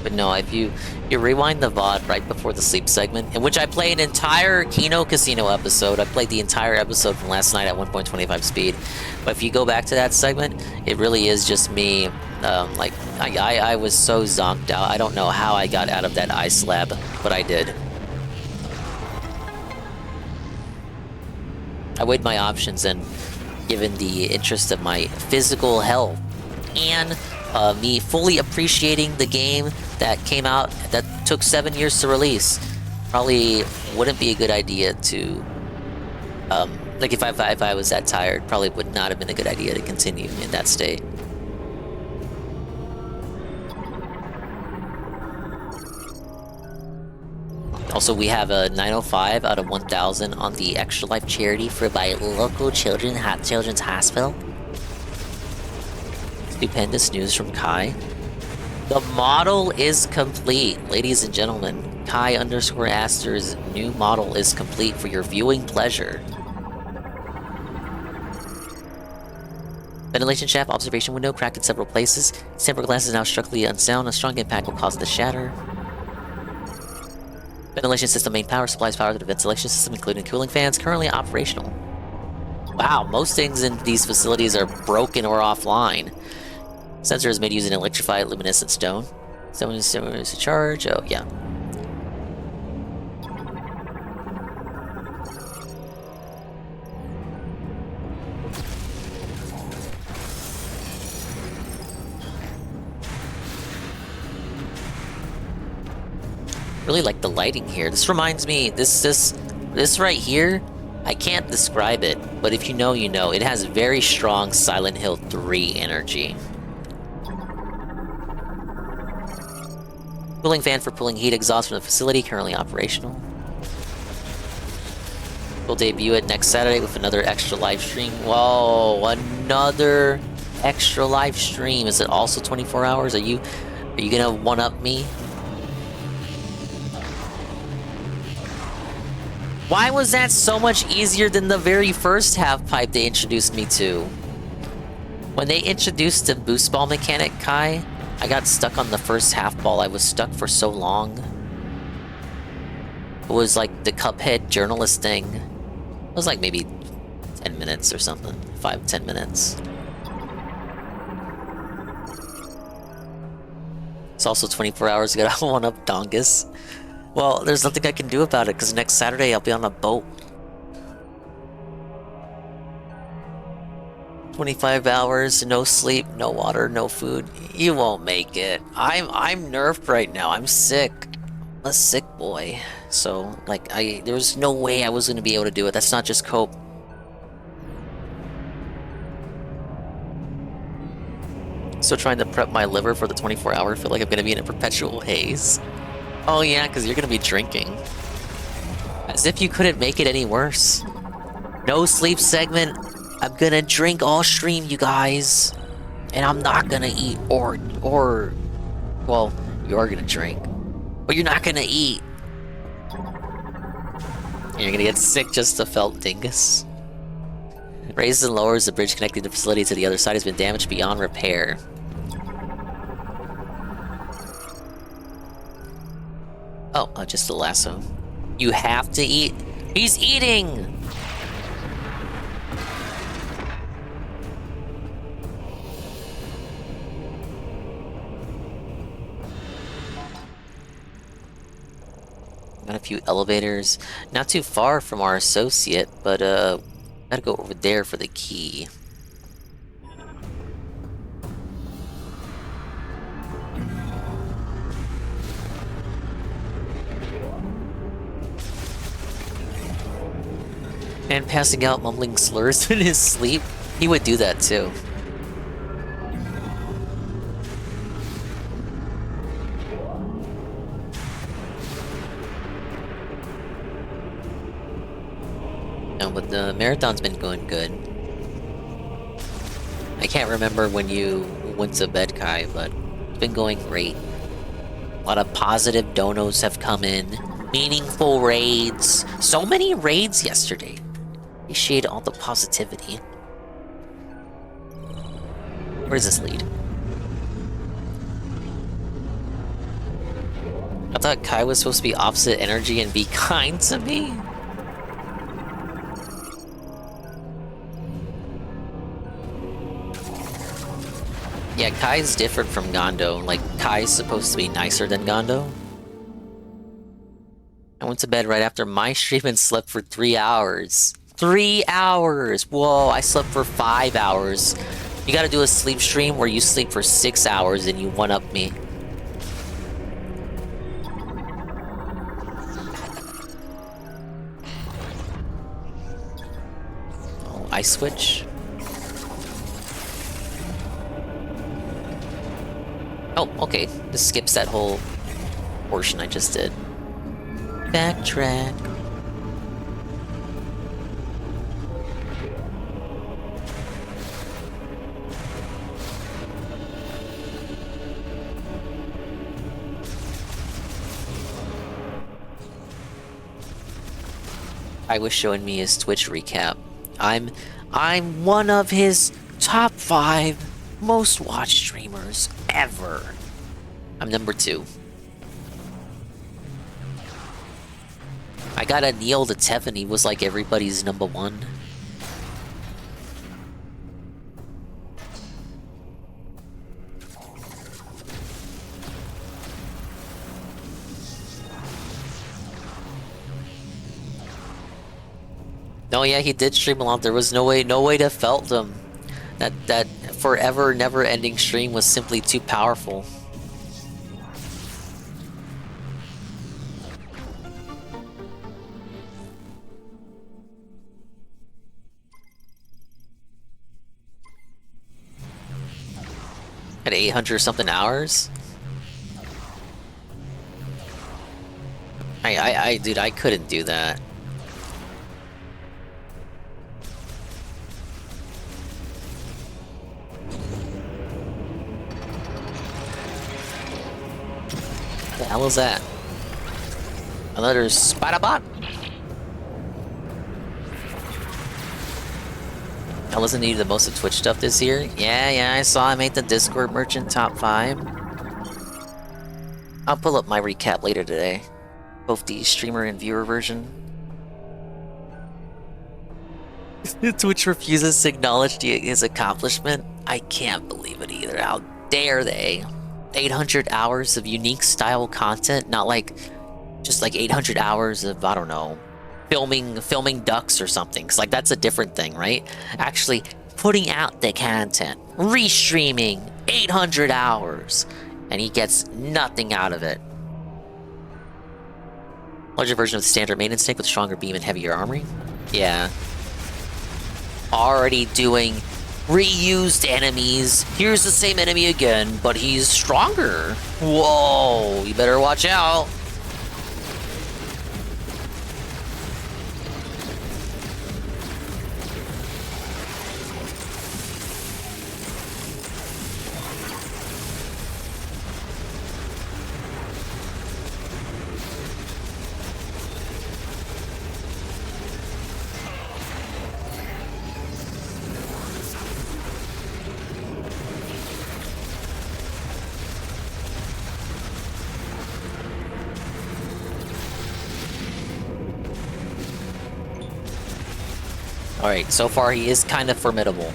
But no, if you rewind the VOD right before the sleep segment, in which I play an entire Kino Casino episode. I played the entire episode from last night at 1.25 speed. But if you go back to that segment, it really is just me. Like, I was so zonked out. I don't know how I got out of that ice lab, but I did. I weighed my options, and given the interest of my physical health and me fully appreciating the game that came out, that took 7 years to release, probably wouldn't be a good idea to, like if I was that tired, probably would not have been a good idea to continue in that state. Also, we have a 905 out of 1,000 on the Extra Life charity for my local children's hospital. Stupendous news from Kai. The model is complete, ladies and gentlemen. Kai_Aster's new model is complete for your viewing pleasure. Ventilation shaft observation window cracked in several places. Tempered glass is now structurally unsound. A strong impact will cause it to shatter. Ventilation system main power supplies power to the ventilation system, including cooling fans, currently operational. Wow, most things in these facilities are broken or offline. Sensor is made using electrified luminescent stone. Stone is similar to charge. Oh, yeah. Really like the lighting here. This reminds me, this right here, I can't describe it, but if you know, you know. It has very strong Silent Hill 3 energy. Cooling fan for pulling heat exhaust from the facility, currently operational. We'll debut it next Saturday with another extra live stream. Whoa, another extra live stream. Is it also 24 hours? Are you gonna one-up me? Why was that so much easier than the very first half pipe they introduced me to? When they introduced the boost ball mechanic, Kai, I got stuck on the first half ball. I was stuck for so long. It was like the Cuphead journalist thing. It was like maybe 10 minutes or something. 5-10 minutes. It's also 24 hours ago. I one up Dongus. Well, there's nothing I can do about it, because next Saturday I'll be on a boat. 25 hours, no sleep, no water, no food. You won't make it. I'm nerfed right now. I'm sick. I'm a sick boy. So, like, there was no way I was going to be able to do it. That's not just cope. Still trying to prep my liver for the 24-hour. I feel like I'm going to be in a perpetual haze. Oh yeah, because you're gonna be drinking. As if you couldn't make it any worse. No sleep segment. I'm gonna drink all stream, you guys. And I'm not gonna eat or... Well, you are gonna drink. But you're not gonna eat. You're gonna get sick just to felt dingus. Raises and lowers the bridge connecting the facility to the other side has been damaged beyond repair. Oh, just the lasso. You have to eat. He's eating! Got a few elevators. Not too far from our associate, but gotta go over there for the key. And passing out, mumbling slurs in his sleep. He would do that too. No, but the marathon's been going good. I can't remember when you went to bed, Kai, but it's been going great. A lot of positive donos have come in. Meaningful raids. So many raids yesterday. Appreciate all the positivity. Where does this lead? I thought Kai was supposed to be opposite energy and be kind to me. Yeah, Kai's different from Gondo. Like, Kai's supposed to be nicer than Gondo. I went to bed right after my stream and slept for 3 hours. 3 hours! Whoa, I slept for 5 hours. You gotta do a sleep stream where you sleep for 6 hours and you one-up me. Oh, I switch. Oh, okay. This skips that whole portion I just did. Backtrack. I was showing me his Twitch recap. I'm one of his top 5 most watched streamers ever. I'm number 2. I got a Neil to Tevin, he was like everybody's number 1. Oh yeah, he did stream a lot. There was no way to felt him. That forever never-ending stream was simply too powerful. At 800 something hours? Dude, I couldn't do that. What the hell is that? Another spider bot? I wasn't eating the most of Twitch stuff this year. Yeah, I saw I made the Discord merchant top 5. I'll pull up my recap later today. Both the streamer and viewer version. Twitch refuses to acknowledge his accomplishment. I can't believe it either. How dare they? 800 hours of unique style content, not like just like 800 hours of, I don't know, filming ducks or something. 'Cause like that's a different thing, right? Actually putting out the content, restreaming 800 hours, and he gets nothing out of it. Larger version of the standard maintenance tank with stronger beam and heavier armoring. Yeah. Already doing reused enemies. Here's the same enemy again, but he's stronger. Whoa, you better watch out. Alright, so far he is kind of formidable.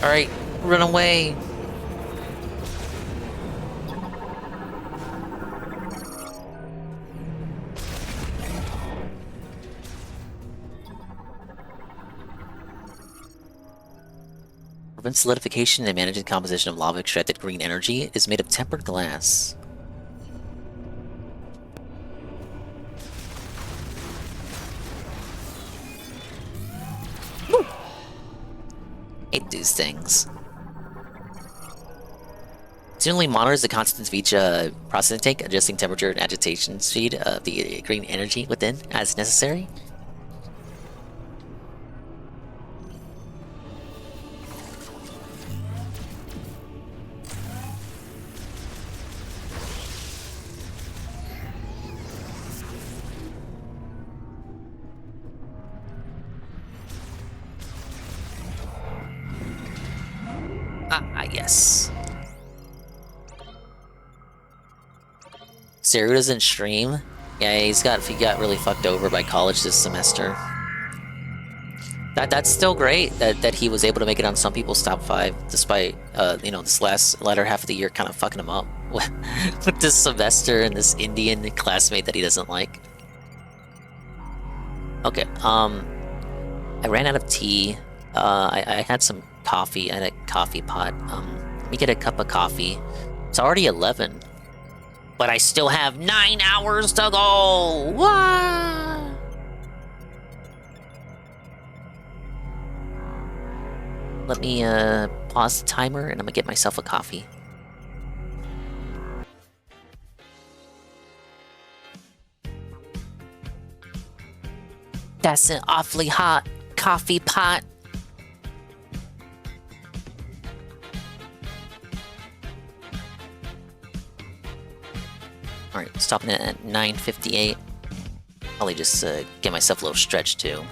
Alright, run away! Prevents solidification and manages composition of lava extracted green energy. It is made of tempered glass. Woo! Hate these things. Generally monitors the constants of each processing tank, adjusting temperature and agitation speed of the green energy within as necessary. Yes. Saru doesn't stream. Yeah, he got really fucked over by college this semester. That's still great that he was able to make it on some people's top 5, despite you know, this latter half of the year kind of fucking him up with this semester and this Indian classmate that he doesn't like. Okay, I ran out of tea. I had some coffee. I had a coffee pot. Let me get a cup of coffee. It's already 11. But I still have 9 hours to go! What? Let me pause the timer and I'm gonna get myself a coffee. That's an awfully hot coffee pot. Alright, stopping it at 9:58. Probably just get myself a little stretch too.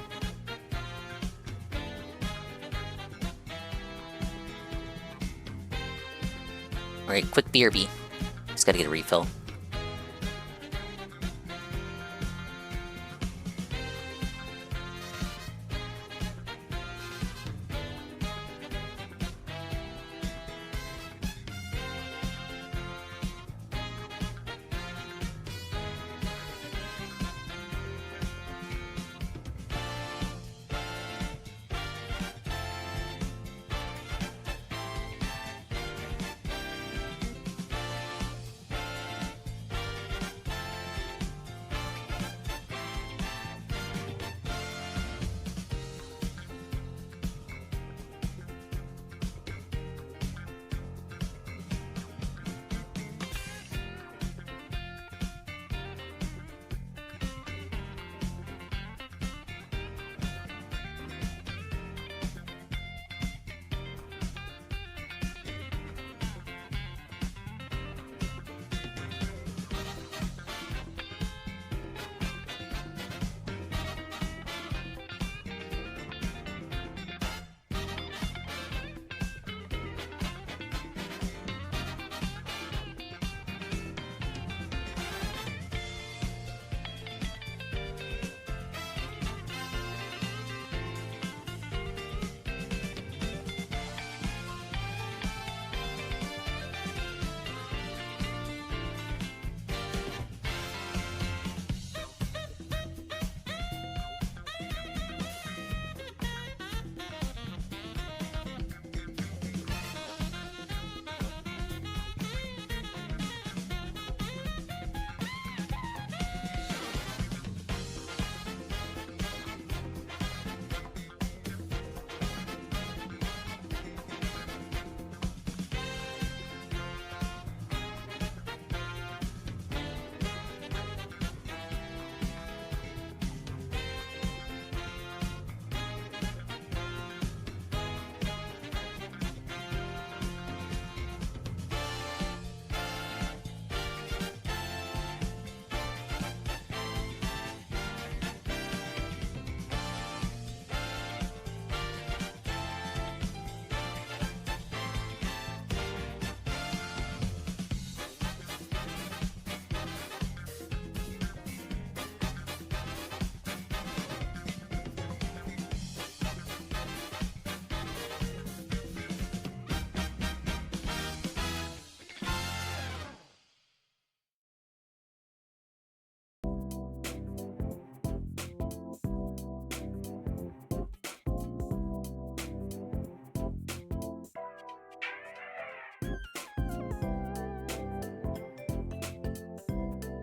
Alright, quick BRB. Just gotta get a refill.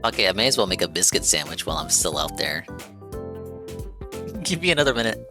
Okay, I may as well make a biscuit sandwich while I'm still out there. Give me another minute.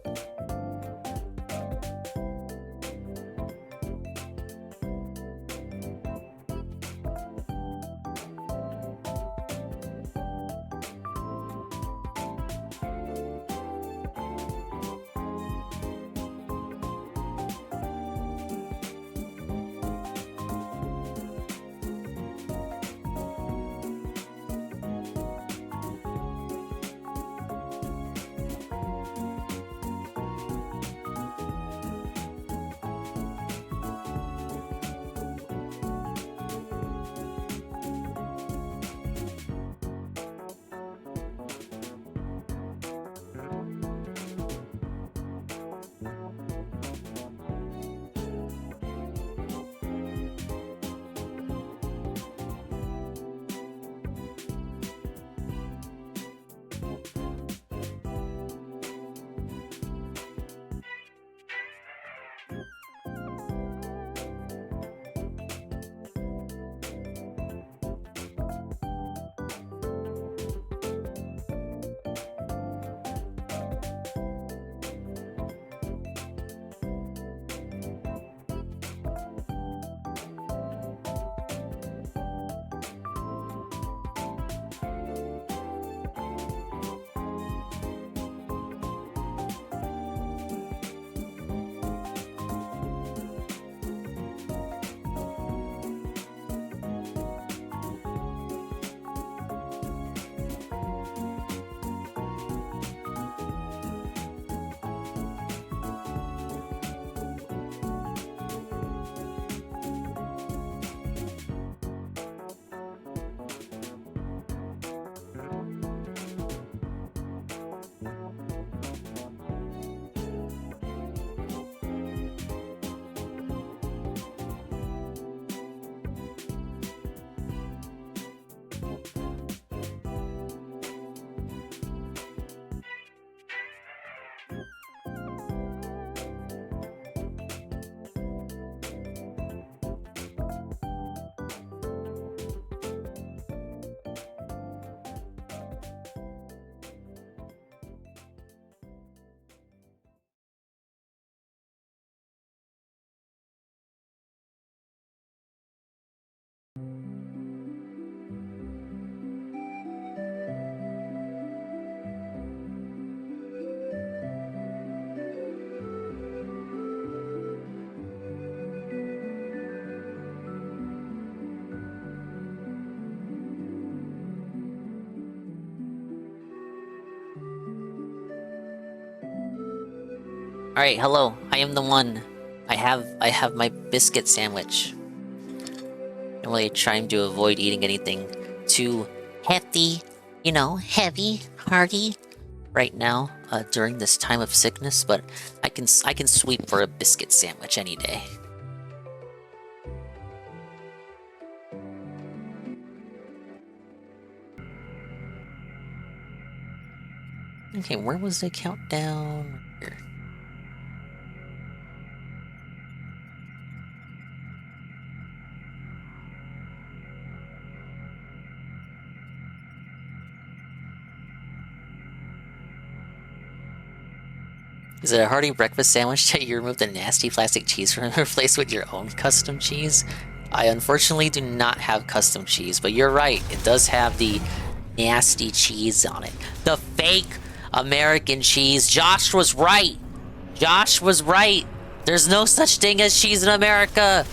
Alright, hello. I am the one. I have my biscuit sandwich. I'm really trying to avoid eating anything too hefty, you know, heavy, hearty right now, during this time of sickness, but I can sweep for a biscuit sandwich any day. Okay, where was the countdown? Here. Is it a hearty breakfast sandwich that you remove the nasty plastic cheese from and replace with your own custom cheese? I unfortunately do not have custom cheese, but you're right, it does have the nasty cheese on it. The fake American cheese. Josh was right. Josh was right. There's no such thing as cheese in America.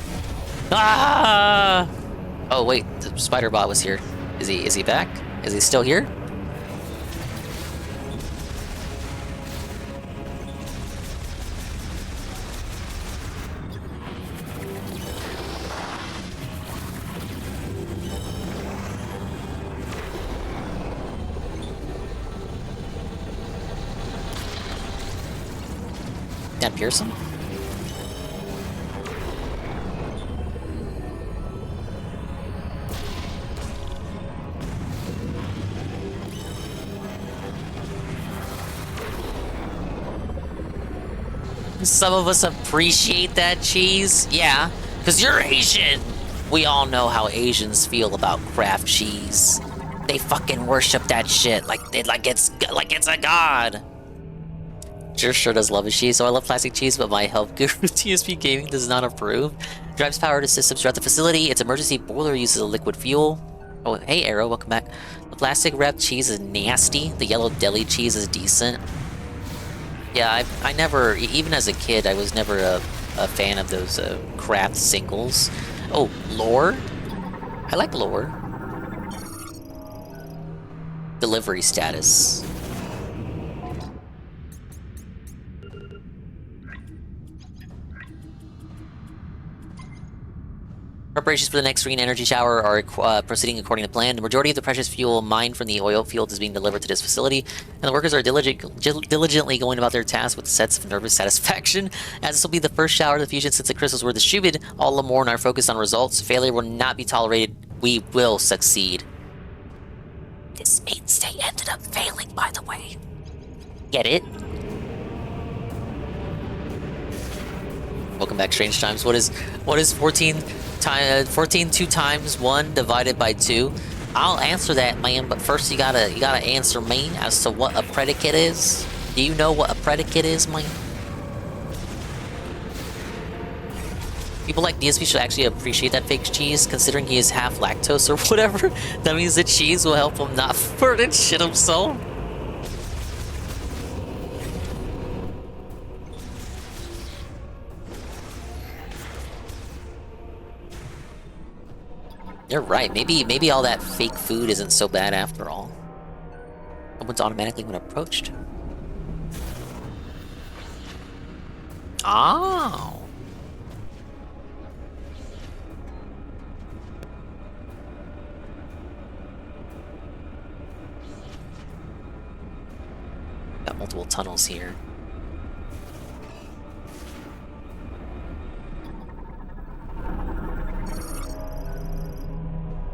Ah! Oh wait, the spider bot was here. Is he back? Is he still here? That Pearson? Some of us appreciate that cheese. Yeah, because you're Asian. We all know how Asians feel about craft cheese. They fucking worship that shit like it's a god. Sure does love his cheese. So I love classic cheese, but my health guru TSP Gaming does not approve. Drives power to systems throughout the facility. Its emergency boiler uses a liquid fuel. Oh, hey Arrow, welcome back. The plastic wrapped cheese is nasty. The yellow deli cheese is decent. Yeah, I never, even as a kid, I was never a fan of those Kraft singles. Oh, lore? I like lore. Delivery status. Preparations for the next green energy shower are proceeding according to plan. The majority of the precious fuel mined from the oil fields is being delivered to this facility, and the workers are diligently going about their tasks with sets of nervous satisfaction. As this will be the first shower of the fusion since the crystals were distributed, all Lamorne are focused on results. Failure will not be tolerated. We will succeed. This means they ended up failing, by the way. Get it? Welcome back, Strange Times. What is 14 2 times 1 divided by 2? I'll answer that, man, but first you gotta answer me as to what a predicate is. Do you know what a predicate is, man? People like DSP should actually appreciate that fake cheese, considering he is half lactose or whatever. That means the cheese will help him not fart and shit himself. You're right. Maybe all that fake food isn't so bad after all. Someone's automatically when approached. Oh. Got multiple tunnels here.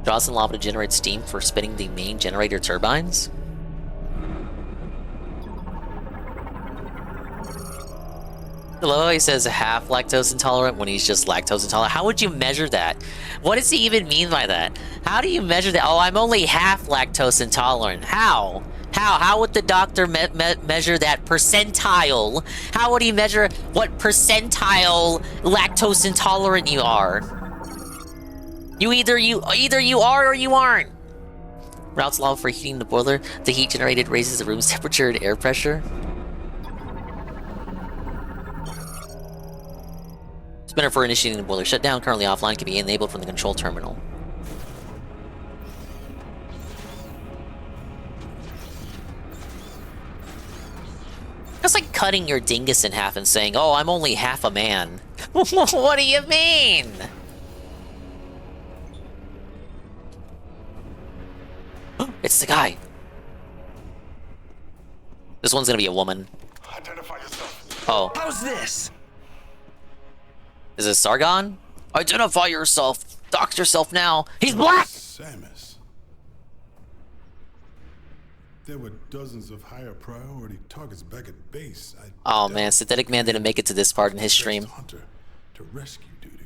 Draws in lava to generate steam for spinning the main generator turbines. Hello, he says half lactose intolerant when he's just lactose intolerant. How would you measure that? What does he even mean by that? How do you measure that? Oh, I'm only half lactose intolerant. How? How would the doctor measure that percentile? How would he measure what percentile lactose intolerant you are? Either you are or you aren't. Routes lava for heating the boiler. The heat generated raises the room's temperature and air pressure. Spinner for initiating the boiler shutdown, currently offline, can be enabled from the control terminal. That's like cutting your dingus in half and saying, "Oh, I'm only half a man." What do you mean? It's the guy. This one's gonna be a woman. Identify yourself. Oh. How's this? Is it Sargon? Identify yourself. Dox yourself now. He's black! Samus. There were dozens of higher priority targets back at base. Oh man, Synthetic Man didn't make it to this part in his stream. Hunter to rescue duty.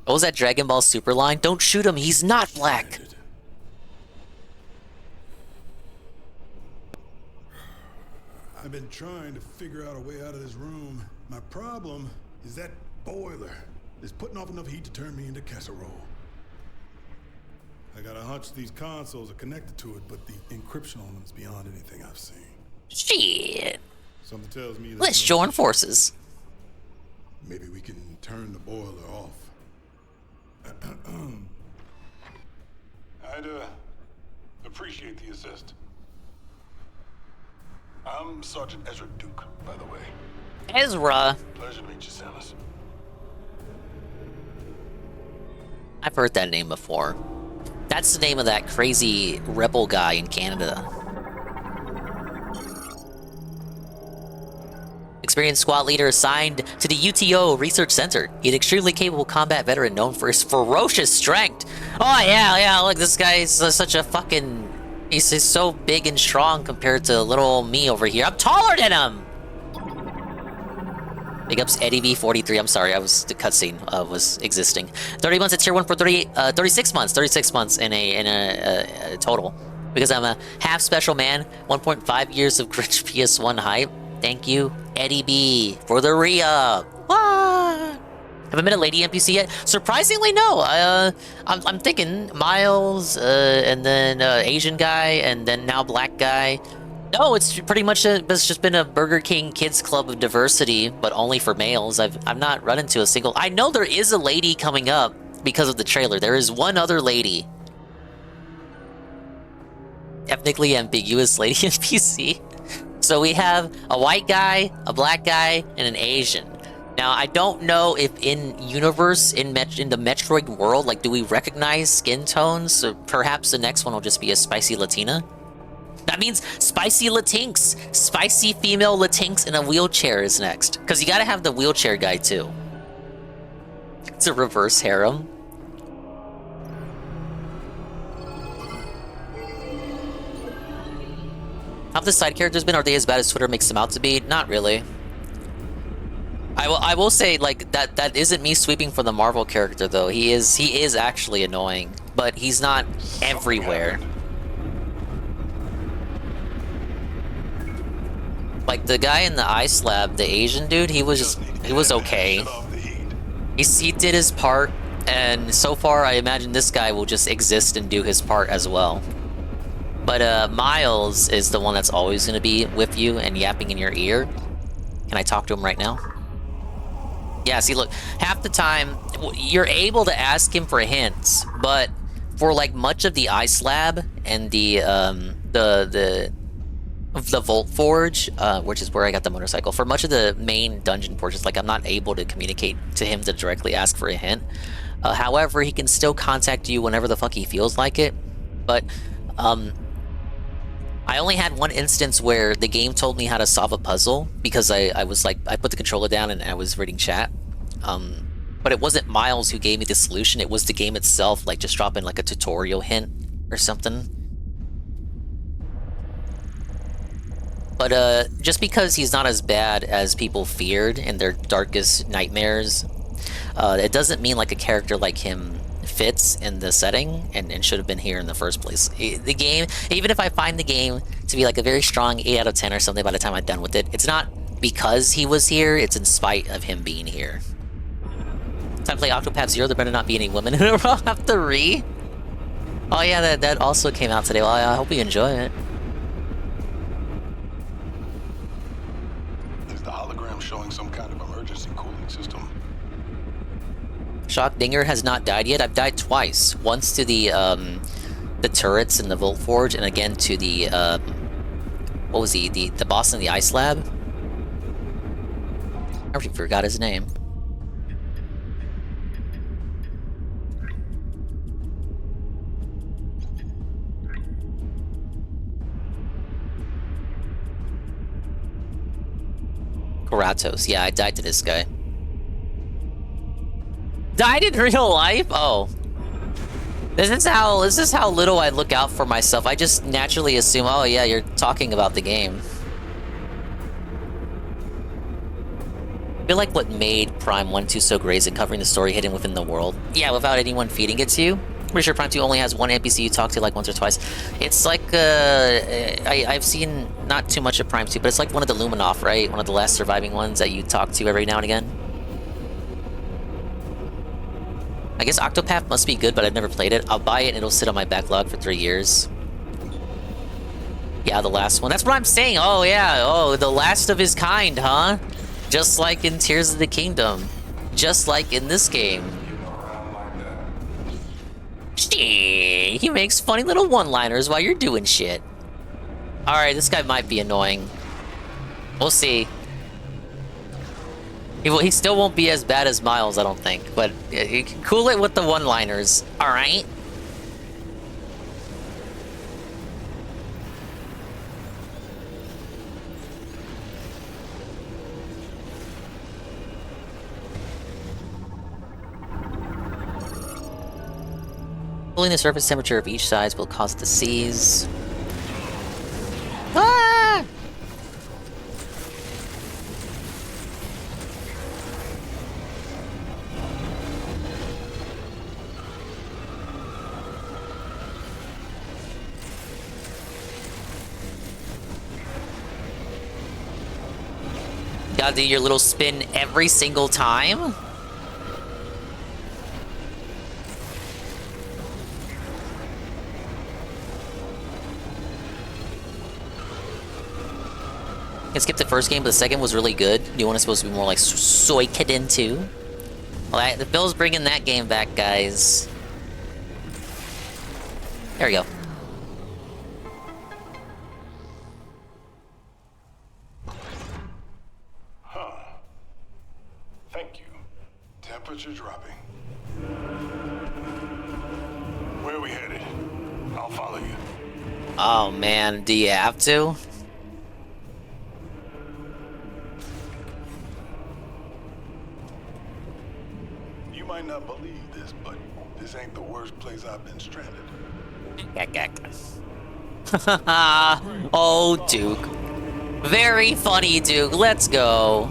What was that Dragon Ball Super line? Don't shoot him, he's not black! I've been trying to figure out a way out of this room. My problem is that boiler is putting off enough heat to turn me into casserole. I got a hunch these consoles are connected to it, but the encryption on them is beyond anything I've seen. Shit. Something tells me Let's join forces. Maybe we can turn the boiler off. I'd appreciate the assist. I'm Sergeant Ezra Duke, by the way. Ezra. Pleasure to meet you, Samus. I've heard that name before. That's the name of that crazy rebel guy in Canada. Experienced squad leader assigned to the UTO Research Center. He's an extremely capable combat veteran known for his ferocious strength. Oh yeah, look, this guy is such a fucking... He's so big and strong compared to little old me over here. I'm taller than him! Big ups Eddie V43. I'm sorry, the cutscene was existing. 30 months at tier 1 for 36 months. 36 months in a total. Because I'm a half special man. 1.5 years of Grinch PS1 hype. Thank you, Eddie B, for the re-up. What? Haven't met a lady NPC yet? Surprisingly, no. I'm thinking Myles, and then Asian guy, and then now black guy. No, it's pretty much it's just been a Burger King Kids Club of diversity, but only for males. I've not run into a single. I know there is a lady coming up because of the trailer. There is one other lady. Ethnically ambiguous lady NPC. So we have a white guy, a black guy, and an Asian. Now, I don't know if in universe, in the Metroid world, like, do we recognize skin tones? So perhaps the next one will just be a spicy Latina. That means spicy Latinx. Spicy female Latinx in a wheelchair is next. Because you gotta have the wheelchair guy, too. It's a reverse harem. How have the side characters been? Are they as bad as Twitter makes them out to be? Not really. I will say, like, that isn't me sweeping for the Marvel character, though. He is actually annoying, but he's not everywhere. Like, the guy in the ice lab, the Asian dude, he was okay. He did his part, and so far I imagine this guy will just exist and do his part as well. But Myles is the one that's always going to be with you and yapping in your ear. Can I talk to him right now? Yeah, see, look, half the time, you're able to ask him for hints, but for, like, much of the ice lab and the Vault Forge, which is where I got the motorcycle, for much of the main dungeon portions, like, I'm not able to communicate to him to directly ask for a hint. However, he can still contact you whenever the fuck he feels like it, but, I only had one instance where the game told me how to solve a puzzle because I was like, I put the controller down and I was reading chat. But it wasn't Myles who gave me the solution, it was the game itself, like just dropping like a tutorial hint or something. But just because he's not as bad as people feared in their darkest nightmares, it doesn't mean like a character like him fits in the setting and should have been here in the first place. The game, even if I find the game to be like a very strong 8 out of 10 or something by the time I'm done with it, it's not because he was here, it's in spite of him being here. Time to play Octopath Zero, there better not be any women in a row after re. Oh yeah, that also came out today. Well, I hope you enjoy it. Is the hologram showing some kind of emergency cooling system? Shock Dinger has not died yet. I've died twice. Once to the turrets in the Vault Forge, and again to the what was he? The boss in the ice lab. I already forgot his name. Karatos. Yeah, I died to this guy. Died in real life? Oh. This is how little I look out for myself. I just naturally assume, oh yeah, you're talking about the game. I feel like what made Prime 1 2 so great is it covering the story hidden within the world. Yeah, without anyone feeding it to you. Pretty sure Prime 2 only has one NPC you talk to like once or twice. It's like, I've seen not too much of Prime 2, but it's like one of the Luminoff, right? One of the last surviving ones that you talk to every now and again. I guess Octopath must be good, but I've never played it. I'll buy it and it'll sit on my backlog for 3 years. Yeah, the last one. That's what I'm saying. Oh, yeah. Oh, the last of his kind, huh? Just like in Tears of the Kingdom. Just like in this game. Shit, he makes funny little one-liners while you're doing shit. Alright, this guy might be annoying. We'll see. He still won't be as bad as Myles, I don't think. But you can cool it with the one-liners. Alright? Cooling the surface temperature of each side will cause it to seize. Ah! Gotta do your little spin every single time? I skipped the first game, but the second was really good. New one is supposed to be more like Suikoden 2. Well, the Bill's bringing that game back, guys. There we go. Thank you. Temperature dropping. Where are we headed? I'll follow you. Oh man, do you have to? You might not believe this, but this ain't the worst place I've been stranded. Oh, Duke. Very funny, Duke. Let's go.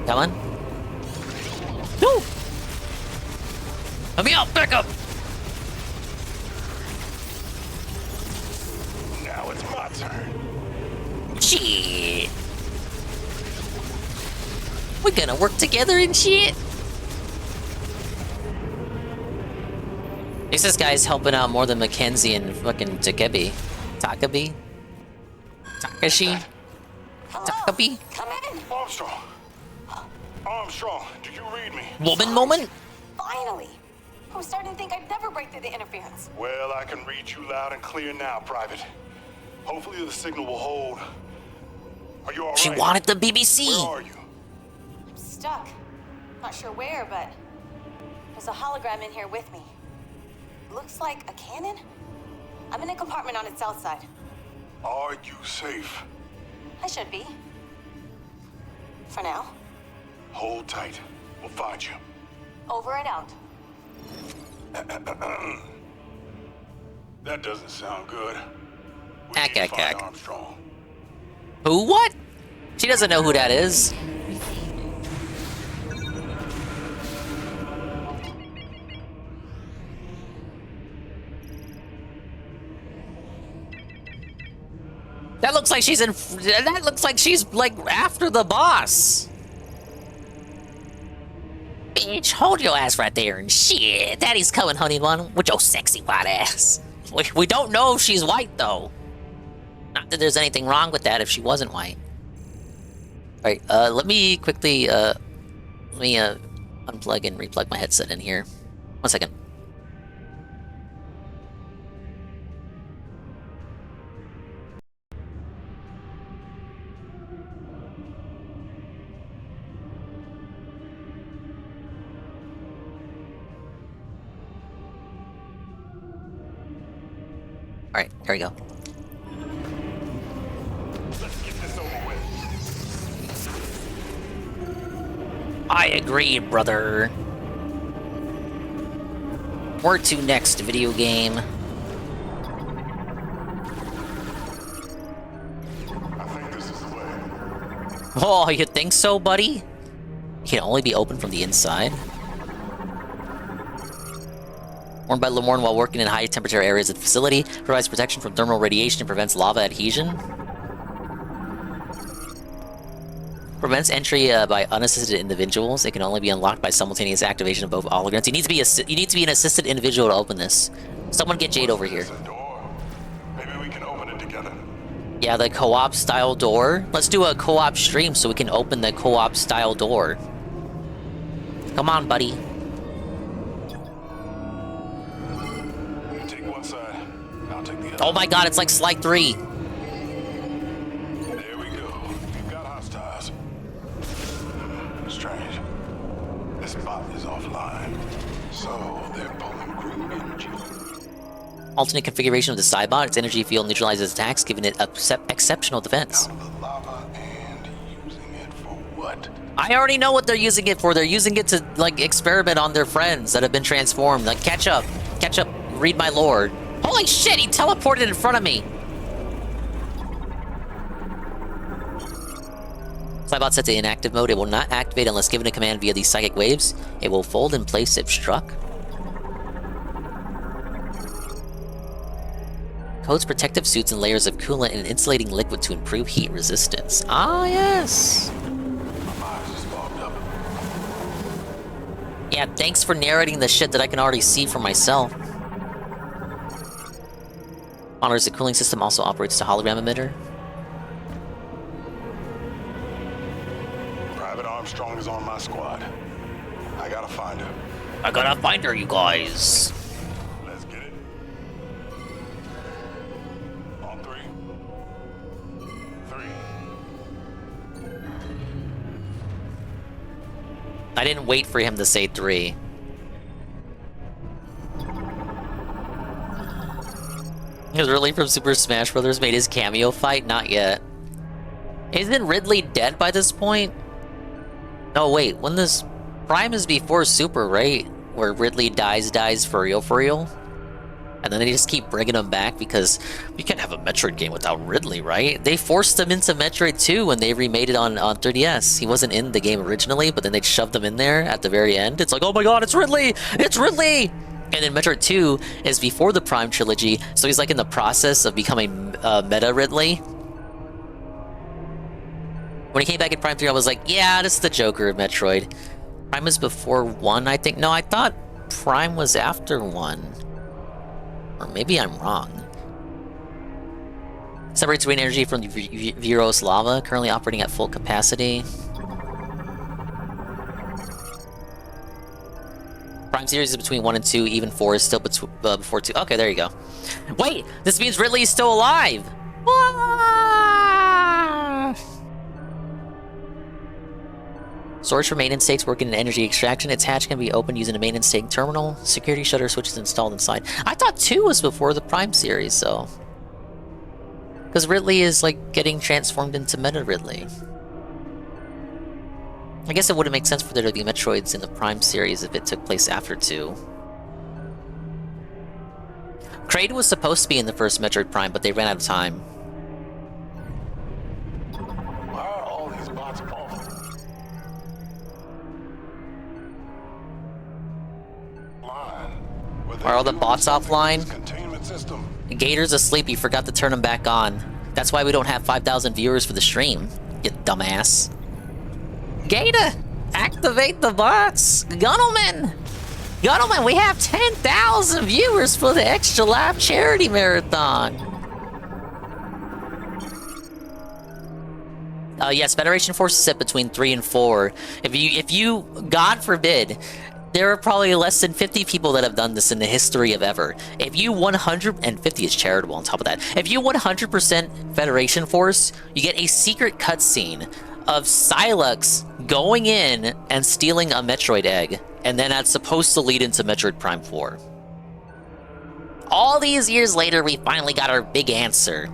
Come on. No! Let me out! Back up! Now it's my turn. Shit! We're gonna work together and shit! I guess this guy's helping out more than Mackenzie and fucking Takashi? Takashi? Takashi? Come in. Armstrong. Armstrong, do you read me? Woman moment? Finally. I was starting to think I'd never break through the interference. Well, I can read you loud and clear now, Private. Hopefully the signal will hold. Are you all right? She wanted the BBC. Where are you? I'm stuck. Not sure where, but there's a hologram in here with me. Looks like a cannon? I'm in a compartment on its south side. Are you safe? I should be. For now. Hold tight. We'll find you. Over and out. That doesn't sound good. We need to find Armstrong. Who? What? She doesn't know who that is. That looks like she's in. That looks like she's like after the boss. Bitch, hold your ass right there and shit. Daddy's coming, honey bun, with your sexy white ass. We don't know if she's white though. Not that there's anything wrong with that if she wasn't white. All right, let me quickly unplug and replug my headset in here. 1 second. All right, there we go. Let's get this over with. I agree, brother. Where to next, video game? I think this is the way. Oh, you think so, buddy? It can only be opened from the inside. Worn by Lemorne while working in high-temperature areas of the facility, provides protection from thermal radiation and prevents lava adhesion. Prevents entry by unassisted individuals. It can only be unlocked by simultaneous activation of both holograms. You need to be an assisted individual to open this. Someone get Jade over here. Maybe we can open it together. Yeah, the co-op style door. Let's do a co-op stream so we can open the co-op style door. Come on, buddy. Take one side, I'll take the other. Oh my god, it's like Slide 3. There we go. We've got hostiles. Strange. This bot is offline. So they're pulling green energy. Alternate configuration of the Cybot. Its energy field neutralizes attacks, giving it exceptional defense. Out of the lava and using it for what? I already know what they're using it for. They're using it to, like, experiment on their friends that have been transformed. Like, catch up. Catch up. Read my lore. Holy shit, he teleported in front of me. Cybot set to inactive mode. It will not activate unless given a command via these psychic waves. It will fold in place if struck. coats protective suits in layers of coolant and insulating liquid to improve heat resistance. Ah, yes. Yeah, thanks for narrating the shit that I can already see for myself. Honors the cooling system also operates the hologram emitter. Private Armstrong is on my squad. I gotta find her. I gotta find her, you guys. Let's get it. On three. I didn't wait for him to say 3. Is Ridley from Super Smash Bros. Made his cameo fight? Not yet. Isn't Ridley dead by this point? No, wait. When this Prime is before Super, right? Where Ridley dies for real? And then they just keep bringing him back because we can't have a Metroid game without Ridley, right? They forced him into Metroid 2 when they remade it on 3DS. He wasn't in the game originally, but then they shoved him in there at the very end. It's like, oh my god, it's Ridley! It's Ridley! And then Metroid 2 is before the Prime trilogy, so he's like in the process of becoming Meta Ridley. When he came back in Prime 3, I was like, yeah, this is the Joker of Metroid. Prime was before 1, I think. No, I thought Prime was after 1. Or maybe I'm wrong. Separates rain energy from Viros lava, currently operating at full capacity. Prime series is between 1 and 2, even 4 is still before 2. Okay, there you go. Wait, this means Ridley is still alive! Ah! Storage for maintenance tanks working in energy extraction. Its hatch can be opened using a maintenance tank terminal. Security shutter switch is installed inside. I thought 2 was before the Prime series, so... Because Ridley is, like, getting transformed into Meta Ridley. I guess it wouldn't make sense for there to be Metroids in the Prime series if it took place after 2. Kraid was supposed to be in the first Metroid Prime, but they ran out of time. Why are all these bots off? Are all the bots offline? Gator's asleep, you forgot to turn him back on. That's why we don't have 5,000 viewers for the stream, you dumbass. Gator! Activate the bots! Gunnelman! Gunnelman, we have 10,000 viewers for the Extra Life Charity Marathon! Yes, Federation forces set between 3 and 4. If you, God forbid, there are probably less than 50 people that have done this in the history of ever. If you 150 is charitable on top of that. If you 100% Federation Force, you get a secret cutscene of Silex going in and stealing a Metroid egg, and then that's supposed to lead into Metroid Prime 4. All these years later, we finally got our big answer.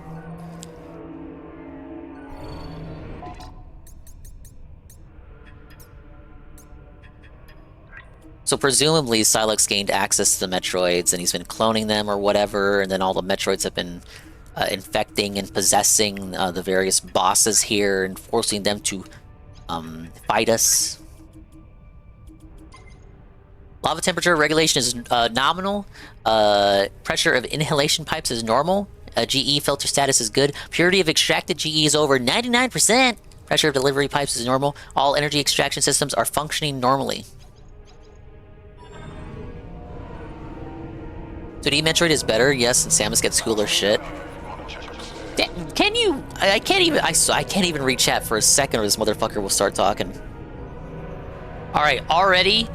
So presumably Silex gained access to the Metroids and he's been cloning them or whatever, and then all the Metroids have been infecting and possessing the various bosses here and forcing them to fight us. Lava temperature regulation is nominal. Pressure of inhalation pipes is normal. GE filter status is good. Purity of extracted GE is over 99%. Pressure of delivery pipes is normal. All energy extraction systems are functioning normally. So D Metroid is better, yes, and Samus gets cooler shit. Can you? I can't even read chat for a second, or this motherfucker will start talking. All right, already,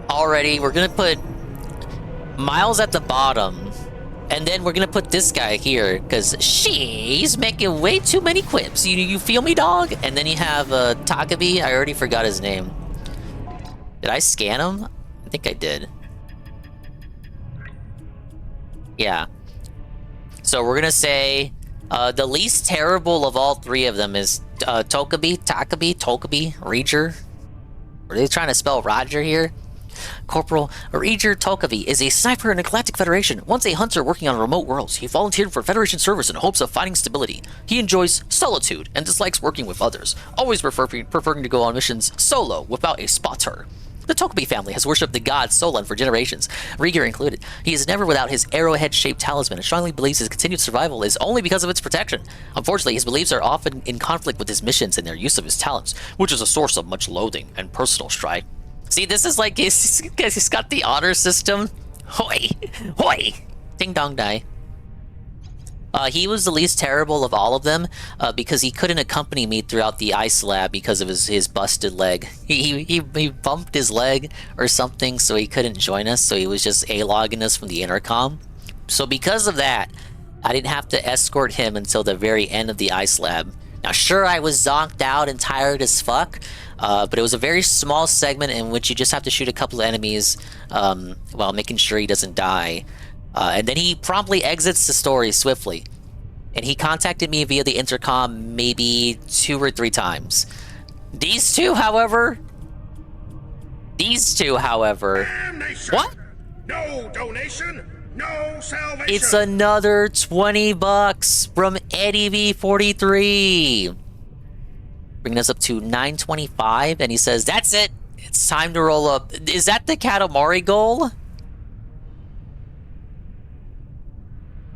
we're gonna put Myles at the bottom, and then we're gonna put this guy here because she's making way too many quips. You feel me, dog? And then you have Takabi. I already forgot his name. Did I scan him? I think I did. Yeah. So we're gonna say the least terrible of all three of them is Takabi, Reger. Are they trying to spell Roger here? Corporal Reger Tokavi is a sniper in the Galactic Federation. Once a hunter working on remote worlds, he volunteered for Federation service in hopes of finding stability. He enjoys solitude and dislikes working with others, always preferring to go on missions solo without a spotter. The Tokobi family has worshipped the god Solon for generations, Rieger included. He is never without his arrowhead-shaped talisman and strongly believes his continued survival is only because of its protection. Unfortunately, his beliefs are often in conflict with his missions and their use of his talents, which is a source of much loathing and personal strife. See, this is like, he's got the honor system. Hoi! Hoi! Ding dong die. He was the least terrible of all of them because he couldn't accompany me throughout the ice lab because of his busted leg. He bumped his leg or something, so he couldn't join us, so he was just A-logging us from the intercom. So because of that, I didn't have to escort him until the very end of the ice lab. Now sure, I was zonked out and tired as fuck, but it was a very small segment in which you just have to shoot a couple of enemies while making sure he doesn't die. And then he promptly exits the story swiftly. And he contacted me via the intercom maybe 2 or 3 times. These two, however... What? No donation, no salvation. It's another $20 from Eddie V43. Bringing us up to $9.25, and he says, that's it. It's time to roll up. Is that the Katamari goal?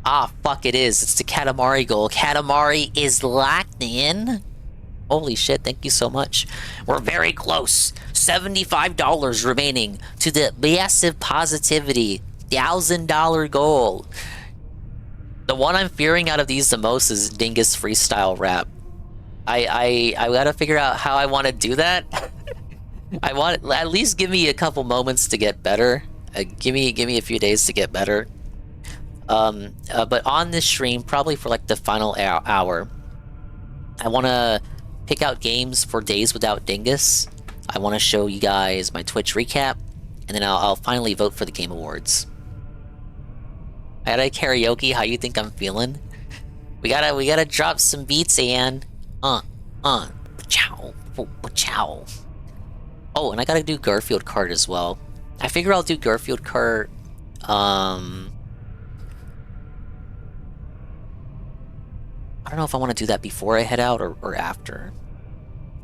Ah, fuck, it is. It's the Katamari goal. Katamari is locked in. Holy shit, thank you so much. We're very close. $75 remaining to the massive positivity $1,000 goal. The one I'm fearing out of these the most is Dingus freestyle rap. I gotta figure out how I want to do that. I want at least give me a couple moments to get better. Give me a few days to get better. But on this stream, probably for like the final hour, I want to pick out games for Days Without Dingus. I want to show you guys my Twitch recap, and then I'll finally vote for the Game Awards. I gotta karaoke. How you think I'm feeling? We gotta drop some beats, and chow, chow. Oh, and I gotta do Garfield Kart as well. I figure I'll do Garfield Kart. I don't know if I want to do that before I head out or after.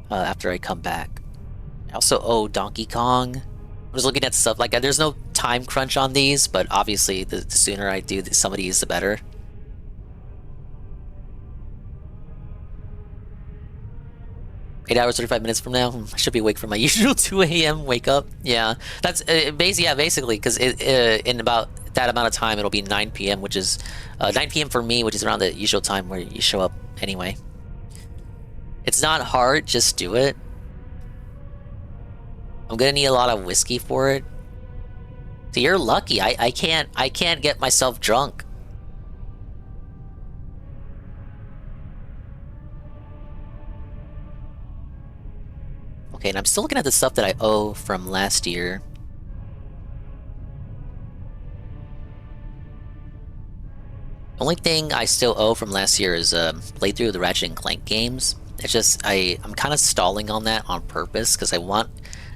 After I come back. I also owe Donkey Kong. I was looking at stuff like there's no time crunch on these, but obviously the sooner I do some of these, the better. Eight hours, 35 minutes from now, I should be awake for my usual 2 a.m. wake up. Yeah, that's basically because in about that amount of time it'll be 9 p.m. which is 9 p.m. for me, which is around the usual time where you show up anyway. It's not hard, just do it. I'm gonna need a lot of whiskey for it. So you're lucky. I can't get myself drunk. Okay, and I'm still looking at the stuff that I owe from last year. The only thing I still owe from last year is playthrough of the Ratchet and Clank games. It's just I'm kind of stalling on that on purpose because I want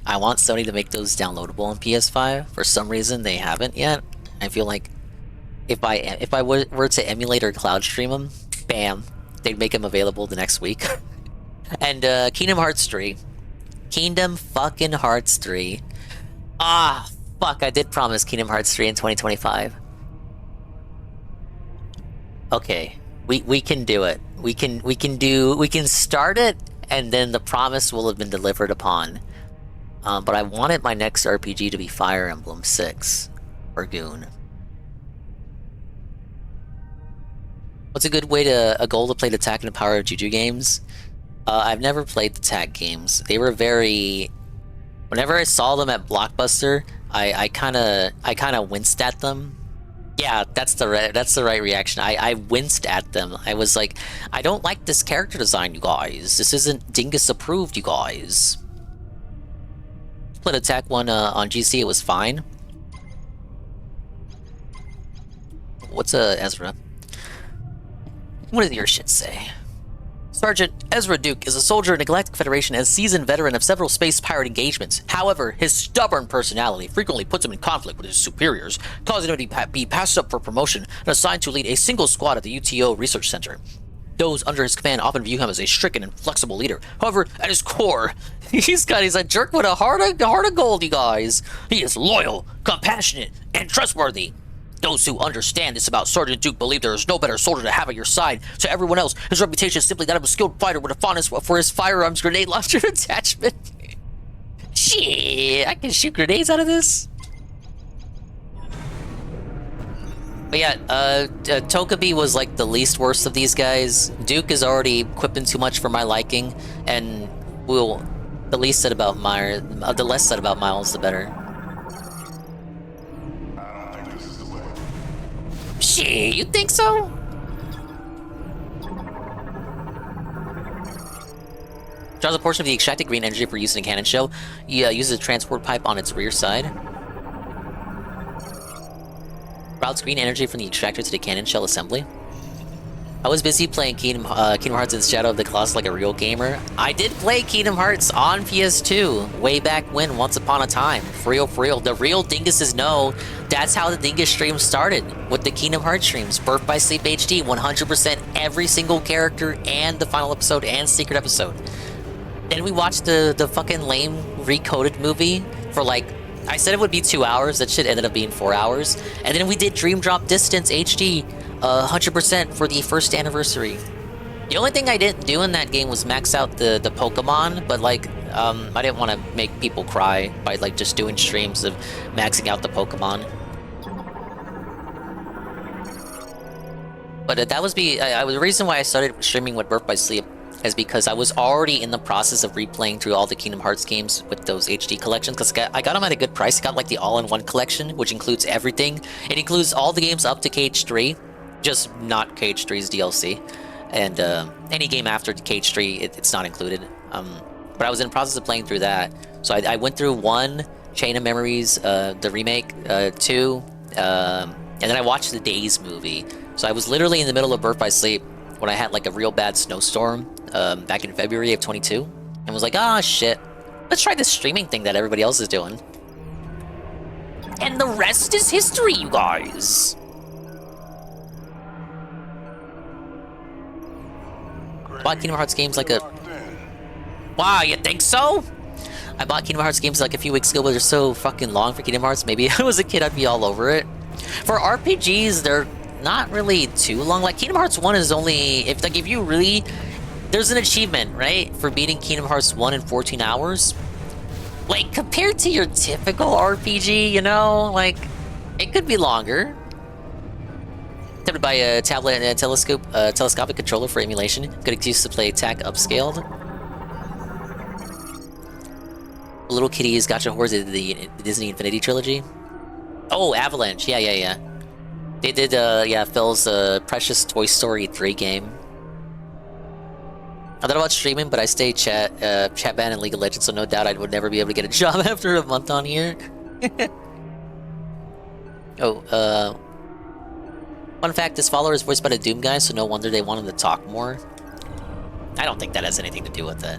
Sony to make those downloadable on PS5. For some reason, they haven't yet. I feel like if I were to emulate or cloud stream them, bam, they'd make them available the next week. And Kingdom Hearts 3. Kingdom fucking Hearts 3. Ah, fuck, I did promise Kingdom Hearts 3 in 2025. Okay, we can do it. We can start it, and then the promise will have been delivered upon. But I wanted my next RPG to be Fire Emblem 6 or Goon. What's a good way a goal to play the Attack and the Power of Juju games? I've never played the tag games. They were very... Whenever I saw them at Blockbuster, I kind of winced at them. Yeah, that's the right reaction. I winced at them. I was like, I don't like this character design, you guys. This isn't Dingus approved, you guys. Split Attack 1 on GC, it was fine. What's Ezra? What does your shit say? Sergeant Ezra Duke is a soldier in the Galactic Federation and a seasoned veteran of several space pirate engagements. However, his stubborn personality frequently puts him in conflict with his superiors, causing him to be passed up for promotion and assigned to lead a single squad at the UTO Research Center. Those under his command often view him as a stricken and flexible leader. However, at his core, he's a jerk with a heart of gold, you guys. He is loyal, compassionate, and trustworthy. Those who understand this about Sergeant Duke believe there is no better soldier to have at your side. To everyone else, his reputation is simply that of a skilled fighter with a fondness for his firearms grenade launcher attachment. Shit, I can shoot grenades out of this. But yeah, Togepi was like the least worst of these guys. Duke is already equipping too much for my liking, and the less said about Myles, the better. I don't think this is the way. Shit, you think so? Draws a portion of the extracted green energy for use in a cannon shell. Uses a transport pipe on its rear side. Routes green energy from the extractor to the cannon shell assembly. I was busy playing Kingdom Hearts and Shadow of the Colossus like a real gamer. I did play Kingdom Hearts on PS2 way back when, once upon a time. For real. The real dinguses know that's how the Dingus stream started, with the Kingdom Hearts streams. Birth by Sleep HD, 100% every single character and the final episode and secret episode. Then we watched the fucking lame recoded movie for like, I said it would be 2 hours, that shit ended up being 4 hours. And then we did Dream Drop Distance HD, 100% for the first anniversary. The only thing I didn't do in that game was max out the Pokemon, but like, I didn't want to make people cry by like just doing streams of maxing out the Pokemon. But that was the reason why I started streaming with Birth by Sleep is because I was already in the process of replaying through all the Kingdom Hearts games with those HD collections, because I got them at a good price. I got like the all-in-one collection, which includes everything. It includes all the games up to Cage 3, just not Cage 3's DLC. And any game after Cage 3, it's not included. But I was in the process of playing through that. So I went through 1, Chain of Memories, the remake, 2, and then I watched the Days movie. So I was literally in the middle of Birth by Sleep when I had like a real bad snowstorm back in February of 22, and was like, ah, shit, let's try this streaming thing that everybody else is doing. And the rest is history, you guys. I bought Kingdom Hearts games like a... Wow, you think so? I bought Kingdom Hearts games like a few weeks ago, but they're so fucking long for Kingdom Hearts. Maybe if I was a kid, I'd be all over it. For RPGs, they're not really too long. Like Kingdom Hearts 1 is only, if you really, there's an achievement, right, for beating Kingdom Hearts 1 in 14 hours. Like, compared to your typical RPG, you know, like, it could be longer. Tempted by a tablet and a telescopic controller for emulation. Good excuse to play attack upscaled. Little Kitty's Gotcha Horse did the Disney Infinity Trilogy. Oh, Avalanche, yeah. They did, Phil's Precious Toy Story 3 game. I thought about streaming, but I stay chat ban in League of Legends, so no doubt I would never be able to get a job after a month on here. Fun fact, this follower is voiced by the Doom guy, so no wonder they want him to talk more. I don't think that has anything to do with it.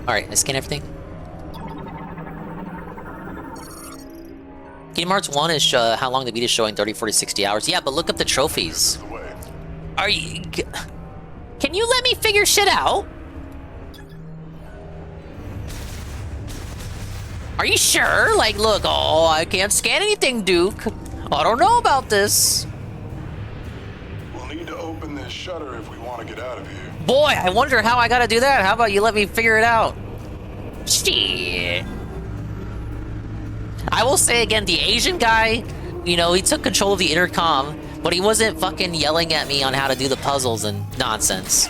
Alright, I scan everything. Kingdom Hearts 1 is how long the beat is showing, 30, 40, 60 hours. Yeah, but look up the trophies. Are you... Can you let me figure shit out? Are you sure? Like, look, oh, I can't scan anything, Duke. I don't know about this. We'll need to open this shutter if we want to get out of here. Boy, I wonder how I gotta do that. How about you let me figure it out? Shit. I will say again, the Asian guy, you know, he took control of the intercom, but he wasn't fucking yelling at me on how to do the puzzles and nonsense.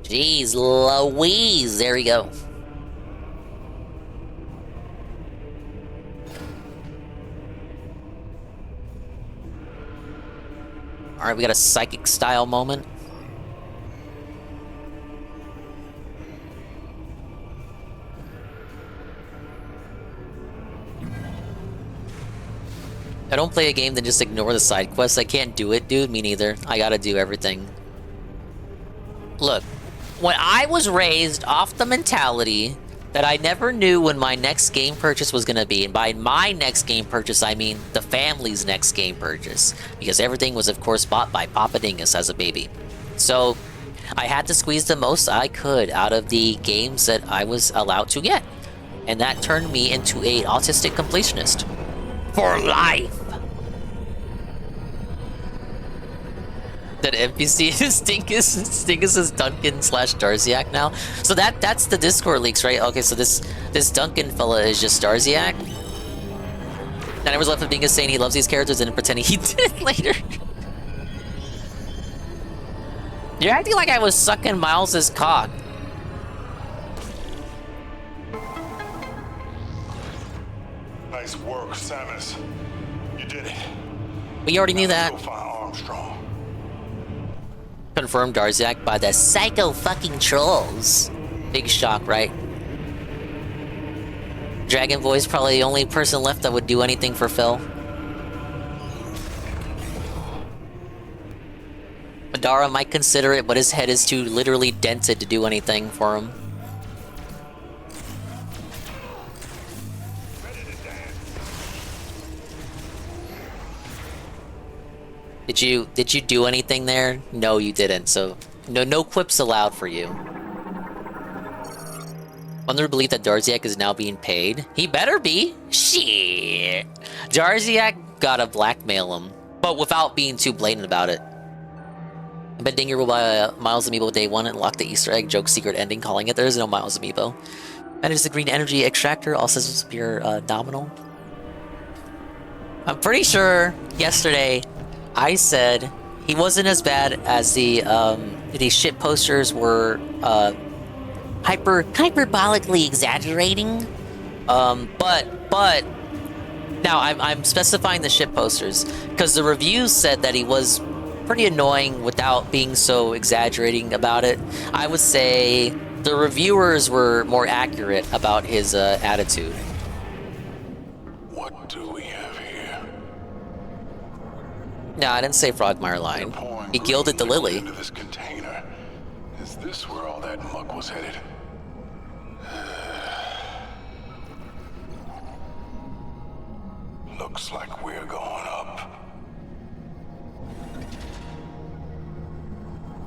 Jeez Louise, there we go. Alright, we got a psychic style moment. I don't play a game then just ignore the side quests. I can't do it, dude. Me neither. I gotta do everything. Look, when I was raised off the mentality that I never knew when my next game purchase was gonna be, and by my next game purchase, I mean the family's next game purchase, because everything was, of course, bought by Papa Dingus as a baby. So I had to squeeze the most I could out of the games that I was allowed to get, and that turned me into an autistic completionist for life. That NPC is Stinkus is Duncan / Darziak now. So that's the Discord leaks, right? Okay, so this Duncan fella is just Darziak. And I was left with Dingus saying he loves these characters and pretending he did later. You're acting like I was sucking Miles's cock. Nice work, Samus. You did it. We already knew that. Go find Armstrong. Confirmed Darziak by the psycho fucking trolls. Big shock, right? Dragon Boy's probably the only person left that would do anything for Phil. Madara might consider it, but his head is too literally dented to do anything for him. Did you do anything there? No, you didn't. So no quips allowed for you. Under the belief that Darziak is now being paid. He better be. Shit. Darziak gotta blackmail him, but without being too blatant about it. I bet Dinger will buy a Miles amiibo day 1 and lock the Easter egg joke secret ending, calling it. There is no Miles amiibo. And it's the green energy extractor. Also says it's pure nominal. I'm pretty sure yesterday I said he wasn't as bad as the shit posters were hyperbolically exaggerating. But now I'm specifying the shit posters because the reviews said that he was pretty annoying without being so exaggerating about it. I would say the reviewers were more accurate about his attitude. What do we have here? No, I didn't say Frogmire line. He gilded the lily. Into this container. Is this where all that muck was headed? Looks like we're going up.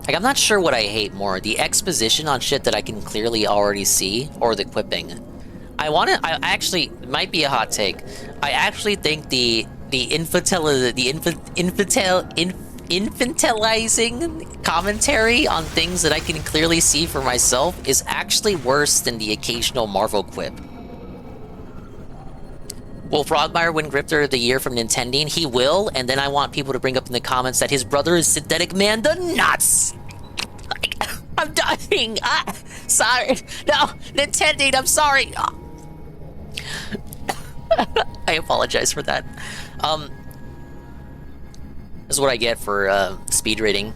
Like, I'm not sure what I hate more, the exposition on shit that I can clearly already see, or the quipping. I actually, it might be a hot take. I actually think the infantilizing commentary on things that I can clearly see for myself is actually worse than the occasional Marvel quip. Will Frogmire win Grifter of the Year from Nintending? He will, and then I want people to bring up in the comments that his brother is Synthetic Man the Nuts! Like, I'm dying! Sorry! No! Nintending, I'm sorry! I apologize for that. This is what I get for speed reading.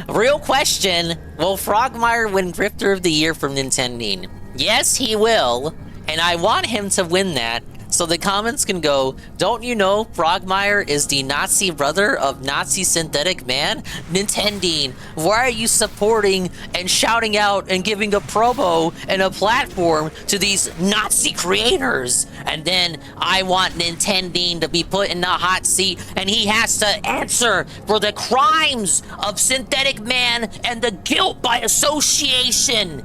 Real question, will Frogmire win Grifter of the Year from Nintending? Yes, he will, and I want him to win that. So the comments can go, don't you know Frogmire is the Nazi brother of Nazi Synthetic Man? Nintending, why are you supporting and shouting out and giving a promo and a platform to these Nazi creators? And then I want Nintending to be put in the hot seat and he has to answer for the crimes of Synthetic Man and the guilt by association.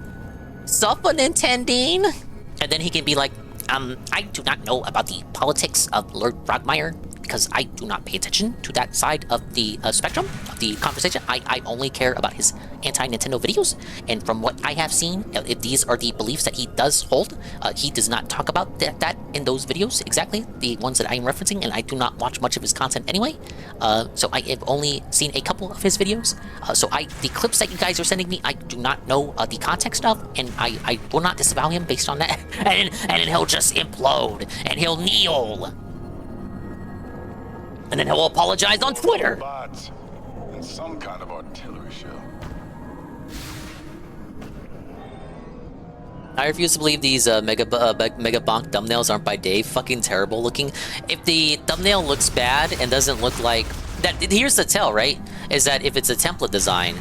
Suppa Nintending? And then he can be like, I do not know about the politics of Lord Frogmire because I do not pay attention to that side of the spectrum of the conversation. I only care about his anti-Nintendo videos, and from what I have seen, if these are the beliefs that he does hold, he does not talk about that in those videos, exactly, the ones that I am referencing, and I do not watch much of his content anyway, so I have only seen a couple of his videos, so the clips that you guys are sending me, I do not know the context of, and I will not disavow him based on that, and then he'll just implode, and he'll kneel. And then he'll apologize on Twitter. Bots and some kind of artillery show. I refuse to believe these Mega Bonk thumbnails aren't by Dave. Fucking terrible looking. If the thumbnail looks bad and doesn't look like that, here's the tell, right? Is that if it's a template design,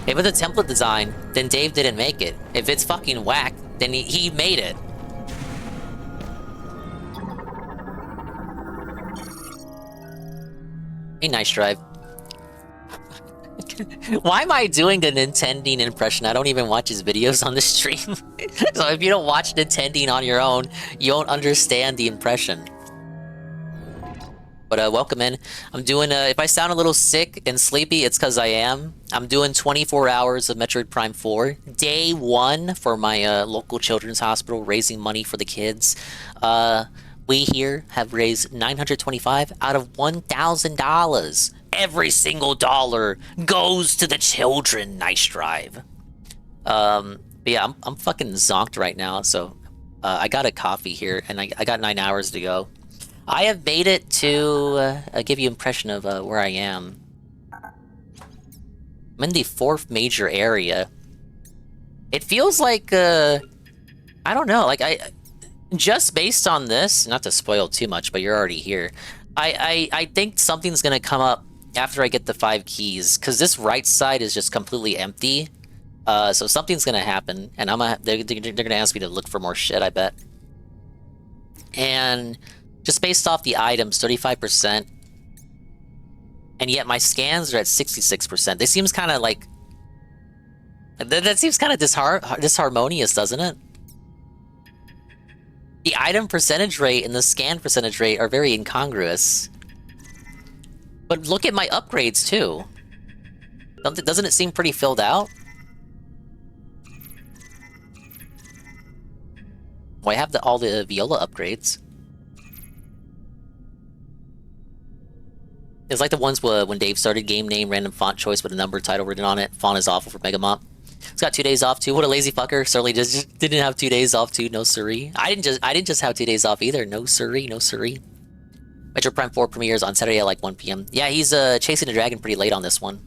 if it's a template design, then Dave didn't make it. If it's fucking whack, then he made it. Hey, nice drive. Why am I doing a Nintending impression? I don't even watch his videos on the stream. So if you don't watch Nintending on your own, you won't understand the impression. But welcome in. I'm doing, if I sound a little sick and sleepy, it's because I am. I'm doing 24 hours of Metroid Prime 4. Day 1 for my local children's hospital, raising money for the kids. We here have raised $925 out of $1,000. Every single dollar goes to the children. Nice drive. But yeah, I'm fucking zonked right now, so I got a coffee here, and I got 9 hours to go. I have made it to give you an impression of where I am. I'm in the 4th major area. It feels like, I don't know, like just based on this, not to spoil too much, but you're already here. I think something's gonna come up after I get the 5 keys, because this right side is just completely empty. So something's gonna happen, and they're gonna ask me to look for more shit, I bet. And just based off the items, 35%, and yet my scans are at 66%. This seems kind of like that seems kind of disharmonious, doesn't it? The item percentage rate and the scan percentage rate are very incongruous. But look at my upgrades, too. Doesn't it seem pretty filled out? Well, I have all the Viola upgrades. It's like the ones when Dave started, game name, random font choice with a number title written on it. Font is awful for Megamop. It's got 2 days off too. What a lazy fucker. Certainly just didn't have 2 days off too. No siree. I didn't just have 2 days off either. No siree. No siree. Metro Prime 4 premieres on Saturday at like 1 p.m. Yeah, he's chasing the dragon pretty late on this one.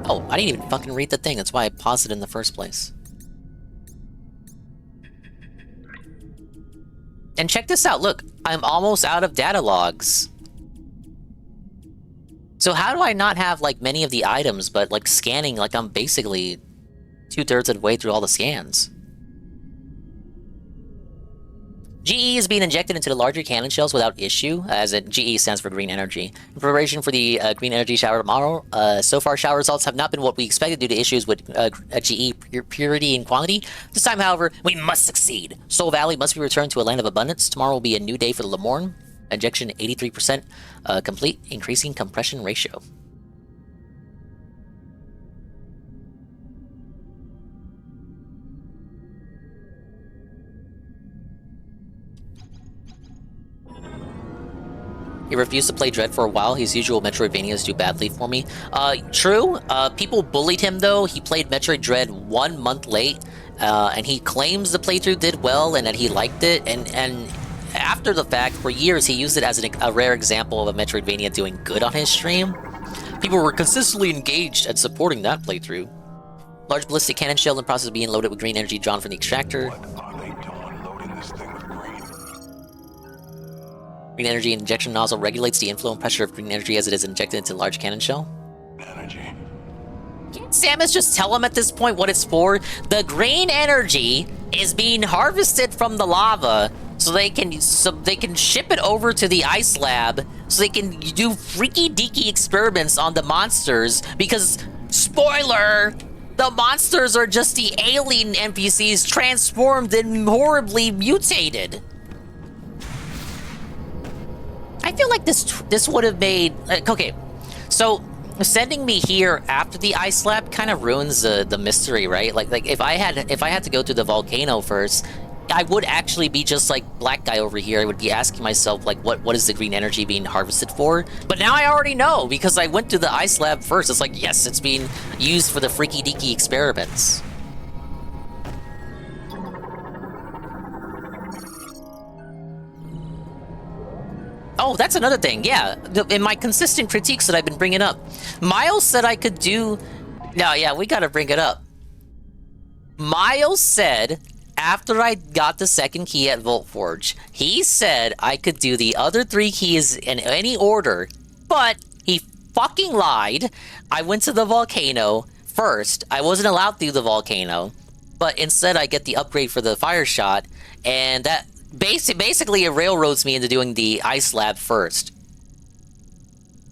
Oh, I didn't even fucking read the thing. That's why I paused it in the first place. And check this out. Look, I'm almost out of data logs. So how do I not have, like, many of the items, but, like, scanning, like, I'm basically 2/3 of the way through all the scans? GE is being injected into the larger cannon shells without issue, as in GE stands for green energy. In preparation for the green energy shower tomorrow, so far shower results have not been what we expected due to issues with GE purity and quantity. This time, however, we must succeed. Soul Valley must be returned to a land of abundance. Tomorrow will be a new day for the Lemorne. Injection 83% complete, increasing compression ratio. He refused to play Dread for a while. His usual Metroidvanias do badly for me. True. People bullied him, though. He played Metroid Dread 1 month late, and he claims the playthrough did well and that he liked it. And after the fact, for years, he used it as a rare example of a Metroidvania doing good on his stream. People were consistently engaged at supporting that playthrough. Large ballistic cannon shell in the process of being loaded with green energy drawn from the extractor. Green energy injection nozzle regulates the inflow and pressure of green energy as it is injected into the large cannon shell. Energy. Can't Samus just tell him at this point what it's for? The green energy is being harvested from the lava so they can ship it over to the ice lab so they can do freaky deaky experiments on the monsters because, spoiler, the monsters are just the alien NPCs transformed and horribly mutated. I feel like this would have made okay. So sending me here after the ice lab kind of ruins the mystery, right? Like if I had to go through the volcano first, I would actually be just like black guy over here. I would be asking myself like what is the green energy being harvested for? But now I already know because I went to the ice lab first. It's like yes, it's being used for the freaky deaky experiments. Oh, that's another thing, yeah. In my consistent critiques that I've been bringing up, Myles said I could do No, yeah, we gotta bring it up. Myles said, after I got the second key at Vault Forge, he said I could do the other 3 keys in any order, but he fucking lied. I went to the volcano first. I wasn't allowed through the volcano, but instead I get the upgrade for the fire shot, and that basically it railroads me into doing the ice lab first.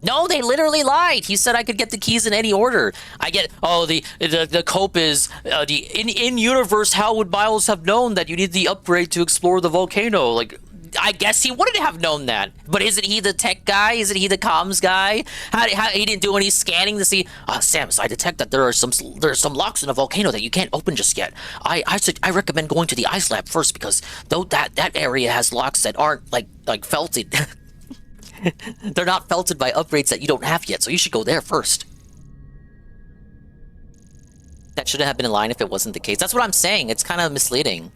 No, they literally lied. He said I could get the keys in any order. I get, oh, the cope is, in universe, how would Myles have known that you need the upgrade to explore the volcano? Like, I guess he wouldn't have known that. But isn't he the tech guy? Isn't he the comms guy? How he didn't do any scanning to see, Samus, I detect that there are some locks in the volcano that you can't open just yet. I recommend going to the ice lab first because though that area has locks that aren't like felted. They're not felted by upgrades that you don't have yet, so you should go there first. That shouldn't have been in line if it wasn't the case. That's what I'm saying. It's kind of misleading.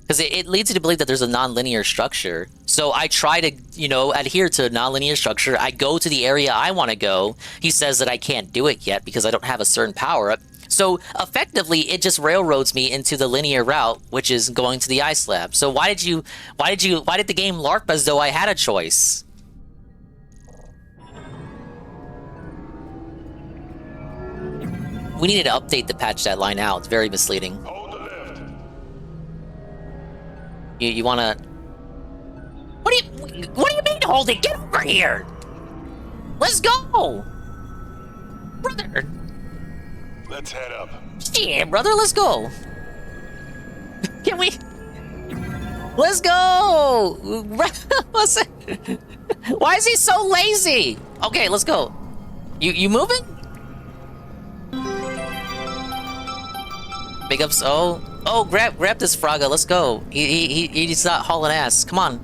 Because it leads you to believe that there's a non-linear structure. So I try to, adhere to a non-linear structure. I go to the area I want to go. He says that I can't do it yet because I don't have a certain power-up. So effectively, it just railroads me into the linear route, which is going to the ice lab. So why did the game LARP as though I had a choice? We needed to update the patch deadline out. It's very misleading. Hold the lift. You wanna... What do you mean hold it? Get over here! Let's go! Brother! Let's head up. Yeah, brother, let's go! Can we... Let's go! Why is he so lazy? Okay, let's go. You moving? Big ups. Oh, grab this Fraga. Let's go. He's not hauling ass. Come on.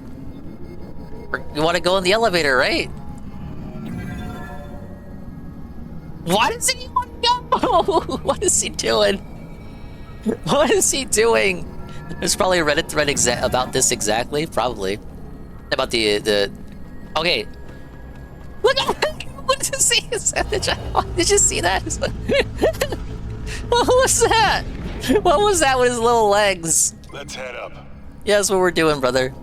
You want to go in the elevator, right? Why does he want to go? What is he doing? What is he doing? There's probably a Reddit thread about this exactly. Probably. About the... Okay. Look at... What did you see? Did you see that? What was that? What was that with his little legs? Let's head up. Yeah, that's what we're doing, brother.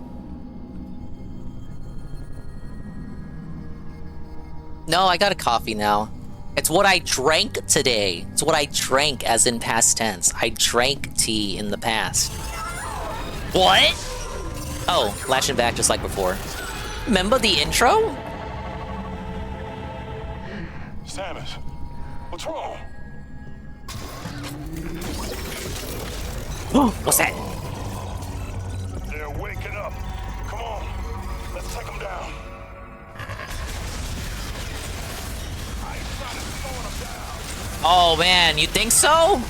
No, I got a coffee now. It's what I drank today. It's what I drank, as in past tense. I drank tea in the past. What? Oh, lashing back just like before. Remember the intro? Samus, what's wrong? What's that? They're waking up. Come on, let's take them down. Oh man, you think so?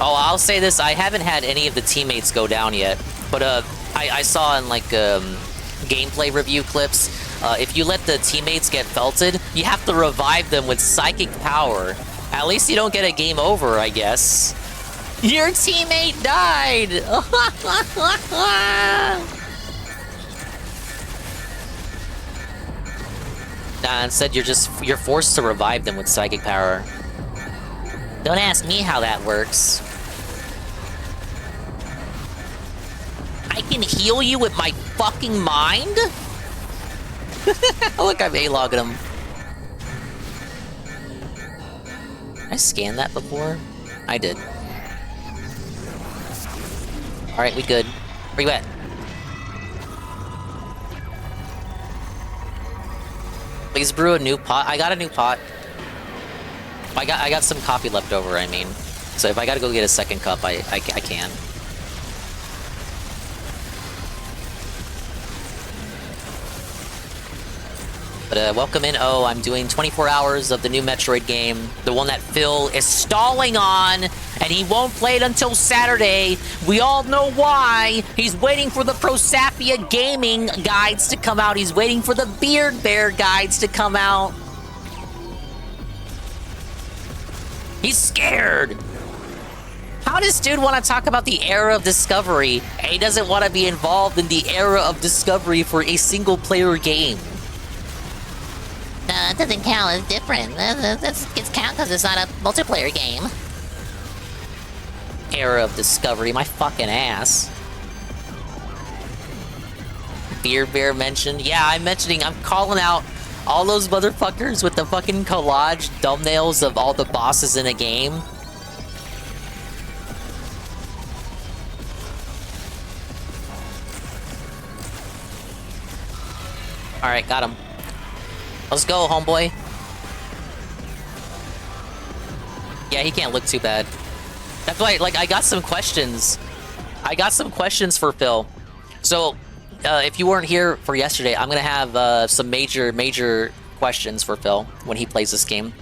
Oh, I'll say this, I haven't had any of the teammates go down yet, but I saw in like gameplay review clips, if you let the teammates get felted, you have to revive them with psychic power. At least you don't get a game over, I guess. Your teammate died! Nah, instead you're forced to revive them with psychic power. Don't ask me how that works. I can heal you with my fucking mind? Look, I'm A-logging him. Did I scan that before? I did. Alright, we good. Where you at? Please brew a new pot. I got a new pot. I got some coffee left over, I mean. So if I gotta go get a second cup, I can. But welcome in. Oh, I'm doing 24 hours of the new Metroid game. The one that Phil is stalling on, and he won't play it until Saturday. We all know why. He's waiting for the Prosapia Gaming guides to come out. He's waiting for the Beard Bear guides to come out. He's scared. How does dude want to talk about the era of Discovery, and he doesn't want to be involved in the era of Discovery for a single-player game? It doesn't count. It's different. It's count because it's not a multiplayer game. Era of Discovery, my fucking ass. Beer Bear mentioned. Yeah, I'm calling out all those motherfuckers with the fucking collage thumbnails of all the bosses in a game. Alright, got him. Let's go, homeboy. Yeah, he can't look too bad. That's why, like, I got some questions. I got some questions for Phil. So, if you weren't here for yesterday, I'm gonna have some major questions for Phil when he plays this game.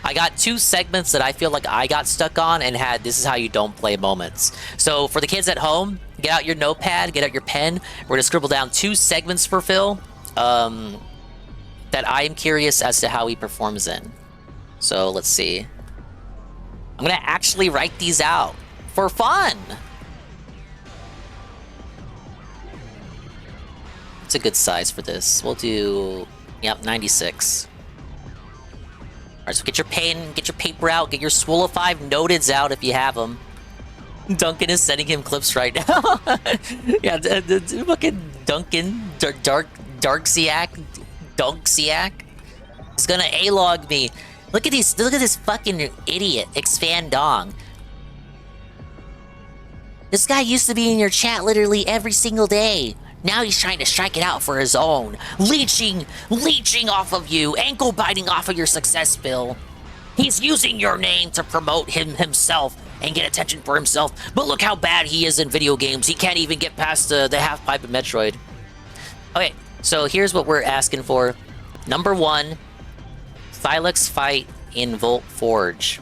I got 2 segments that I feel like I got stuck on and had this is how you don't play moments. So for the kids at home, get out your notepad, get out your pen. We're gonna scribble down 2 segments for Phil that I am curious as to how he performs in. So let's see. I'm gonna actually write these out for fun. It's a good size for this. We'll do, yep, 96. All right, so get your pen, get your paper out, get your Swole 5 noteds out if you have them. Duncan is sending him clips right now. Yeah, the fucking Duncan, Darksiak is gonna A-log me. Look at this fucking idiot, Expand Dong. This guy used to be in your chat literally every single day. Now he's trying to strike it out for his own. Leeching off of you, ankle biting off of your success, Phil. He's using your name to promote himself and get attention for himself. But look how bad he is in video games. He can't even get past the half pipe of Metroid. Okay, so here's what we're asking for. Number 1, Thylex fight in Volt Forge.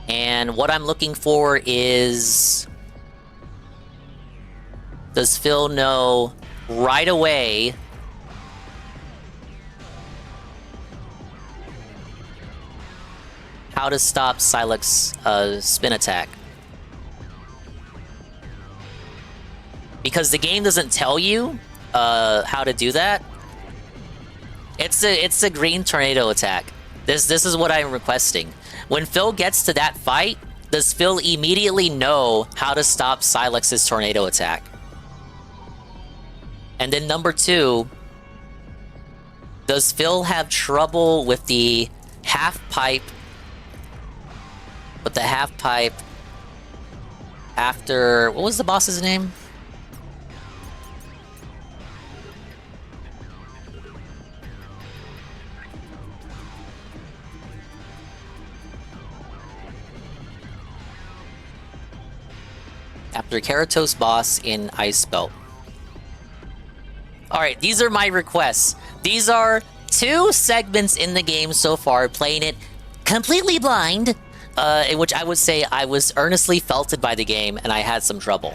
And what I'm looking for is... does Phil know right away how to stop Thylex spin attack? Because the game doesn't tell you how to do that. It's a green tornado attack. This is what I'm requesting. When Phil gets to that fight, does Phil immediately know how to stop Thylex' tornado attack? And then number 2, does Phil have trouble with the half pipe? With the half pipe after, what was the boss's name? After Keratos boss in Ice Belt. Alright, these are my requests. These are 2 segments in the game so far, playing it completely blind, in which I would say I was earnestly felted by the game and I had some trouble.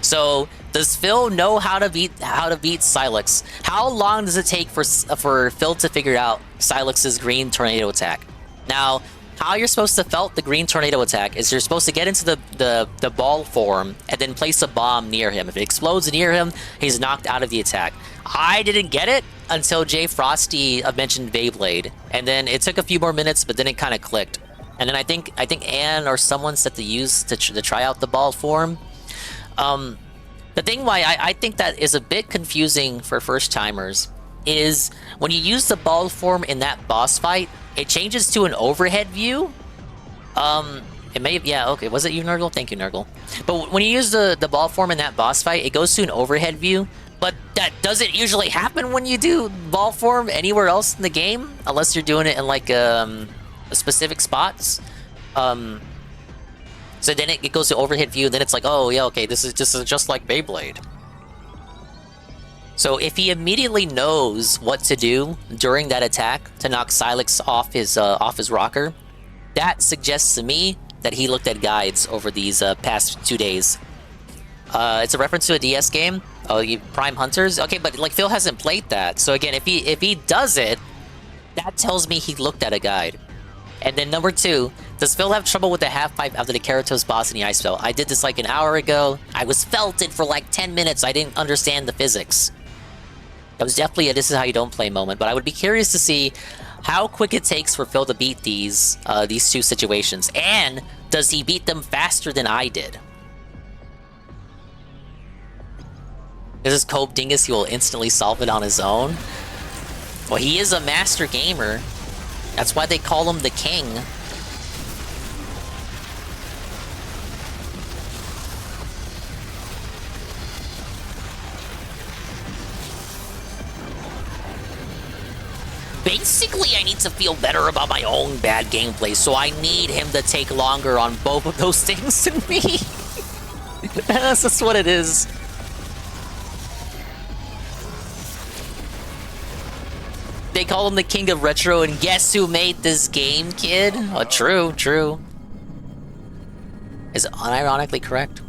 So, does Phil know how to beat Thylex? How long does it take for Phil to figure out Thylex' green tornado attack? Now, how you're supposed to felt the green tornado attack is you're supposed to get into the ball form and then place a bomb near him. If it explodes near him, he's knocked out of the attack. I didn't get it until Jay Frosty mentioned Beyblade, and then it took a few more minutes, but then it kind of clicked. And then I think Ann or someone said to try out the ball form. The thing why I think that is a bit confusing for first timers is when you use the ball form in that boss fight, it changes to an overhead view. It may have, yeah, okay, was it you, Nurgle? Thank you, Nurgle. But when you use the ball form in that boss fight, it goes to an overhead view. But that doesn't usually happen when you do ball form anywhere else in the game, unless you're doing it in like specific spots. So then it goes to overhead view, and then it's like, oh yeah, okay, this is just like Beyblade. So if he immediately knows what to do during that attack to knock Thylex off his rocker, that suggests to me that he looked at guides over these past 2 days. It's a reference to a DS game. Oh, Prime Hunters. Okay, but like Phil hasn't played that. So again, if he does it, That tells me he looked at a guide. And then number 2, does Phil have trouble with the half-pipe after the Keratos boss in the ice spell? I did this like an hour ago. I was felted for like 10 minutes. I didn't understand the physics. That was definitely a this is how you don't play moment, but I would be curious to see how quick it takes for Phil to beat these 2 situations. And does he beat them faster than I did? This is Cope Dingus, he will instantly solve it on his own. Well, he is a master gamer. That's why they call him the king. Basically, I need to feel better about my own bad gameplay, so I need him to take longer on both of those things than me. That's just what it is. They call him the king of retro, and guess who made this game, kid? Oh, true, true. Is unironically correct.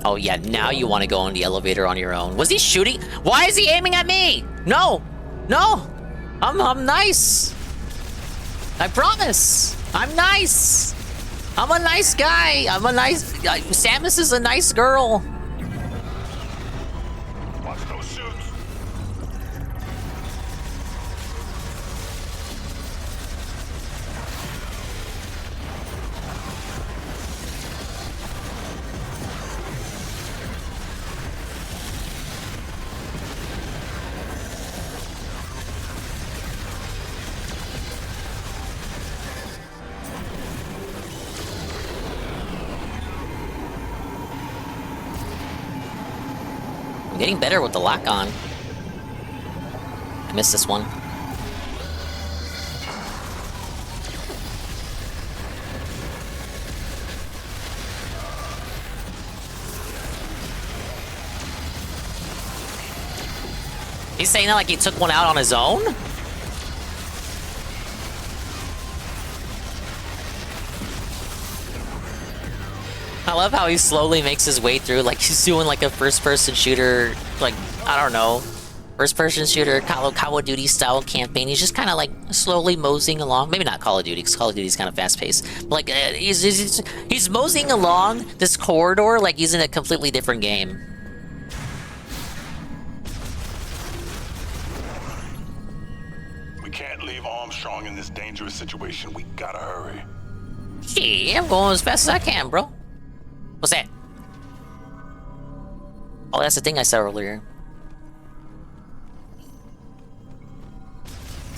Oh yeah, now you want to go on the elevator on your own. Was he shooting? Why is he aiming at me? No, no, I'm nice. I promise, I'm nice. I'm a nice guy. I'm a nice. Samus is a nice girl. Watch those suits. I'm getting better with the lock on. I missed this one. He's saying that like he took one out on his own? I love how he slowly makes his way through, like he's doing like a first-person shooter, like, I don't know, first-person shooter, Call of Duty style campaign. He's just kind of like slowly moseying along. Maybe not Call of Duty, because Call of Duty is kind of fast-paced. But like, he's moseying along this corridor like he's in a completely different game. We can't leave Armstrong in this dangerous situation. We gotta hurry. Gee, I'm going as fast as I can, bro. What's that? Oh, that's the thing I saw earlier.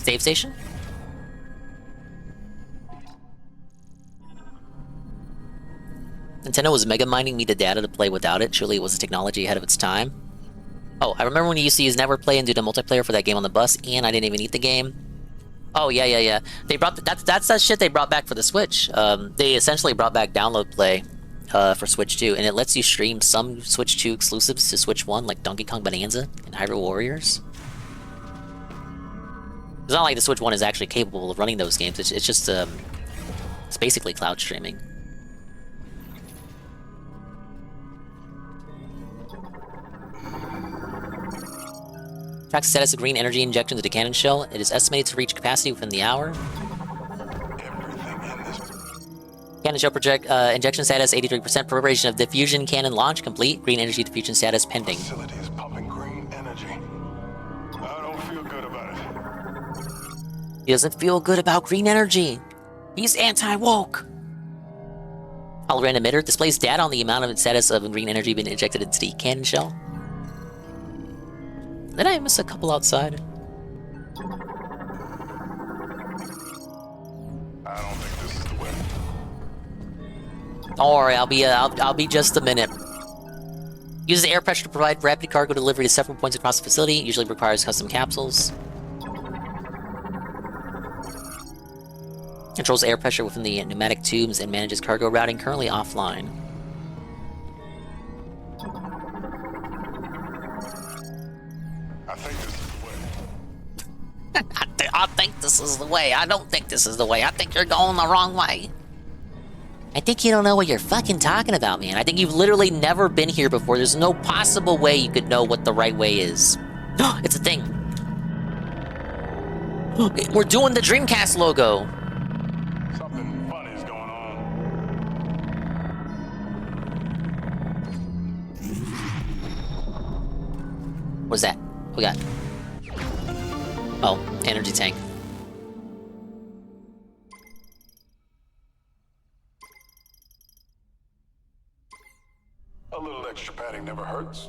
Save station? Nintendo was mega mining me the data to play without it. Surely it was a technology ahead of its time. Oh, I remember when you used to use Never Play and do the multiplayer for that game on the bus, and I didn't even eat the game. Oh, yeah. They brought that's that shit they brought back for the Switch. They essentially brought back download play for Switch 2, and it lets you stream some Switch 2 exclusives to Switch 1, like Donkey Kong Bonanza and Hyrule Warriors. It's not like the Switch 1 is actually capable of running those games. It's just it's basically cloud streaming. Track status of green energy injection to the cannon shell. It is estimated to reach capacity within the hour. Cannon shell project injection status 83%. Preparation of diffusion cannon launch complete. Green energy diffusion status pending. Facility is pumping green energy. I don't feel good about it. He doesn't feel good about green energy. He's anti-woke. Hologram emitter displays data on the amount of status of green energy being injected into the cannon shell. Did I miss a couple outside? I don't think this is the way. Don't worry, I'll be just a minute. Uses the air pressure to provide rapid cargo delivery to several points across the facility. Usually requires custom capsules. Controls air pressure within the pneumatic tubes and manages cargo routing. Currently offline. I think this is the way. I think this is the way. I don't think this is the way. I think you're going the wrong way. I think you don't know what you're fucking talking about, man. I think you've literally never been here before. There's no possible way you could know what the right way is. It's a thing. We're doing the Dreamcast logo. Something funny is going on. What's that? What we got? Oh, energy tank. A little extra padding never hurts.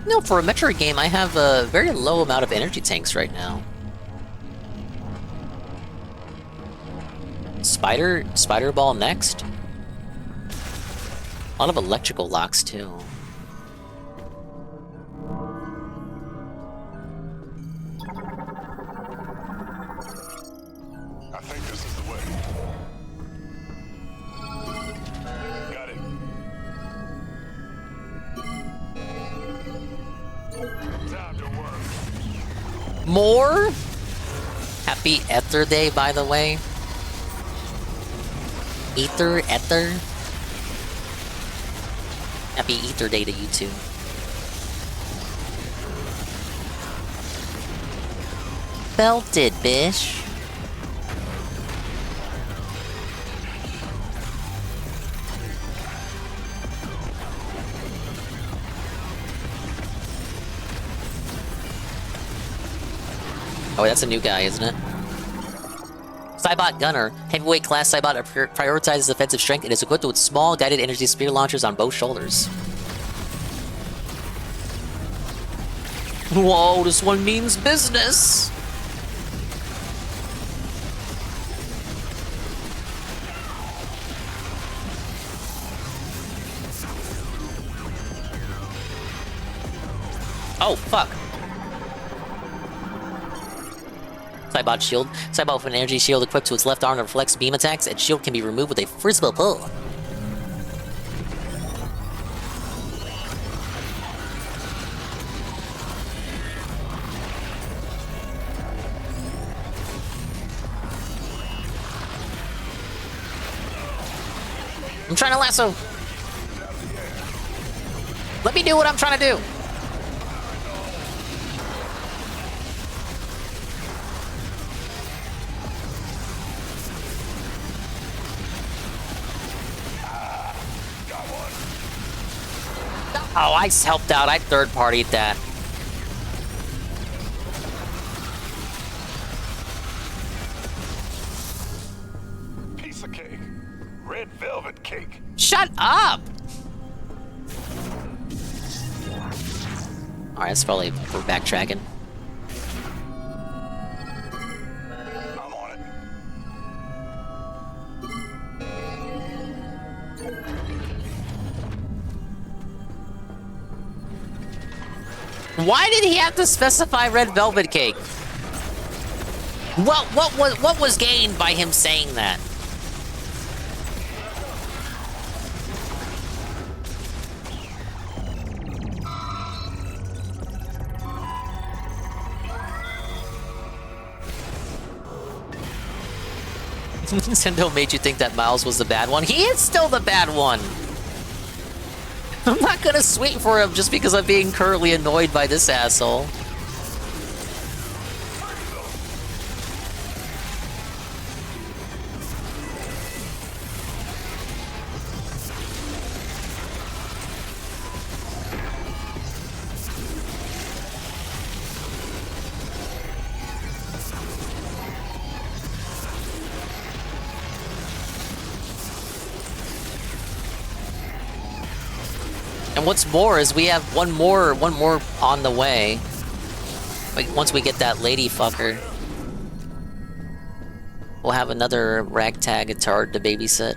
No, for a Metroid game, I have a very low amount of energy tanks right now. Spider ball next. A lot of electrical locks too. I think this is the way. Got it. Time to work. More? Happy Ether Day, by the way. Ether? Happy Ether Day to you too. Belted, bish. Oh, that's a new guy, isn't it? Cybot Gunner. Heavyweight class Cybot prioritizes offensive strength and is equipped with small guided energy spear launchers on both shoulders. Whoa, this one means business! Oh, fuck. Cybot shield. Cybot with an energy shield equipped to its left arm that reflects beam attacks, and shield can be removed with a forcible pull. I'm trying to lasso. Let me do what I'm trying to do. Oh, I helped out. I third-partied that. Piece of cake. Red velvet cake. Shut up! Alright, that's probably for backtracking. I'm on it. Why did he have to specify red velvet cake? What was gained by him saying that? Nintendo made you think that Myles was the bad one. He is still the bad one! I'm not gonna sweet for him just because I'm being currently annoyed by this asshole. And what's more is we have one more on the way. Like, once we get that lady fucker, we'll have another ragtag tard to babysit.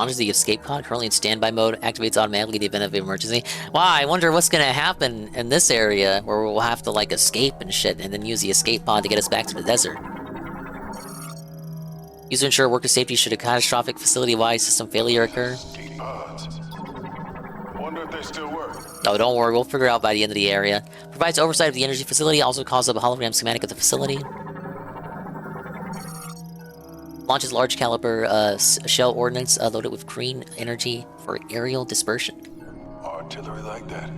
Launches the escape pod, currently in standby mode, activates automatically in the event of an emergency. Wow, I wonder what's gonna happen in this area where we'll have to like escape and shit and then use the escape pod to get us back to the desert. Use to ensure worker safety should a catastrophic facility-wide system failure occur. Wonder if they still work. Oh, don't worry, we'll figure it out by the end of the area. Provides oversight of the energy facility, also calls up a hologram schematic of the facility. Launches large caliber shell ordnance loaded with green energy for aerial dispersion. Artillery like that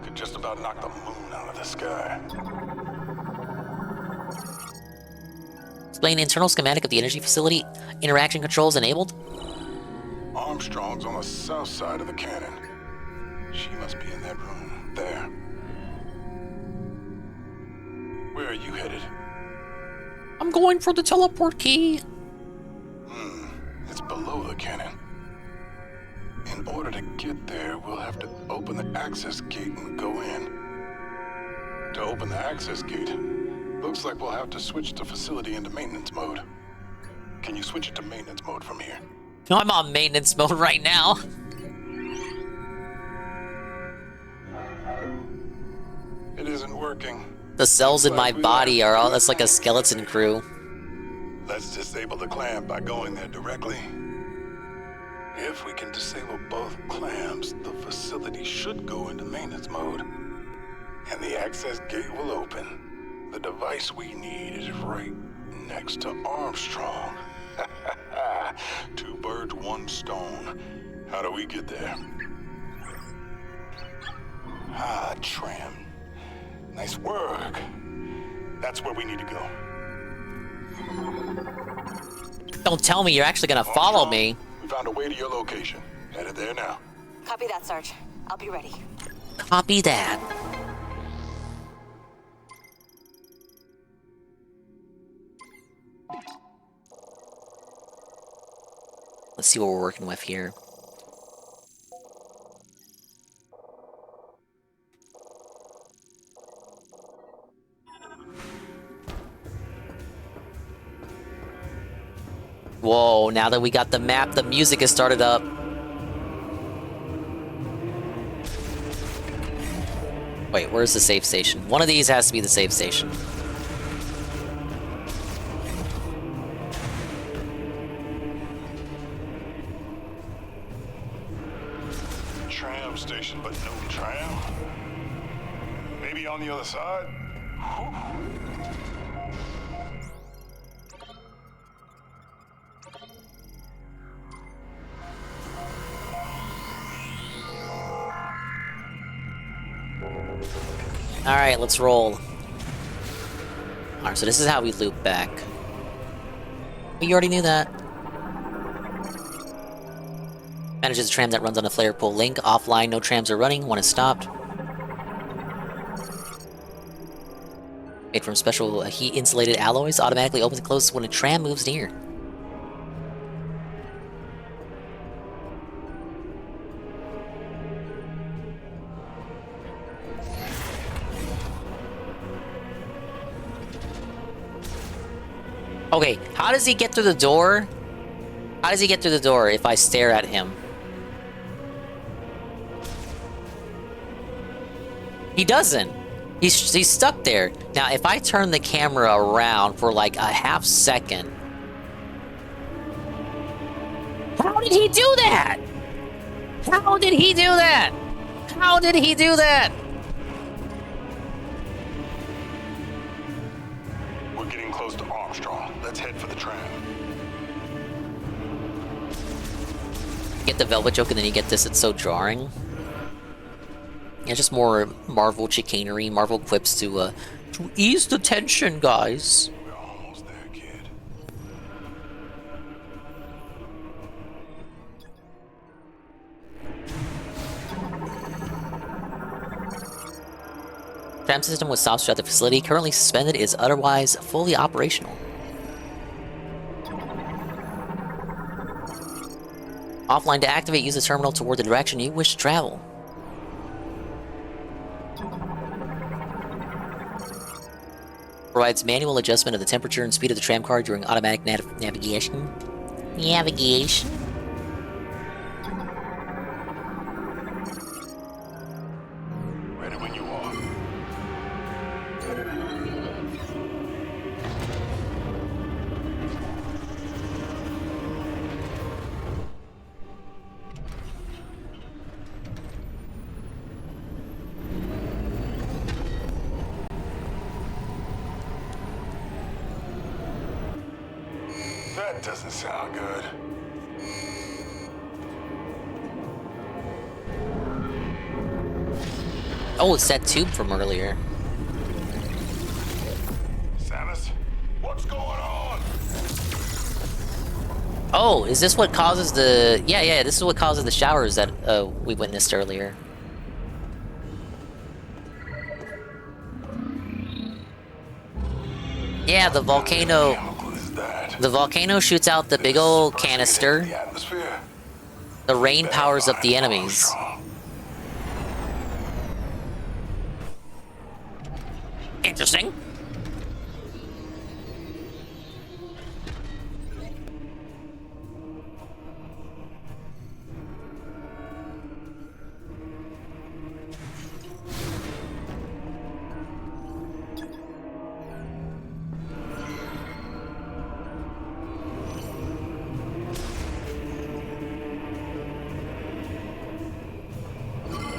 could just about knock the moon out of the sky. Explain internal schematic of the energy facility. Interaction controls enabled. Armstrong's on the south side of the cannon. She must be in that room there. Where are you headed? I'm going for the teleport key. It's below the cannon. In order to get there, we'll have to open the access gate and go in. To open the access gate, looks like we'll have to switch the facility into maintenance mode. Can you switch it to maintenance mode from here? No, I'm on maintenance mode right now. It isn't working. The cells in my body are all, that's like a skeleton crew. Let's disable the clamp by going there directly. If we can disable both clamps, the facility should go into maintenance mode. And the access gate will open. The device we need is right next to Armstrong. Two birds, one stone. How do we get there? Tram. Nice work. That's where we need to go. Don't tell me you're actually gonna follow me. We found a way to your location. Headed there now. Copy that, Sarge. I'll be ready. Copy that. Let's see what we're working with here. Whoa, now that we got the map, the music has started up. Wait, where's the safe station? One of these has to be the safe station. Tram station, but no tram? Maybe on the other side? Whew. Alright, let's roll. Alright, so this is how we loop back. You already knew that. Manages a tram that runs on a flare pool link. Offline, no trams are running. One is stopped. Made from special heat-insulated alloys. Automatically opens and closes when a tram moves near. Okay, how does he get through the door? How does he get through the door if I stare at him? He doesn't. He's stuck there. Now, if I turn the camera around for like a half second... How did he do that? How did he do that? How did he do that? We're getting close to Armstrong. Let's head for the tram. Get the velvet joke and then you get this, it's so jarring. Yeah, just more Marvel chicanery, Marvel quips to ease the tension, guys. We're almost there, kid. Tram system was stopped throughout the facility, currently suspended, is otherwise fully operational. Offline to activate, use the terminal toward the direction you wish to travel. Provides manual adjustment of the temperature and speed of the tram car during automatic navigation. Navigation? That doesn't sound good. Oh, it's that tube from earlier. Samus, what's going on? Oh, is this what causes the... Yeah, this is what causes the showers that we witnessed earlier. Yeah, the volcano... The volcano shoots out the big old canister. The rain powers up the enemies. Interesting.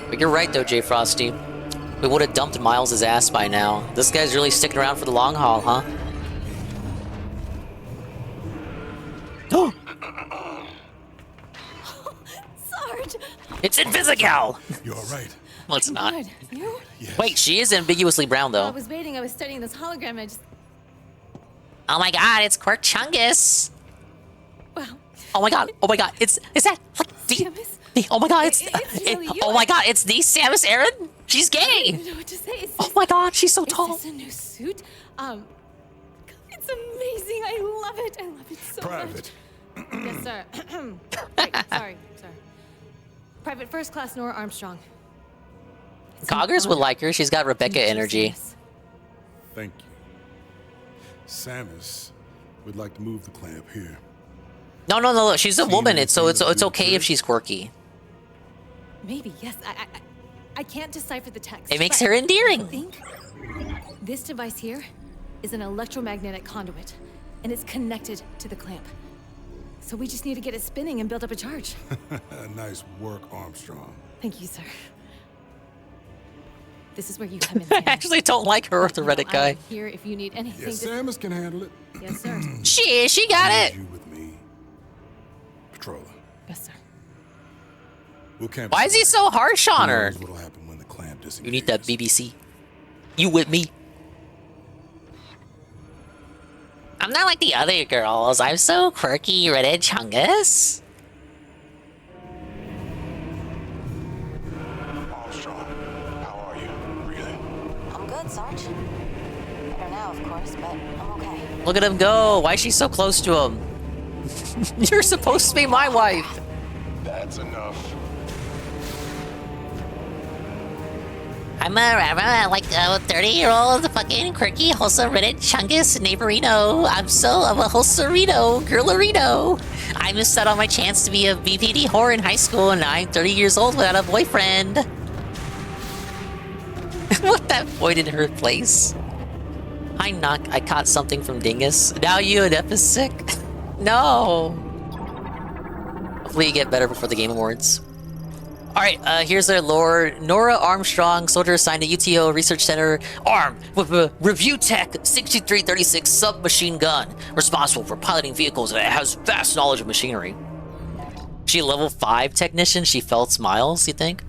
But you're right though, Jay Frosty. We would have dumped Myles' ass by now. This guy's really sticking around for the long haul, huh? Oh! Sarge! It's Invisigal! You alright? Well, it's not. Good. You? Yes. Wait, she is ambiguously brown, While I though. was waiting, I was studying this hologram. I just... Oh my god, it's Chungus. Wow. Oh my god, is that like Samus? oh my god, It's really you. Oh my god, it's the Samus Aran? She's I gay. don't know what to say. Is Oh my god, she's so is tall. this a new suit? It's amazing. I love it. I love it so Private. much. Yes, sir. Wait, sorry. Private First Class Nora Armstrong. It's an Coggers would honor like her. She's got to Rebecca meet you, energy. Samus. Thank you. Samus would like to move the clamp here. No. She's a woman. It's anything okay if she's quirky. Maybe, yes. I can't decipher the text. It makes but her endearing. I think this device here is an electromagnetic conduit, and it's connected to the clamp. So we just need to get it spinning and build up a charge. Nice work, Armstrong. Thank you, sir. This is where you come in. I Samus. actually don't like her with the Reddit I'm guy. here if you need anything. Yes, Samus can handle it. Yes, sir. She got I it. need you with me. Patroller. Yes, sir. We'll camp. Why is he so harsh on Who her? knows what'll happen when the clamp disengages. You need that BBC. You with me? I'm not like the other girls. I'm so quirky, Reddit Chungus. Armstrong, how are you? Really? I'm good, Sarge. Better now, of course, but I'm okay. Look at him go. Why is she so close to him? You're supposed to be my wife. That's enough. I'm a like a 30-year-old fucking quirky, wholesome Reddit Chungus neighborino. I'm a wholesomerino, girlerino. I missed out on my chance to be a BPD whore in high school, and I'm 30 years old without a boyfriend. What that void in her place? I caught something from Dingus. Now you and F is sick. No. Hopefully you get better before the Game Awards. Alright, here's their lore. Nora Armstrong, soldier assigned to UTO Research Center, armed with a Review Tech 6336 submachine gun, responsible for piloting vehicles and has vast knowledge of machinery. She a level 5 technician? She felt Myles, you think?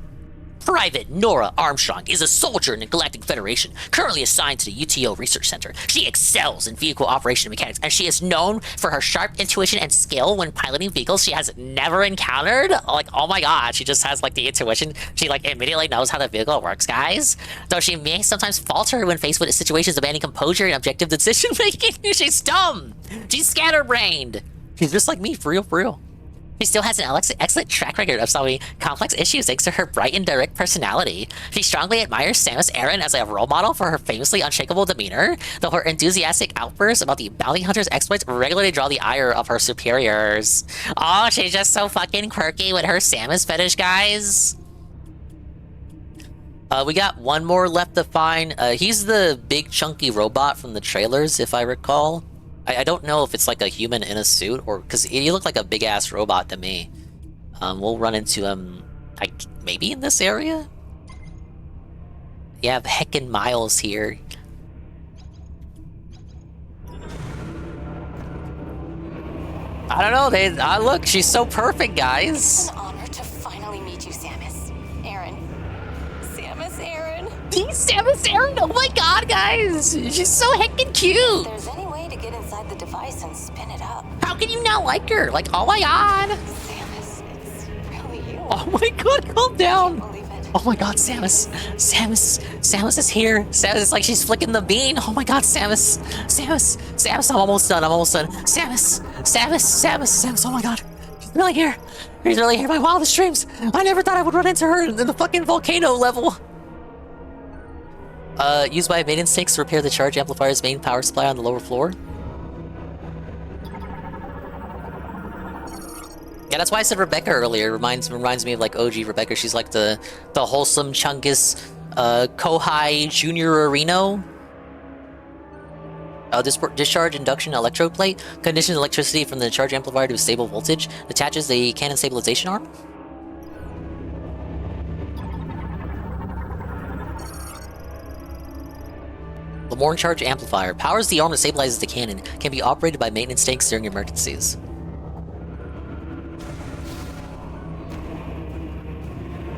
Private Nora Armstrong is a soldier in the Galactic Federation, currently assigned to the UTO Research Center. She excels in vehicle operation mechanics, and she is known for her sharp intuition and skill when piloting vehicles she has never encountered. Like, oh my god, she just has, like, the intuition. She, like, immediately knows how the vehicle works, guys. Though she may sometimes falter when faced with situations demanding composure and objective decision-making. She's dumb. She's scatterbrained. She's just like me, for real, for real. She still has an excellent track record of solving complex issues thanks to her bright and direct personality. She strongly admires Samus Aran as a role model for her famously unshakable demeanor, though her enthusiastic outbursts about the bounty hunter's exploits regularly draw the ire of her superiors. Oh, she's just so fucking quirky with her Samus fetish, guys. We got one more left to find. He's the big chunky robot from the trailers, if I recall. I don't know if it's like a human in a suit, or because he looked like a big ass robot to me. We'll run into him, maybe in this area. You have heckin' Myles here. I don't know. Look, she's so perfect, guys. It's an honor to finally meet you, Samus. Aaron. Samus Aaron. Samus Aaron. Oh my god, guys. She's so heckin' cute. If there's any way to get inside the device and spin it up. How can you not like her? Like, oh my god. Samus, it's really you. Oh my god, calm down. I can't believe it. Oh my god, Samus is here. Samus is like she's flicking the bean. Oh my god, Samus, I'm almost done. Samus, oh my god. She's really here. She's really here. My wildest dreams. I never thought I would run into her in the fucking volcano level. Used by maintenance tanks to repair the charge amplifier's main power supply on the lower floor. Yeah, that's why I said Rebecca earlier. Reminds me of like OG Rebecca. She's like the wholesome Chungus Kohai Junior Areno. Discharge induction electrode plate conditions electricity from the charge amplifier to a stable voltage. Attaches the cannon stabilization arm. Lamorne charge amplifier powers the arm that stabilizes the cannon. Can be operated by maintenance tanks during emergencies.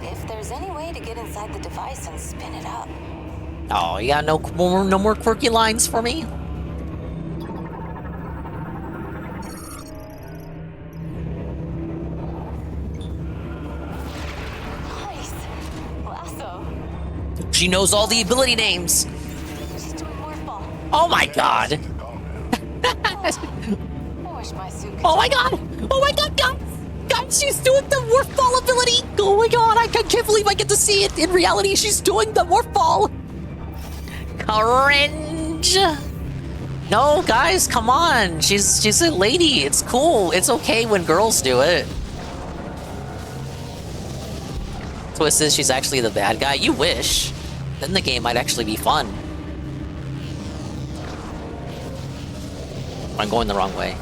If there's any way to get inside the device and spin it up. Oh, you got no more quirky lines for me? Nice. Lasso. She knows all the ability names. She's doing morph ball. Oh my god. I wish my suit could. Oh my god! Oh my god, guys! Guys, she's doing the morph ball ability! Oh my god, I can't believe I get to see it in reality. She's doing the morph ball! Cringe! No, guys, come on. She's a lady. It's cool. It's okay when girls do it. Twist is she's actually the bad guy. You wish. Then the game might actually be fun. I'm going the wrong way.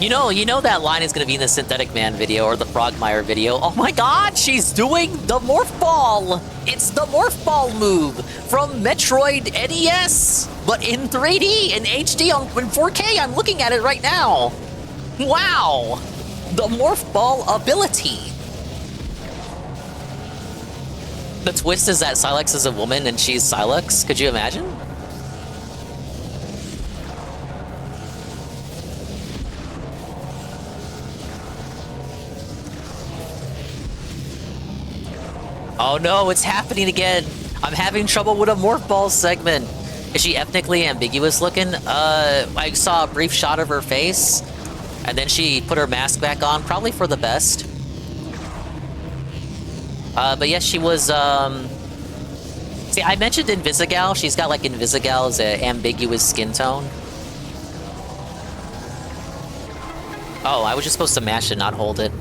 You know that line is gonna be in the Synthetic Man video or the Frogmire video. Oh my god, she's doing the Morph Ball! It's the Morph Ball move from Metroid NES, but in 3D, in HD, in 4K, I'm looking at it right now. Wow! The Morph Ball ability. The twist is that Silex is a woman and she's Silex. Could you imagine? Oh no, it's happening again. I'm having trouble with a Morph Ball segment. Is she ethnically ambiguous looking? I saw a brief shot of her face, and then she put her mask back on, probably for the best. But yes, she was, See, I mentioned Invisigal. She's got, like, Invisigal's ambiguous skin tone. Oh, I was just supposed to mash it, not hold it.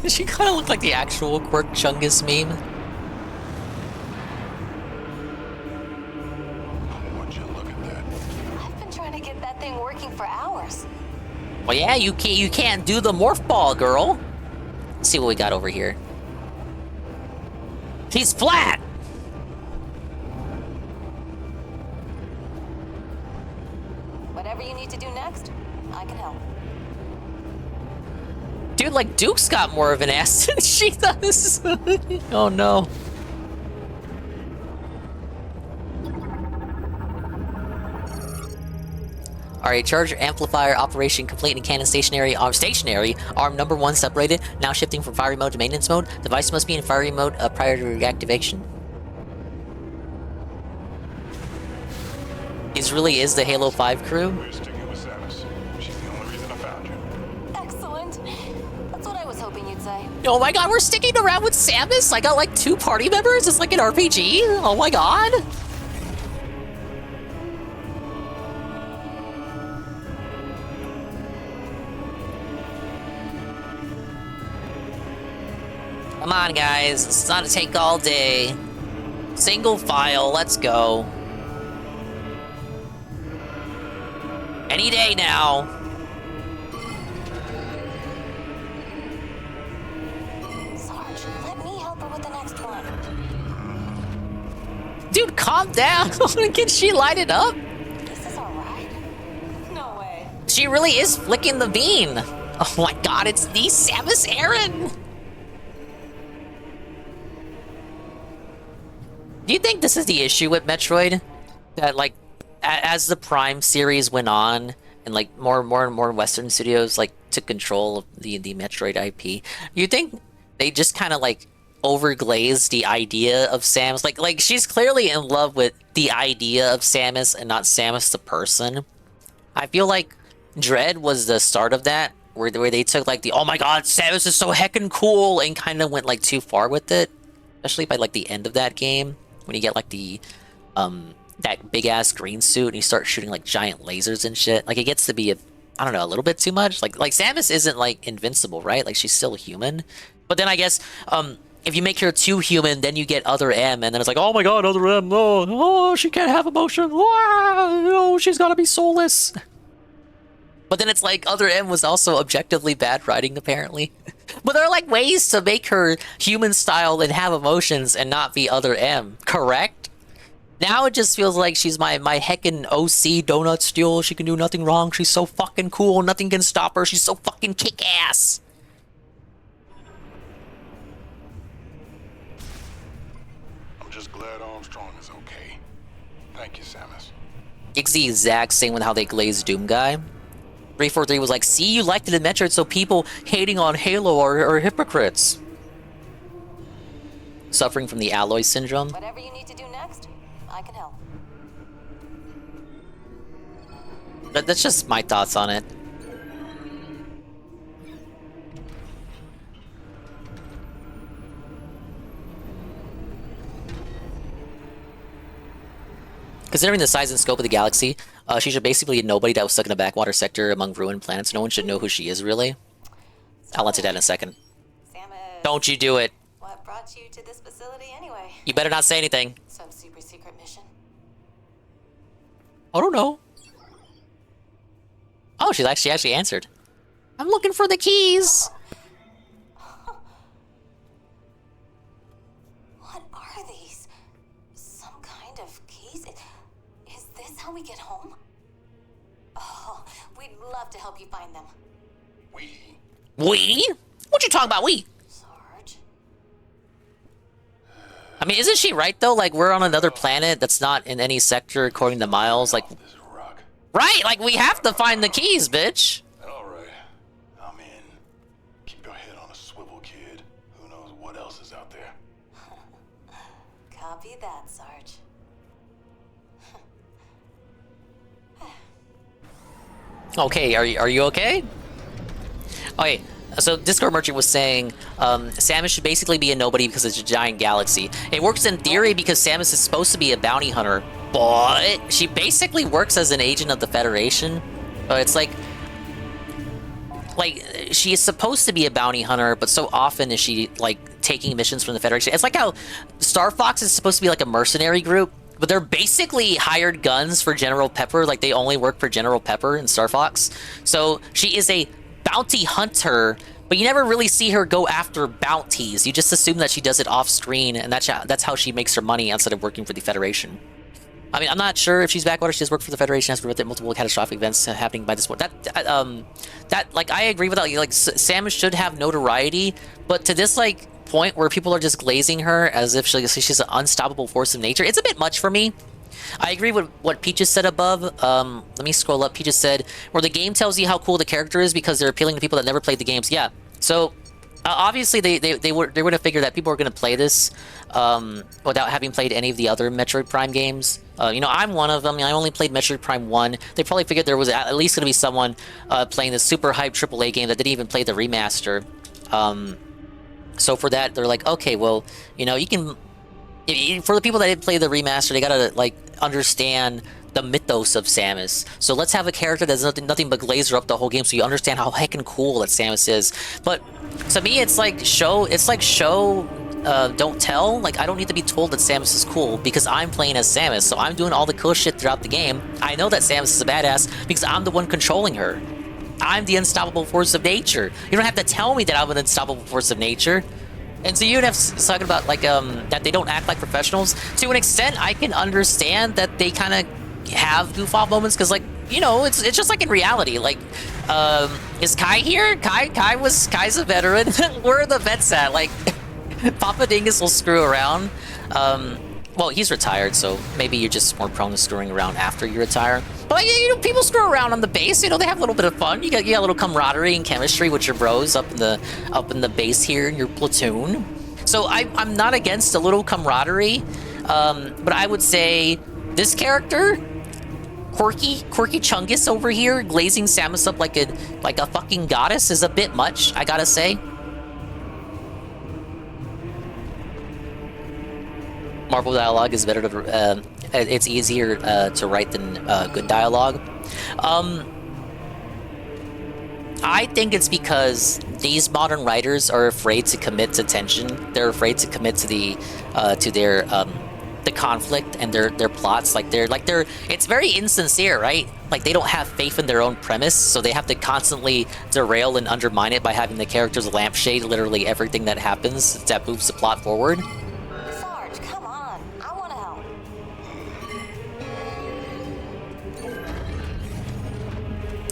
She kind of looked like the actual Quirk Chungus meme. I've been trying to get that thing working for hours. Well, yeah, you can't do the Morph Ball, girl. Let's see what we got over here. He's flat! Whatever you need to do next, I can help. Dude, like, Duke's got more of an ass than she does. Oh, no. Alright, charge amplifier operation complete and cannon stationary. Arm number 1 separated. Now shifting from fiery mode to maintenance mode. Device must be in fiery mode prior to reactivation. This really is the Halo 5 crew. Excellent. That's what I was hoping you'd say. Oh my god, we're sticking around with Samus? I got like 2 party members? It's like an RPG? Oh my god. Come on, guys. It's not to take all day. Single file, let's go. Any day now. Sarge, let me help her with the next one. Dude, calm down. Can she light it up? This is alright. No way. She really is flicking the bean. Oh my god, it's the Samus Aran. Do you think this is the issue with Metroid? That, like, as the Prime series went on, and, like, more and more Western studios, like, took control of the Metroid IP, you think they just kind of, like, overglazed the idea of Samus? Like, she's clearly in love with the idea of Samus and not Samus the person. I feel like Dread was the start of that, where they took, like, the, oh my god, Samus is so heckin' cool, and kind of went, like, too far with it. Especially by, like, the end of that game. When you get, like, the, that big-ass green suit and you start shooting, like, giant lasers and shit. Like, it gets to be, I don't know, a little bit too much. Like Samus isn't, like, invincible, right? Like, she's still human. But then I guess, if you make her too human, then you get Other M, and then it's like, oh my god, Other M, oh, she can't have emotion. Oh, she's gotta be soulless. But then it's like, Other M was also objectively bad writing, apparently. But there are, like, ways to make her human-style and have emotions and not be Other M, correct? Now it just feels like she's my heckin' OC donut steal. She can do nothing wrong. She's so fucking cool. Nothing can stop her. She's so fucking kick-ass. I'm just glad Armstrong is okay. Thank you, Samus. It's the exact same with how they glazed Doom Guy. 343 was like, see, you liked it in Metroid, so people hating on Halo are hypocrites. Suffering from the Alloy Syndrome. Whatever you need to do next, I can help. That's just my thoughts on it. Considering the size and scope of the galaxy, she should basically be nobody that was stuck in a backwater sector among ruined planets. No one should know who she is, really. I'll answer that in a second. Samus, Don't you do it. what brought you to this facility anyway? You better not say anything. Some super secret mission? I don't know. Oh, she actually answered. I'm looking for the keys. What are these? Some kind of keys? Is this how we get home? Oh, we'd love to help you find them. We? We? What you talking about, we? Sarge? I mean, isn't she right, though? Like, we're on another planet that's not in any sector according to Myles. Like, right, like, we have to find the keys, bitch. Alright, I'm in. Keep your head on a swivel, kid. Who knows what else is out there? Copy that, Sarge. Okay, are you okay? Okay, so Discord Merchant was saying Samus should basically be a nobody because it's a giant galaxy. It works in theory because Samus is supposed to be a bounty hunter, but she basically works as an agent of the Federation. It's like she is supposed to be a bounty hunter, but so often is she like taking missions from the Federation. It's like how Star Fox is supposed to be like a mercenary group, but they're basically hired guns for General Pepper. Like, they only work for General Pepper in Star Fox. So she is a bounty hunter, but you never really see her go after bounties. You just assume that she does it off screen, and that's how she makes her money instead of working for the Federation. I mean, I'm not sure if she's backwater. She does work for the Federation, has to prevent multiple catastrophic events happening by this point. Like, I agree with that. Like, Samus should have notoriety, but to this, like, point where people are just glazing her as if she's an unstoppable force of nature, it's a bit much for me. I agree with what Peaches said above. Let me scroll up. Peaches said, where the game tells you how cool the character is because they're appealing to people that never played the games. Yeah. So, obviously, they were going to figure that people are going to play this without having played any of the other Metroid Prime games. You know, I'm one of them. I only played Metroid Prime 1. They probably figured there was at least going to be someone playing this super hyped AAA game that didn't even play the remaster. So for that, they're like, okay, well, you know, you can... For the people that didn't play the remaster, they gotta, like, understand the mythos of Samus. So let's have a character that's nothing but glazer up the whole game so you understand how heckin' cool that Samus is. But to me, it's like show don't tell. Like, I don't need to be told that Samus is cool because I'm playing as Samus, so I'm doing all the cool shit throughout the game. I know that Samus is a badass because I'm the one controlling her. I'm the unstoppable force of nature. You don't have to tell me that I'm an unstoppable force of nature. And so you have talking about like that they don't act like professionals. To an extent, I can understand that they kind of have goof off moments because, like, you know, it's just like in reality. Like, is Kai here? Kai's a veteran. Where are the vets at? Like, Papa Dingus will screw around. Well, he's retired, so maybe you're just more prone to screwing around after you retire. But you know, people screw around on the base. You know, they have a little bit of fun. You got a little camaraderie and chemistry with your bros up in the base here in your platoon. So I'm not against a little camaraderie, but I would say this character, quirky Chungus over here, glazing Samus up like a fucking goddess, is a bit much, I gotta say. Marvel dialogue is better to, it's easier to write than good dialogue. I think it's because these modern writers are afraid to commit to tension. They're afraid to commit to the conflict and their plots. Like they're it's very insincere, right? Like they don't have faith in their own premise, so they have to constantly derail and undermine it by having the characters lampshade literally everything that happens that moves the plot forward.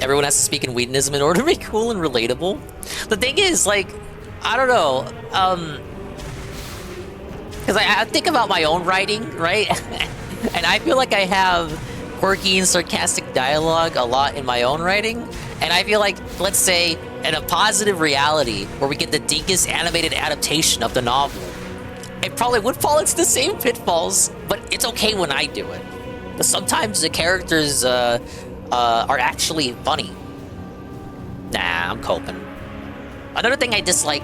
Everyone has to speak in Whedonism in order to be cool and relatable. The thing is, like, I don't know, because I think about my own writing, right? And I feel like I have quirky and sarcastic dialogue a lot in my own writing. And I feel like, let's say, in a positive reality where we get the Dingus animated adaptation of the novel, it probably would fall into the same pitfalls, but it's okay when I do it. But sometimes the characters, are actually funny. Nah, I'm coping. Another thing I dislike,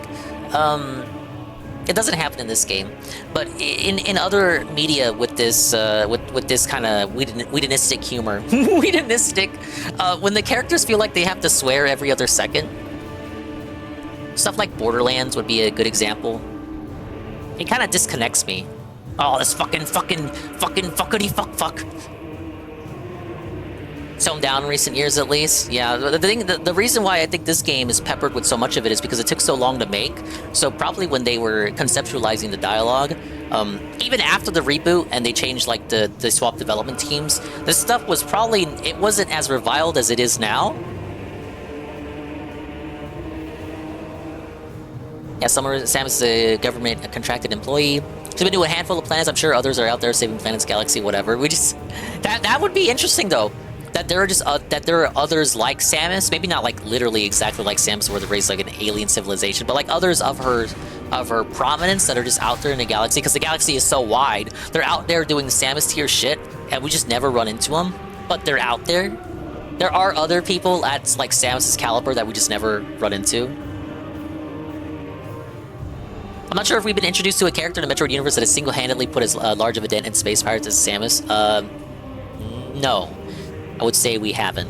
it doesn't happen in this game, but in other media with this with this kind of Whedonistic humor, when the characters feel like they have to swear every other second, stuff like Borderlands would be a good example. It kind of disconnects me. Oh, this fuckity fuck. Toned down in recent years, at least. Yeah, the reason why I think this game is peppered with so much of it is because it took so long to make. So probably when they were conceptualizing the dialogue, even after the reboot and they changed like the swap development teams, this stuff was probably, it wasn't as reviled as it is now. Yeah, Samus is a government contracted employee. She's been to a handful of planets. I'm sure others are out there saving planets, galaxy, whatever. We just that would be interesting though. That there are just that there are others like Samus, maybe not like literally exactly like Samus, where they're raised like an alien civilization, but like others of her prominence that are just out there in the galaxy, because the galaxy is so wide. They're out there doing Samus tier shit, and we just never run into them. But they're out there. There are other people at like Samus's caliber that we just never run into. I'm not sure if we've been introduced to a character in the Metroid universe that has single-handedly put as large of a dent in space pirates as Samus. No. I would say we haven't.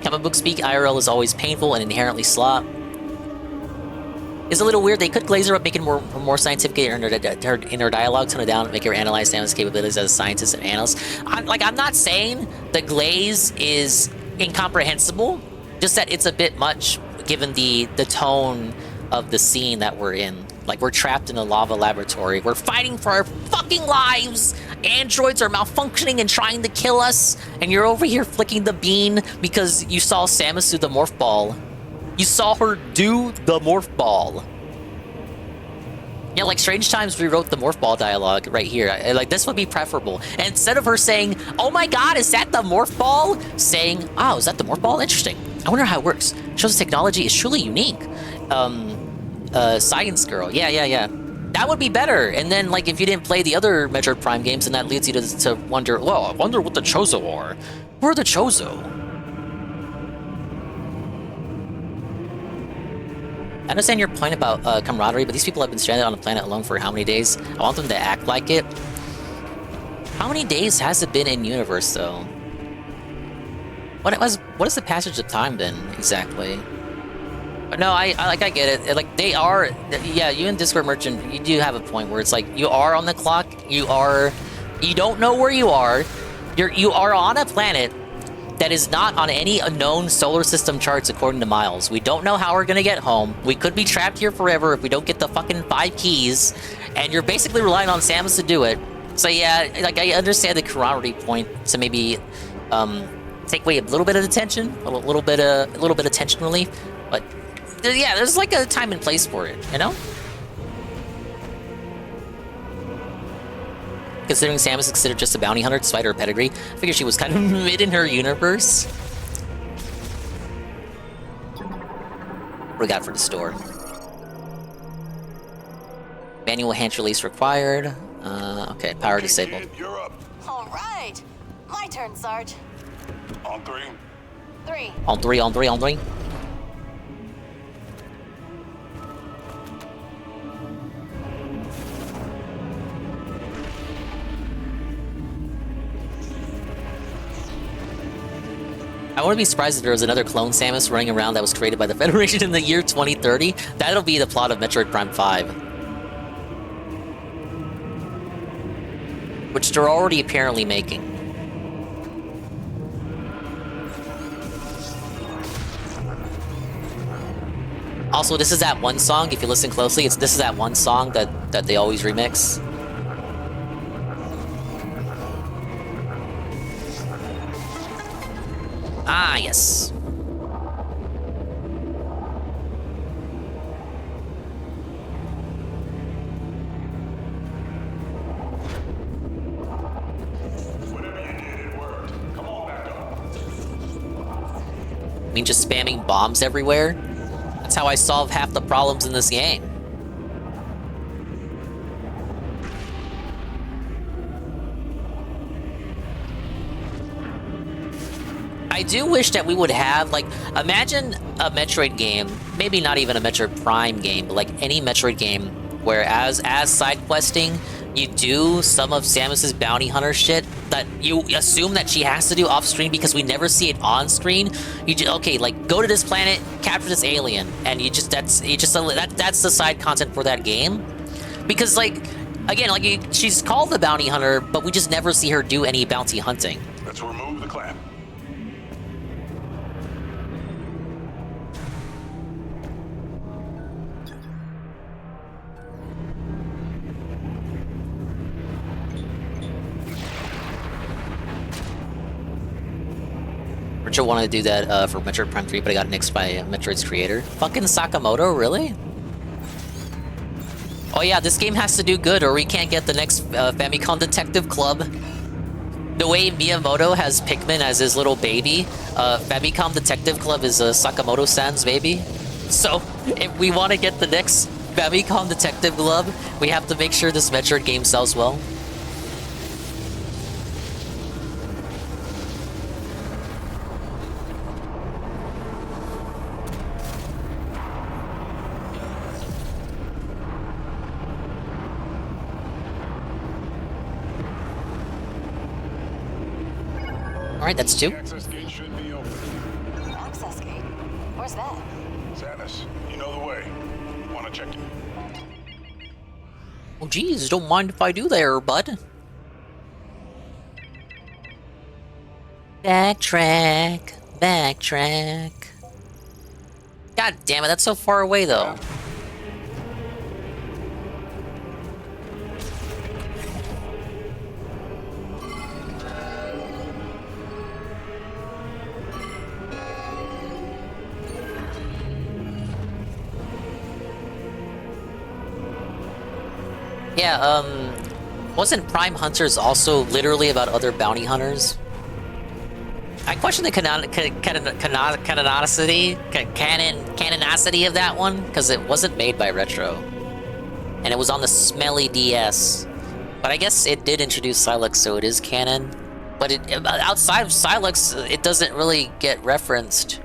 Comic book speak IRL is always painful and inherently slop. It's a little weird. They could glaze her up, make it more scientific in her dialogue, tone it down, make her analyze Samus' capabilities as a scientist and analyst. I'm not saying the glaze is incomprehensible, just that it's a bit much given the tone of the scene that we're in. Like, we're trapped in a lava laboratory. We're fighting for our fucking lives. Androids are malfunctioning and trying to kill us. And you're over here flicking the bean because you saw Samus do the morph ball. You saw her do the morph ball. Yeah, like Strange Times rewrote the morph ball dialogue right here. Like, this would be preferable. And instead of her saying, "Oh my god, is that the morph ball?" saying, "Oh, is that the morph ball? Interesting. I wonder how it works. Shows the technology is truly unique." Science girl. Yeah. That would be better. And then, like, if you didn't play the other Metroid Prime games, and that leads you to wonder, well, I wonder what the Chozo are. Who are the Chozo? I understand your point about camaraderie, but these people have been stranded on a planet alone for how many days? I want them to act like it. How many days has it been in universe, though? What has the passage of time been, exactly? No, I get it. Like they are, yeah. You and Discord Merchant, you do have a point where it's like you are on the clock. You don't know where you are. You are on a planet that is not on any known solar system charts according to Myles. We don't know how we're gonna get home. We could be trapped here forever if we don't get the fucking 5 keys, and you're basically relying on Samus to do it. So yeah, like I understand the camaraderie point to maybe take away a little bit of the tension, a little bit of tension relief, but yeah, there's like a time and place for it, you know? Considering Samus is considered just a bounty hunter despite her pedigree, I figure she was kind of mid in her universe. What do we got for the store? Manual hand release required. Okay, power disabled. You're up. All right. My turn, Sarge. On 3. 3. On 3, on 3, on 3. I wouldn't be surprised if there was another clone Samus running around that was created by the Federation in the year 2030. That'll be the plot of Metroid Prime 5. Which they're already apparently making. Also, this is that one song, if you listen closely, this is that one song that they always remix. Ah, yes. Whatever you did, it worked. Come on back up. I mean, just spamming bombs everywhere? That's how I solve half the problems in this game. I do wish that we would have, like, imagine a Metroid game, maybe not even a Metroid Prime game, but like any Metroid game, where as side questing, you do some of Samus's bounty hunter shit that you assume that she has to do off screen because we never see it on screen. You just, okay, like go to this planet, capture this alien, and that's the side content for that game. Because like, again, like she's called the bounty hunter, but we just never see her do any bounty hunting. Let's remove the clamp. Richard wanted to do that for Metroid Prime 3, but I got nixed by Metroid's creator. Fucking Sakamoto, really? Oh yeah, this game has to do good or we can't get the next Famicom Detective Club. The way Miyamoto has Pikmin as his little baby, Famicom Detective Club is Sakamoto-san's baby. So, if we want to get the next Famicom Detective Club, we have to make sure this Metroid game sells well. Alright, that's 2. Access gate should be open. Access gate? Where's that? Samus, you know the way. Wanna check it? Oh geez, don't mind if I do there, bud. Backtrack. Backtrack. God damn it, that's so far away though. Yeah, wasn't Prime Hunters also literally about other bounty hunters? I question the canonicity of that one, because it wasn't made by Retro. And it was on the smelly DS. But I guess it did introduce Silex, so it is canon. But outside of Silex, it doesn't really get referenced.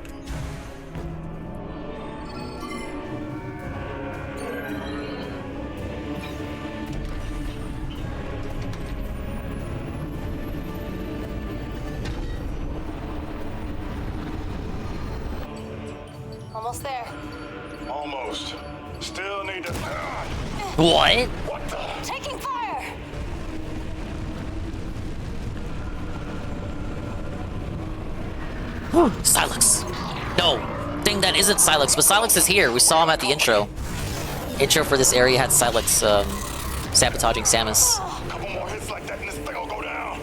Almost there. What? Taking fire! Silex. No, thing that isn't Silex, but Silex is here. We saw him at the intro. Intro for this area had Silex sabotaging Samus. Couple more hits like that and this thing will go down.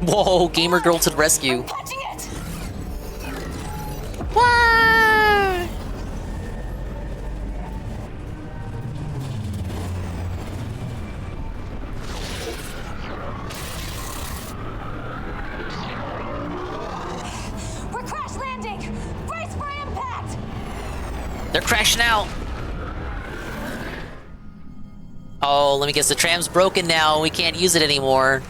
Whoa, gamer girl to the rescue. Punching it! Why? We're crash landing! Brace for impact! They're crashing out. Oh, let me guess. The tram's broken now. We can't use it anymore.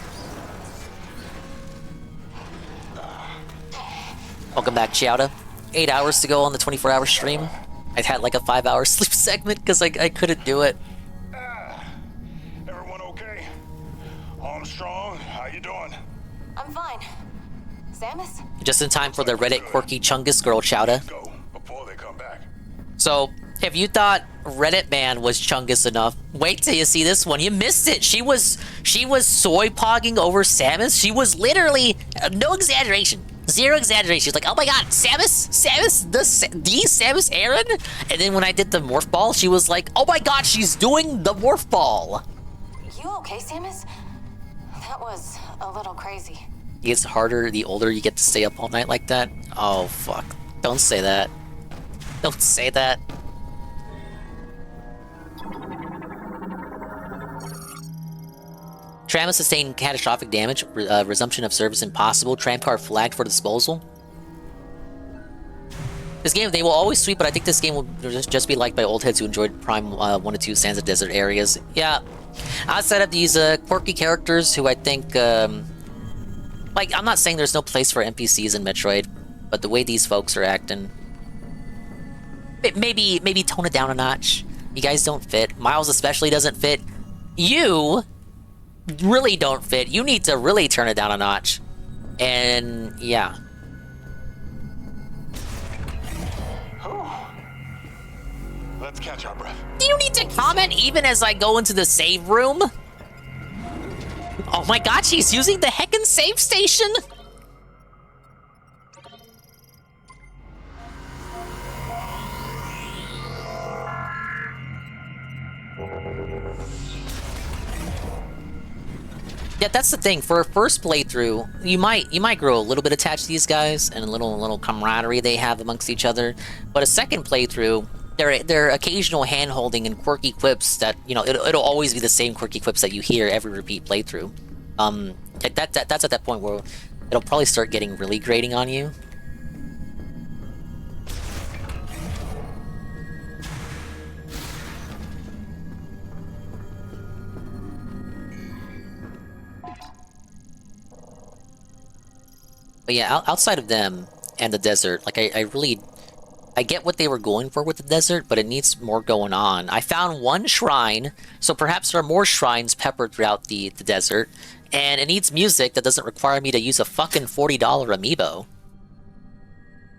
Welcome back, Chowda. 8 hours to go on the 24-hour stream. I had like a 5-hour sleep segment because I couldn't do it. Everyone okay? Armstrong, how you doing? I'm fine. Samus? Just in time for the Reddit quirky Chungus girl, Chowda. Go before they come back. So, if you thought Reddit man was Chungus enough, wait till you see this one. You missed it. She was soy pogging over Samus. She was literally, no exaggeration, zero exaggeration. She's like, oh my god, Samus, the Samus Aran? And then when I did the morph ball, she was like, oh my god, she's doing the morph ball. You okay, Samus? That was a little crazy. It gets harder the older you get to stay up all night like that. Oh fuck, don't say that. Don't say that. Tram has sustained catastrophic damage. Resumption of service impossible. Tram car flagged for disposal. This game, they will always sweep, but I think this game will just be liked by old heads who enjoyed Prime 1 and 2 Sands of Desert areas. Yeah. Outside of these quirky characters who I think... like, I'm not saying there's no place for NPCs in Metroid, but the way these folks are acting... Maybe tone it down a notch. You guys don't fit. Myles especially doesn't fit. You really don't fit. You need to really turn it down a notch. And yeah. Let's catch our breath. Do you need to comment even as I go into the save room? Oh my god, she's using the heckin' save station! Yeah, that's the thing. For a first playthrough, you might grow a little bit attached to these guys and a little camaraderie they have amongst each other. But a second playthrough, their occasional hand-holding and quirky quips that, you know, it'll always be the same quirky quips that you hear every repeat playthrough. That's at that point where it'll probably start getting really grating on you. But yeah, outside of them and the desert, like I get what they were going for with the desert, but it needs more going on. I found one shrine, so perhaps there are more shrines peppered throughout the desert, and it needs music that doesn't require me to use a fucking $40 amiibo.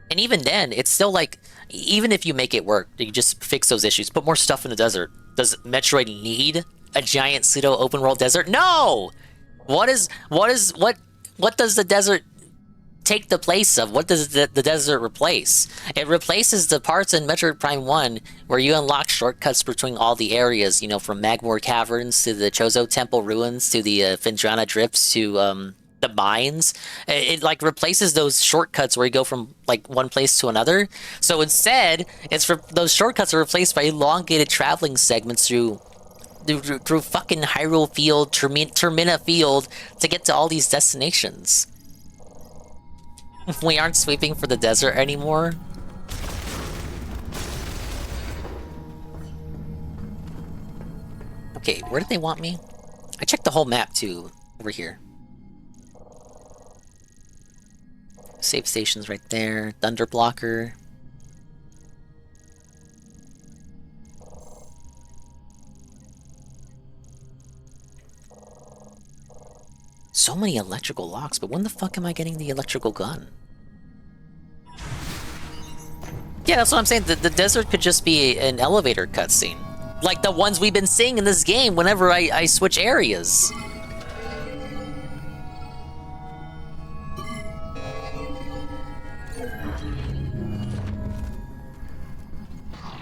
And even then, it's still like, even if you make it work, you just fix those issues, put more stuff in the desert. Does Metroid need a giant pseudo open world desert? No! What does the desert take the place of? What does the desert replace? It replaces the parts in Metroid Prime 1 where you unlock shortcuts between all the areas, you know, from Magmoor Caverns to the Chozo Temple ruins to the Findrana Drifts to the mines. It like replaces those shortcuts where you go from like one place to another. So instead, those shortcuts are replaced by elongated traveling segments through fucking Hyrule Field, Termina Field to get to all these destinations. We aren't sweeping for the desert anymore. Okay, where did they want me? I checked the whole map too, over here. Save station's right there. Thunder Blocker. So many electrical locks, but when the fuck am I getting the electrical gun? Yeah, that's what I'm saying. The desert could just be an elevator cutscene. Like the ones we've been seeing in this game whenever I switch areas.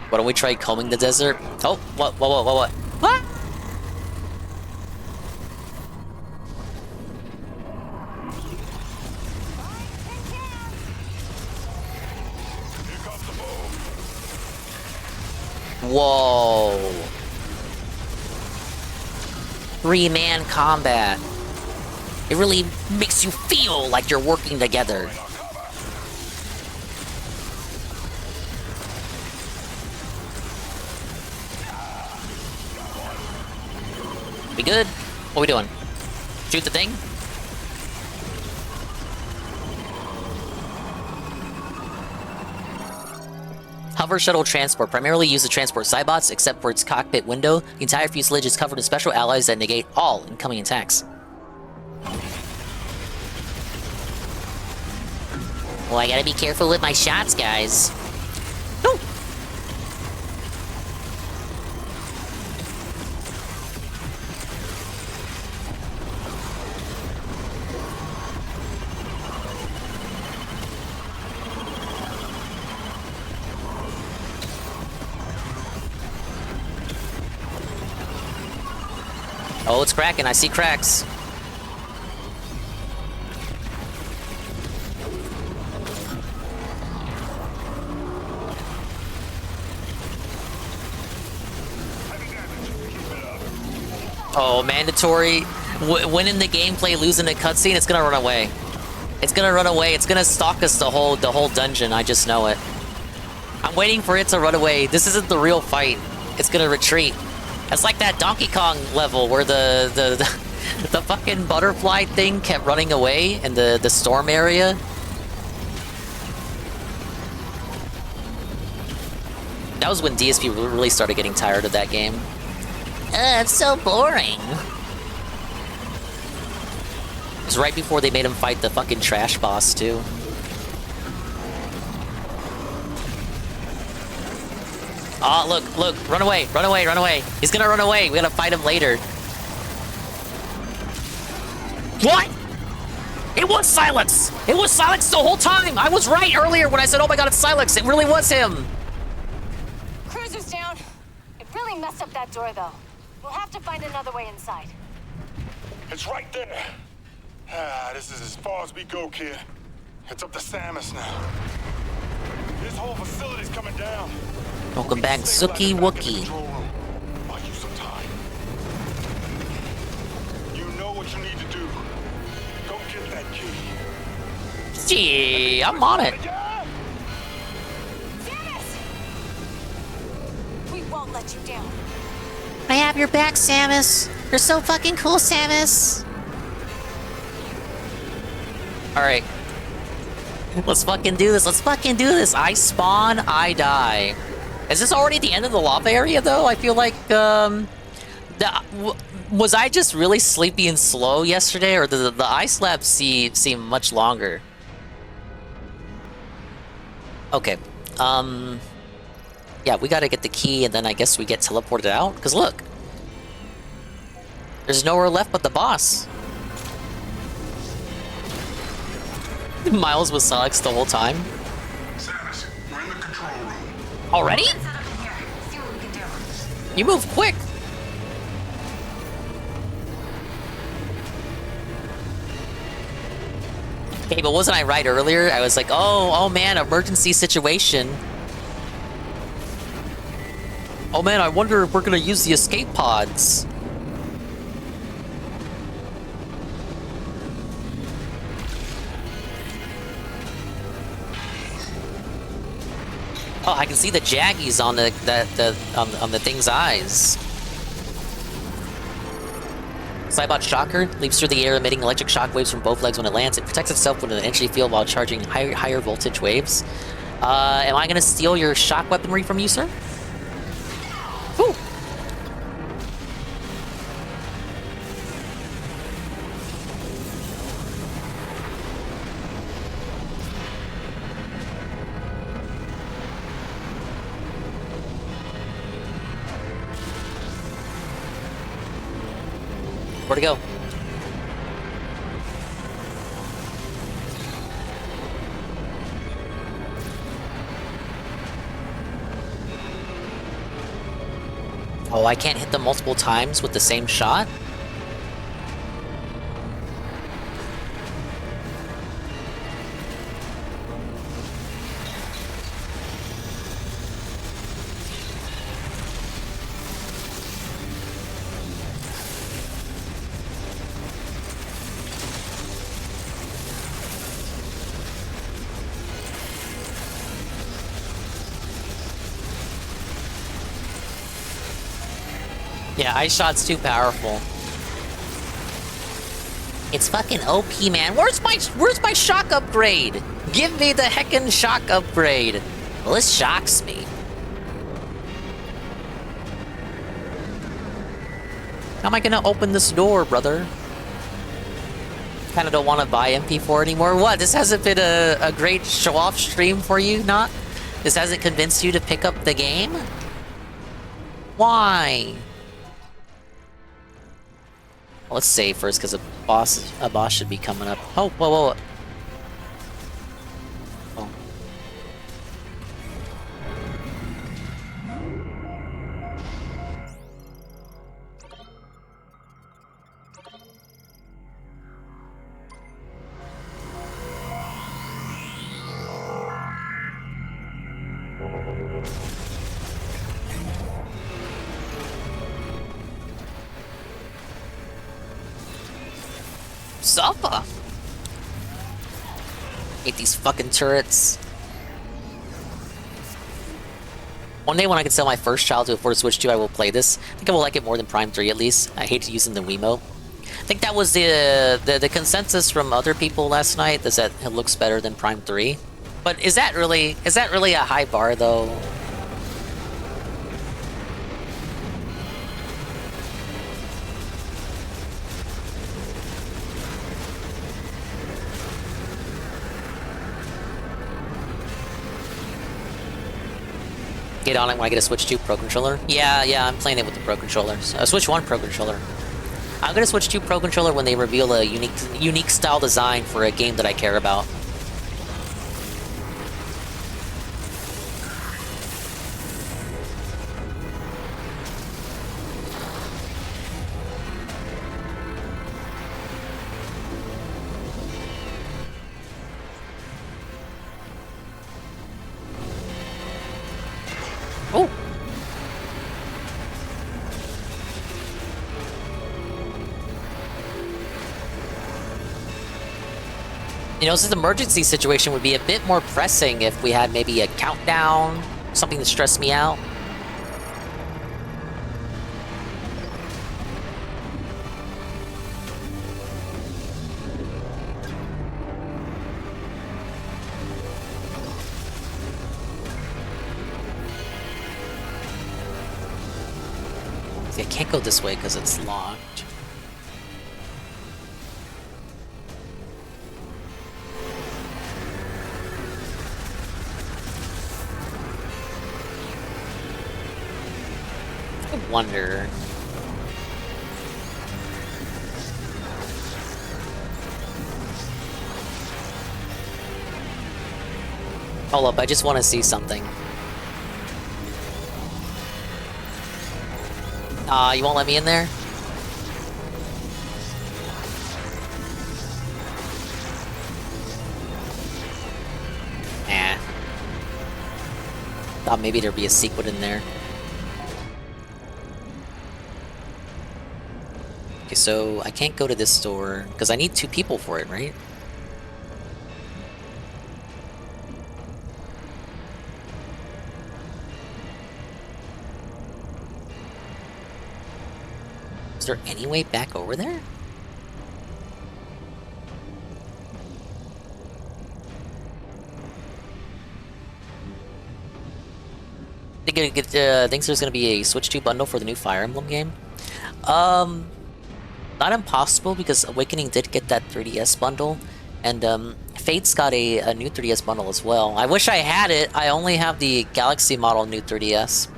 Why don't we try combing the desert? Oh, what? What? Whoa. 3-man combat. It really makes you feel like you're working together. We good? What are we doing? Shoot the thing? Hover shuttle transport primarily used to transport Cybots, except for its cockpit window. The entire fuselage is covered in special alloys that negate all incoming attacks. Well, I gotta be careful with my shots, guys. No! Oh, it's cracking. I see cracks. Oh, mandatory. When in the gameplay, losing a cutscene, it's gonna run away. It's gonna run away. It's gonna stalk us the whole dungeon. I just know it. I'm waiting for it to run away. This isn't the real fight. It's gonna retreat. It's like that Donkey Kong level where the fucking butterfly thing kept running away in the storm area. That was when DSP really started getting tired of that game. It's so boring. It was right before they made him fight the fucking trash boss, too. Oh, look, run away, run away, run away. He's gonna run away. We gotta fight him later. What? It was Silex! It was Silex the whole time! I was right earlier when I said, oh my god, it's Silex. It really was him. Cruiser's down. It really messed up that door, though. We'll have to find another way inside. It's right there. This is as far as we go, kid. It's up to Samus now. This whole facility's coming down. Welcome back, Suki Wookie. Buy you some time. You know what you need to do. Go get that key. Gee, I'm on it. Samus! We won't let you down. I have your back, Samus. You're so fucking cool, Samus. Alright. Let's fucking do this. Let's fucking do this. I spawn, I die. Is this already the end of the lava area, though? I feel like, was I just really sleepy and slow yesterday, or the ice labs seem much longer? Okay. Yeah, we gotta get the key, and then I guess we get teleported out? Because look. There's nowhere left but the boss. Myles was Silex the whole time. Samus, you're in the control room. Already? You move quick. Okay, but wasn't I right earlier? I was like, oh man, emergency situation. Oh man, I wonder if we're gonna use the escape pods. Oh, I can see the jaggies on the thing's eyes. Cybot Shocker leaps through the air, emitting electric shock waves from both legs when it lands. It protects itself with an entry field while charging higher voltage waves. Am I gonna steal your shock weaponry from you, sir? Woo! Where'd it go? Oh, I can't hit them multiple times with the same shot? Yeah, ice shot's too powerful. It's fucking OP, man. Where's my shock upgrade? Give me the heckin' shock upgrade. Well, this shocks me. How am I gonna open this door, brother? Kinda don't want to buy MP4 anymore. What? This hasn't been a great show-off stream for you, not? This hasn't convinced you to pick up the game? Why? Well, let's save first, because a boss should be coming up. Oh, whoa, whoa, whoa. Oh. Supper. Hate these fucking turrets. One day when I can sell my first child to afford a Switch 2, I will play this. I think I will like it more than Prime 3 at least. I hate using the Wiimote. I think that was the consensus from other people last night, is that it looks better than Prime 3. But is that really a high bar though? Get on it when I get a Switch 2 Pro Controller. Yeah, I'm playing it with the Pro Controller. A Switch 1 Pro Controller. I'm gonna Switch 2 Pro Controller when they reveal a unique style design for a game that I care about. Oh! You know, this emergency situation would be a bit more pressing if we had maybe a countdown, something to stress me out. See, I can't go this way because it's locked. I wonder. Hold up, I just want to see something. You won't let me in there? Nah. Thought maybe there'd be a secret in there. Okay, so I can't go to this door because I need 2 people for it, right? Is there any way back over there? Thinks there's gonna be a Switch 2 bundle for the new Fire Emblem game. Not impossible because Awakening did get that 3DS bundle, and Fate's got a new 3DS bundle as well. I wish I had it. I only have the Galaxy model new 3DS.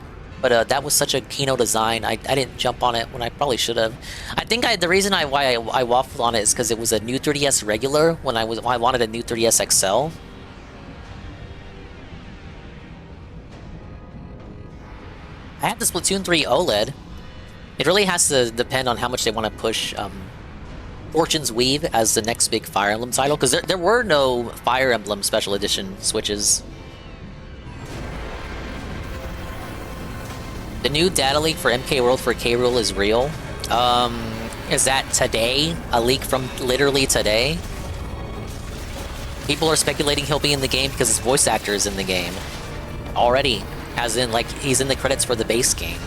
But that was such a Kino design. I didn't jump on it when I probably should have. I think the reason why I waffled on it is because it was a new 3DS regular when I wanted a new 3DS XL. I have the Splatoon 3 OLED. It really has to depend on how much they want to push Fortune's Weave as the next big Fire Emblem title, because there were no Fire Emblem Special Edition Switches. The new data leak for MK World for K. Rool is real. Is that today? A leak from literally today? People are speculating he'll be in the game because his voice actor is in the game. Already. As in, like, he's in the credits for the base game.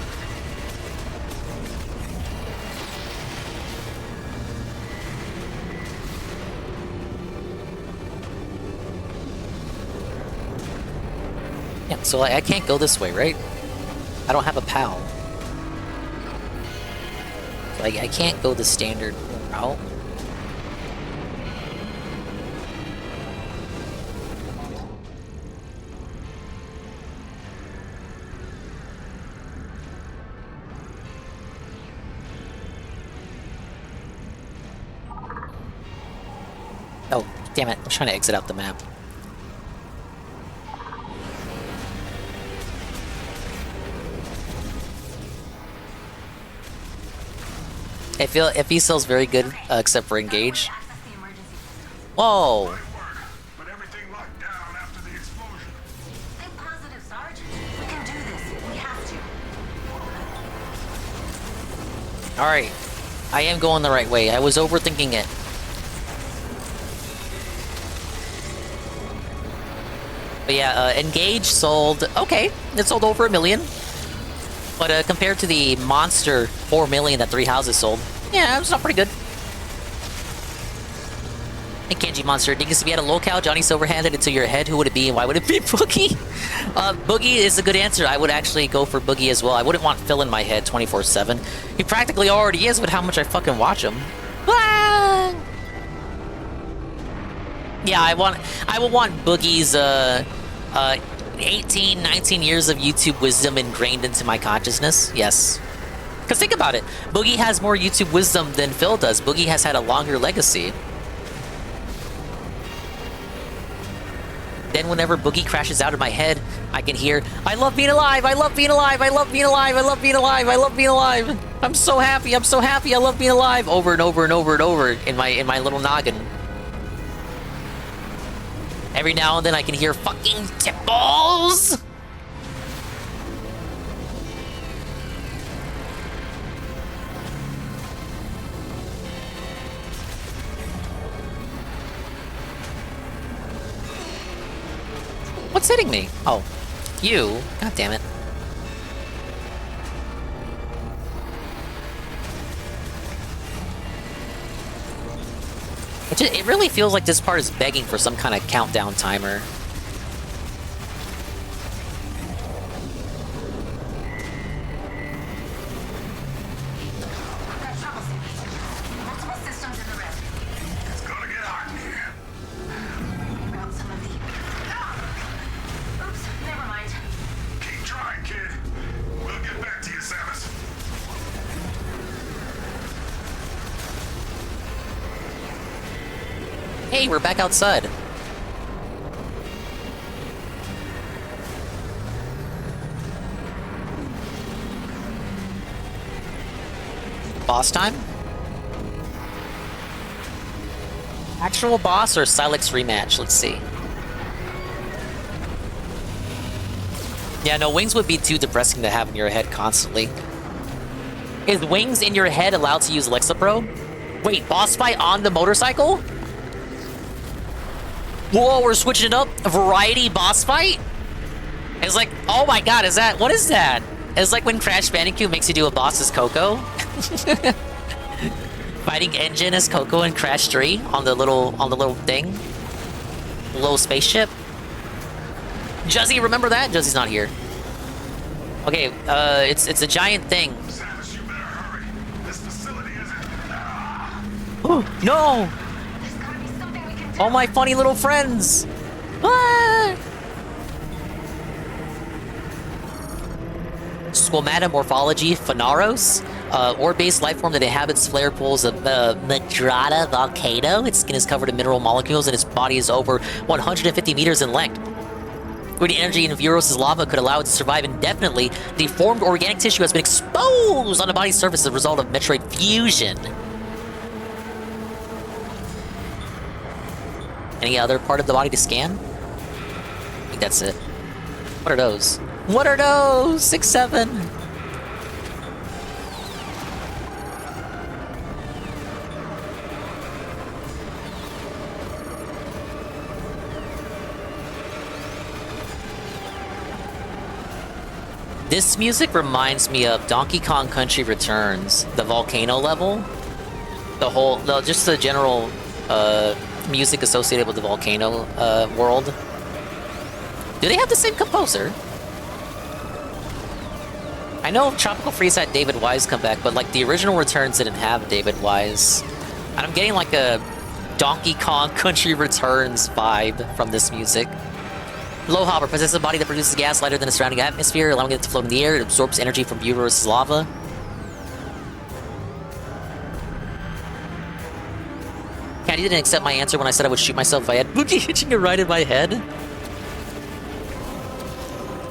Yeah, so I can't go this way, right? I don't have a PAL. So I can't go the standard route. Oh, damn it. I'm trying to exit out the map. If he sells very good, except for Engage. Whoa! Alright. I am going the right way. I was overthinking it. But yeah, Engage sold... Okay, it sold over 1 million. But compared to the monster 4 million that Three Houses sold, yeah, it's not pretty good. Hey, Kenji Monster, Dingus, if you had a locale Johnny Silver handed into your head, who would it be and why would it be Boogie? Boogie is a good answer. I would actually go for Boogie as well. I wouldn't want Phil in my head 24/7. He practically already is with how much I fucking watch him. Ah! Yeah, I would want Boogie's 18, 19 years of YouTube wisdom ingrained into my consciousness. Yes. Because think about it. Boogie has more YouTube wisdom than Phil does. Boogie has had a longer legacy. Then whenever Boogie crashes out of my head, I can hear, I love being alive, I love being alive, I love being alive, I love being alive, I love being alive. I'm so happy, I love being alive. Over and over and over and over in my little noggin. Every now and then I can hear fucking tipples! What's hitting me? Oh, you. God damn it. It really feels like this part is begging for some kind of countdown timer. Hey, we're back outside. Boss time? Actual boss or Silex rematch? Let's see. Yeah, no, Wings would be too depressing to have in your head constantly. Is Wings in your head allowed to use Lexapro? Wait, boss fight on the motorcycle? Whoa, we're switching it up. A variety boss fight? It's like, oh my god, what is that? It's like when Crash Bandicoot makes you do a boss as Coco. Fighting engine as Coco in Crash 3 on the little thing. The little spaceship. Juzzy, remember that? Juzzy's not here. Okay, it's a giant thing. Oh, no! All my funny little friends! Ah! squamata morphology Phaneros, ore-based life form that inhabits flare pools of Madrada volcano. Its skin is covered in mineral molecules and its body is over 150 meters in length. Where the energy in Vuros' lava could allow it to survive indefinitely, deformed organic tissue has been exposed on the body's surface as a result of Metroid fusion. Any other part of the body to scan? I think that's it. What are those? What are those? 6, 7. This music reminds me of Donkey Kong Country Returns, the volcano level. Just the general music associated with the volcano world. Do they have the same composer? I know Tropical Freeze had David Wise come back, but like the original Returns didn't have David Wise. And I'm getting like a Donkey Kong Country Returns vibe from this music. Low Hopper possesses a body that produces gas lighter than the surrounding atmosphere, allowing it to float in the air. It absorbs energy from Vuros' lava. Candy didn't accept my answer when I said I would shoot myself if I had Boogie hitching a ride in my head.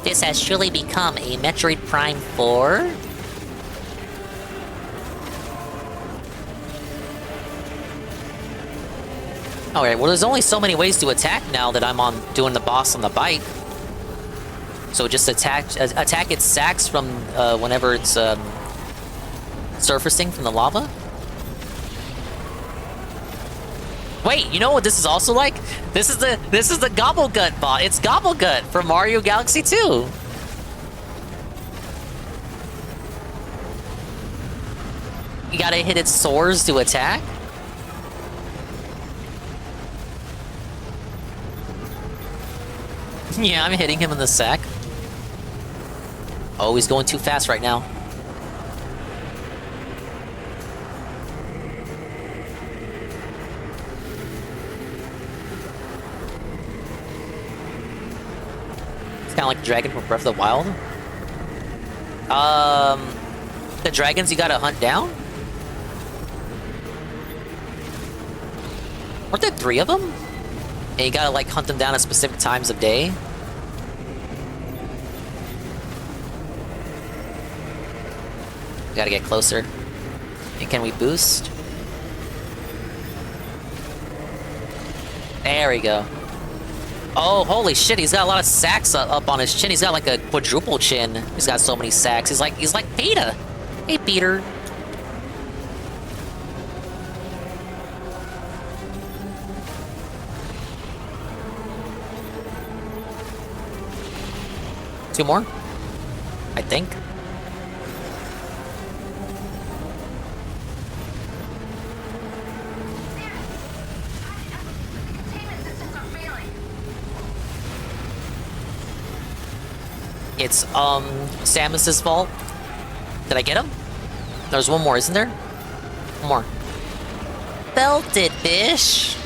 This has surely become a Metroid Prime 4. Alright, well there's only so many ways to attack now that I'm doing the boss on the bike. So just attack its sacks from whenever it's surfacing from the lava. Wait, you know what this is also like? This is the Gobblegut bot. It's Gobblegut from Mario Galaxy 2. You gotta hit its sores to attack. Yeah, I'm hitting him in the sack. Oh, he's going too fast right now. It's kind of like the dragon from Breath of the Wild. The dragons you gotta hunt down? Weren't there 3 of them? And you gotta like hunt them down at specific times of day? Gotta get closer. And can we boost? There we go. Oh, holy shit, he's got a lot of sacks up on his chin. He's got like a quadruple chin. He's got so many sacks. He's like Peter. Hey, Peter. Two more? I think. It's, Samus's fault. Did I get him? There's one more, isn't there? One more. Belted fish.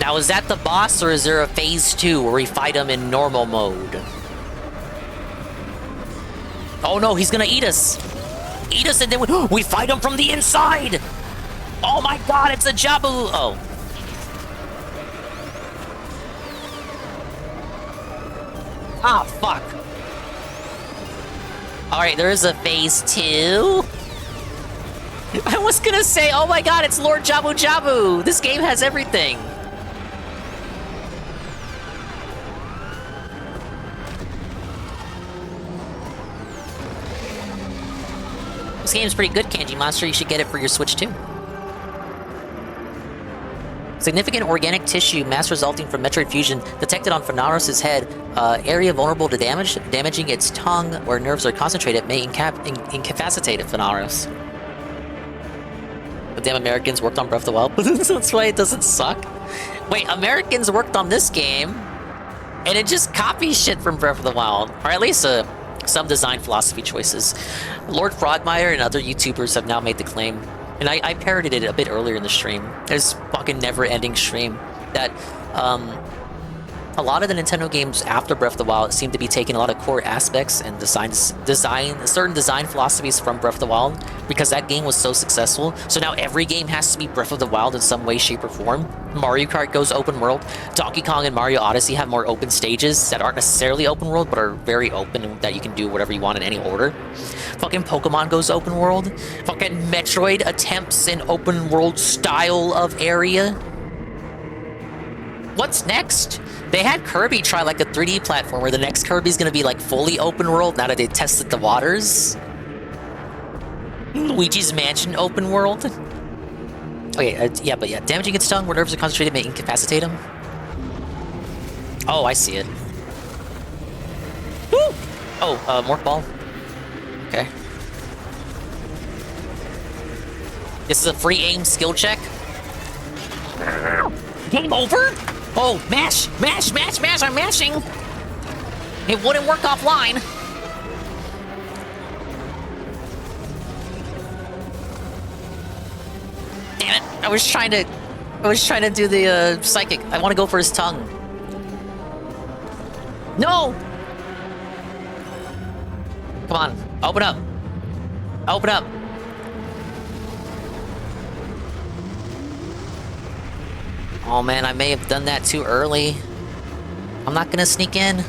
Now, is that the boss, or is there a phase 2 where we fight him in normal mode? Oh no, he's gonna eat us. Eat us, and then we fight him from the inside. Oh my god, it's a Jabu. Oh. Ah, fuck. Alright, there is a phase 2. I was gonna say, oh my god, it's Lord Jabu Jabu. This game has everything. This game's pretty good, Kanji Monster. You should get it for your Switch too. Significant organic tissue mass resulting from Metroid fusion detected on Phaneros' head. Area vulnerable to damage. Damaging its tongue where nerves are concentrated may incapacitate Phaneros. But damn, Americans worked on Breath of the Wild. That's why it doesn't suck. Wait, Americans worked on this game, and it just copies shit from Breath of the Wild. Or at least some design philosophy choices. Lord Frogmire and other YouTubers have now made the claim. And I parodied it a bit earlier in the stream. There's fucking never-ending stream. That, a lot of the Nintendo games after Breath of the Wild seem to be taking a lot of core aspects and certain design philosophies from Breath of the Wild, because that game was so successful. So now every game has to be Breath of the Wild in some way, shape, or form. Mario Kart goes open world. Donkey Kong and Mario Odyssey have more open stages that aren't necessarily open world, but are very open and that you can do whatever you want in any order. Fucking Pokemon goes open world. Fucking Metroid attempts an open world style of area. What's next? They had Kirby try like a 3D platformer. The next Kirby's gonna be like fully open world now that they tested the waters. Luigi's Mansion open world. Okay, yeah, damaging its tongue where nerves are concentrated may incapacitate him. Oh, I see it. Woo! Oh, Morph Ball. Okay. This is a free aim skill check. Game over? Oh, mash! Mash! Mash! Mash! I'm mashing! It wouldn't work offline. Damn it! I was trying to do the psychic. I want to go for his tongue. No! Come on, open up. Open up. Oh man, I may have done that too early. I'm not gonna sneak in.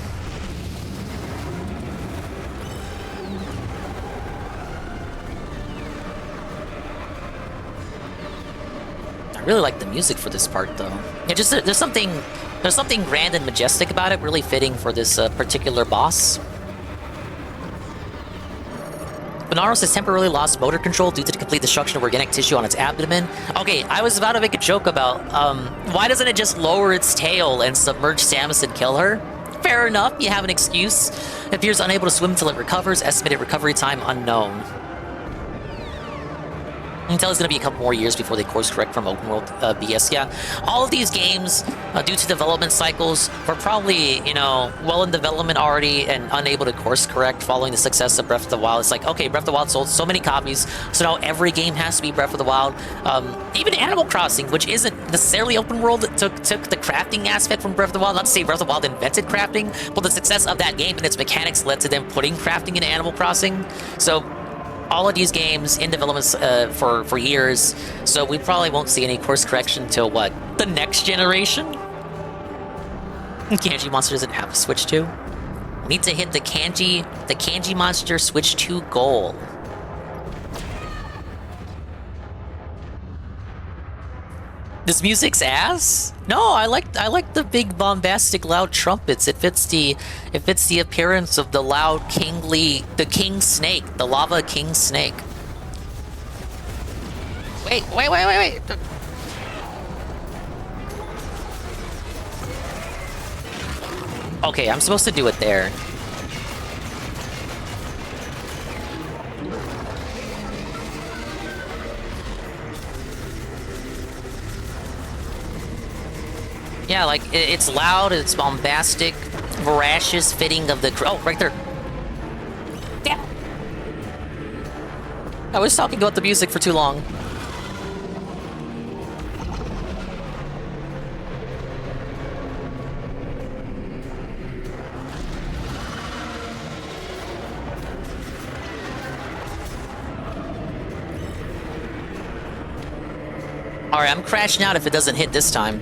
I really like the music for this part though. Yeah, just there's something grand and majestic about it, really fitting for this particular boss. Benaros has temporarily lost motor control due to the complete destruction of organic tissue on its abdomen. Okay, I was about to make a joke about, why doesn't it just lower its tail and submerge Samus and kill her? Fair enough, you have an excuse. It appears unable to swim until it recovers. Estimated recovery time unknown. Until it's going to be a couple more years before they course correct from open world BS. Yeah, all of these games, due to development cycles, were probably, you know, well in development already and unable to course correct following the success of Breath of the Wild. It's like, okay, Breath of the Wild sold so many copies, so now every game has to be Breath of the Wild. Even Animal Crossing, which isn't necessarily open world, took the crafting aspect from Breath of the Wild. Not to say Breath of the Wild invented crafting, but the success of that game and its mechanics led to them putting crafting into Animal Crossing. So all of these games in development for years, so we probably won't see any course correction till what? The next generation? Kanji Monster doesn't have a Switch 2. We need to hit the Kanji Monster Switch 2 goal. This music's ass? No, I like the big bombastic loud trumpets. It fits the appearance of the loud the king snake, the lava king snake. Wait. Okay, I'm supposed to do it there. Yeah, like, it's loud, it's bombastic, voracious fitting of the... Oh, right there. Damn. I was talking about the music for too long. Alright, I'm crashing out if it doesn't hit this time.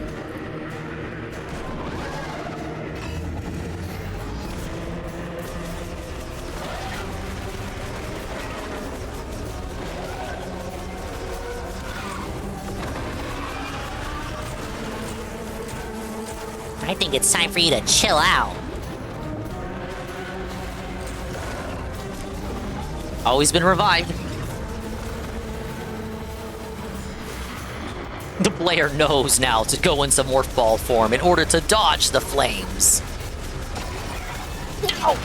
I think it's time for you to chill out. Always been revived. The player knows now to go into Morph Ball form in order to dodge the flames. No!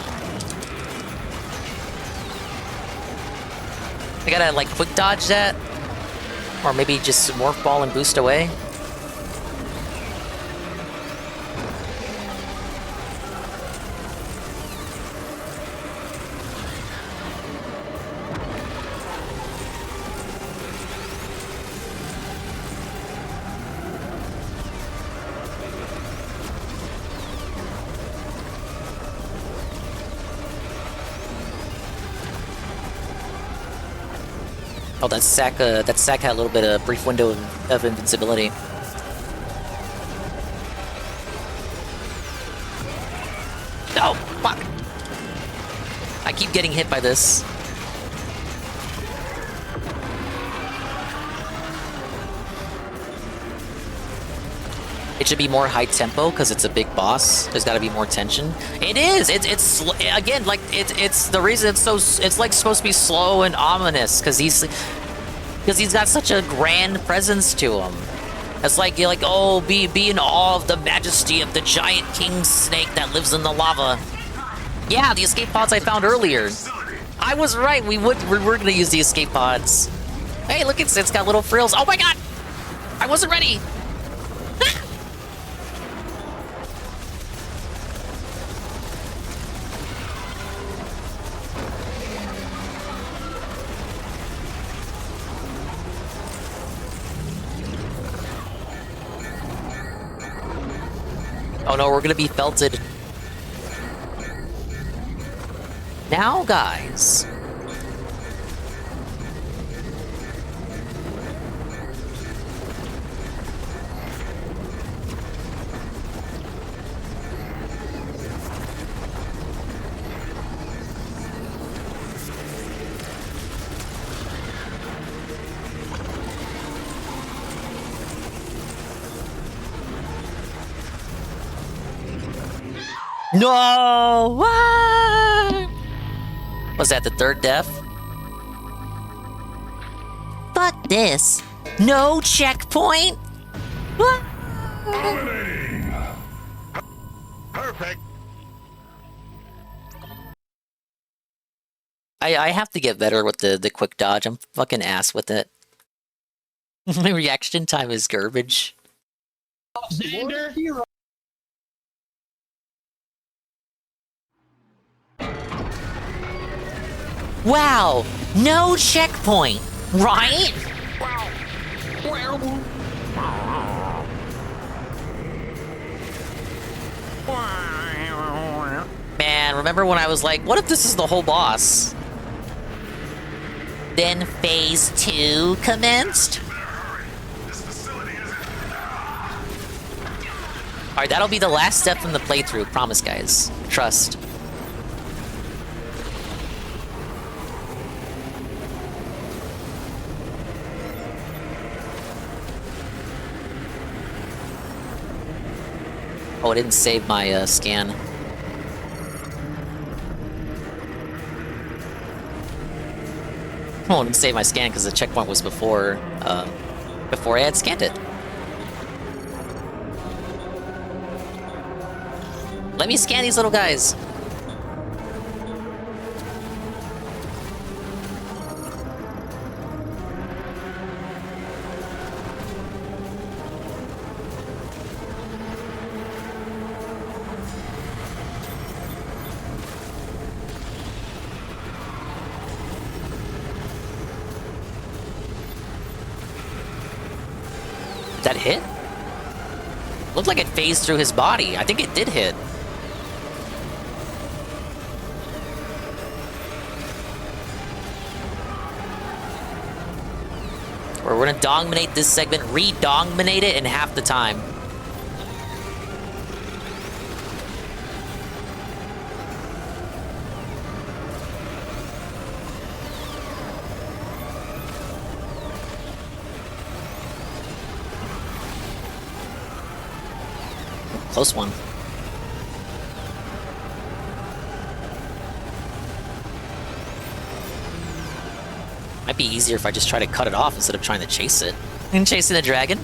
I gotta, like, quick dodge that? Or maybe just Morph Ball and boost away? Oh, that sack had a little bit of brief window of invincibility. Oh, fuck! I keep getting hit by this. It should be more high tempo because it's a big boss. There's got to be more tension. It is. It's again like it's the reason it's so. It's like supposed to be slow and ominous because he's got such a grand presence to him. It's like you're like, oh, be in awe of the majesty of the giant king snake that lives in the lava. Yeah, the escape pods I found earlier. I was right. We were gonna use the escape pods. Hey, look, it's got little frills. Oh my god! I wasn't ready. Oh no, we're gonna be felted. Now, guys. No! What? Was that the third death? Fuck this. No checkpoint? What? Perfect. I have to get better with the quick dodge. I'm fucking ass with it. My reaction time is garbage. Xander? Wow, no checkpoint, right? Man, remember when I was like, what if this is the whole boss? Then phase 2 commenced? Alright, that'll be the last step from the playthrough. Promise, guys. Trust. Oh, I didn't save my scan. Oh, I didn't save my scan because the checkpoint was before I had scanned it. Let me scan these little guys. That hit? Looked like it phased through his body. I think it did hit. We're gonna dominate this segment, re-dominate it in half the time. Close one. Might be easier if I just try to cut it off instead of trying to chase it. And chasing the dragon.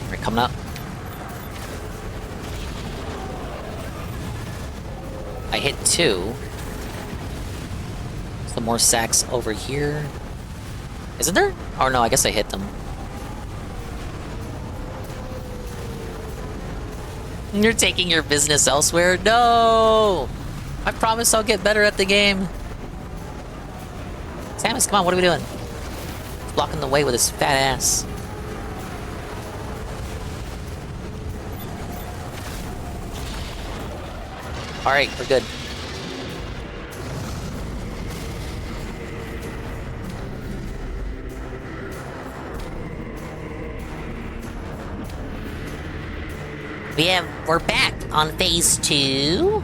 Alright, coming up. I hit 2. Some more sacks over here. Isn't there? Oh no, I guess I hit them. You're taking your business elsewhere? No! I promise I'll get better at the game. Samus, come on, what are we doing? He's blocking the way with his fat ass. Alright, we're good. We're back on phase 2.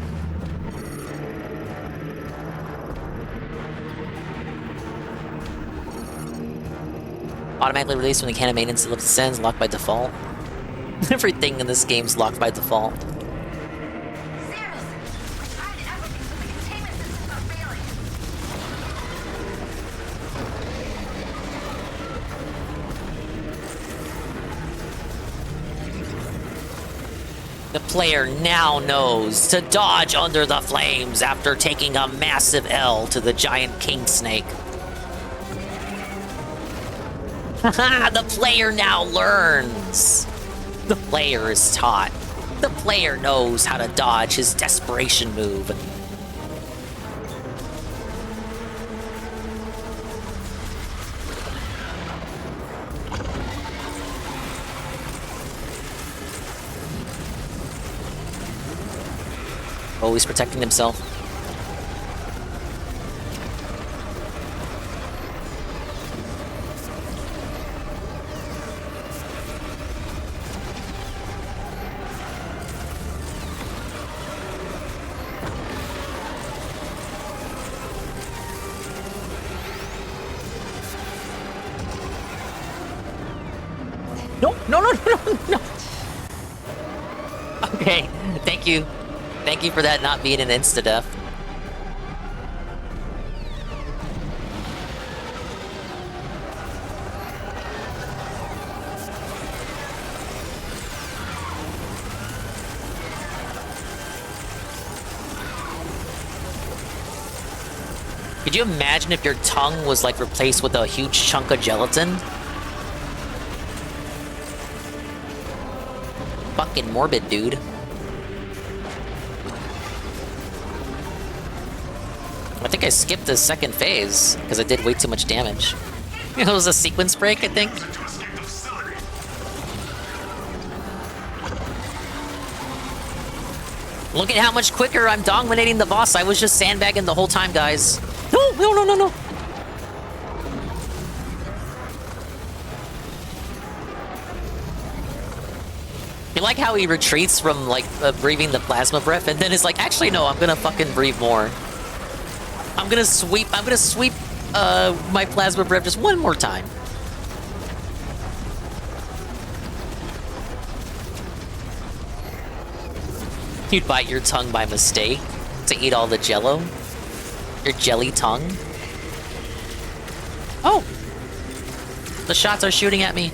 Automatically released when the canon maintenance descends, locked by default. Everything in this game's locked by default. The player now knows to dodge under the flames after taking a massive L to the giant king snake. The player now learns. The player is taught. The player knows how to dodge his desperation move. Always protecting himself. No, no, no, no, no. Okay, thank you. Thank you for that not being an insta-death. Could you imagine if your tongue was like replaced with a huge chunk of gelatin? Fucking morbid, dude. I think I skipped the second phase because I did way too much damage. It was a sequence break, I think. Look at how much quicker I'm dominating the boss. I was just sandbagging the whole time, guys. No, no, no, no, no. You like how he retreats from, like, breathing the plasma breath, and then is like, actually, no, I'm gonna fucking breathe more. I'm gonna sweep my plasma breath just one more time. You'd bite your tongue by mistake to eat all the jello. Your jelly tongue. Oh! The shots are shooting at me.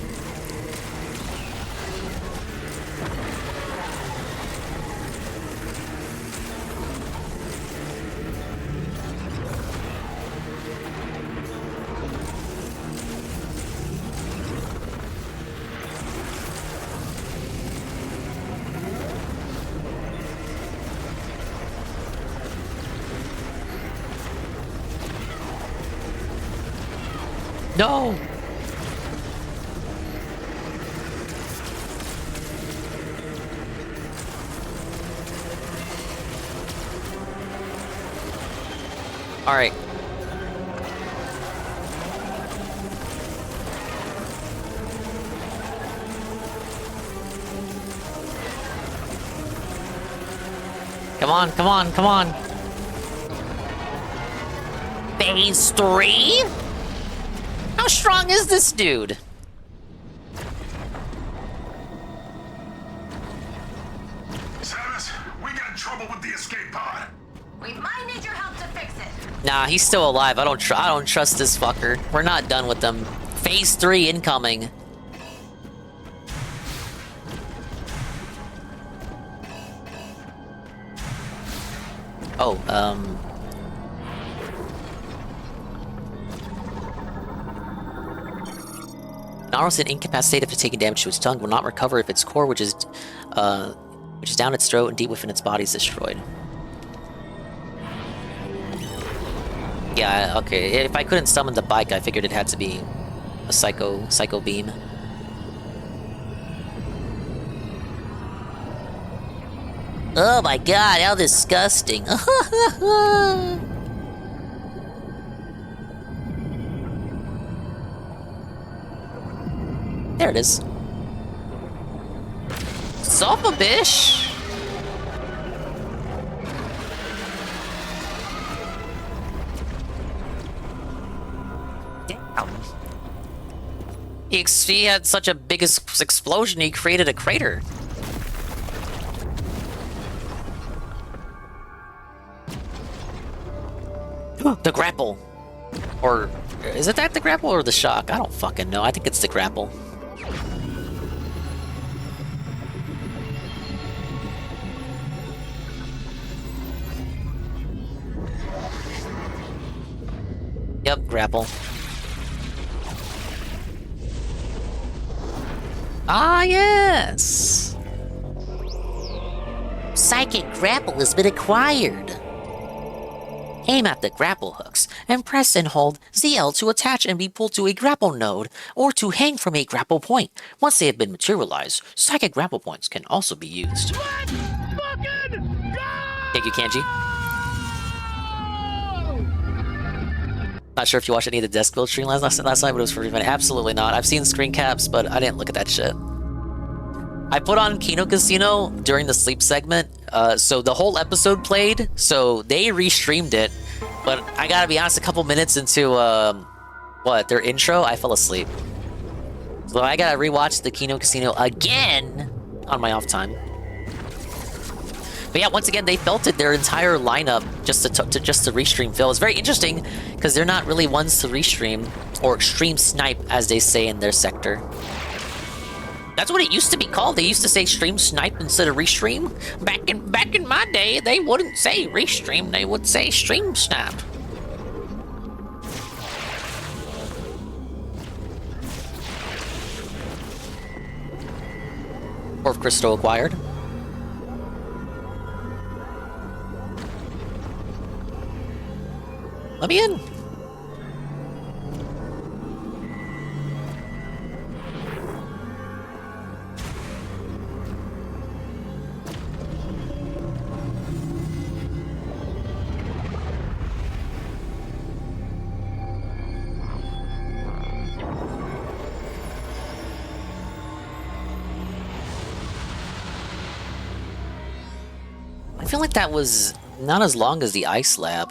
No! Alright. Come on, come on, come on. Phase 3? How strong is this dude? Samus, we got trouble with the escape pod. We might need your help to fix it. Nah, he's still alive. I don't trust this fucker. We're not done with them. Phase 3 incoming. Oh, Naru's incapacitated for taking damage to its tongue, will not recover if its core, which is which is down its throat and deep within its body is destroyed. Yeah, okay. If I couldn't summon the bike, I figured it had to be a psycho beam. Oh my god, how disgusting. There it is. Son of a bitch. Damn. He had such a big explosion, he created a crater. The grapple. Or, is it that the grapple or the shock? I don't fucking know. I think it's the grapple. Yep, grapple. Ah, yes! Psychic grapple has been acquired. Aim at the grapple hooks, and press and hold ZL to attach and be pulled to a grapple node, or to hang from a grapple point. Once they have been materialized, psychic grapple points can also be used. Let's fucking go! Thank you, Kanji. Not sure if you watched any of the Desk Build stream last night, but it was pretty funny. Absolutely not. I've seen screen caps, but I didn't look at that shit. I put on Kino Casino during the sleep segment, so the whole episode played, so they restreamed it, but I gotta be honest, a couple minutes into, their intro, I fell asleep. So I gotta rewatch the Kino Casino again on my off time. But yeah, once again, they belted their entire lineup just to restream Phil. It's very interesting, because they're not really ones to restream, or stream snipe, as they say in their sector. That's what it used to be called. They used to say stream snipe instead of restream. Back in my day, they wouldn't say restream. They would say stream snipe. Fourth crystal acquired. Let me in. I feel like that was not as long as the ice lab.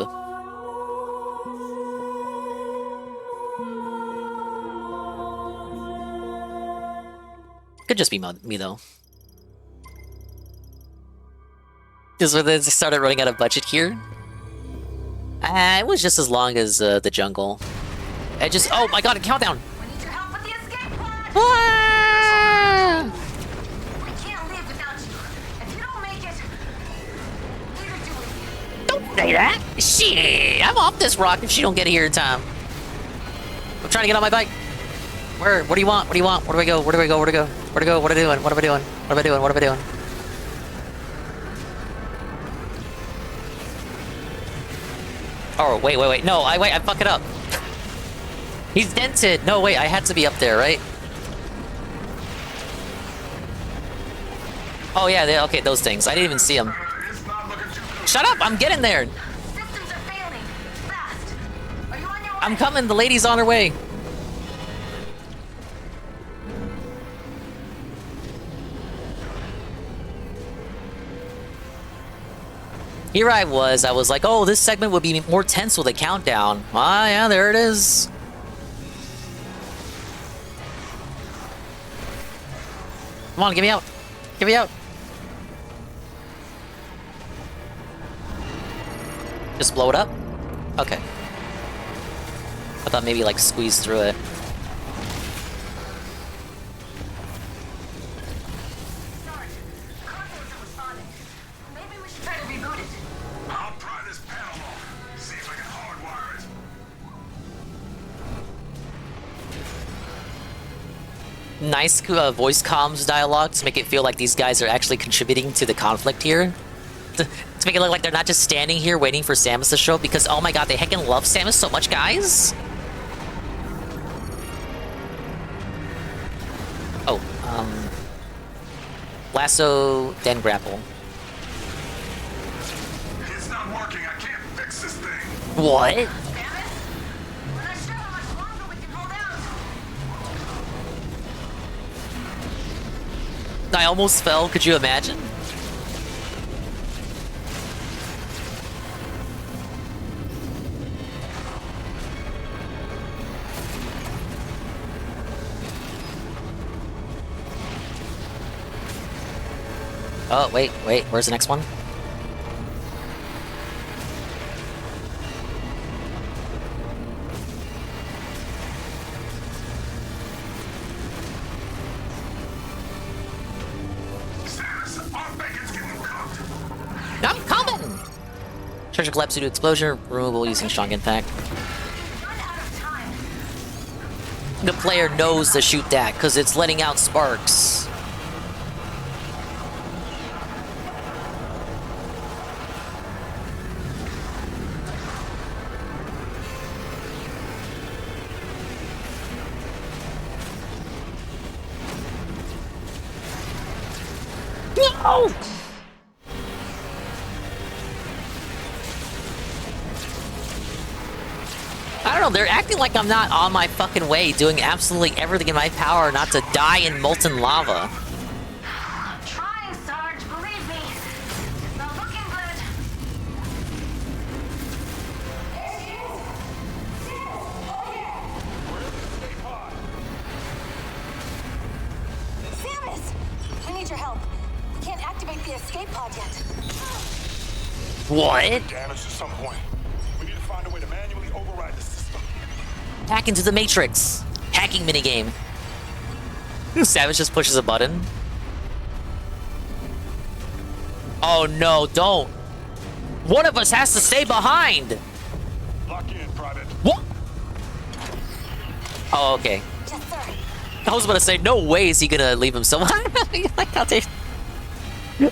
Could just be me though. Just when they started running out of budget here. It was just as long as the jungle. It just, oh my god, a countdown! We need your help with the escape pod. Ah! We can't live without you. If you don't make it, neither do we. Don't say that! Shit! I'm off this rock if she don't get here in time. I'm trying to get on my bike. Where? What do you want? What do you want? Where do I go? Where do I go? Where do I go? Where to go? What am I doing? What am I doing? What am I doing? What am I doing? Oh, wait. No, I fuck it up. He's dented. No, wait, I had to be up there, right? Oh, yeah, okay, those things. I didn't even see them. Shut up, I'm getting there. Systems are failing. Fast. Are you on your way? I'm coming, the lady's on her way. Here I was like, oh, this segment would be more tense with a countdown. Ah, yeah, there it is. Come on, get me out. Get me out. Just blow it up? Okay. I thought maybe, like, squeeze through it. Sorry. Console isn't responding. Maybe we should try to reboot it. I'll pry this panel off. See if I can hardwire it. nice voice comms dialogue to make it feel like these guys are actually contributing to the conflict here. To make it look like they're not just standing here waiting for Samus to show up, because oh my god, they heckin' love Samus so much, guys! Oh, lasso, then grapple. It's not working. I can't fix this thing. What? I almost fell, could you imagine? Oh, wait, where's the next one? I'm coming! Treasure collapse due to explosion, removable using strong impact. The player knows to shoot that, because it's letting out sparks. No! I don't know, they're acting like I'm not on my fucking way, doing absolutely everything in my power not to die in molten lava. I'm trying, Sarge, believe me. It's not looking good. Samus! We need your help. We can't activate the escape pod yet. What? Damage to some point. We need to find a way to manually override the system. Hack into the Matrix. Hacking minigame. Savage just pushes a button. Oh no, don't. One of us has to stay behind. Lock in, Private. What? Oh, okay. Yes, sir. I was about to say, no way is he gonna leave himself. I like how they...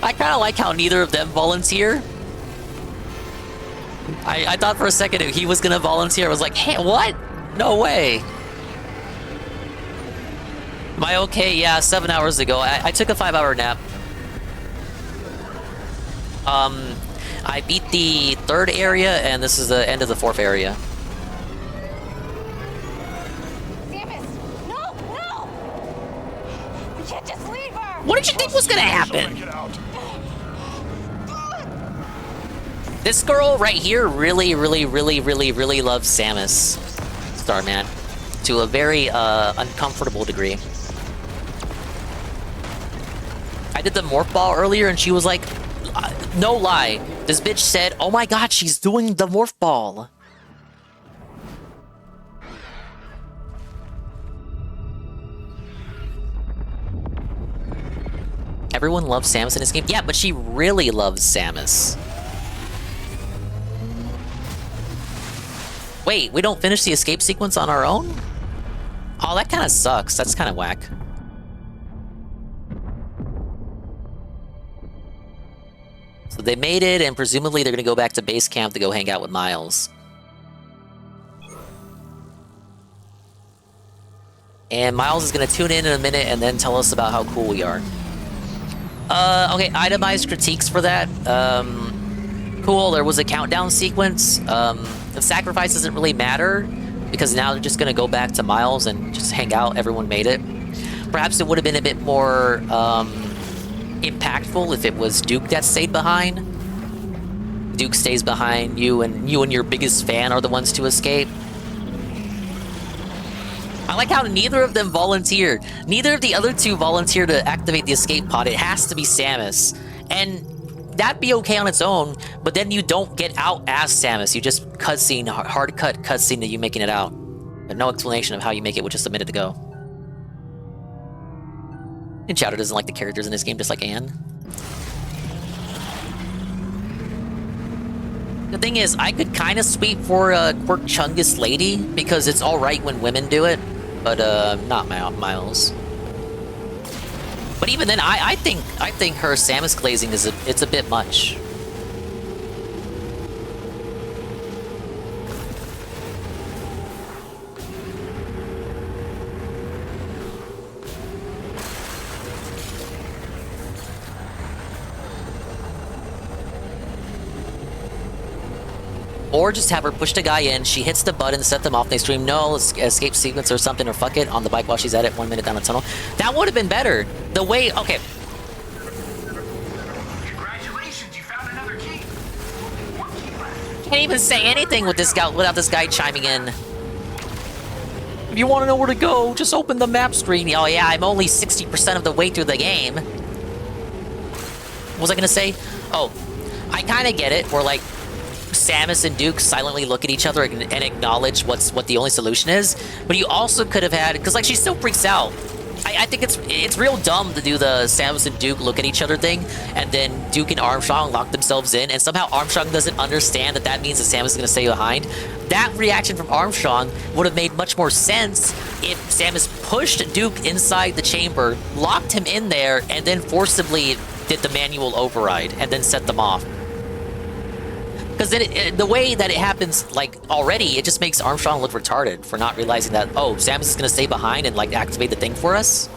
I kind of like how neither of them volunteer. I thought for a second he was gonna volunteer. I was like, hey, what? No way. Am I okay? Yeah, 7 hours ago. I took a 5-hour nap. I beat the 3rd area, and this is the end of the 4th area. Samus! No! No! We can't just leave her! What did you think was gonna happen? This girl right here really loves Samus, Starman, to a very uncomfortable degree. I did the morph ball earlier, and she was like, no lie, this bitch said, oh my god, she's doing the morph ball. Everyone loves Samus in this game? Yeah, but she really loves Samus. Wait, we don't finish the escape sequence on our own? Oh, that kind of sucks. That's kind of whack. So they made it, and presumably they're going to go back to base camp to go hang out with Myles. And Myles is going to tune in a minute and then tell us about how cool we are. Okay, itemized critiques for that. Cool, there was a countdown sequence. The sacrifice doesn't really matter, because now they're just going to go back to Myles and just hang out. Everyone made it. Perhaps it would have been a bit more impactful if it was Duke that stayed behind. Duke stays behind, you and your biggest fan are the ones to escape. I like how neither of them volunteered. Neither of the other two volunteered to activate the escape pod. It has to be Samus. And that'd be okay on its own, but then you don't get out as Samus. You just cutscene, hard cut cutscene to you making it out. But no explanation of how you make it with just a minute to go. And Chowder doesn't like the characters in this game, just like Anne. The thing is, I could kind of sweep for a Quirk Chungus lady, because it's alright when women do it, but not Myles. But even then, I think her Samus glazing it's a bit much. Or just have her push the guy in, she hits the button, set them off, they scream no, escape sequence or something, or fuck it, on the bike while she's at it 1 minute down the tunnel. That would have been better. The way, okay. Congratulations, you found another key. One key left. Can't even say anything with this guy without this guy chiming in. If you want to know where to go, just open the map screen. Oh yeah, I'm only 60% of the way through the game. What was I gonna say? Oh, I kind of get it. We're like, Samus and Duke silently look at each other and acknowledge what the only solution is. But you also could have had, because like she still freaks out. I think it's real dumb to do the Samus and Duke look at each other thing, and then Duke and Armstrong lock themselves in, and somehow Armstrong doesn't understand that means that Samus is going to stay behind. That reaction from Armstrong would have made much more sense if Samus pushed Duke inside the chamber, locked him in there, and then forcibly did the manual override, and then set them off. Because then the way that it happens, like, already, it just makes Armstrong look retarded for not realizing that, oh, Samus is going to stay behind and, like, activate the thing for us.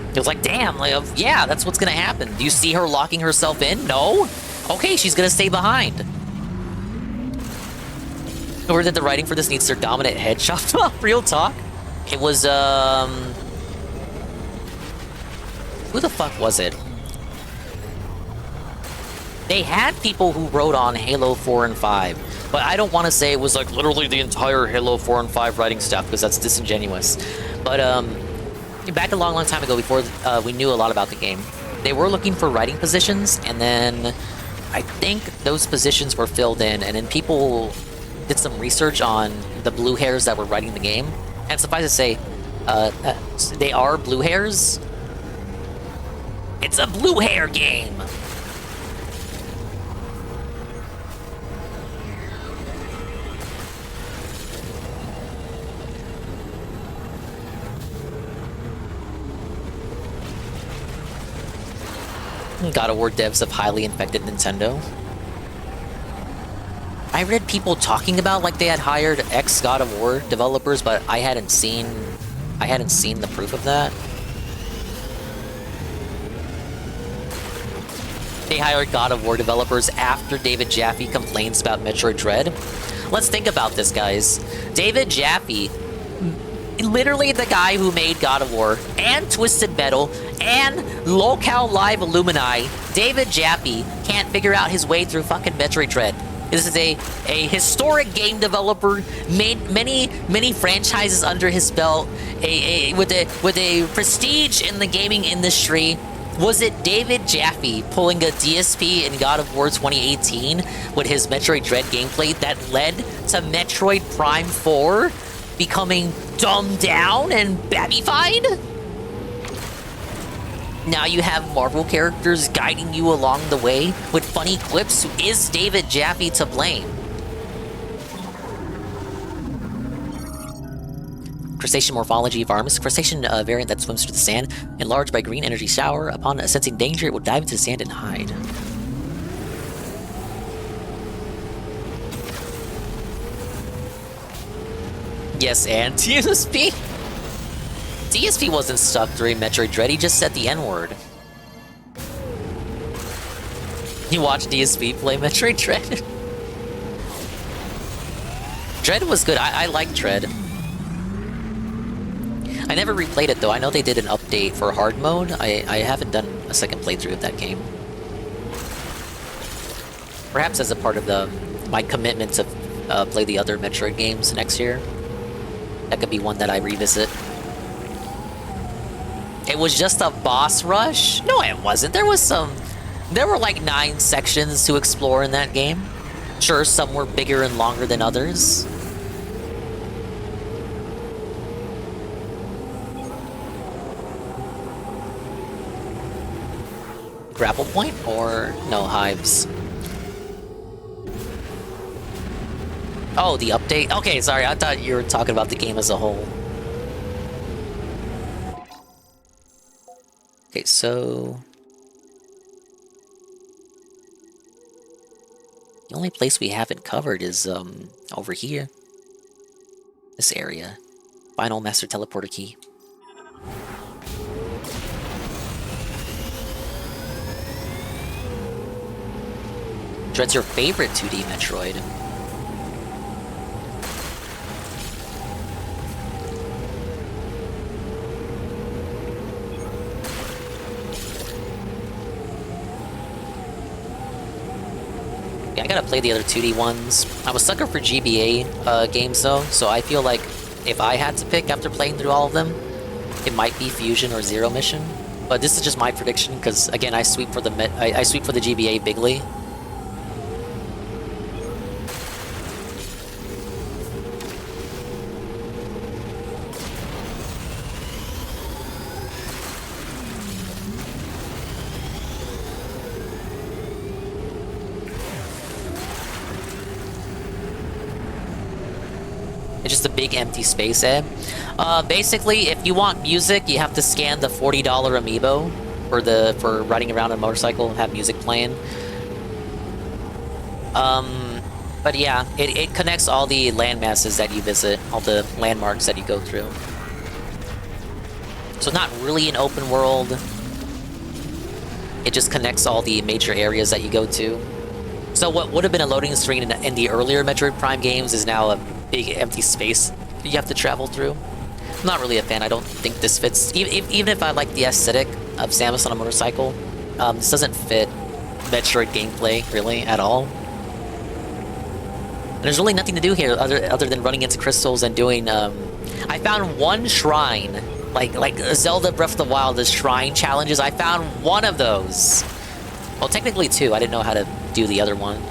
It was like, damn, like, yeah, that's what's going to happen. Do you see her locking herself in? No? Okay, she's going to stay behind. Or that the writing for this needs their dominant head chopped off. Real talk. It was, who the fuck was it? They had people who wrote on Halo 4 and 5, but I don't want to say it was like literally the entire Halo 4 and 5 writing staff because that's disingenuous. But back a long time ago, before we knew a lot about the game, they were looking for writing positions, and then I think those positions were filled in, and then people did some research on the blue hairs that were writing the game, and suffice to say, they are blue hairs. It's a blue hair game. God of War devs have highly infected Nintendo. I read people talking about like they had hired ex-God of War developers, but I hadn't seen the proof of that. They hired God of War developers after David Jaffe complains about Metroid Dread. Let's think about this, guys. David Jaffe, literally the guy who made God of War and Twisted Metal and Locale Live Illumini, David Jaffe can't figure out his way through fucking Metroid Dread. This is a historic game developer, made many franchises under his belt, with a prestige in the gaming industry. Was it David Jaffe pulling a DSP in God of War 2018 with his Metroid Dread gameplay that led to Metroid Prime 4 becoming dumbed down and babbified? Now you have Marvel characters guiding you along the way with funny clips. Is David Jaffe to blame? Crustacean morphology of arms. Crustacean variant that swims through the sand. Enlarged by green energy shower. Upon sensing danger, it will dive into the sand and hide. Yes, and DSP? DSP wasn't stuck during Metroid Dread, he just said the N-word. You watched DSP play Metroid Dread? Dread was good, I like Dread. I never replayed it though, I know they did an update for hard mode. I haven't done a second playthrough of that game. Perhaps as a part of my commitment to play the other Metroid games next year. That could be one that I revisit. It was just a boss rush? No, it wasn't. There were like 9 sections to explore in that game. Sure, some were bigger and longer than others. Grapple point or no, hives? Oh, the update? Okay, sorry, I thought you were talking about the game as a whole. Okay, so the only place we haven't covered is over here. This area. Final Master Teleporter Key. Dread's your favorite 2D Metroid. Yeah, I gotta play the other 2D ones. I'm a sucker for GBA games though, so I feel like if I had to pick after playing through all of them, it might be Fusion or Zero Mission. But this is just my prediction because again, I sweep for the I sweep for the GBA bigly. It's just a big empty space, eh? Basically, if you want music, you have to scan the $40 amiibo for riding around on a motorcycle and have music playing. But yeah, it connects all the landmasses that you visit, all the landmarks that you go through. So not really an open world. It just connects all the major areas that you go to. So what would have been a loading screen in the earlier Metroid Prime games is now a big empty space you have to travel through. I'm not really a fan. I don't think this fits. Even if I like the aesthetic of Samus on a motorcycle, this doesn't fit Metroid gameplay really at all. And there's really nothing to do here other than running into crystals and doing. I found one shrine, like Zelda Breath of the Wild, the shrine challenges. I found one of those. Well, technically two. I didn't know how to do the other one.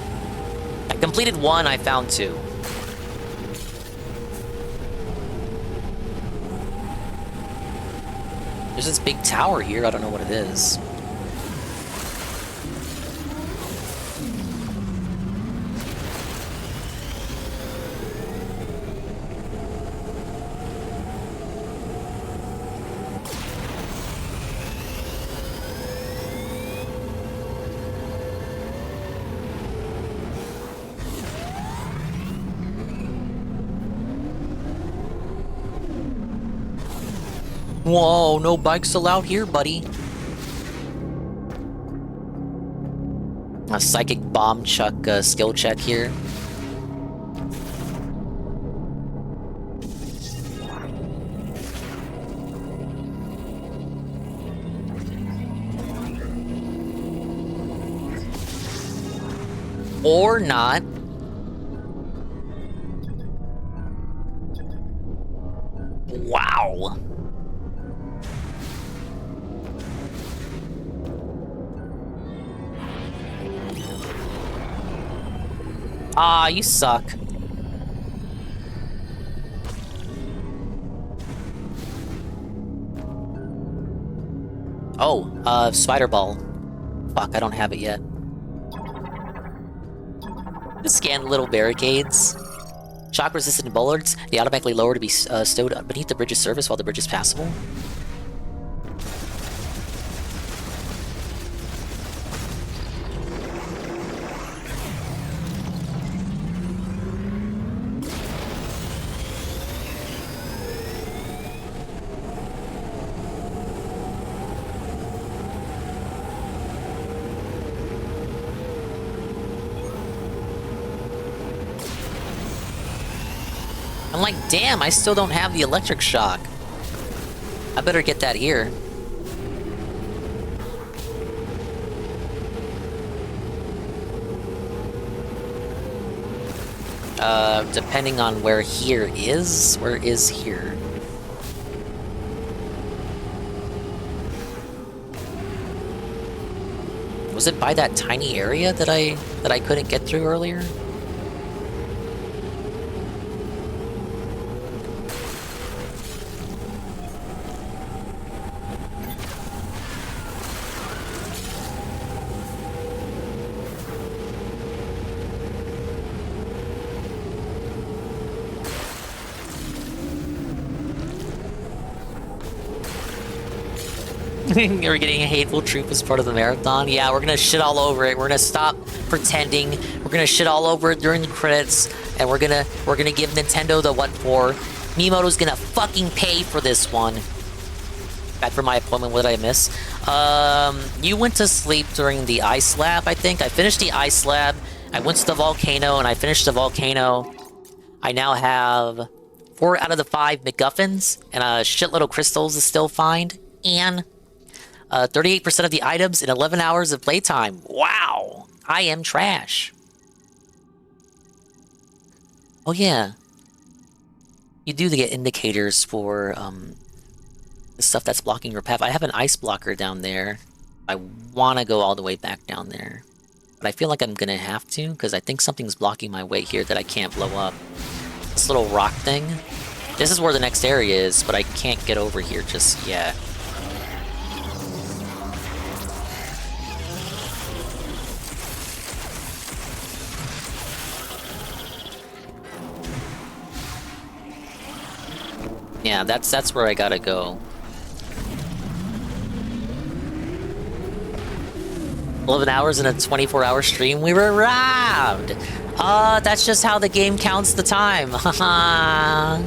I completed one. I found two. There's this big tower here, I don't know what it is. Whoa, no bikes allowed here, buddy. A psychic bomb chuck skill check here. Or not. Wow. Ah, you suck. Oh, spider ball. Fuck, I don't have it yet. Just scan little barricades. Shock resistant bollards. They automatically lower to be stowed beneath the bridge's surface while the bridge is passable. I'm like, damn, I still don't have the electric shock. I better get that here. Depending on where here is, where is here? Was it by that tiny area that I couldn't get through earlier? We're getting a hateful truth as part of the marathon. Yeah, we're gonna shit all over it. We're gonna stop pretending. We're gonna shit all over it during the credits, and we're gonna give Nintendo the what for. Miyamoto's gonna fucking pay for this one. Back for my appointment, what did I miss? You went to sleep during the ice lab, I think. I finished the ice lab. I went to the volcano, and I finished the volcano. I now have 4 out of the 5 MacGuffins, and a shitload of crystals to still find, and 38% of the items in 11 hours of playtime. Wow! I am trash. Oh yeah. You do get indicators for, the stuff that's blocking your path. I have an ice blocker down there. I want to go all the way back down there. But I feel like I'm going to have to, because I think something's blocking my way here that I can't blow up. This little rock thing. This is where the next area is, but I can't get over here just yet. Yeah, that's where I gotta go. 11 hours in a 24-hour stream, we were robbed! That's just how the game counts the time. Haha.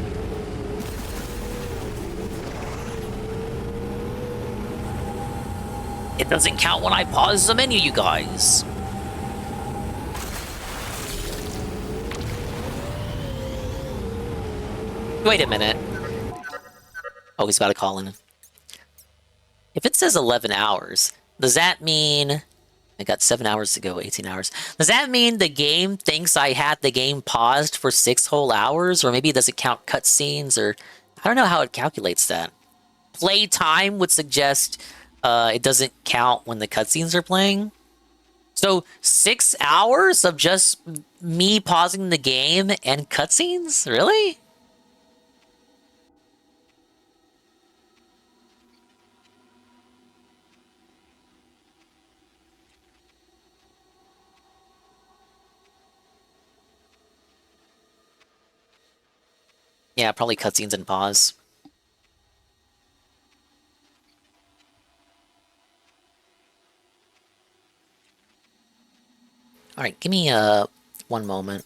It doesn't count when I pause the menu, you guys. Wait a minute. Oh, he's about to call in. If it says 11 hours, does that mean... I got 7 hours to go, 18 hours. Does that mean the game thinks I had the game paused for 6 whole hours? Or maybe it doesn't count cutscenes, or... I don't know how it calculates that. Play time would suggest it doesn't count when the cutscenes are playing. So 6 hours of just me pausing the game and cutscenes? Really? Yeah, probably cutscenes and pause. Alright, give me one moment.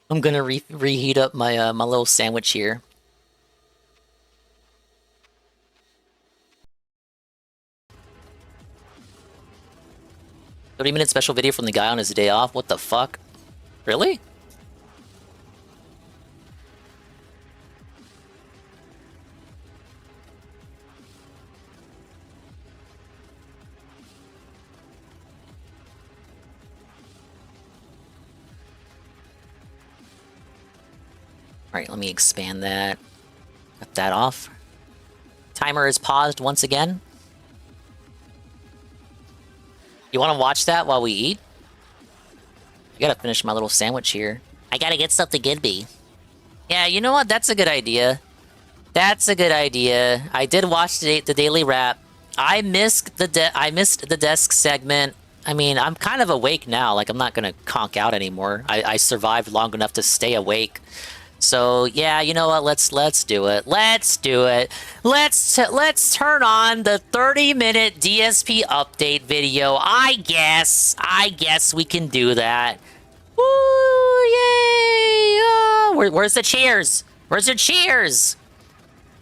I'm gonna reheat up my my little sandwich here. 30-minute special video from the guy on his day off? What the fuck? Really? Alright, let me expand that. Cut that off. Timer is paused once again. You want to watch that while we eat? I gotta finish my little sandwich here. I gotta get stuff to Gidby. Yeah, you know what? That's a good idea. That's a good idea. I did watch the daily wrap. I missed the desk segment. I mean, I'm kind of awake now. Like, I'm not gonna conk out anymore. I survived long enough to stay awake. So yeah, you know what? Let's do it. Let's do it. Let's turn on the 30-minute DSP update video. I guess we can do that. Woo! Yay! Where's the cheers? Where's the cheers?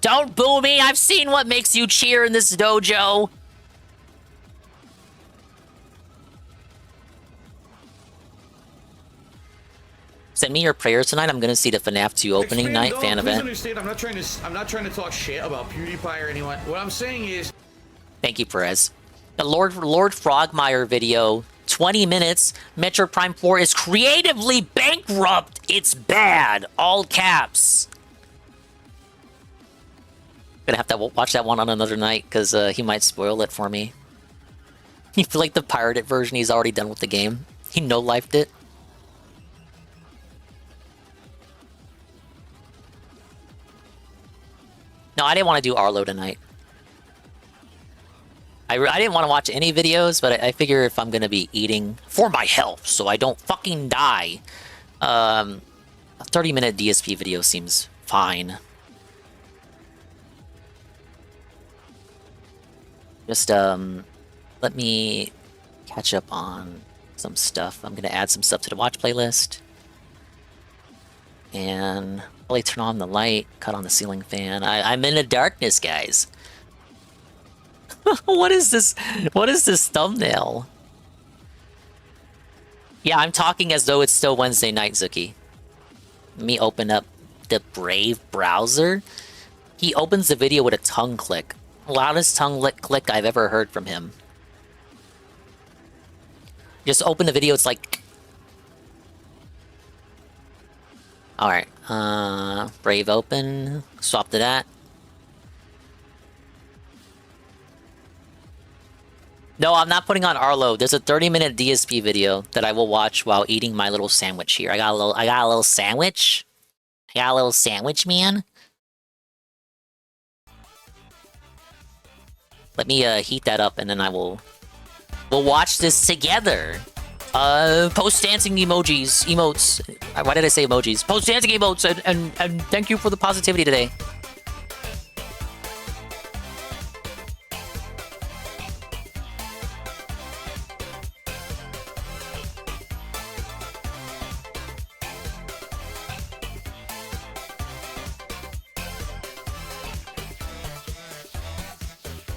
Don't boo me. I've seen what makes you cheer in this dojo. Send me your prayers tonight. I'm gonna see the FNAF 2 opening night fan event. Understand, I'm not trying to talk shit about PewDiePie or anyone. What I'm saying is, thank you, Perez. The Lord Frogmire video, 20 minutes. Metroid Prime 4 is creatively bankrupt. It's bad. All caps. Gonna have to watch that one on another night because he might spoil it for me. You feel like the pirated version? He's already done with the game. He no-lifed it. No, I didn't want to do Arlo tonight. I didn't want to watch any videos, but I figure if I'm gonna be eating for my health, so I don't fucking die, a 30-minute DSP video seems fine. Just let me catch up on some stuff. I'm gonna add some stuff to the watch playlist, and probably turn on the light, cut on the ceiling fan. I'm in the darkness, guys. What is this? What is this thumbnail? Yeah, I'm talking as though it's still Wednesday night, Zuki. Let me open up the Brave browser. He opens the video with a tongue click. Loudest tongue click I've ever heard from him. Just open the video, it's like... Alright, Brave open. Swap to that. No, I'm not putting on Arlo. There's a 30-minute DSP video that I will watch while eating my little sandwich here. I got a little sandwich. I got a little sandwich, man. Let me heat that up, and then we'll watch this together. Post dancing emotes. Why did I say emojis? Post dancing emotes, and thank you for the positivity today.